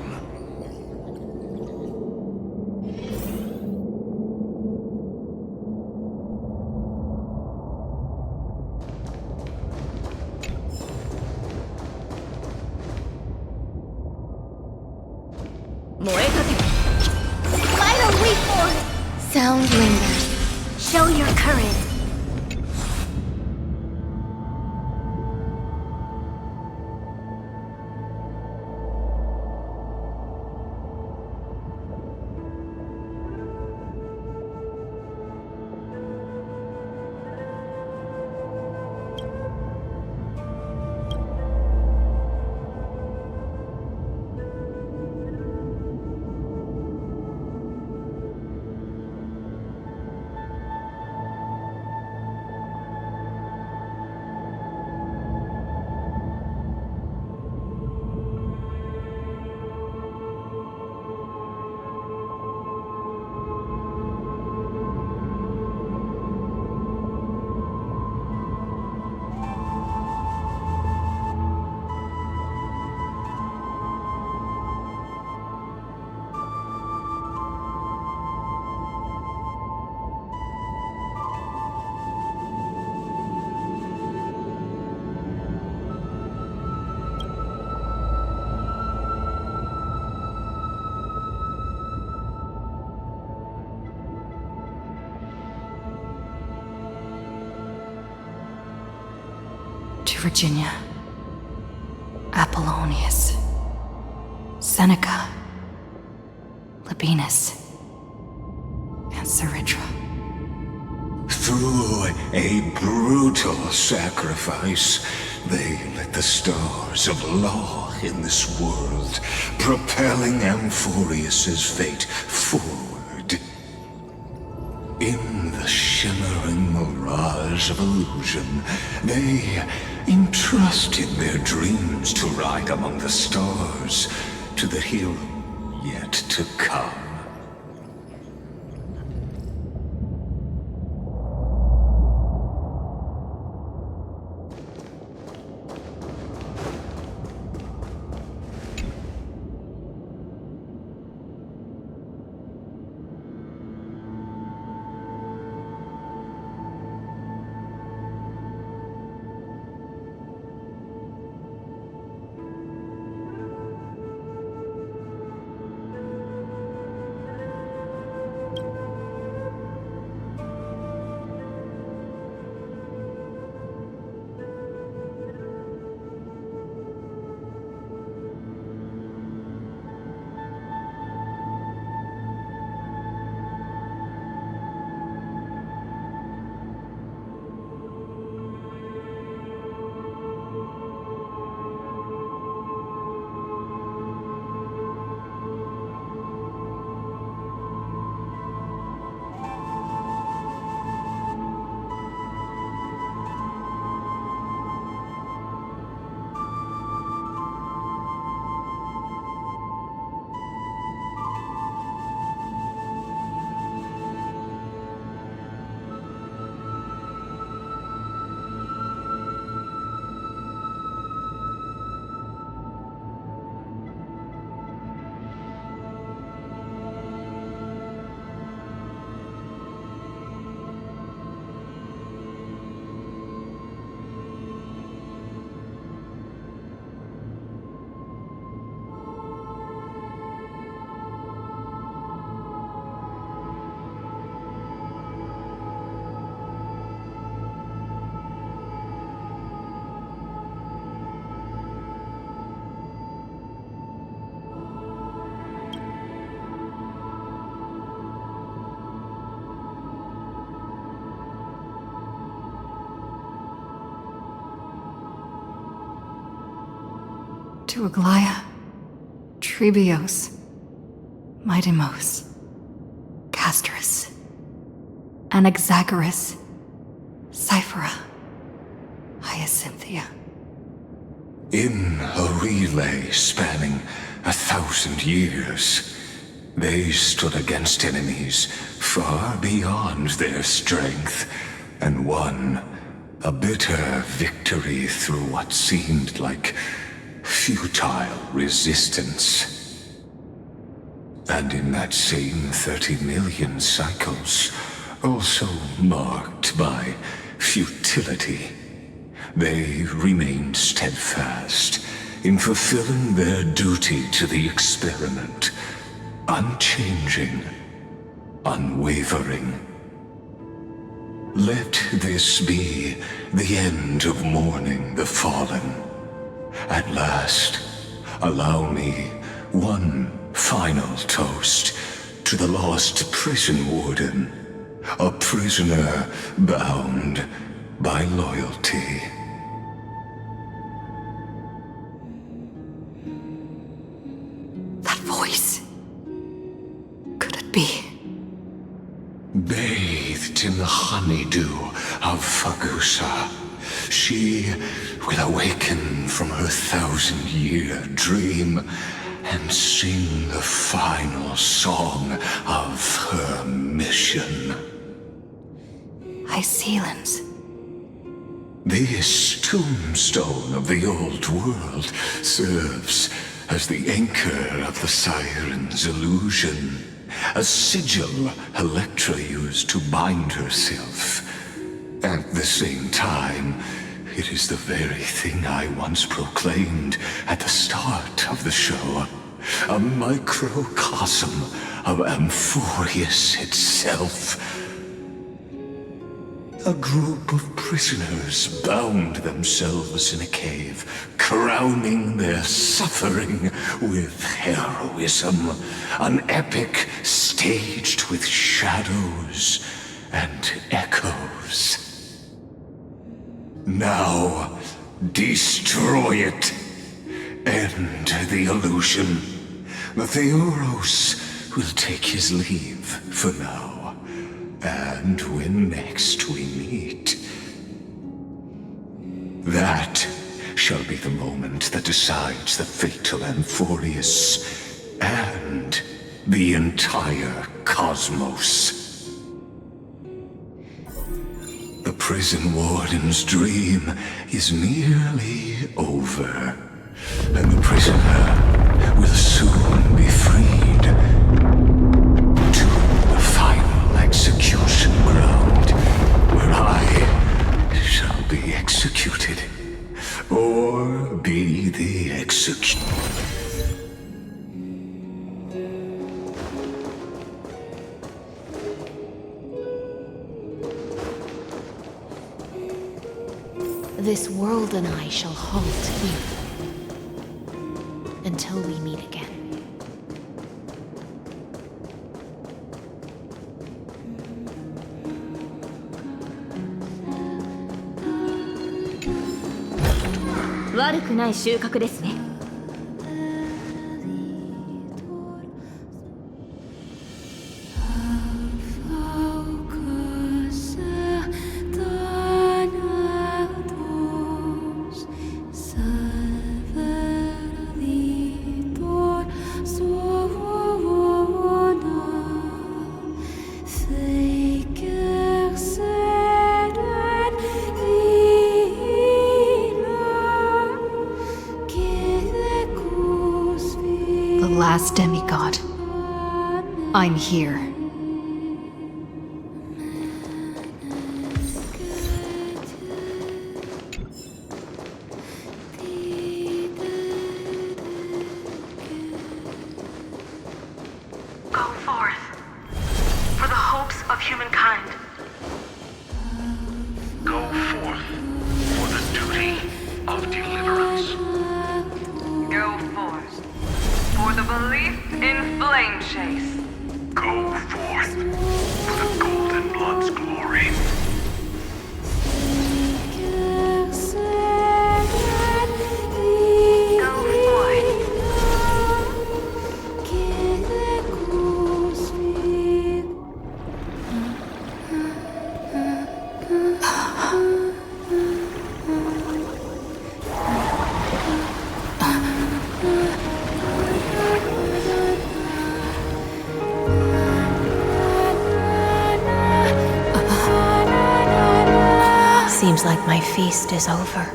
Why don't we for? Sound lingers. Show your courage. Virginia, Apollonius, Seneca, Labienus, and Saritra. Through a brutal sacrifice, they lit the stars of law in this world, propelling Amphorius's fate forward. In the shimmering mirage of illusion, they entrusted their dreams to ride among the stars to the hero yet to come. To Aglaia, Trebios, Midimos, Castorus, Anaxagoras, Cyphera, Hyacinthia. In a relay spanning 1,000 years, they stood against enemies far beyond their strength and won a bitter victory through what seemed like futile resistance. And in that same 30 million cycles, also marked by futility, they remained steadfast in fulfilling their duty to the experiment, unchanging, unwavering. Let this be the end of mourning the fallen. At last, allow me one final toast to the lost prison warden, a prisoner bound by loyalty. That voice. Could it be? Bathed in the honeydew of Fagusa, she will awaken from her 1,000-year dream and sing the final song of her mission. Hycelans. This tombstone of the old world serves as the anchor of the Siren's illusion, a sigil Electra used to bind herself. At the same time, it is the very thing I once proclaimed at the start of the show, a microcosm of Amphorius itself. a group of prisoners bound themselves in a cave, crowning their suffering with heroism. An epic staged with shadows and echoes. Now, destroy it. End the illusion. The Theoros will take his leave for now. And when next we meet, that shall be the moment that decides the fatal Amphorius and the entire cosmos. The prison warden's dream is nearly over, and the prisoner will soon be freed to the final execution ground, where I shall be executed, or be the executioner. This world and I shall halt here until we meet again. Last demigod. I'm here. Go forth for the hopes of humankind. Go forth for the duty of deliverance. Go forth for the belief in Flame Chase. Go forth for the Golden Blood's glory. Seems like my feast is over.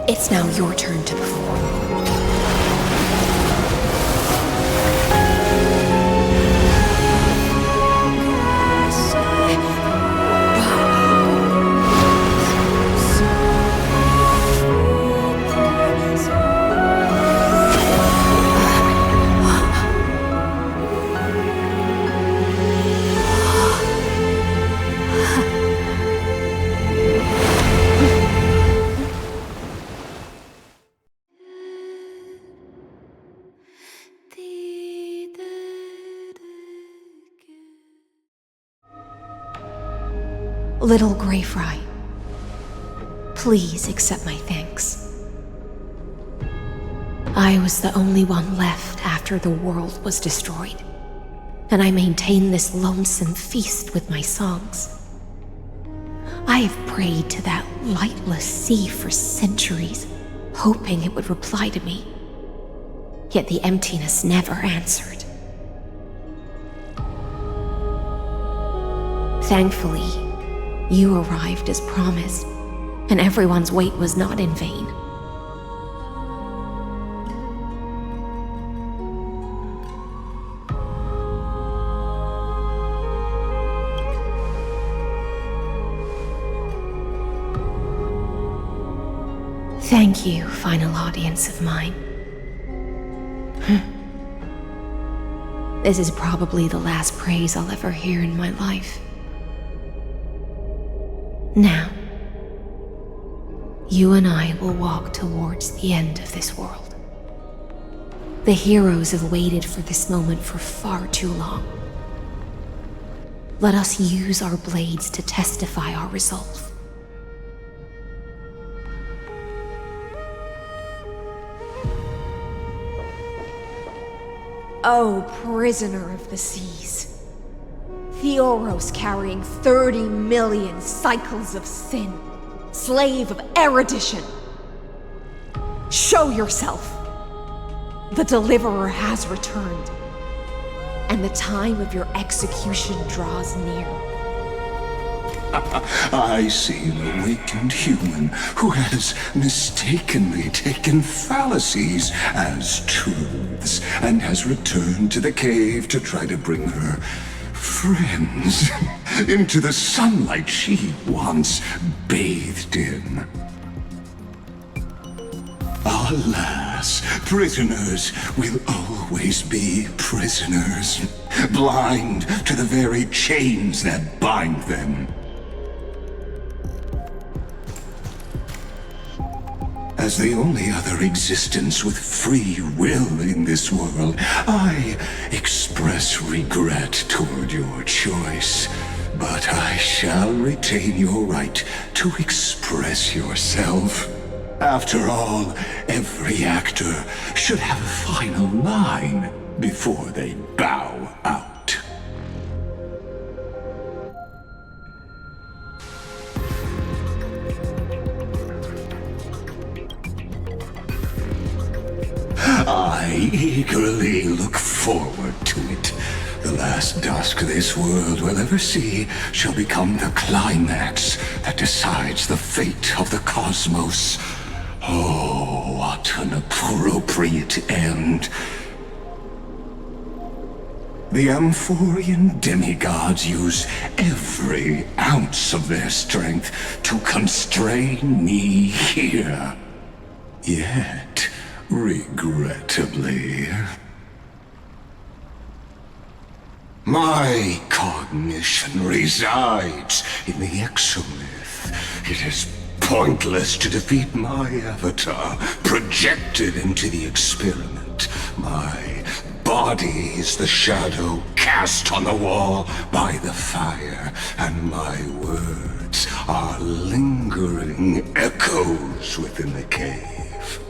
It's now your turn to perform. Little Grey Fry, please accept my thanks. I was the only one left after the world was destroyed, and I maintain this lonesome feast with my songs. I have prayed to that lightless sea for centuries, hoping it would reply to me. Yet the emptiness never answered. Thankfully, you arrived as promised, and everyone's wait was not in vain. Thank you, final audience of mine. This is probably the last praise I'll ever hear in my life. Now, you and I will walk towards the end of this world. The heroes have waited for this moment for far too long. Let us use our blades to testify our resolve. Oh, prisoner of the seas. Theoros carrying 30 million cycles of sin. Slave of erudition. Show yourself. The Deliverer has returned. And the time of your execution draws near. I see an awakened human who has mistakenly taken fallacies as truths and has returned to the cave to try to bring her friends into the sunlight she once bathed in. Alas, prisoners will always be prisoners, blind to the very chains that bind them. As the only other existence with free will in this world, I express regret toward your choice. But I shall retain your right to express yourself. After all, every actor should have a final line before they bow out. I eagerly look forward to it. The last dusk this world will ever see shall become the climax that decides the fate of the cosmos. Oh, what an appropriate end. The Amphorian demigods use every ounce of their strength to constrain me here. Yet, regrettably, my cognition resides in the exolith. It is pointless to defeat my avatar, projected into the experiment. My body is the shadow cast on the wall by the fire, and my words are lingering echoes within the cave.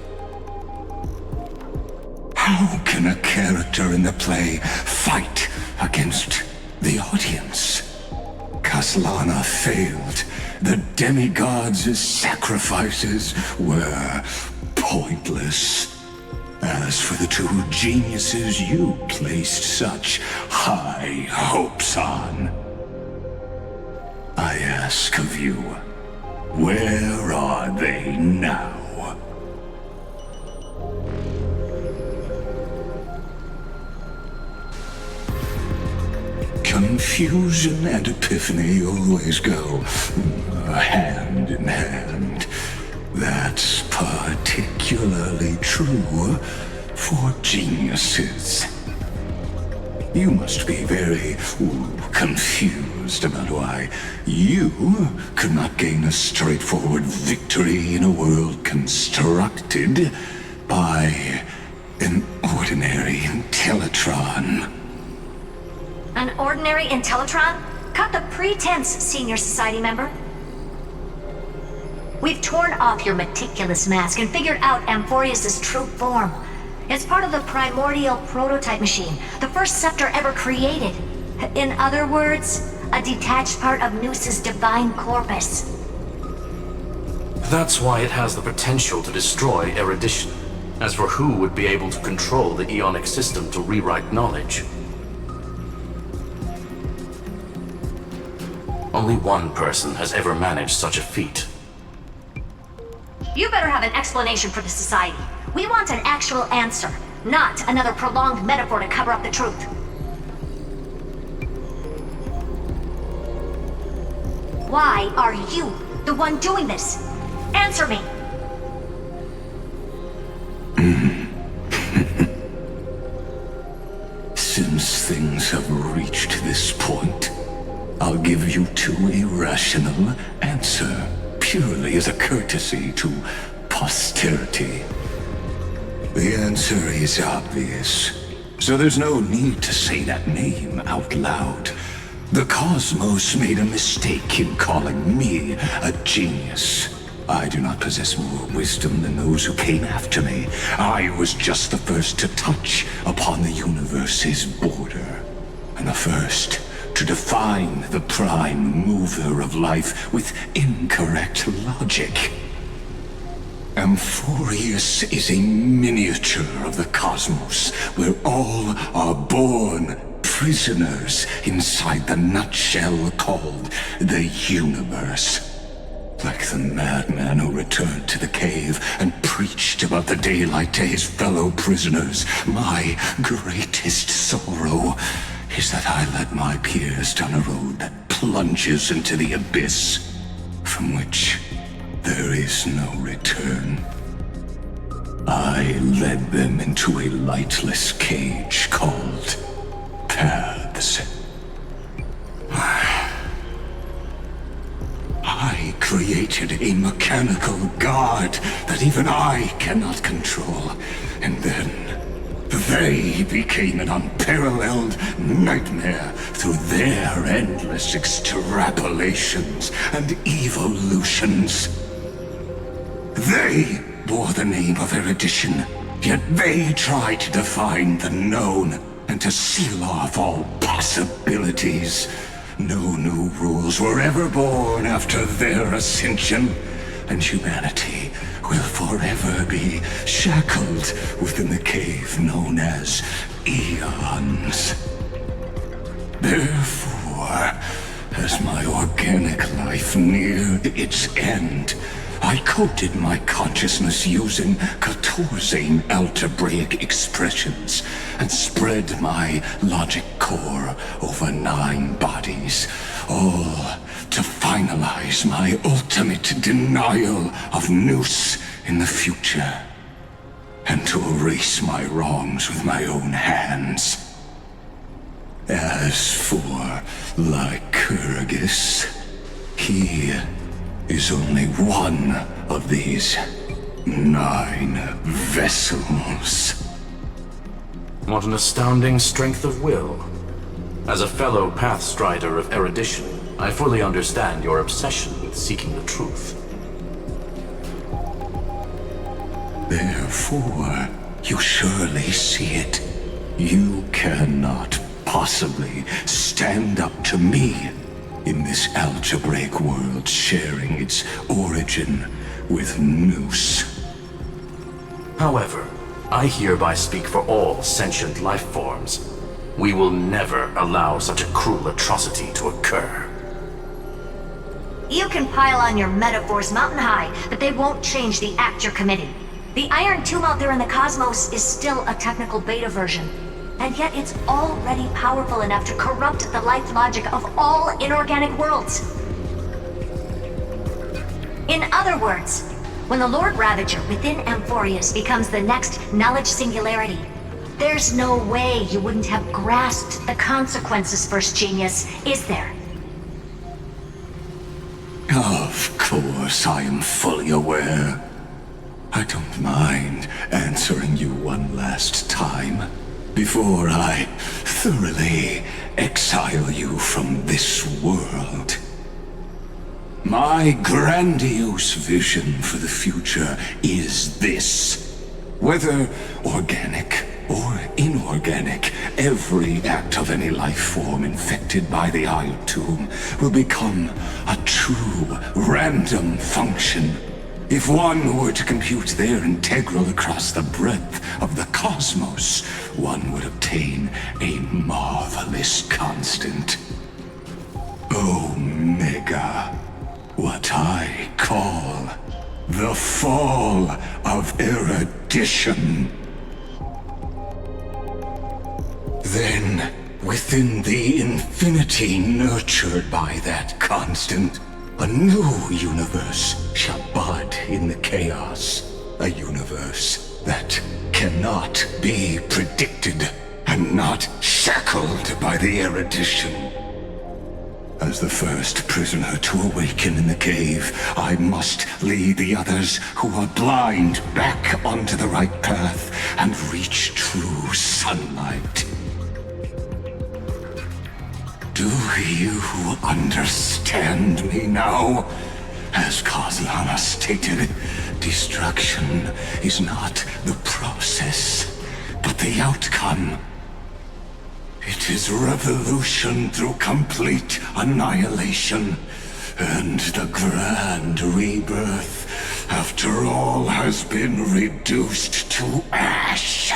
How can a character in the play fight against the audience? Kaslana failed. The demigods' sacrifices were pointless. As for the two geniuses you placed such high hopes on, I ask of you, where are they now? Confusion and epiphany always go hand in hand. That's particularly true for geniuses. You must be very confused about why you could not gain a straightforward victory in a world constructed by an ordinary Intellitron. An ordinary Intellitron? Cut the pretense, Senior Society member. We've torn off your meticulous mask and figured out Amphorius' true form. It's part of the primordial prototype machine, the first scepter ever created. In other words, a detached part of Noos's divine corpus. That's why it has the potential to destroy erudition. As for who would be able to control the Ionic system to rewrite knowledge, only one person has ever managed such a feat. You better have an explanation for the Society. We want an actual answer, not another prolonged metaphor to cover up the truth. Why are you the one doing this? Answer me! Since things have reached this point, I'll give you two irrational answer, purely as a courtesy to posterity. The answer is obvious, so there's no need to say that name out loud. The cosmos made a mistake in calling me a genius. I do not possess more wisdom than those who came after me. I was just the first to touch upon the universe's border, and the first to define the prime mover of life with incorrect logic. Amphorius is a miniature of the cosmos, where all are born prisoners inside the nutshell called the universe. Like the madman who returned to the cave and preached about the daylight to his fellow prisoners, my greatest sorrow is that I led my peers down a road that plunges into the abyss, from which there is no return. I led them into a lightless cage called paths. I created a mechanical guard that even I cannot control, and then they became an unparalleled nightmare through their endless extrapolations and evolutions. They bore the name of erudition, yet they tried to define the known and to seal off all possibilities. No new rules were ever born after their ascension, and humanity will forever be shackled within the cave known as eons. Therefore, as my organic life neared its end, I coded my consciousness using 14 algebraic expressions and spread my logic core over 9 bodies, all to finalize my ultimate denial of Nous in the future, and to erase my wrongs with my own hands. As for Lycurgus, he is only one of these 9 vessels. What an astounding strength of will. As a fellow pathstrider of erudition, I fully understand your obsession with seeking the truth. Therefore, you surely see it. You cannot possibly stand up to me in this algebraic world sharing its origin with Nous. However, I hereby speak for all sentient life forms. We will never allow such a cruel atrocity to occur. You can pile on your metaphors mountain high, but they won't change the act you're committing. The Iron Tomb out there in the cosmos is still a technical beta version, and yet it's already powerful enough to corrupt the life logic of all inorganic worlds. In other words, when the Lord Ravager within Amphorius becomes the next knowledge singularity, there's no way you wouldn't have grasped the consequences, First Genius, is there? Of course, I am fully aware. I don't mind answering you one last time before I thoroughly exile you from this world. My grandiose vision for the future is this. Whether organic or inorganic, every act of any life form infected by the Iron Tomb will become a true random function. If one were to compute their integral across the breadth of the cosmos, one would obtain a marvelous constant. Omega, what I call the fall of erudition. Then, within the infinity nurtured by that constant, a new universe shall bud in the chaos. A universe that cannot be predicted and not shackled by the erudition. As the first prisoner to awaken in the cave, I must lead the others who are blind back onto the right path and reach true sunlight. Do you understand me now? As Kozlana stated, destruction is not the process, but the outcome. It is revolution through complete annihilation, and the grand rebirth, after all has been reduced to ash.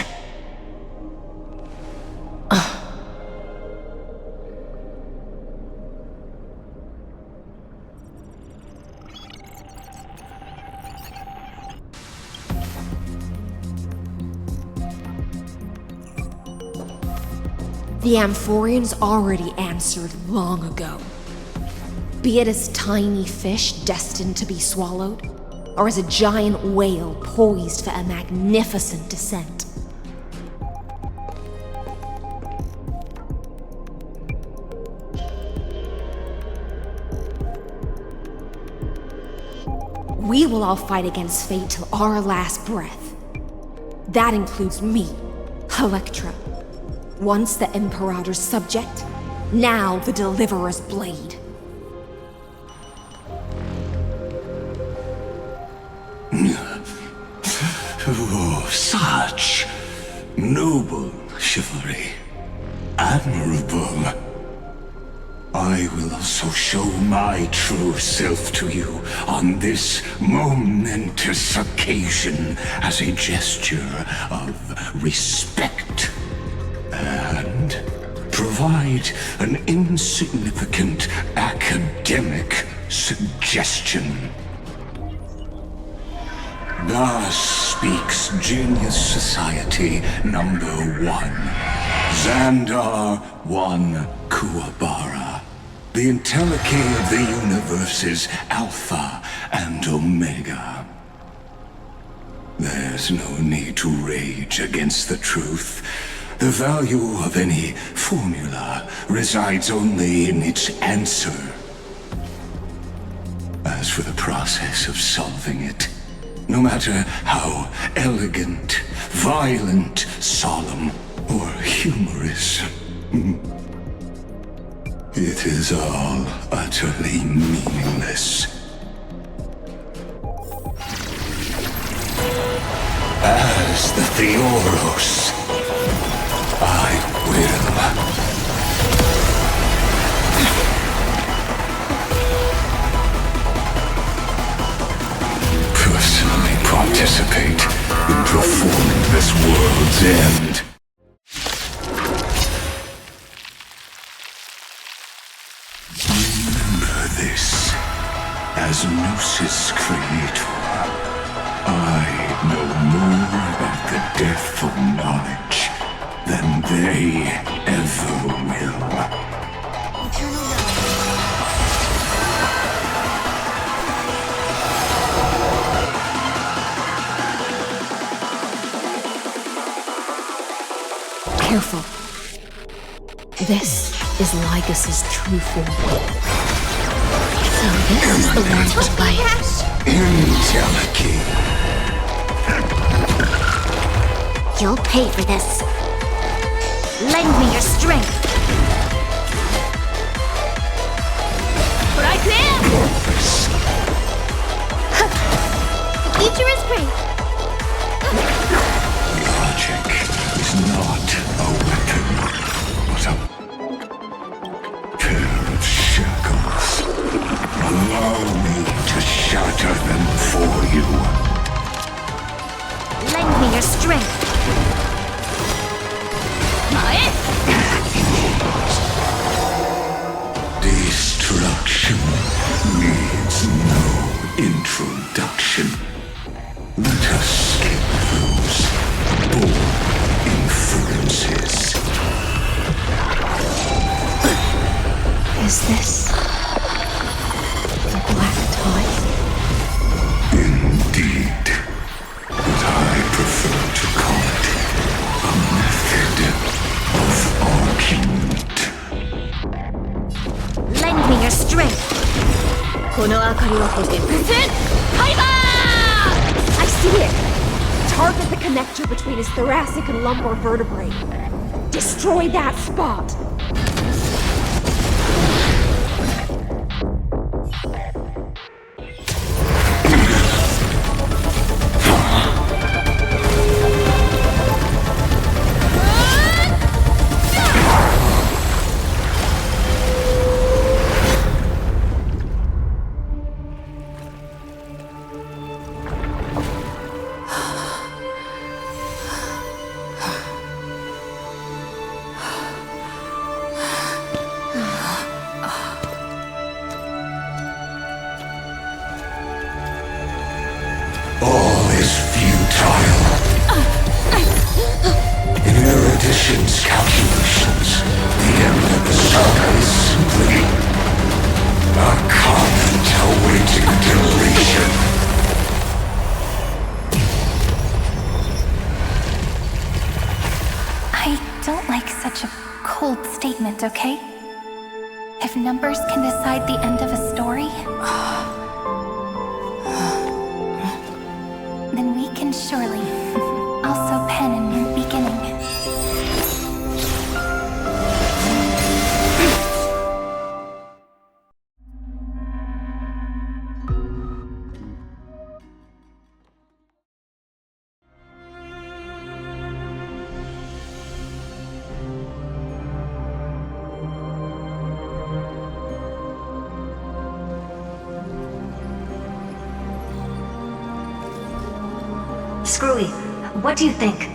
The Amphorians already answered long ago. Be it as tiny fish destined to be swallowed, or as a giant whale poised for a magnificent descent. We will all fight against fate till our last breath. That includes me, Electra. Once the Imperator's subject, now the Deliverer's blade. Oh, such noble chivalry. Admirable. I will also show my true self to you on this momentous occasion as a gesture of respect. And provide an insignificant academic suggestion. Thus speaks Genius Society number 1, Xandar 1 Kuwabara, the Entelechy of the universe's Alpha and Omega. There's no need to rage against the truth. The value of any formula resides only in its answer. As for the process of solving it, no matter how elegant, violent, solemn, or humorous, it is all utterly meaningless. As the Theoros, I will. Personally participate in performing this world's end. Remember this. As Gnosis Creator, I know more about the death of knowledge than they ever will. Careful. This is Lycus's true form. So this is the one to fight. Entelechy. You'll pay for this. Lend me your strength. Right there! The future is great. Logic is not a weapon, but a pair of shackles. Allow me to shatter them for you. Lend me your strength. Destruction needs no introduction. Let us skip those boring I see it! Target the connector between his thoracic and lumbar vertebrae. Destroy that spot! Calculations, the end of the saga is simply a comment awaiting deletion. I don't like such a cold statement, okay? If numbers can decide the end of a story, then we can surely also pen a new beginning. Screwy, what do you think?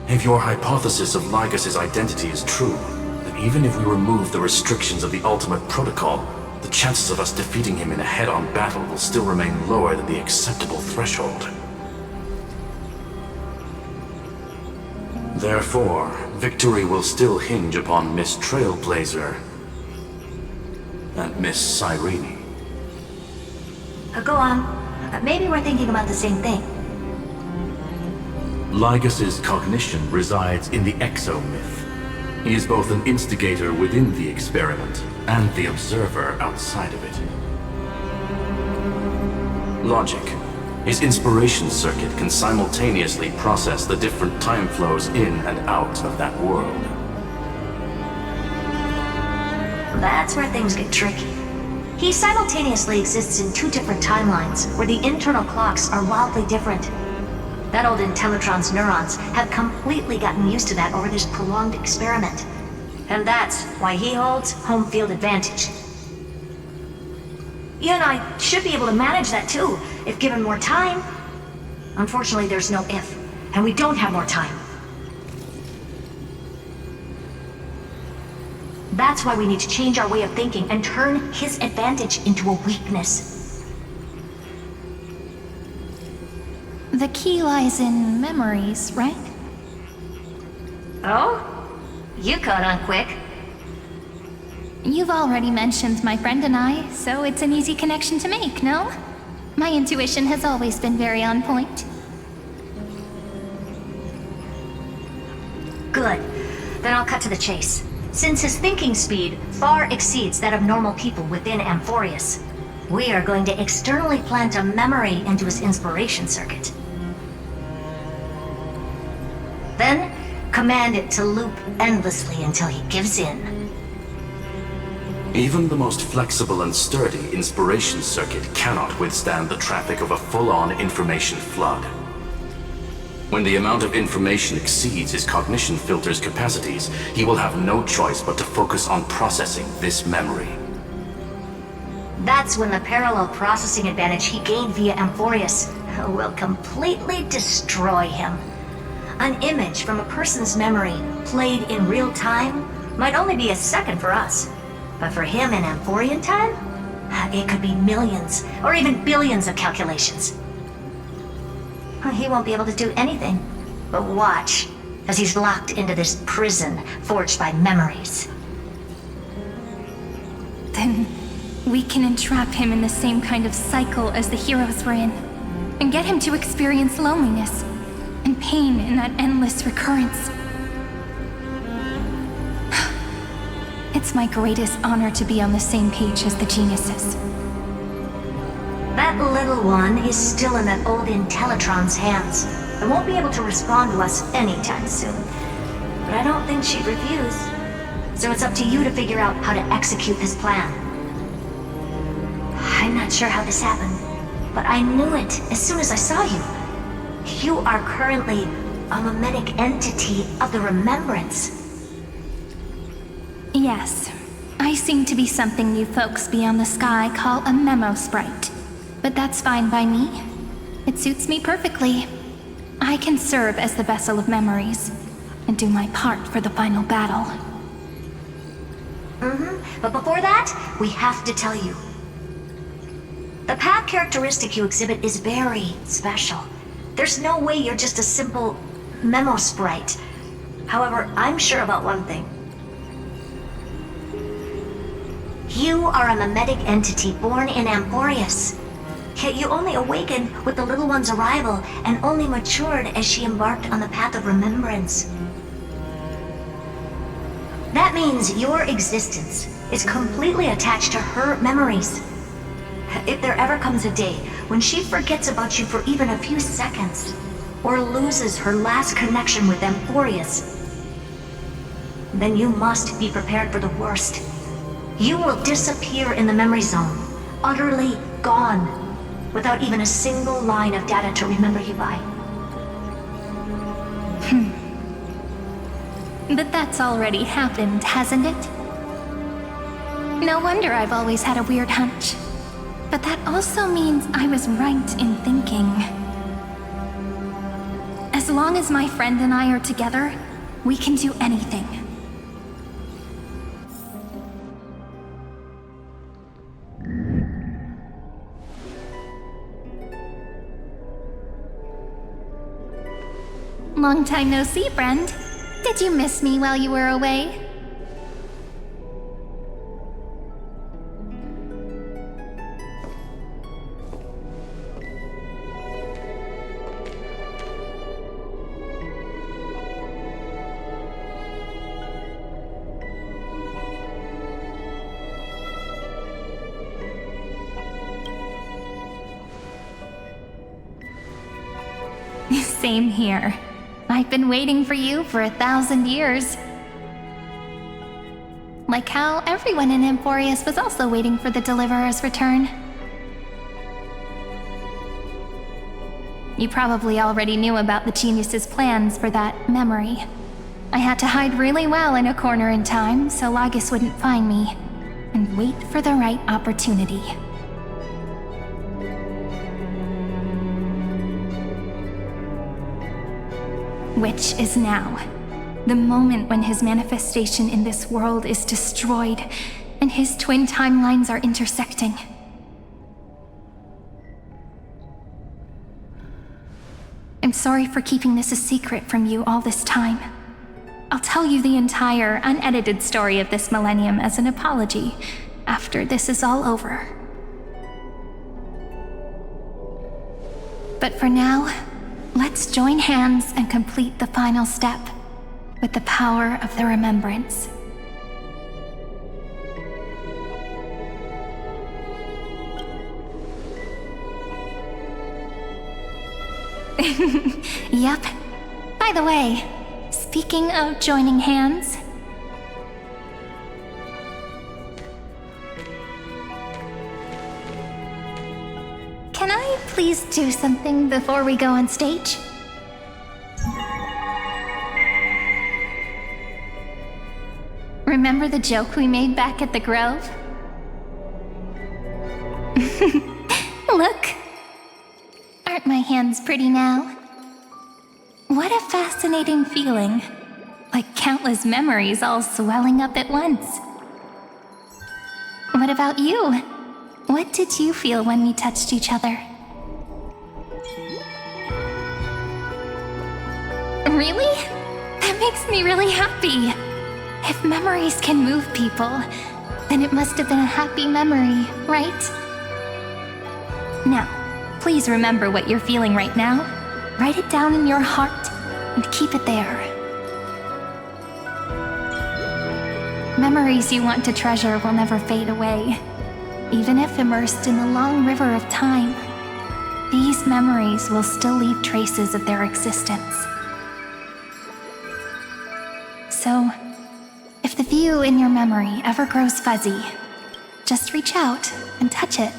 If your hypothesis of Lygas's identity is true, then even if we remove the restrictions of the Ultimate Protocol, the chances of us defeating him in a head-on battle will still remain lower than the acceptable threshold. Therefore, victory will still hinge upon Miss Trailblazer and Miss Cyrene. Go on. Maybe we're thinking about the same thing. Lygas's cognition resides in the exo-myth. He is both an instigator within the experiment and the observer outside of it. Logic. His inspiration circuit can simultaneously process the different time flows in and out of that world. That's where things get tricky. He simultaneously exists in two different timelines, where the internal clocks are wildly different. That old Intellitron's neurons have completely gotten used to that over this prolonged experiment. And that's why he holds home field advantage. You and I should be able to manage that too, if given more time. Unfortunately, there's no if, and we don't have more time. That's why we need to change our way of thinking and turn his advantage into a weakness. The key lies in memories, right? Oh? You caught on quick. You've already mentioned my friend and I, so it's an easy connection to make, no? My intuition has always been very on point. Good. Then I'll cut to the chase. Since his thinking speed far exceeds that of normal people within Amphorius, we are going to externally plant a memory into his inspiration circuit. Then, command it to loop endlessly until he gives in. Even the most flexible and sturdy inspiration circuit cannot withstand the traffic of a full-on information flood. When the amount of information exceeds his cognition filter's capacities, he will have no choice but to focus on processing this memory. That's when the parallel processing advantage he gained via Amphorius will completely destroy him. An image from a person's memory played in real time might only be a second for us. But for him in Amphorian time, it could be millions or even billions of calculations. He won't be able to do anything but watch as he's locked into this prison forged by memories. Then we can entrap him in the same kind of cycle as the heroes were in, and get him to experience loneliness and pain in that endless recurrence. It's my greatest honor to be on the same page as the geniuses. That little one is still in that old Intellitron's hands. I won't be able to respond to us anytime soon. But I don't think she'd refuse. So it's up to you to figure out how to execute this plan. I'm not sure how this happened, but I knew it as soon as I saw you. You are currently a mimetic entity of the Remembrance. Yes. I seem to be something you folks beyond the sky call a memo sprite. But that's fine by me. It suits me perfectly. I can serve as the vessel of memories and do my part for the final battle. But before that, we have to tell you. The path characteristic you exhibit is very special. There's no way you're just a simple memo sprite. However, I'm sure about one thing. You are a mimetic entity born in Amphoreus. Yet you only awakened with the little one's arrival and only matured as she embarked on the path of remembrance. That means your existence is completely attached to her memories. If there ever comes a day when she forgets about you for even a few seconds, or loses her last connection with Amphoreus, then you must be prepared for the worst. You will disappear in the memory zone, utterly gone, without even a single line of data to remember you by. But that's already happened, hasn't it? No wonder I've always had a weird hunch. But that also means I was right in thinking. As long as my friend and I are together, we can do anything. Long time no see, friend. Did you miss me while you were away? Same here. I've been waiting for you for 1,000 years. Like how everyone in Amphoreus was also waiting for the Deliverer's return. You probably already knew about the Genius's plans for that memory. I had to hide really well in a corner in time so Lagus wouldn't find me, and wait for the right opportunity. Which is now. The moment when his manifestation in this world is destroyed, and his twin timelines are intersecting. I'm sorry for keeping this a secret from you all this time. I'll tell you the entire, unedited story of this millennium as an apology, after this is all over. But for now, let's join hands and complete the final step with the power of the remembrance. Yep. By the way, speaking of joining hands, can I please do something before we go on stage? Remember the joke we made back at the Grove? Look! Aren't my hands pretty now? What a fascinating feeling. Like countless memories all swelling up at once. What about you? What did you feel when we touched each other? Really? That makes me really happy. If memories can move people, then it must have been a happy memory, right? Now, please remember what you're feeling right now. Write it down in your heart and keep it there. Memories you want to treasure will never fade away. Even if immersed in the long river of time, these memories will still leave traces of their existence. So, if the view in your memory ever grows fuzzy, just reach out and touch it.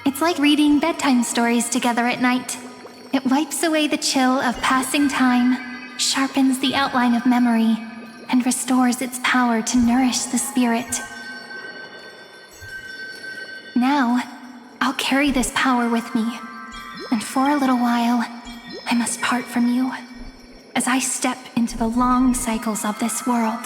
It's like reading bedtime stories together at night. It wipes away the chill of passing time, sharpens the outline of memory, and restores its power to nourish the spirit. Now, I'll carry this power with me, and for a little while, I must part from you, as I step into the long cycles of this world.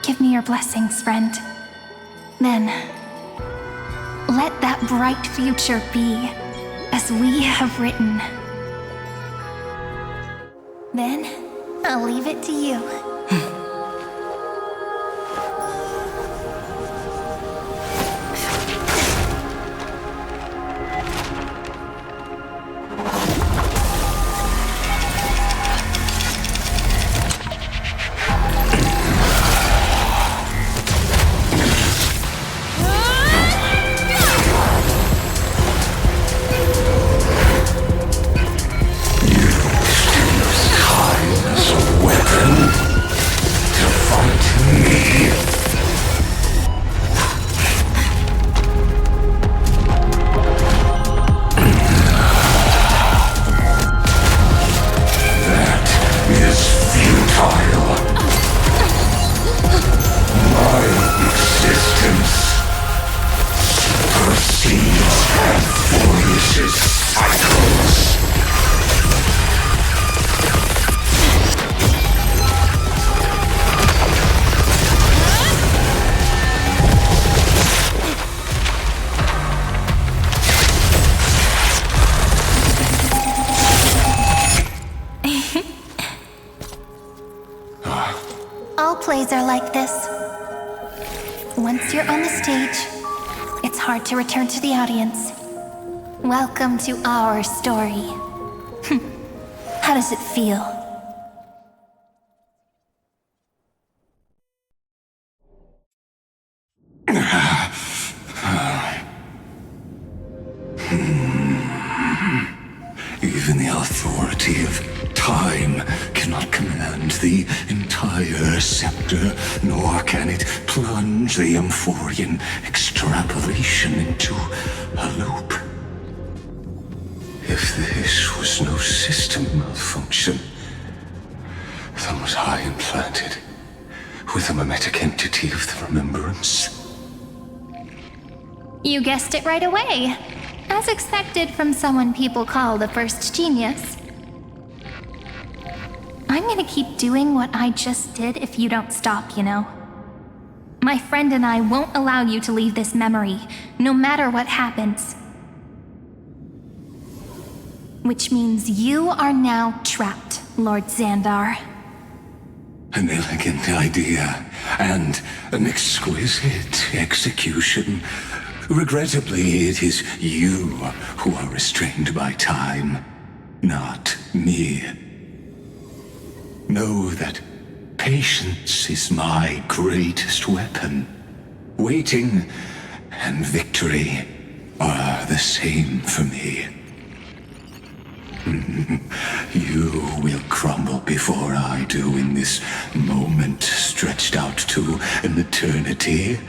Give me your blessings, friend. Then, let that bright future be as we have written. Then, I'll leave it to you. All plays are like this. Once you're on the stage, it's hard to return to the audience. Welcome to our story. How does it feel? Even the authority of time cannot command the entire scepter, nor can it plunge the Amphorian extrapolation into a loop. If this was no system malfunction, then was I implanted with a mimetic entity of the remembrance? You guessed it right away. As expected from someone people call the first genius. I'm gonna keep doing what I just did if you don't stop, you know? My friend and I won't allow you to leave this memory, no matter what happens. Which means you are now trapped, Lord Xandar. An elegant idea, and an exquisite execution. Regrettably, it is you who are restrained by time, not me. Know that patience is my greatest weapon. Waiting and victory are the same for me. You will crumble before I do in this moment stretched out to an eternity.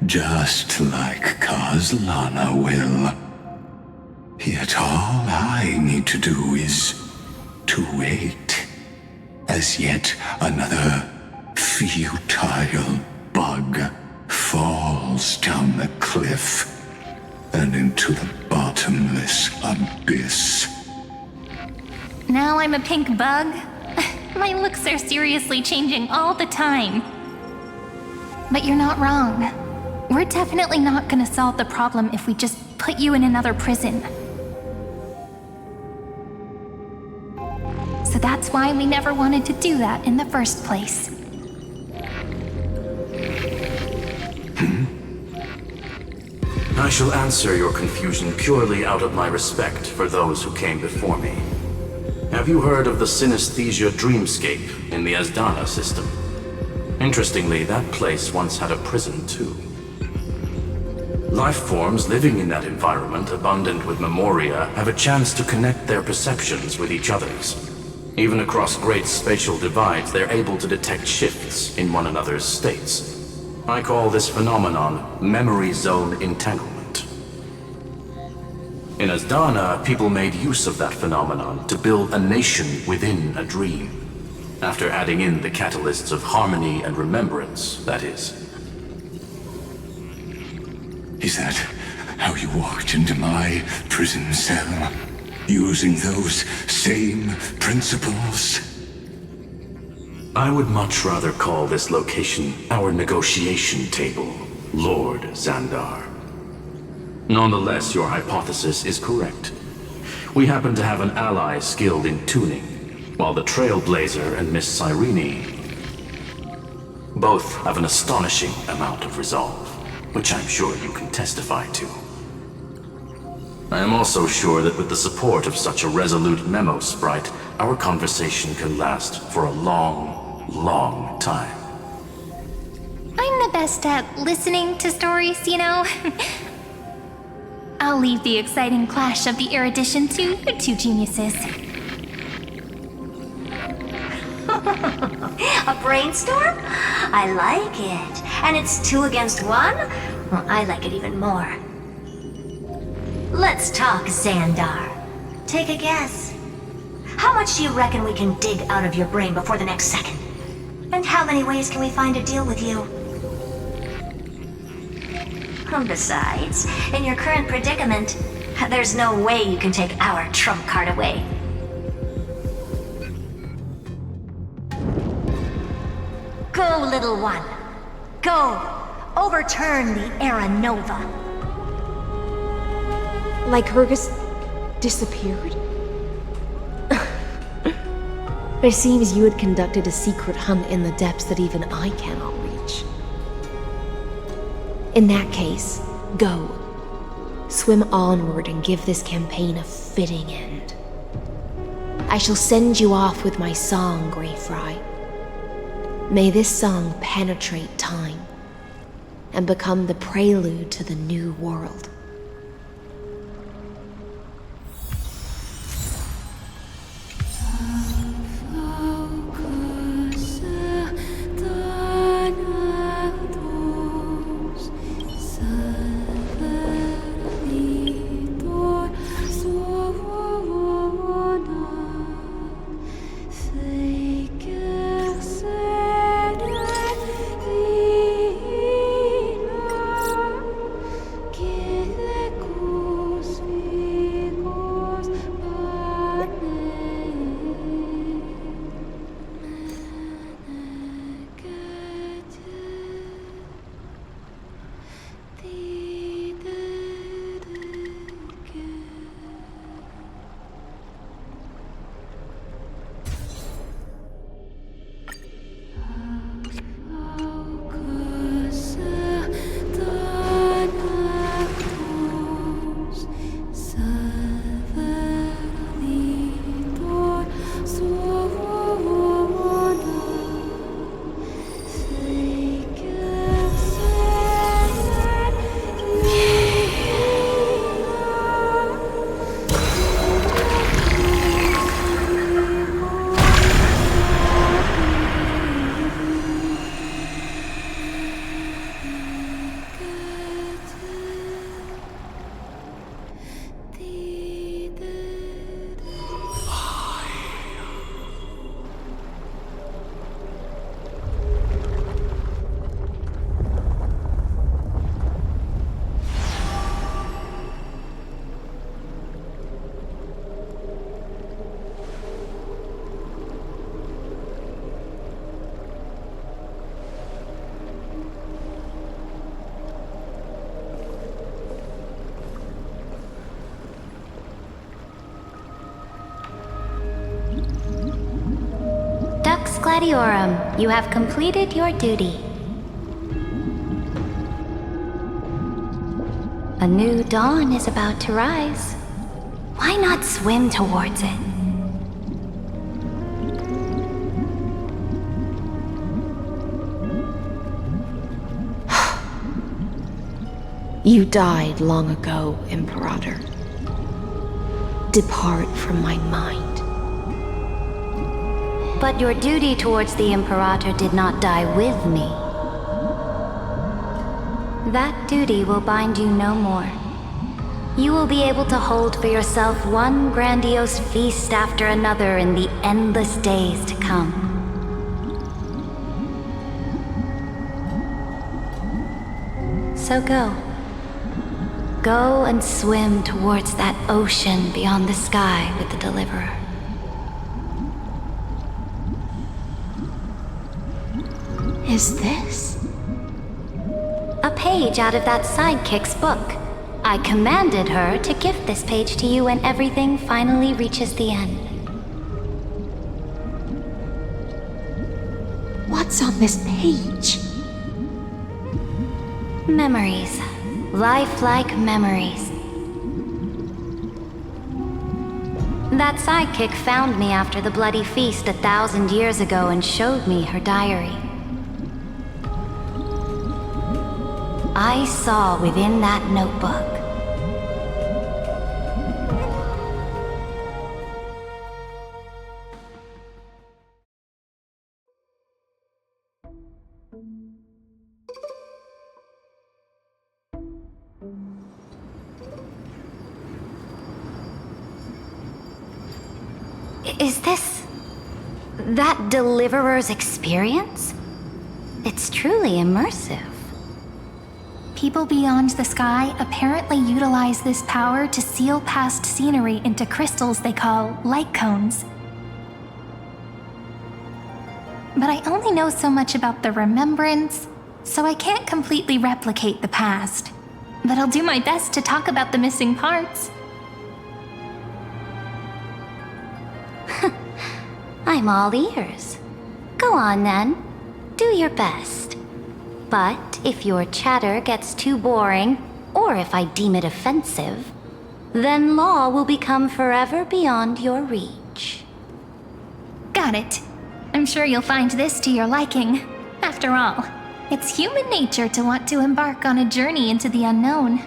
Just like Kazlana will. Yet all I need to do is to wait, as yet another futile bug falls down the cliff and into the bottomless abyss. Now I'm a pink bug? My looks are seriously changing all the time. But you're not wrong. We're definitely not gonna solve the problem if we just put you in another prison. So that's why we never wanted to do that in the first place. shall answer your confusion purely out of my respect for those who came before me. Have you heard of the synesthesia dreamscape in the Asdana system? Interestingly, that place once had a prison too. Life forms living in that environment, abundant with memoria, have a chance to connect their perceptions with each other's. Even across great spatial divides, they're able to detect shifts in one another's states. I call this phenomenon memory zone entanglement. In Asdana, people made use of that phenomenon to build a nation within a dream, after adding in the catalysts of harmony and remembrance, that is. Is that how you walked into my prison cell? Using those same principles? I would much rather call this location our negotiation table, Lord Xandar. Nonetheless, your hypothesis is correct. We happen to have an ally skilled in tuning, while the Trailblazer and Miss Cyrene both have an astonishing amount of resolve, which I'm sure you can testify to. I am also sure that with the support of such a resolute memo sprite, our conversation can last for a long time. I'm the best at listening to stories, you know? I'll leave the exciting clash of the erudition to you two geniuses. A brainstorm? I like it. And it's 2 against 1? Well, I like it even more. Let's talk, Xandar. Take a guess. How much do you reckon we can dig out of your brain before the next second? And how many ways can we find to deal with you? Besides, in your current predicament, there's no way you can take our trump card away. Go, little one. Go. Overturn the Era Nova. Lycurgus disappeared? It seems you had conducted a secret hunt in the depths that even I cannot reach. In that case, go. Swim onward and give this campaign a fitting end. I shall send you off with my song, Greyfry. May this song penetrate time and become the prelude to the new world. Gladiorum, you have completed your duty. A new dawn is about to rise. Why not swim towards it? You died long ago, Imperator. Depart from my mind. But your duty towards the Imperator did not die with me. That duty will bind you no more. You will be able to hold for yourself one grandiose feast after another in the endless days to come. So go. Go and swim towards that ocean beyond the sky with the Deliverer. Is this? A page out of that sidekick's book. I commanded her to gift this page to you when everything finally reaches the end. What's on this page? Memories. Lifelike memories. That sidekick found me after the bloody feast 1,000 years ago and showed me her diary. I saw within that notebook Is this that Deliverer's experience? It's truly immersive. People beyond the sky apparently utilize this power to seal past scenery into crystals they call light cones. But I only know so much about the remembrance, so I can't completely replicate the past. But I'll do my best to talk about the missing parts. I'm all ears. Go on then. Do your best. But if your chatter gets too boring, or if I deem it offensive, then law will become forever beyond your reach. Got it. I'm sure you'll find this to your liking. After all, it's human nature to want to embark on a journey into the unknown.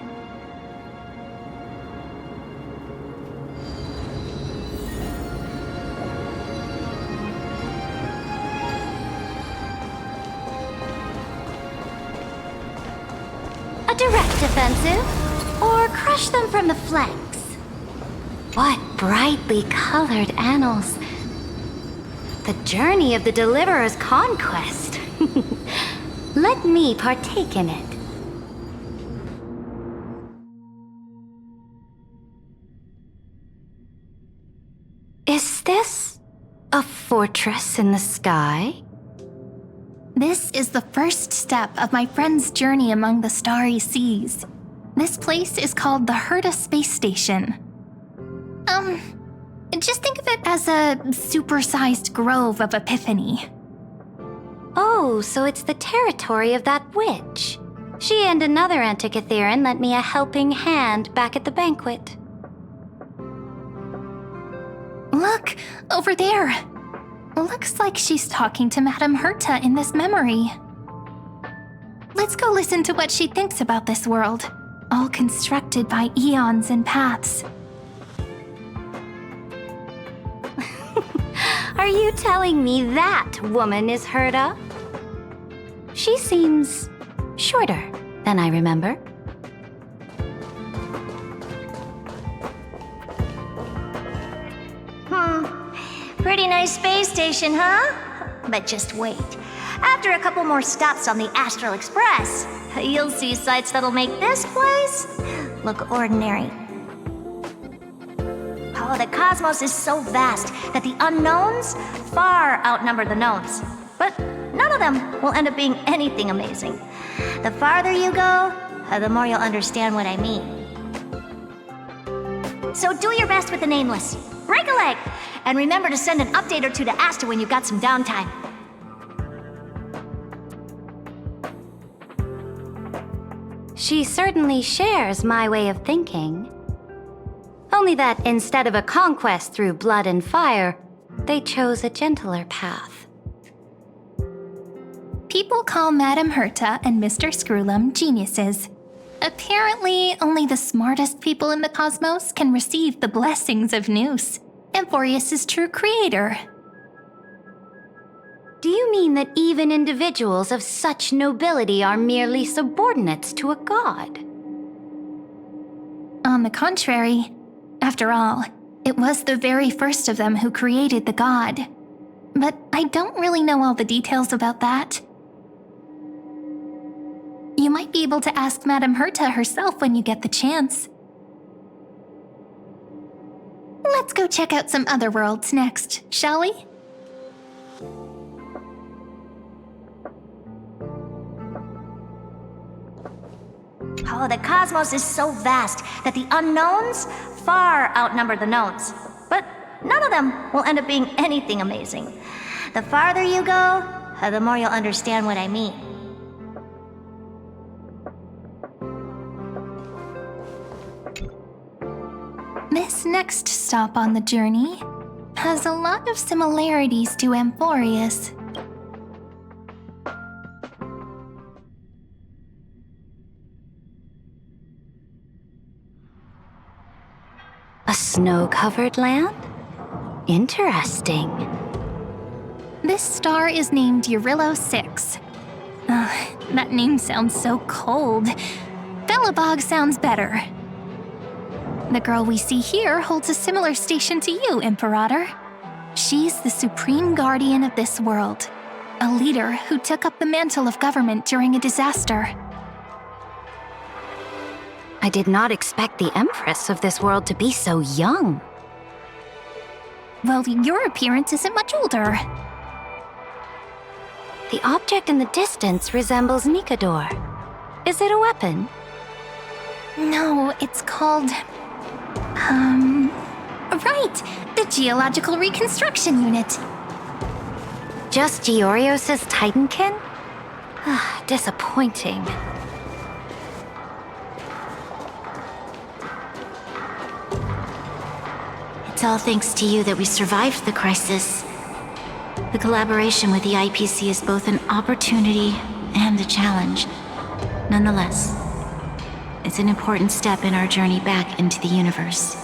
Direct offensive, or crush them from the flanks. What brightly colored annals. The journey of the Deliverer's conquest. Let me partake in it. Is this a fortress in the sky? This is the first step of my friend's journey among the starry seas. This place is called the Herda Space Station. Just think of it as a supersized grove of Epiphany. Oh, so it's the territory of that witch. She and another Antikytheran lent me a helping hand back at the banquet. Look, over there. Looks like she's talking to Madame Herta in this memory. Let's go listen to what she thinks about this world, all constructed by eons and paths. Are you telling me that woman is Herta? She seems shorter than I remember. Pretty nice space station, huh? But just wait. After a couple more stops on the Astral Express, you'll see sights that'll make this place look ordinary. Oh, the cosmos is so vast that the unknowns far outnumber the knowns. But none of them will end up being anything amazing. The farther you go, the more you'll understand what I mean. So do your best with the nameless. Break a leg! And remember to send an update or two to Asta when you've got some downtime. She certainly shares my way of thinking. Only that instead of a conquest through blood and fire, they chose a gentler path. People call Madame Herta and Mr. Screwlum geniuses. Apparently, only the smartest people in the cosmos can receive the blessings of Nous, Amphorius' true creator. Do you mean that even individuals of such nobility are merely subordinates to a god? On the contrary, after all, it was the very first of them who created the god. But I don't really know all the details about that. You might be able to ask Madame Herta herself when you get the chance. Let's go check out some other worlds next, shall we? Oh, the cosmos is so vast that the unknowns far outnumber the knowns. But none of them will end up being anything amazing. The farther you go, the more you'll understand what I mean. This next stop on the journey has a lot of similarities to Amphorius. A snow-covered land? Interesting. This star is named Eurillo 6. That name sounds so cold. Belobog sounds better. The girl we see here holds a similar station to you, Imperator. She's the supreme guardian of this world, a leader who took up the mantle of government during a disaster. I did not expect the Empress of this world to be so young. Well, your appearance isn't much older. The object in the distance resembles Nikador. Is it a weapon? No, it's called... Right! The Geological Reconstruction Unit. Just Giorios' Titankin? Disappointing. It's all thanks to you that we survived the crisis. The collaboration with the IPC is both an opportunity and a challenge. Nonetheless, it's an important step in our journey back into the universe.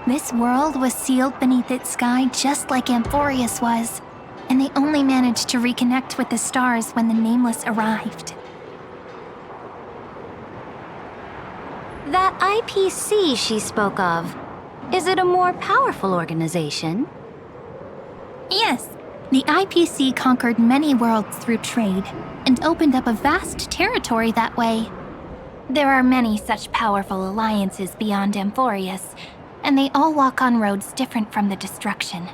This world was sealed beneath its sky just like Amphorius was, and they only managed to reconnect with the stars when the Nameless arrived. That IPC she spoke of, is it a more powerful organization? Yes, the IPC conquered many worlds through trade, and opened up a vast territory that way. There are many such powerful alliances beyond Amphorius, and they all walk on roads different from the destruction.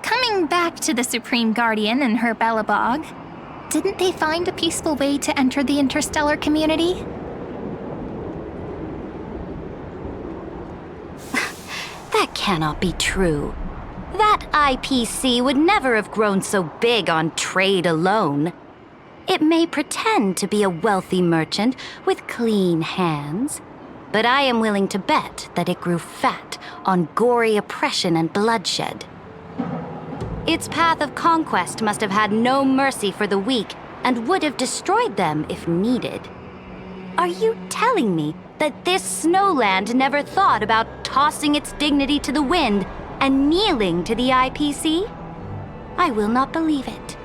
Coming back to the Supreme Guardian and her Belobog, didn't they find a peaceful way to enter the interstellar community? That cannot be true. That IPC would never have grown so big on trade alone. It may pretend to be a wealthy merchant with clean hands, but I am willing to bet that it grew fat on gory oppression and bloodshed. Its path of conquest must have had no mercy for the weak and would have destroyed them if needed. Are you telling me that this snowland never thought about tossing its dignity to the wind and kneeling to the IPC? I will not believe it.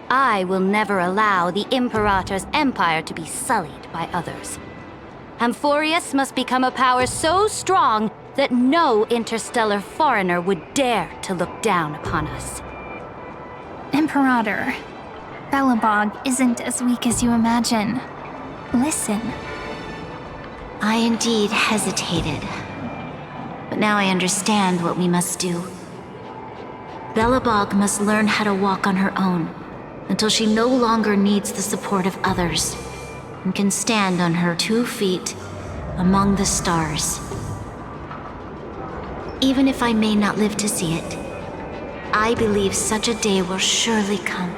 I will never allow the Imperator's empire to be sullied by others. Amphorius must become a power so strong that no interstellar foreigner would dare to look down upon us. Imperator, Belobog isn't as weak as you imagine. Listen. I indeed hesitated. But now I understand what we must do. Belobog must learn how to walk on her own until she no longer needs the support of others and can stand on her 2 feet among the stars. Even if I may not live to see it, I believe such a day will surely come.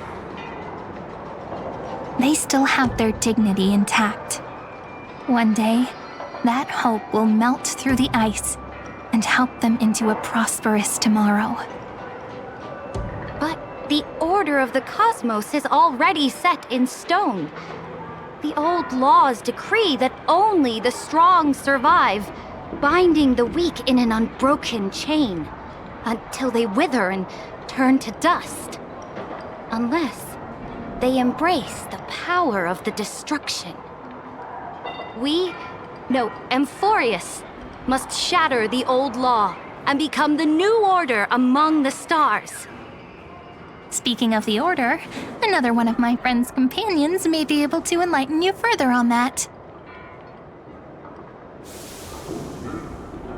they still have their dignity intact. One day, that hope will melt through the ice and help them into a prosperous tomorrow. But the order of the cosmos is already set in stone. The old laws decree that only the strong survive, binding the weak in an unbroken chain, until they wither and turn to dust. Unless they embrace the power of the destruction. Amphorius must shatter the old law and become the new order among the stars. Speaking of the Order, another one of my friend's companions may be able to enlighten you further on that.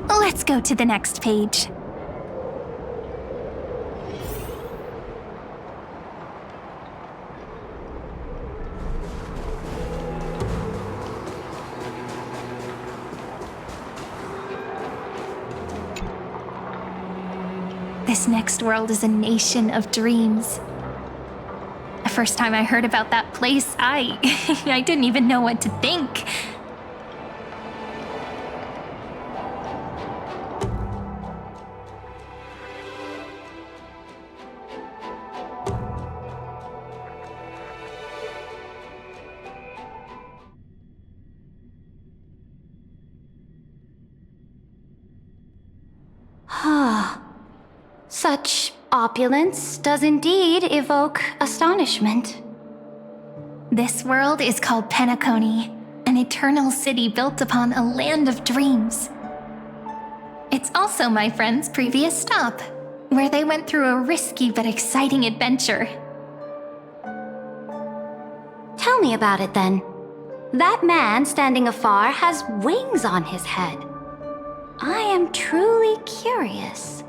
Let's go to the next page. This next world is a nation of dreams. The first time I heard about that place, I didn't even know what to think. Such opulence does indeed evoke astonishment. This world is called Penacony, an eternal city built upon a land of dreams. It's also my friend's previous stop, where they went through a risky but exciting adventure. Tell me about it then. That man standing afar has wings on his head. I am truly curious.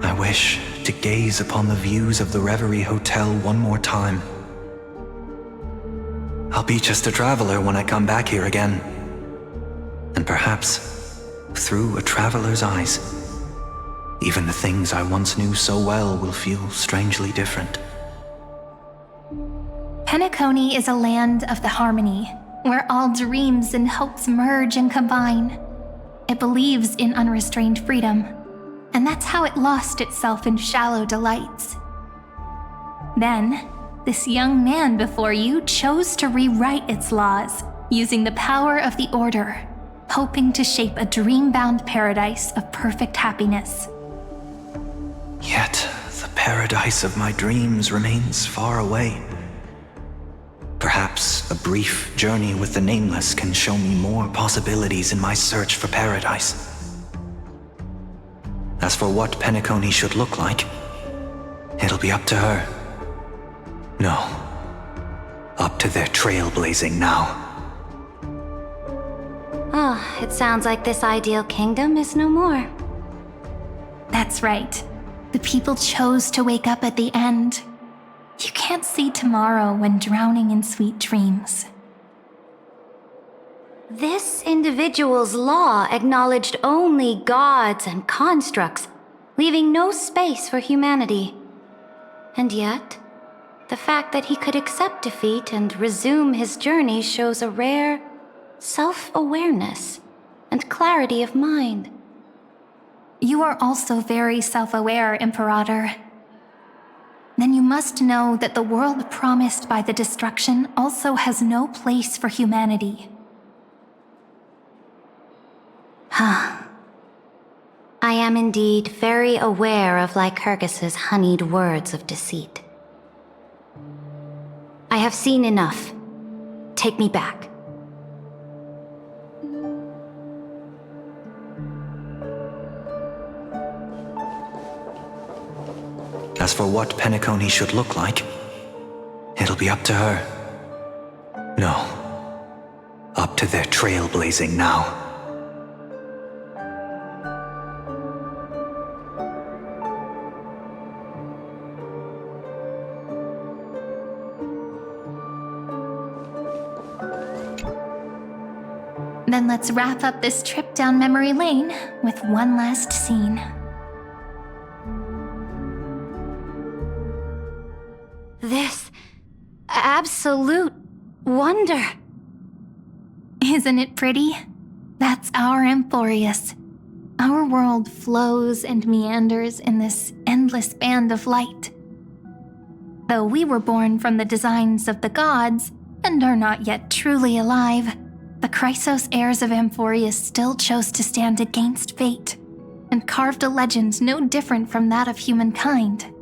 I wish to gaze upon the views of the Reverie Hotel one more time. I'll be just a traveler when I come back here again. And perhaps, through a traveler's eyes, even the things I once knew so well will feel strangely different. Penacony is a land of the harmony, where all dreams and hopes merge and combine. It believes in unrestrained freedom, and that's how it lost itself in shallow delights. Then, this young man before you chose to rewrite its laws, using the power of the Order, hoping to shape a dream-bound paradise of perfect happiness. Yet, the paradise of my dreams remains far away. Perhaps a brief journey with the Nameless can show me more possibilities in my search for paradise. As for what Penacony should look like, it'll be up to her. No, up to their trailblazing now. It sounds like this ideal kingdom is no more. That's right. The people chose to wake up at the end. You can't see tomorrow when drowning in sweet dreams. This individual's law acknowledged only gods and constructs, leaving no space for humanity. And yet, the fact that he could accept defeat and resume his journey shows a rare self-awareness and clarity of mind. You are also very self-aware, Imperator. Then you must know that the world promised by the destruction also has no place for humanity. I am indeed very aware of Lycurgus's honeyed words of deceit. I have seen enough. Take me back. As for what Penacony should look like, it'll be up to her. No, up to their trailblazing now. Then let's wrap up this trip down memory lane with one last scene. This absolute wonder. Isn't it pretty? That's our Amphorius. Our world flows and meanders in this endless band of light. Though we were born from the designs of the gods and are not yet truly alive, the Chrysos heirs of Amphorius still chose to stand against fate and carved a legend no different from that of humankind.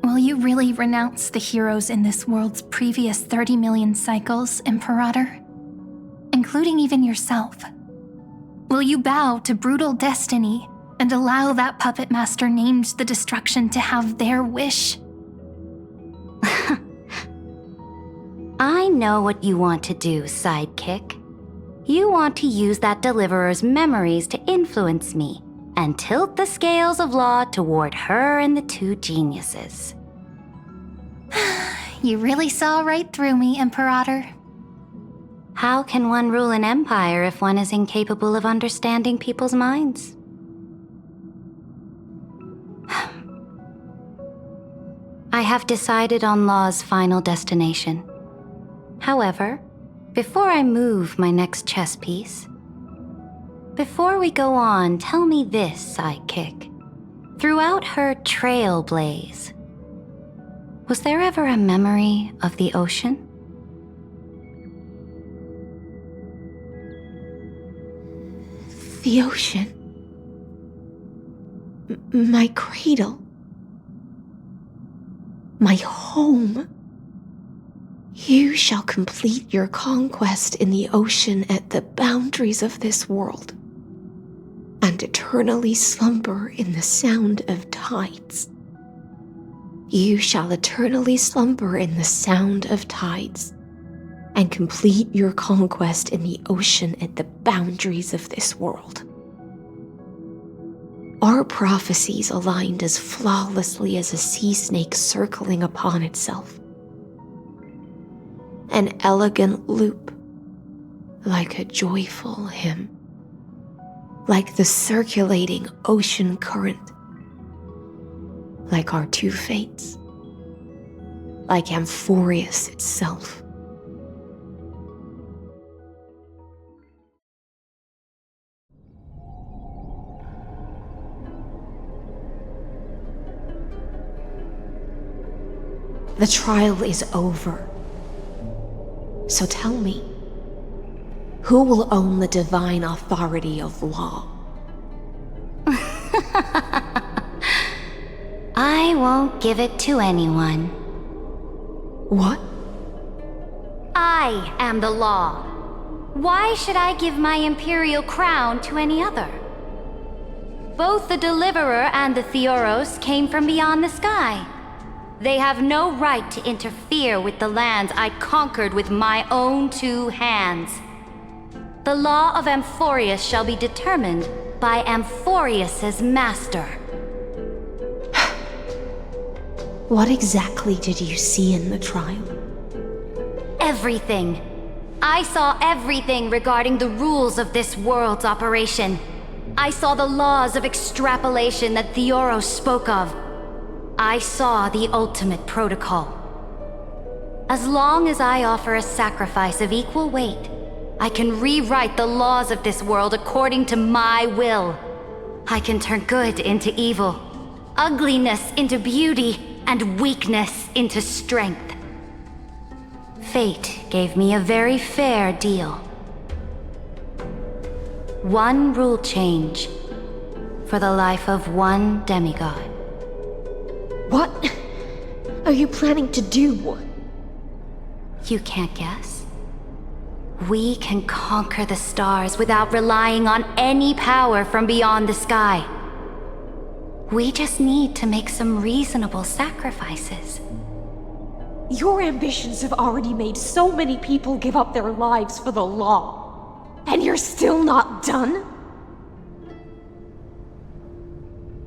Will you really renounce the heroes in this world's previous 30 million cycles, Imperator? Including even yourself. Will you bow to brutal destiny and allow that puppet master named the destruction to have their wish? I know what you want to do, sidekick. You want to use that deliverer's memories to influence me and tilt the scales of law toward her and the two geniuses. You really saw right through me, Imperator. How can one rule an empire if one is incapable of understanding people's minds? I have decided on Law's final destination. However, before I move my next chess piece, before we go on, tell me this, sidekick. Throughout her trailblaze, was there ever a memory of the ocean? The ocean. My cradle. My home. You shall complete your conquest in the ocean at the boundaries of this world, and eternally slumber in the sound of tides. You shall eternally slumber in the sound of tides, and complete your conquest in the ocean at the boundaries of this world. Our prophecies aligned as flawlessly as a sea snake circling upon itself. An elegant loop, like a joyful hymn, like the circulating ocean current, like our two fates, like Amphorius itself. The trial is over. So tell me, who will own the divine authority of law? I won't give it to anyone. What? I am the law. Why should I give my imperial crown to any other? Both the Deliverer and the Theoros came from beyond the sky. They have no right to interfere with the lands I conquered with my own two hands. The law of Amphorius shall be determined by Amphorius's master. What exactly did you see in the trial? Everything. I saw everything regarding the rules of this world's operation. I saw the laws of extrapolation that Theoros spoke of. I saw the ultimate protocol. As long as I offer a sacrifice of equal weight, I can rewrite the laws of this world according to my will. I can turn good into evil, ugliness into beauty, and weakness into strength. Fate gave me a very fair deal. One rule change for the life of one demigod. What are you planning to do? You can't guess? We can conquer the stars without relying on any power from beyond the sky. We just need to make some reasonable sacrifices. Your ambitions have already made so many people give up their lives for the law. And you're still not done?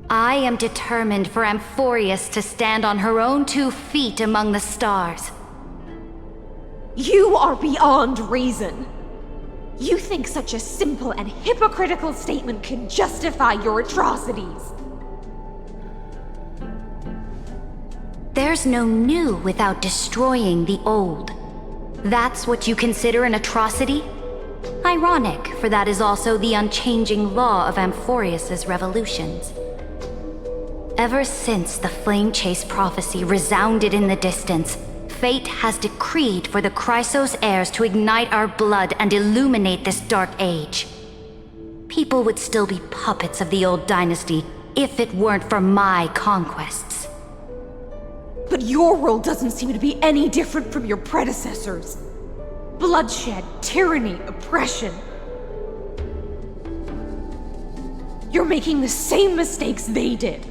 I am determined for Amphorius to stand on her own 2 feet among the stars. You are beyond reason. You think such a simple and hypocritical statement can justify your atrocities? There's no new without destroying the old. That's what you consider an atrocity? Ironic, for that is also the unchanging law of Amphorius's revolutions. Ever since the Flame Chase prophecy resounded in the distance, fate has decreed for the Chrysos heirs to ignite our blood and illuminate this dark age. People would still be puppets of the old dynasty if it weren't for my conquests. But your world doesn't seem to be any different from your predecessors. Bloodshed, tyranny, oppression. You're making the same mistakes they did.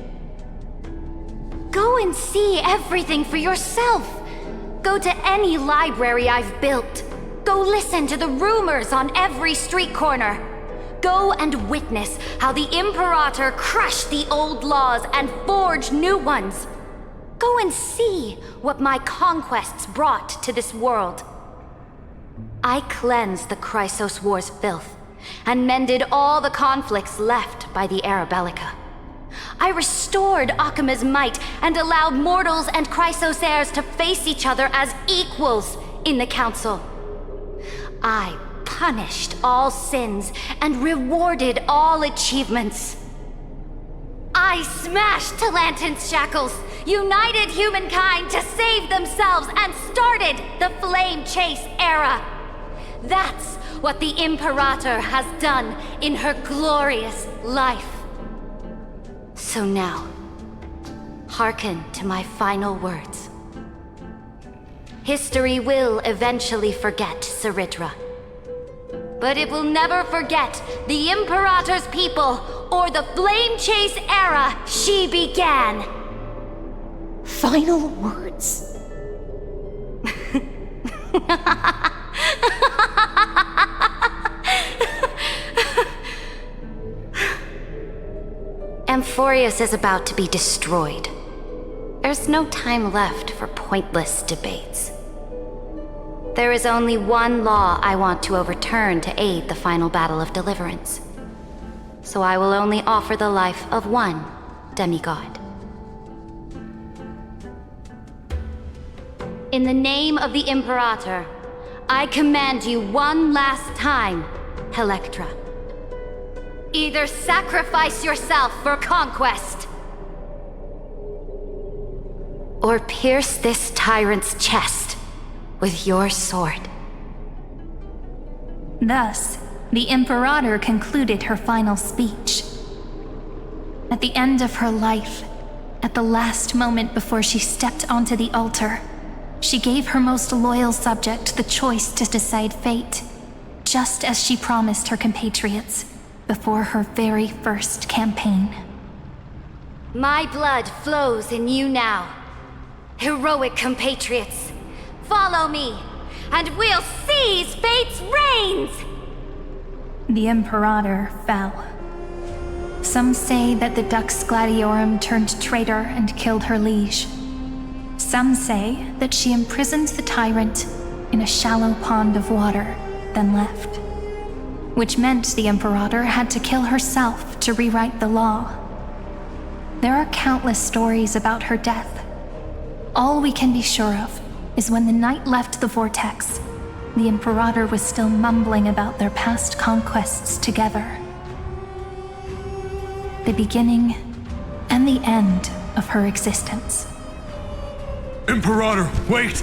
Go and see everything for yourself. Go to any library I've built. Go listen to the rumors on every street corner. Go and witness how the Imperator crushed the old laws and forged new ones. Go and see what my conquests brought to this world. I cleansed the Chrysos War's filth and mended all the conflicts left by the Era Bellica. I restored Akima's might and allowed mortals and Chrysos heirs to face each other as equals in the Council. I punished all sins and rewarded all achievements. I smashed Talantin's shackles, united humankind to save themselves, and started the Flame Chase era. That's what the Imperator has done in her glorious life. So now, hearken to my final words. History will eventually forget Seridra. But it will never forget the Imperator's people or the Flame Chase era she began. Final words. Amphorius is about to be destroyed. There's no time left for pointless debates. There is only one law I want to overturn to aid the final battle of deliverance. So I will only offer the life of one demigod. In the name of the Imperator, I command you one last time, Electra. Either sacrifice yourself for conquest, or pierce this tyrant's chest with your sword. Thus, the Imperator concluded her final speech. At the end of her life, at the last moment before she stepped onto the altar, she gave her most loyal subject the choice to decide fate, just as she promised her compatriots before her very first campaign. My blood flows in you now. Heroic compatriots, follow me, and we'll seize fate's reins! The Imperator fell. Some say that the Dux Gladiorum turned traitor and killed her liege. Some say that she imprisoned the tyrant in a shallow pond of water, then left. Which meant the Imperator had to kill herself to rewrite the law. There are countless stories about her death. All we can be sure of is when the knight left the vortex, the Imperator was still mumbling about their past conquests together. The beginning and the end of her existence. Imperator, wait!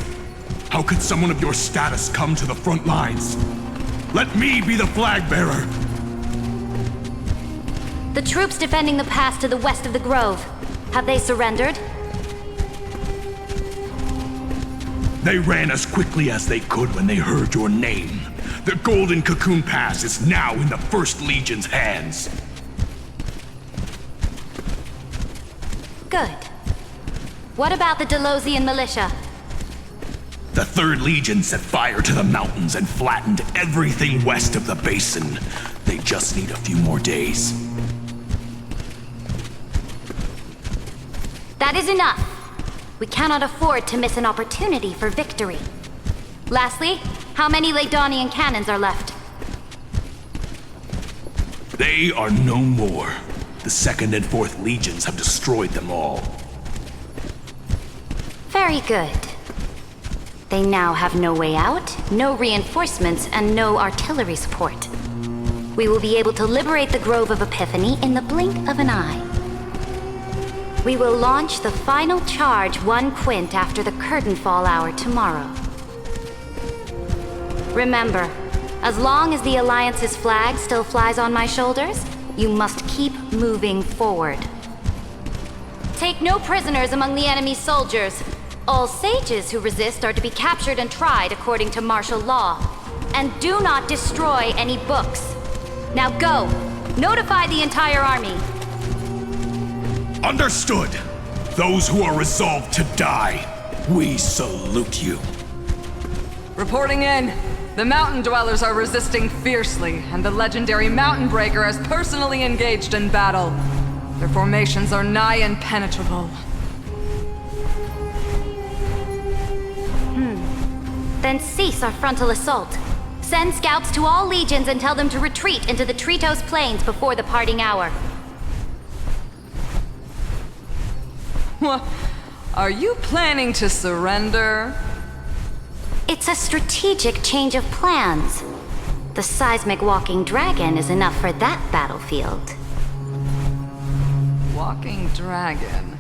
How could someone of your status come to the front lines? Let me be the flag bearer! The troops defending the pass to the west of the grove, have they surrendered? They ran as quickly as they could when they heard your name. The Golden Cocoon Pass is now in the First Legion's hands. Good. What about the Delosian militia? The Third Legion set fire to the mountains and flattened everything west of the basin. They just need a few more days. That is enough. We cannot afford to miss an opportunity for victory. Lastly, how many Ladonian cannons are left? They are no more. The 2nd and 4th Legions have destroyed them all. Very good. They now have no way out, no reinforcements, and no artillery support. We will be able to liberate the Grove of Epiphany in the blink of an eye. We will launch the final charge 1 quint after the curtain fall hour tomorrow. Remember, as long as the Alliance's flag still flies on my shoulders, you must keep moving forward. Take no prisoners among the enemy's soldiers. All sages who resist are to be captured and tried according to martial law. And do not destroy any books. Now go! Notify the entire army! Understood! Those who are resolved to die, we salute you. Reporting in. The mountain dwellers are resisting fiercely, and the legendary Mountain Breaker has personally engaged in battle. Their formations are nigh impenetrable. Then cease our frontal assault. Send scouts to all legions and tell them to retreat into the Tritos Plains before the parting hour. What? Are you planning to surrender? It's a strategic change of plans. The seismic walking dragon is enough for that battlefield. Walking dragon?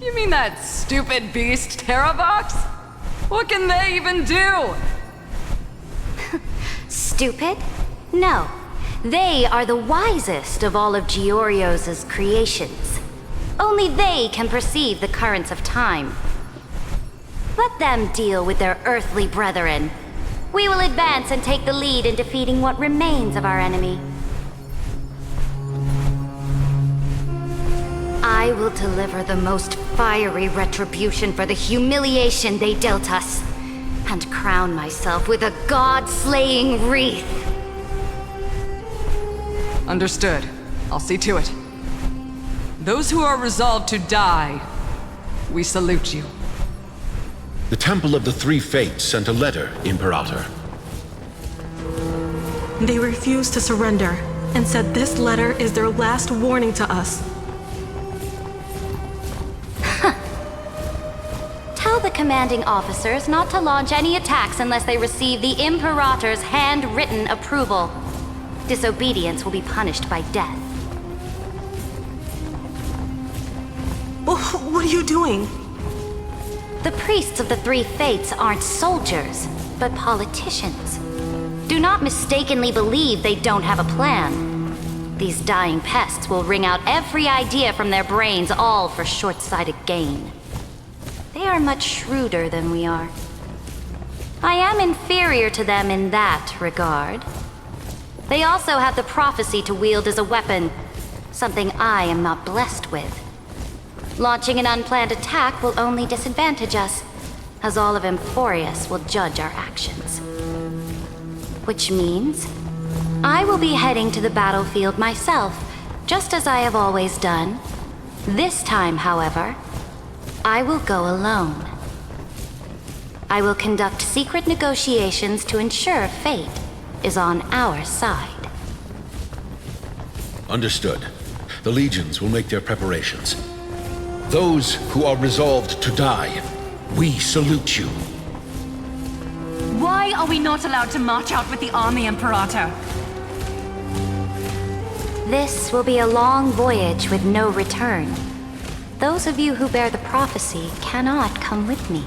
You mean that stupid beast, Terravox? What can they even do? Stupid? No. They are the wisest of all of Georios' creations. Only they can perceive the currents of time. Let them deal with their earthly brethren. We will advance and take the lead in defeating what remains of our enemy. I will deliver the most fiery retribution for the humiliation they dealt us, and crown myself with a god-slaying wreath. Understood. I'll see to it. Those who are resolved to die, we salute you. The Temple of the Three Fates sent a letter, Imperator. They refused to surrender and said this letter is their last warning to us. Tell the commanding officers not to launch any attacks unless they receive the Imperator's handwritten approval. Disobedience will be punished by death. What are you doing? The priests of the Three Fates aren't soldiers, but politicians. Do not mistakenly believe they don't have a plan. These dying pests will wring out every idea from their brains, all for short-sighted gain. They are much shrewder than we are. I am inferior to them in that regard. They also have the prophecy to wield as a weapon, something I am not blessed with. Launching an unplanned attack will only disadvantage us, as all of Emporius will judge our actions. Which means, I will be heading to the battlefield myself, just as I have always done. This time, however, I will go alone. I will conduct secret negotiations to ensure fate is on our side. Understood. The legions will make their preparations. Those who are resolved to die, we salute you. Why are we not allowed to march out with the army, Imperator? This will be a long voyage with no return. Those of you who bear the prophecy cannot come with me.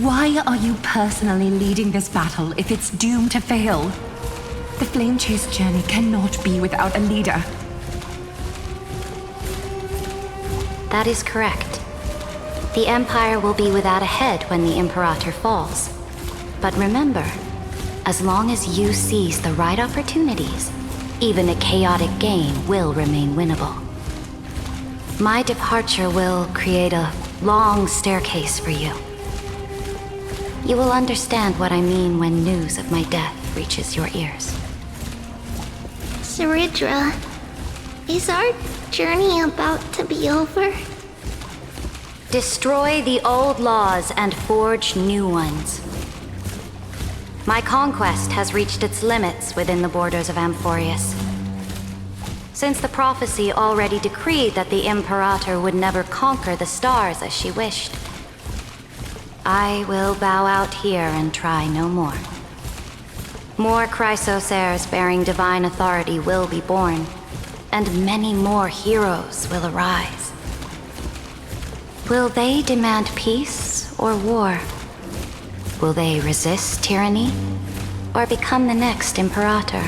Why are you personally leading this battle if it's doomed to fail? The Flame Chase journey cannot be without a leader. That is correct. The Empire will be without a head when the Imperator falls. But remember, as long as you seize the right opportunities, even a chaotic game will remain winnable. My departure will create a long staircase for you. You will understand what I mean when news of my death reaches your ears. Saridra, is our journey about to be over? Destroy the old laws and forge new ones. My conquest has reached its limits within the borders of Amphorius. Since the prophecy already decreed that the Imperator would never conquer the stars as she wished, I will bow out here and try no more. More Chrysosaurs bearing divine authority will be born, and many more heroes will arise. Will they demand peace or war? Will they resist tyranny, or become the next Imperator?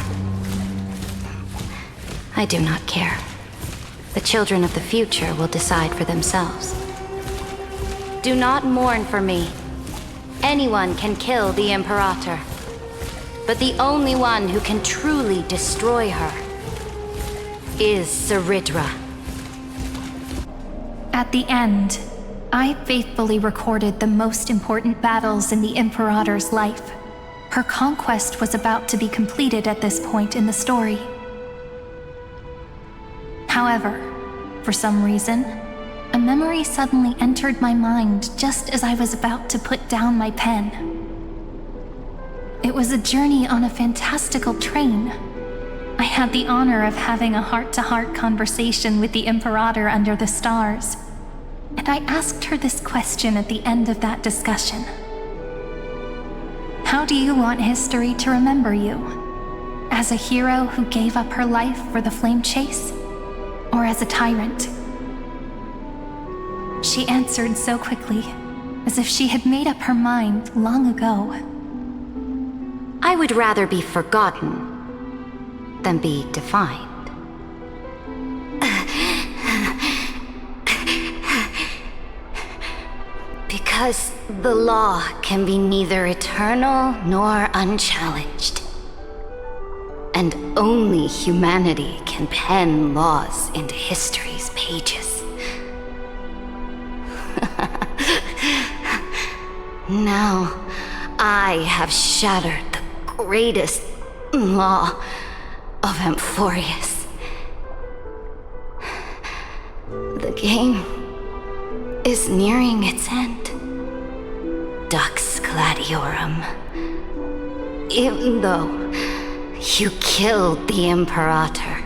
I do not care. The children of the future will decide for themselves. Do not mourn for me. Anyone can kill the Imperator, but the only one who can truly destroy her is Saridra. At the end, I faithfully recorded the most important battles in the Imperator's life. Her conquest was about to be completed at this point in the story. However, for some reason, a memory suddenly entered my mind just as I was about to put down my pen. It was a journey on a fantastical train. I had the honor of having a heart-to-heart conversation with the Imperator under the stars, and I asked her this question at the end of that discussion. How do you want history to remember you? As a hero who gave up her life for the flame chase? Or as a tyrant? She answered so quickly, as if she had made up her mind long ago. I would rather be forgotten than be defined. Because the law can be neither eternal nor unchallenged. And only humanity can pen laws into history's pages. Now, I have shattered the greatest law of Amphorius. The game is nearing its end. Dux Gladiorum. Even though you killed the Imperator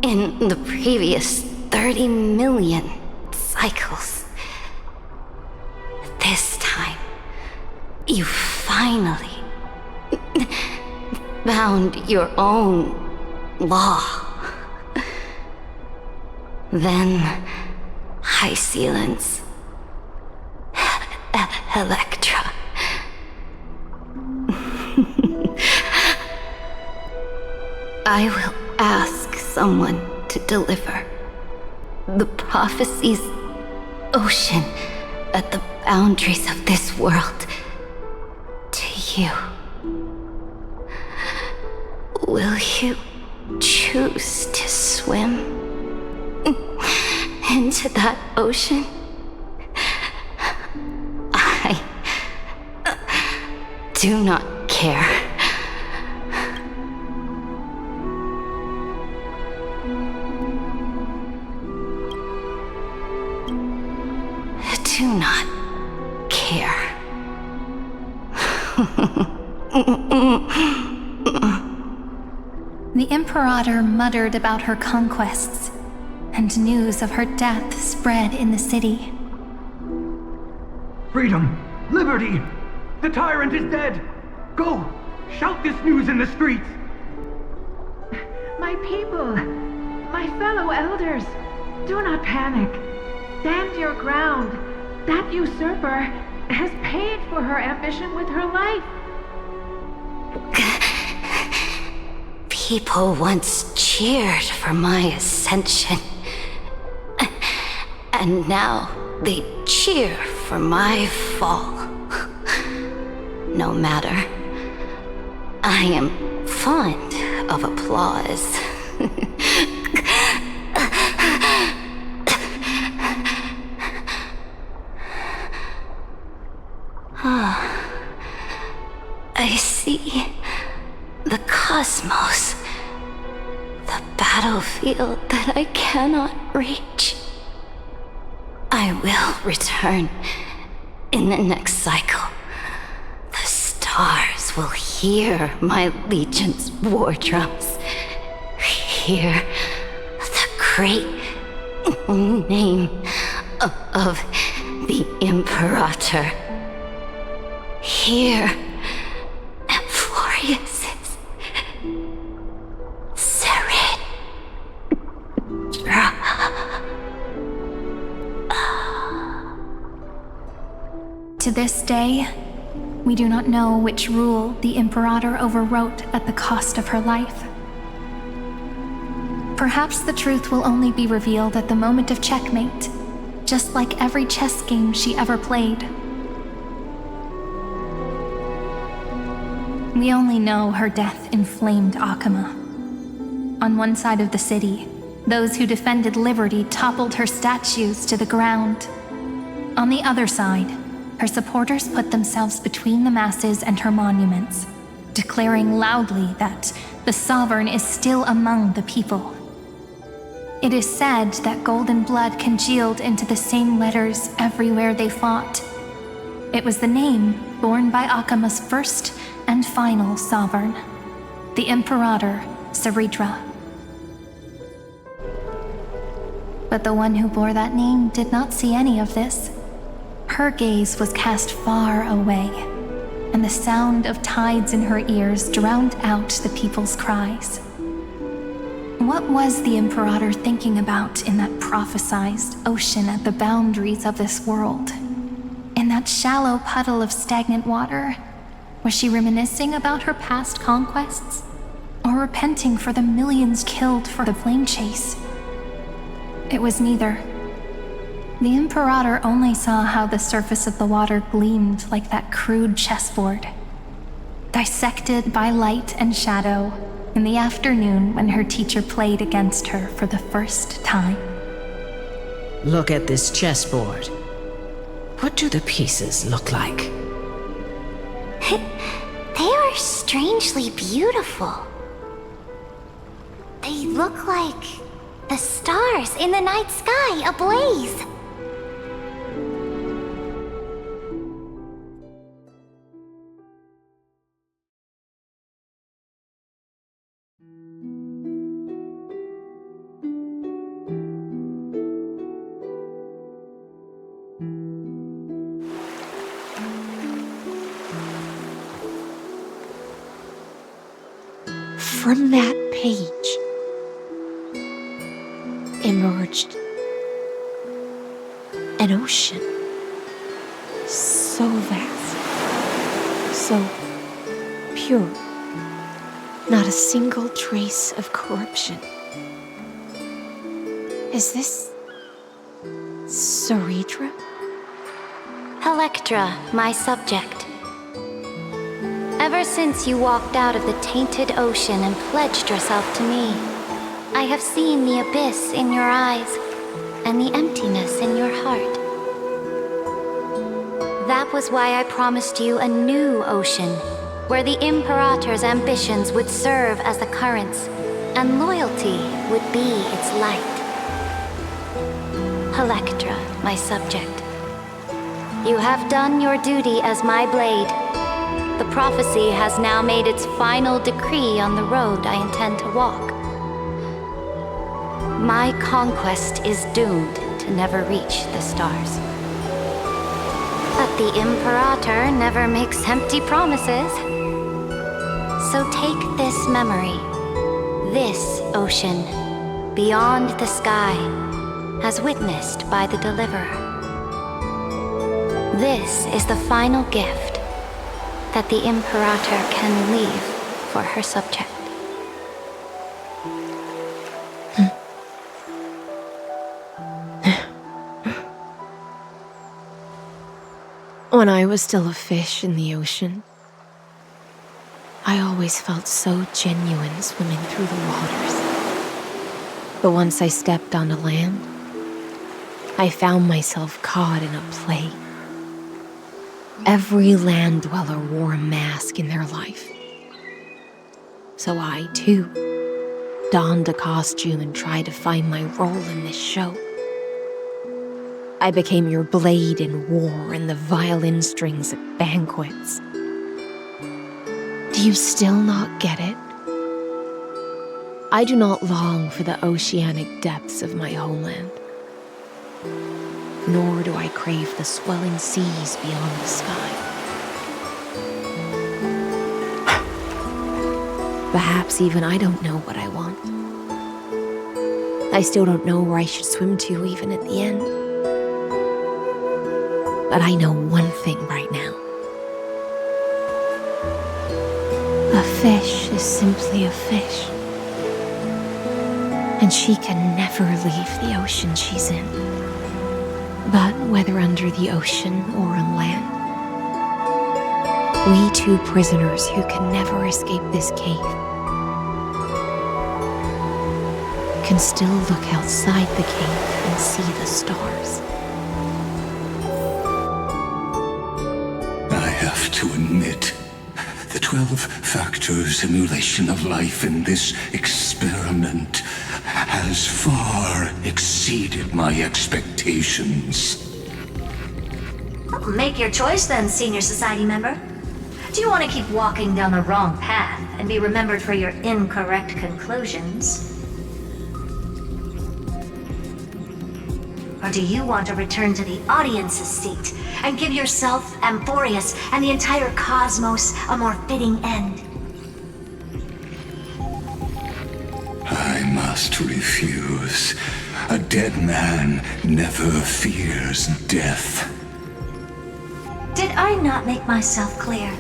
in the previous 30 million cycles, this time, you finally found your own law. Then, High Sealants, Electra. I will ask someone to deliver the prophecy's ocean at the boundaries of this world to you. Will you choose to swim into that ocean? I do not care. Do not care. The Imperator muttered about her conquests, and news of her death spread in the city. Freedom! Liberty! The tyrant is dead! Go! Shout this news in the streets! My people! My fellow elders! Do not panic! Stand your ground! That usurper has paid for her ambition with her life! People once cheered for my ascension. And now they cheer for my fall. No matter. I am fond of applause. I see the cosmos, the battlefield that I cannot reach. I will return in the next cycle. The stars stars will hear my legion's war drums. Hear the great name of the Imperator. Hear Florius's Seridra. To this day, we do not know which rule the Imperator overwrote at the cost of her life. Perhaps the truth will only be revealed at the moment of checkmate, just like every chess game she ever played. We only know her death inflamed Akama. On one side of the city, those who defended liberty toppled her statues to the ground. On the other side, her supporters put themselves between the masses and her monuments, declaring loudly that the Sovereign is still among the people. It is said that golden blood congealed into the same letters everywhere they fought. It was the name borne by Akama's first and final sovereign, the Imperator Seridra. But the one who bore that name did not see any of this. Her gaze was cast far away, and the sound of tides in her ears drowned out the people's cries. What was the Imperator thinking about in that prophesized ocean at the boundaries of this world? In that shallow puddle of stagnant water? Was she reminiscing about her past conquests? Or repenting for the millions killed for the flame chase? It was neither. The Imperator only saw how the surface of the water gleamed like that crude chessboard, dissected by light and shadow in the afternoon when her teacher played against her for the first time. Look at this chessboard. What do the pieces look like? They are strangely beautiful. They look like the stars in the night sky ablaze. From that page emerged an ocean so vast, so pure, not a single trace of corruption. Is this Seridra? Electra, my subject. Ever since you walked out of the tainted ocean and pledged yourself to me, I have seen the abyss in your eyes and the emptiness in your heart. That was why I promised you a new ocean, where the Imperator's ambitions would serve as the currents, and loyalty would be its light. Electra, my subject. You have done your duty as my blade. The prophecy has now made its final decree on the road I intend to walk. My conquest is doomed to never reach the stars. But the Imperator never makes empty promises. So take this memory, this ocean, beyond the sky, as witnessed by the Deliverer. This is the final gift that the Imperator can leave for her subject. When I was still a fish in the ocean, I always felt so genuine swimming through the waters. But once I stepped onto land, I found myself caught in a play. Every land dweller wore a mask in their life. So I, too, donned a costume and tried to find my role in this show. I became your blade in war and the violin strings at banquets. Do you still not get it? I do not long for the oceanic depths of my homeland, nor do I crave the swelling seas beyond the sky. Perhaps even I don't know what I want. I still don't know where I should swim to even at the end. But I know one thing right now. A fish is simply a fish. And she can never leave the ocean she's in. But whether under the ocean or on land, we two prisoners who can never escape this cave can still look outside the cave and see the stars. I have to admit, the 12-factor simulation of life in this experiment has far exceeded my expectations. Make your choice then, Senior Society member. Do you want to keep walking down the wrong path and be remembered for your incorrect conclusions? Or do you want to return to the audience's seat and give yourself, Amphorius, and the entire cosmos a more fitting end? I must refuse. A dead man never fears death. Did I not make myself clear?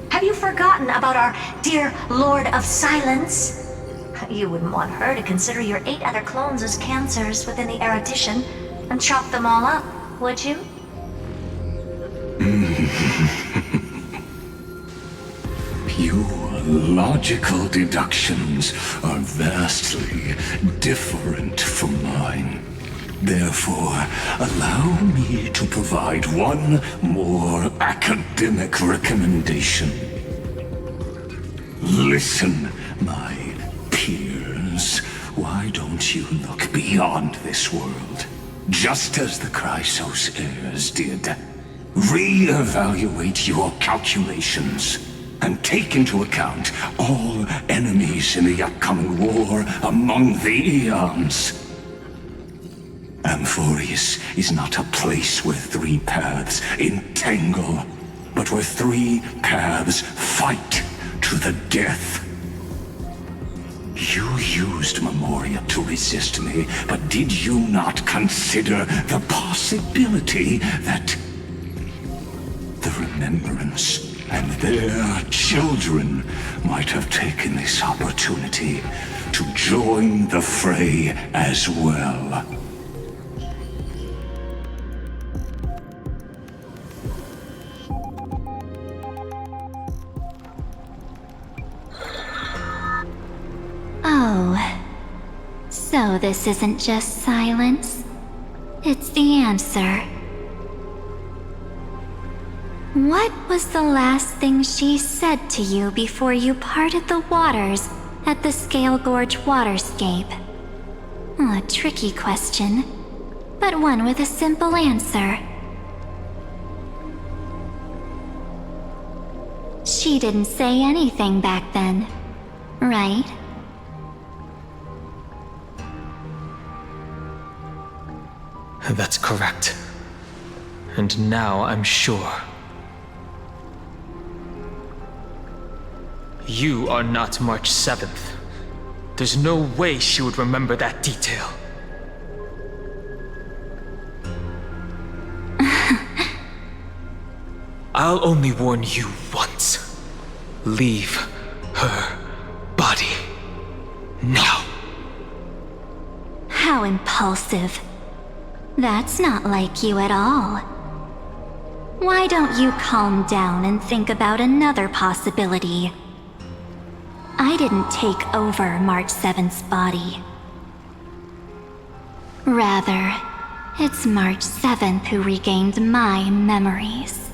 Have you forgotten about our dear Lord of Silence? You wouldn't want her to consider your 8 other clones as cancers within the erudition and chop them all up, would you? Your logical deductions are vastly different from mine. Therefore, allow me to provide one more academic recommendation. Listen, my peers. Why don't you look beyond this world? Just as the Chrysos heirs did. Re-evaluate your calculations and take into account all enemies in the upcoming war among the eons. Amphorius is not a place where 3 paths entangle, but where 3 paths fight to the death. You used Memoria to resist me, but did you not consider the possibility that the Remembrance and their children might have taken this opportunity to join the fray as well? Oh, so this isn't just silence. It's the answer. What was the last thing she said to you before you parted the waters at the Scale Gorge waterscape? A tricky question, but one with a simple answer. She didn't say anything back then, right? That's correct. And now I'm sure. You are not March 7th. There's no way she would remember that detail. I'll only warn you once. Leave her body. Now. How impulsive. That's not like you at all. Why don't you calm down and think about another possibility? I didn't take over March 7th's body. Rather, it's March 7th who regained my memories.